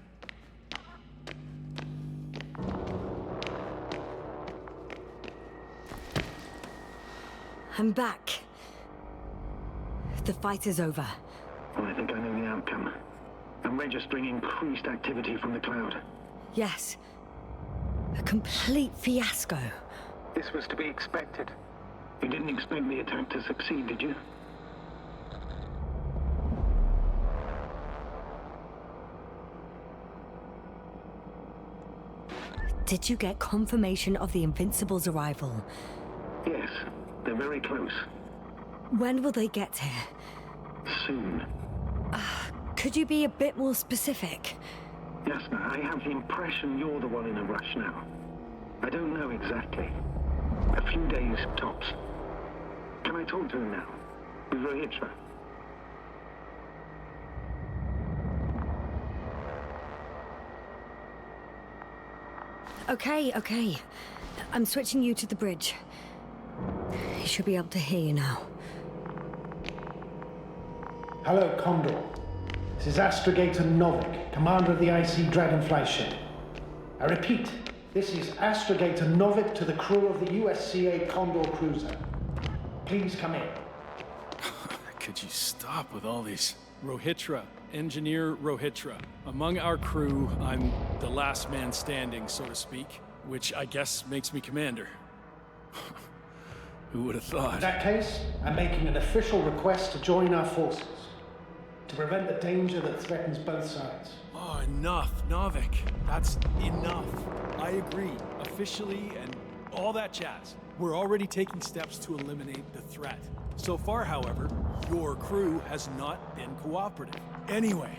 I'm back. The fight is over. Well, I think I know the outcome. I'm registering increased activity from the cloud. Yes. A complete fiasco. This was to be expected. You didn't expect the attack to succeed, did you? Did you get confirmation of the Invincible's arrival? Yes, they're very close. When will they get here? Soon. Could you be a bit more specific? Yasna, I have the impression you're the one in a rush now. I don't know exactly. A few days, tops. Can I talk to him now? With Okay. I'm switching you to the bridge. He should be able to hear you now. Hello, Condor. This is Astrogator Novik, commander of the IC Dragonfly ship. I repeat, this is Astrogator Novik to the crew of the USCA Condor cruiser. Please come in. Could you stop with all these? Rohitra, Engineer Rohitra. Among our crew, I'm the last man standing, so to speak, which I guess makes me commander. Who would have thought? In that case, I'm making an official request to join our forces, to prevent the danger that threatens both sides. Oh, enough, Novik. That's enough. I agree, officially, and all that jazz. We're already taking steps to eliminate the threat. So far, however, your crew has not been cooperative. Anyway,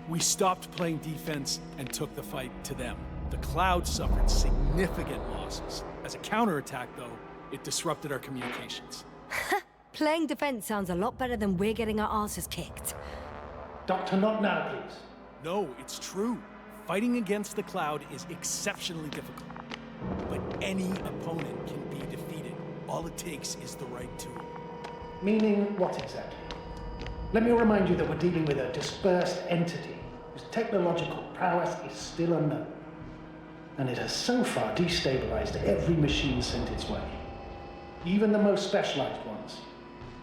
we stopped playing defense and took the fight to them. The Cloud suffered significant losses. As a counterattack, though, it disrupted our communications. Playing defense sounds a lot better than we're getting our asses kicked. Doctor, not now, please. No, it's true. Fighting against the Cloud is exceptionally difficult. But any opponent can be defeated. All it takes is the right tool. Meaning what exactly? Let me remind you that we're dealing with a dispersed entity whose technological prowess is still unknown. And it has so far destabilized every machine sent its way. Even the most specialized ones.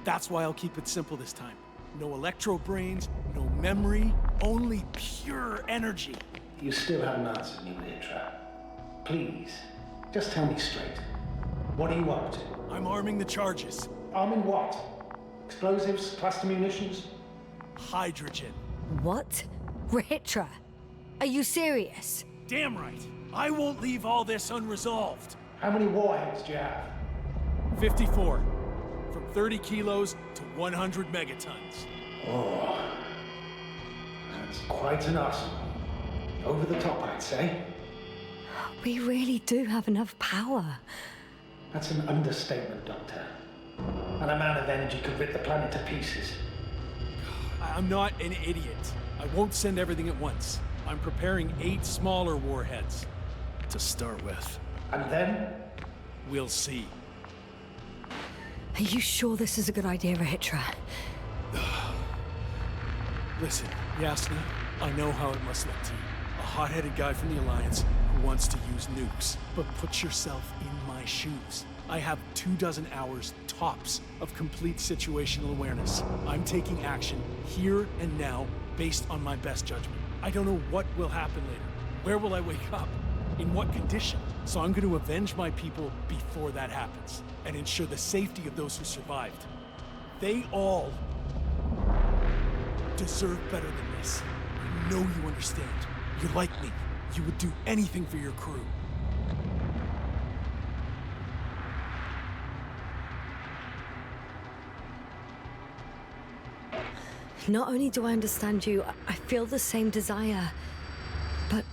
That's why I'll keep it simple this time. No electro brains, no memory, only pure energy. You still haven't answered me, Rohitra. Please, just tell me straight. What are you up to? I'm arming the charges. Arming what? Explosives? Cluster munitions? Hydrogen. What? Rohitra, are you serious? Damn right. I won't leave all this unresolved. How many warheads do you have? 54. From 30 kilos to 100 megatons. Oh, that's quite an arsenal. Over the top, I'd say. We really do have enough power. That's an understatement, Doctor. An amount of energy could rip the planet to pieces. I'm not an idiot. I won't send everything at once. I'm preparing 8 smaller warheads to start with. And then? We'll see. Are you sure this is a good idea, Rohitra? Listen, Yasna, I know how it must look to you. A hot-headed guy from the Alliance who wants to use nukes. But put yourself in my shoes. I have 24 hours tops of complete situational awareness. I'm taking action here and now based on my best judgment. I don't know what will happen later. Where will I wake up? In what condition? So I'm going to avenge my people before that happens and ensure the safety of those who survived. They all deserve better than this. I know you understand. You're like me. You would do anything for your crew. Not only do I understand you, I feel the same desire. But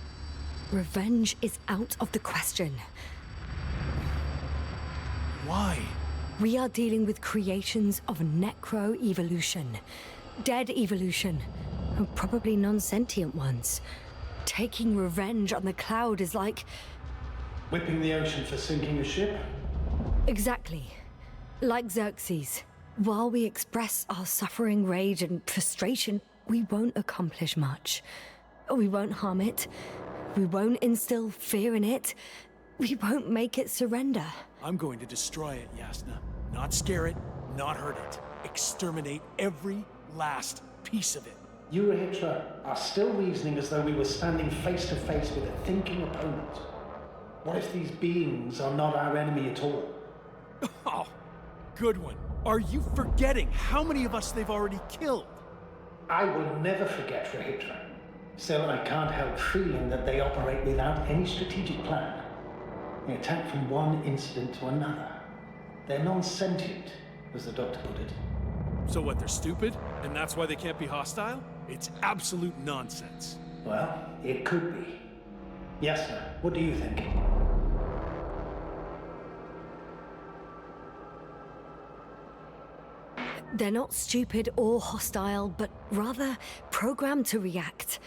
revenge is out of the question. Why? We are dealing with creations of necro-evolution. Dead evolution. And probably non-sentient ones. Taking revenge on the Cloud is like... Whipping the ocean for sinking a ship? Exactly. Like Xerxes. While we express our suffering, rage, and frustration, we won't accomplish much. We won't harm it. We won't instill fear in it. We won't make it surrender. I'm going to destroy it, Yasna. Not scare it, not hurt it. Exterminate every last piece of it. You, Rohitra, are still reasoning as though we were standing face to face with a thinking opponent. What if these beings are not our enemy at all? Oh, good one. Are you forgetting how many of us they've already killed? I will never forget, Rohitra. Still, I can't help feeling that they operate without any strategic plan. They attack from one incident to another. They're non-sentient, as the doctor put it. So what, they're stupid? And that's why they can't be hostile? It's absolute nonsense. Well, it could be. Yasna, what do you think? They're not stupid or hostile, but rather programmed to react.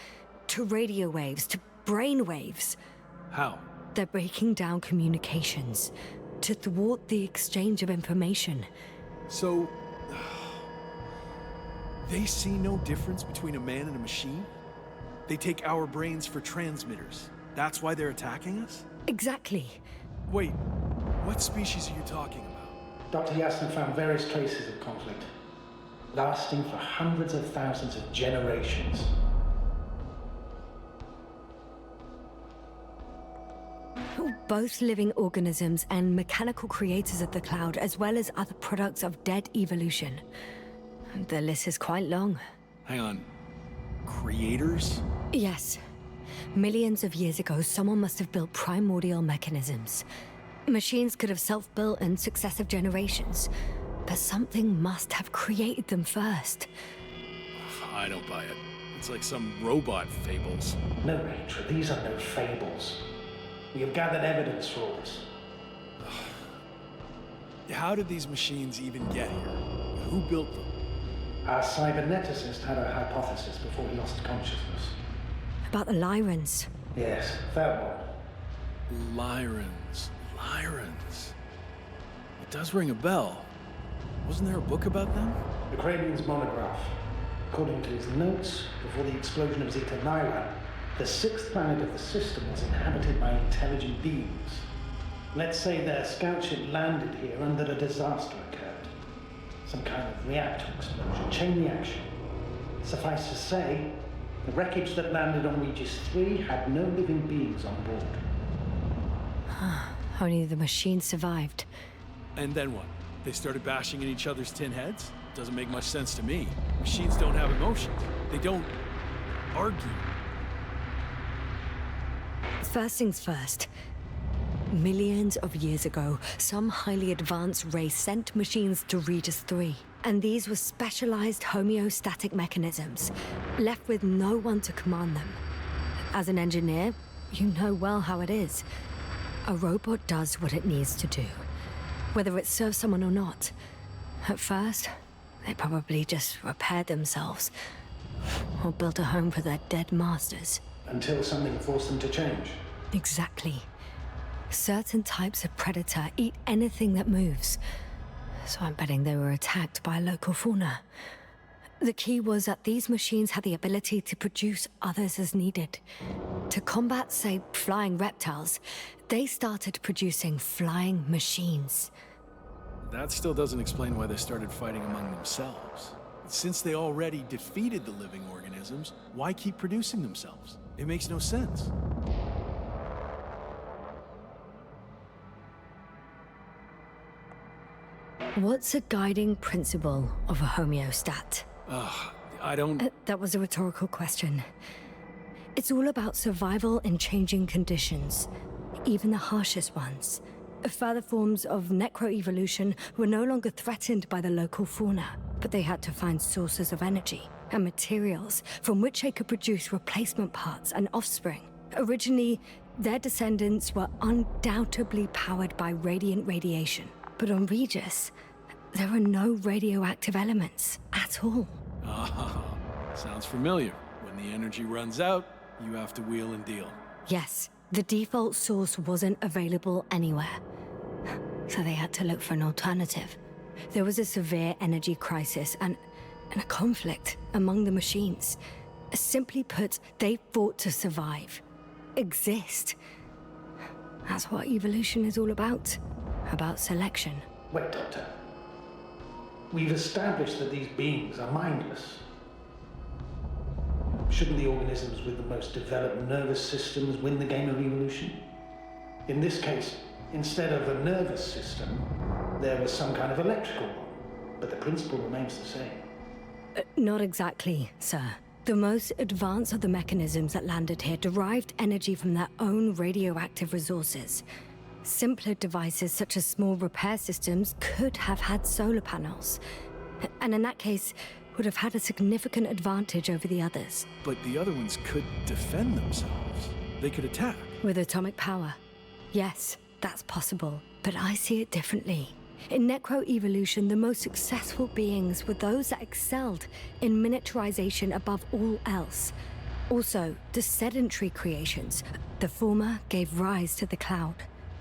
To radio waves, to brain waves. How? They're breaking down communications to thwart the exchange of information. So... they see no difference between a man and a machine? They take our brains for transmitters. That's why they're attacking us? Exactly. Wait, what species are you talking about? Dr. Yasna found various traces of conflict, lasting for hundreds of thousands of generations. Both living organisms and mechanical creators of the cloud, as well as other products of dead evolution. The list is quite long. Hang on. Creators? Yes. Millions of years ago, someone must have built primordial mechanisms. Machines could have self-built in successive generations, but something must have created them first. I don't buy it. It's like some robot fables. No, Rachel, these are no fables. We have gathered evidence for all this. How did these machines even get here? Who built them? Our cyberneticist had a hypothesis before he lost consciousness. About the Lyrans. Yes, that one. Lyrans. It does ring a bell. Wasn't there a book about them? The Crrptic's monograph. According to his notes, before the explosion of Zeta Nyla, the sixth planet of the system was inhabited by intelligent beings. Let's say their scout ship landed here and that a disaster occurred. Some kind of reactor explosion, chain reaction. Suffice to say, the wreckage that landed on Regis III had no living beings on board. Only the machine survived. And then what? They started bashing in each other's tin heads? Doesn't make much sense to me. Machines don't have emotions. They don't argue. First things first. Millions of years ago, some highly advanced race sent machines to Regis III. And these were specialized homeostatic mechanisms, left with no one to command them. As an engineer, you know well how it is. A robot does what it needs to do, whether it serves someone or not. At first, they probably just repaired themselves, or built a home for their dead masters. Until something forced them to change. Exactly. Certain types of predator eat anything that moves. So I'm betting they were attacked by local fauna. The key was that these machines had the ability to produce others as needed. To combat, say, flying reptiles, they started producing flying machines. That still doesn't explain why they started fighting among themselves. Since they already defeated the living organisms, why keep producing themselves? It makes no sense. What's a guiding principle of a homeostat? I don't... That was a rhetorical question. It's all about survival in changing conditions, even the harshest ones. Further forms of necroevolution were no longer threatened by the local fauna, but they had to find sources of energy and materials from which they could produce replacement parts and offspring. Originally, their descendants were undoubtedly powered by radiant radiation. But on Regis, there are no radioactive elements at all. Sounds familiar. When the energy runs out, you have to wheel and deal. Yes, the default source wasn't available anywhere. So they had to look for an alternative. There was a severe energy crisis and a conflict among the machines. Simply put, they fought to survive. Exist. That's what evolution is all about. About selection. Wait, Doctor. We've established that these beings are mindless. Shouldn't the organisms with the most developed nervous systems win the game of evolution? In this case, instead of a nervous system, there was some kind of electrical one, but the principle remains the same. Not exactly, sir. The most advanced of the mechanisms that landed here derived energy from their own radioactive resources. Simpler devices such as small repair systems could have had solar panels. And in that case, would have had a significant advantage over the others. But the other ones could defend themselves. They could attack. With atomic power. Yes, that's possible. But I see it differently. In necroevolution, the most successful beings were those that excelled in miniaturization above all else. Also, the sedentary creations. The former gave rise to the cloud,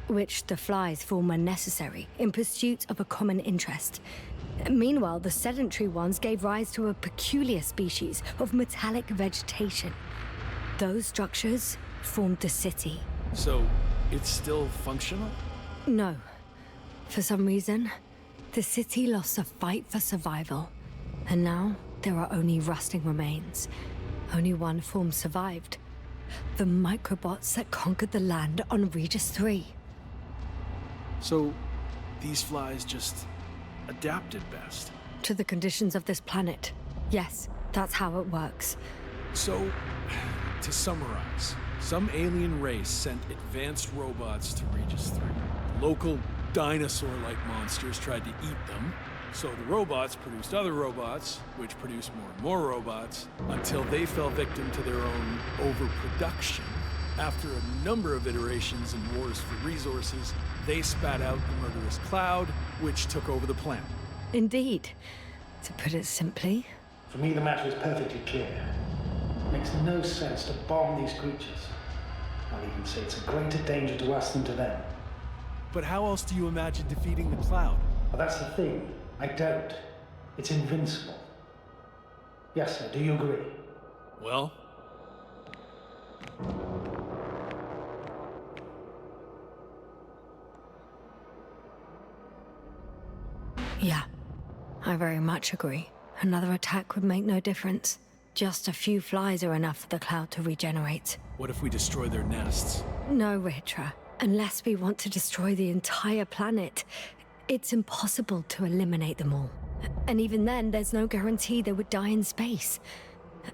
which the flies form when necessary in pursuit of a common interest. Meanwhile, the sedentary ones gave rise to a peculiar species of metallic vegetation. Those structures formed the city. So, it's still functional? No. For some reason, the city lost a fight for survival. And now, there are only rusting remains. Only one form survived. The microbots that conquered the land on Regis III. So, these flies just adapted best? To the conditions of this planet. Yes, that's how it works. So, to summarize, some alien race sent advanced robots to Regis III. Local dinosaur-like monsters tried to eat them, so the robots produced other robots, which produced more and more robots, until they fell victim to their own overproduction. After a number of iterations and wars for resources, they spat out the murderous cloud, which took over the planet. Indeed. To put it simply... For me, the matter is perfectly clear. It makes no sense to bomb these creatures. I'll even say it's a greater danger to us than to them. But how else do you imagine defeating the cloud? Well, that's the thing. I don't. It's invincible. Yes, sir, do you agree? Well? Yeah, I very much agree. Another attack would make no difference. Just a few flies are enough for the cloud to regenerate. What if we destroy their nests? No, Ritra. Unless we want to destroy the entire planet, it's impossible to eliminate them all. And even then, there's no guarantee they would die in space.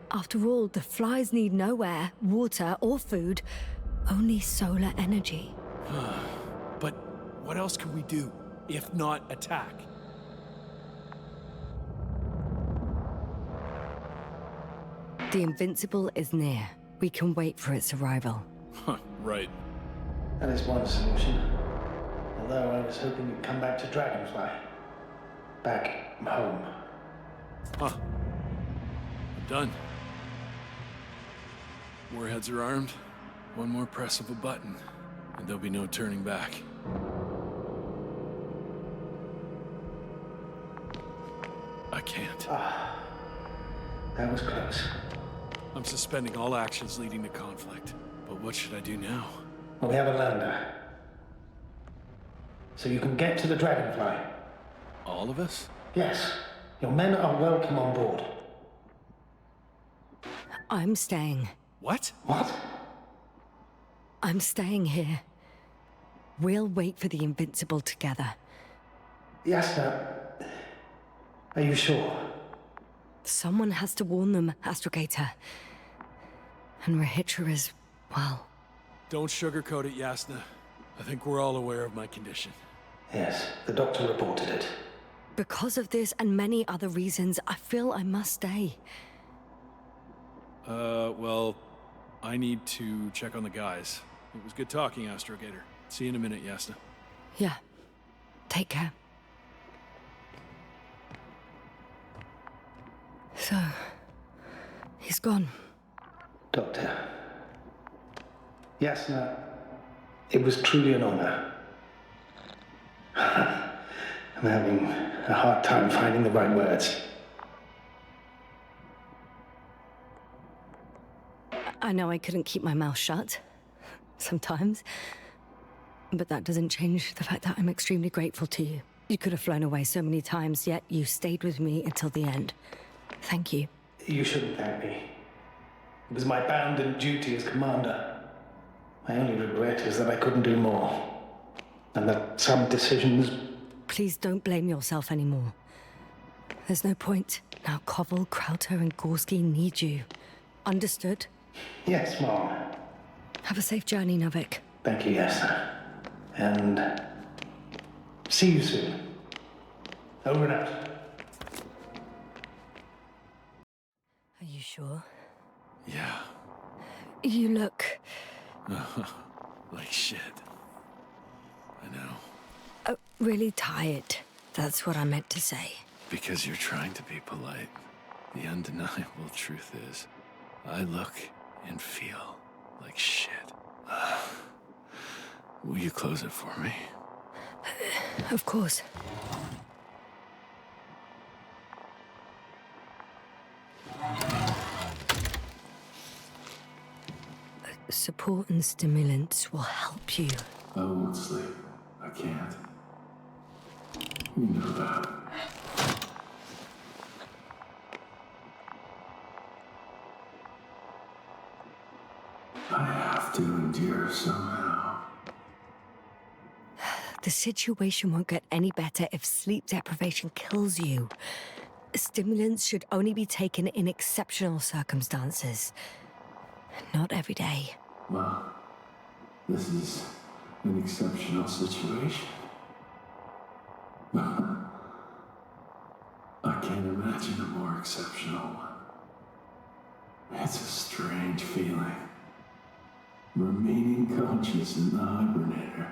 After all, the flies need no air, water, or food, only solar energy. But what else could we do, if not attack? The Invincible is near. We can wait for its arrival. Right. That is one solution. Although I was hoping you'd come back to Dragonfly. Back home. Huh. I'm done. Warheads are armed. One more press of a button, and there'll be no turning back. I can't. That was close. I'm suspending all actions leading to conflict. But what should I do now? Well, we have a lander. So you can get to the Dragonfly. All of us? Yes. Your men are welcome on board. I'm staying. What? What? I'm staying here. We'll wait for the Invincible together. Yasna, are you sure? Someone has to warn them, Astrogator. And Rahitra is, well... Don't sugarcoat it, Yasna. I think we're all aware of my condition. Yes, the doctor reported it. Because of this and many other reasons, I feel I must stay. Well, I need to check on the guys. It was good talking, Astrogator. See you in a minute, Yasna. Yeah. Take care. So... he's gone. Doctor. Yasna, it was truly an honor. I'm having a hard time finding the right words. I know I couldn't keep my mouth shut. Sometimes. But that doesn't change the fact that I'm extremely grateful to you. You could have flown away so many times, yet you stayed with me until the end. Thank you. You shouldn't thank me. It was my bounden duty as commander. My only regret is that I couldn't do more. And that some decisions... Please don't blame yourself anymore. There's no point. Now Koval, Krauter, and Gorski need you. Understood? Yes, Mom. Have a safe journey, Novik. Thank you, Yasna. And... see you soon. Over and out. Are you sure? Yeah. You look... like shit. I know. Oh, really tired. That's what I meant to say. Because you're trying to be polite. The undeniable truth is, I look and feel like shit. Will you close it for me? Of course. Support and stimulants will help you. I won't sleep. I can't. You know that. I have to endure somehow. The situation won't get any better if sleep deprivation kills you. Stimulants should only be taken in exceptional circumstances. Not every day. Well, this is an exceptional situation. I can't imagine a more exceptional one. It's a strange feeling. Remaining conscious in the hibernator.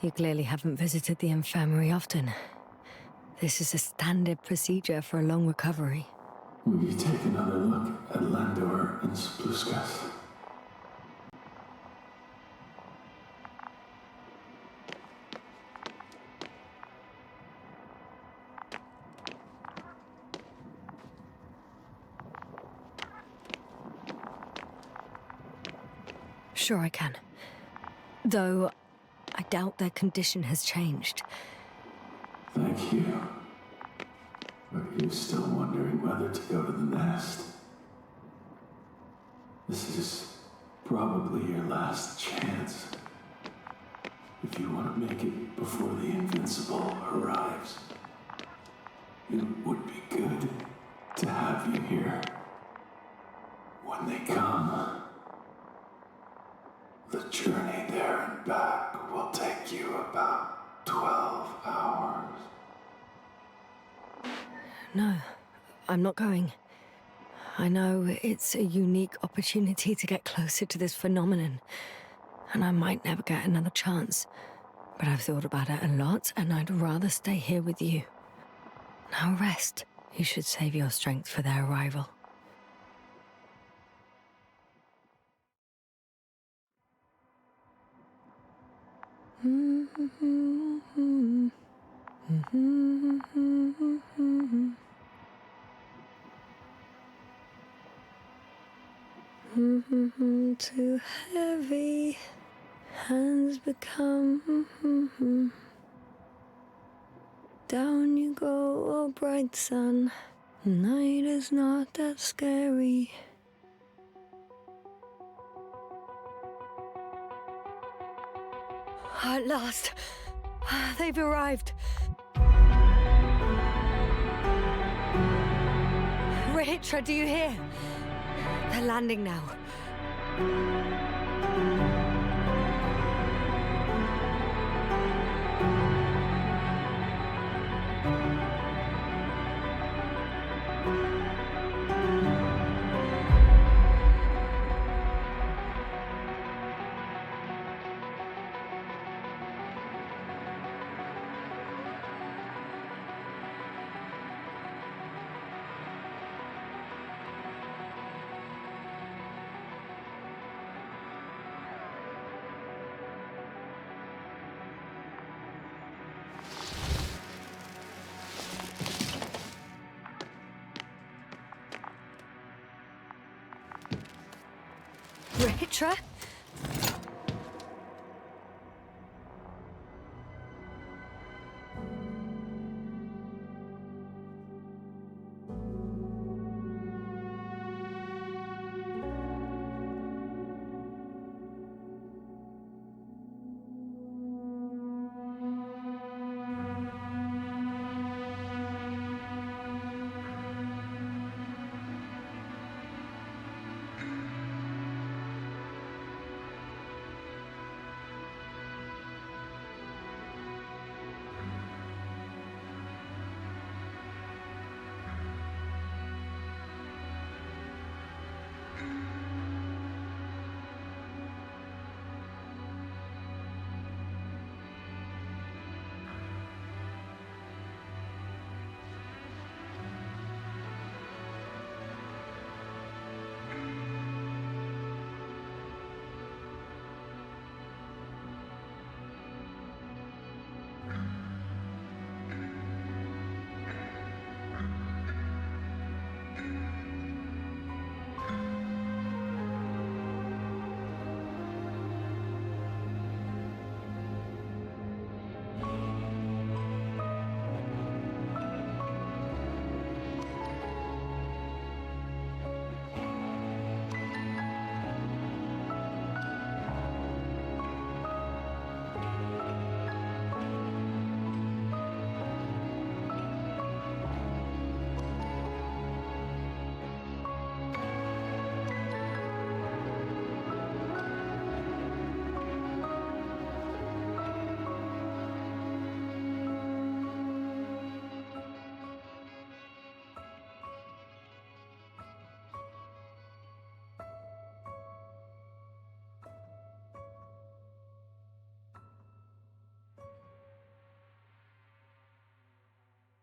You clearly haven't visited the infirmary often. This is a standard procedure for a long recovery. Will you take another look at Landor and Spluskas? Sure I can. Though, I doubt their condition has changed. Thank you. Are you still wondering whether to go to the nest? This is probably your last chance. If you want to make it before the Invincible arrives, it would be good to have you here. When they come, the journey there and back will take you about 12 hours. No, I'm not going. I know it's a unique opportunity to get closer to this phenomenon, and I might never get another chance. But I've thought about it a lot, and I'd rather stay here with you. Now rest. You should save your strength for their arrival. Too heavy, hands become. Down you go, oh bright sun. Night is not that scary. At last, they've arrived. Rehitra, do you hear? They're landing now. Rehitra?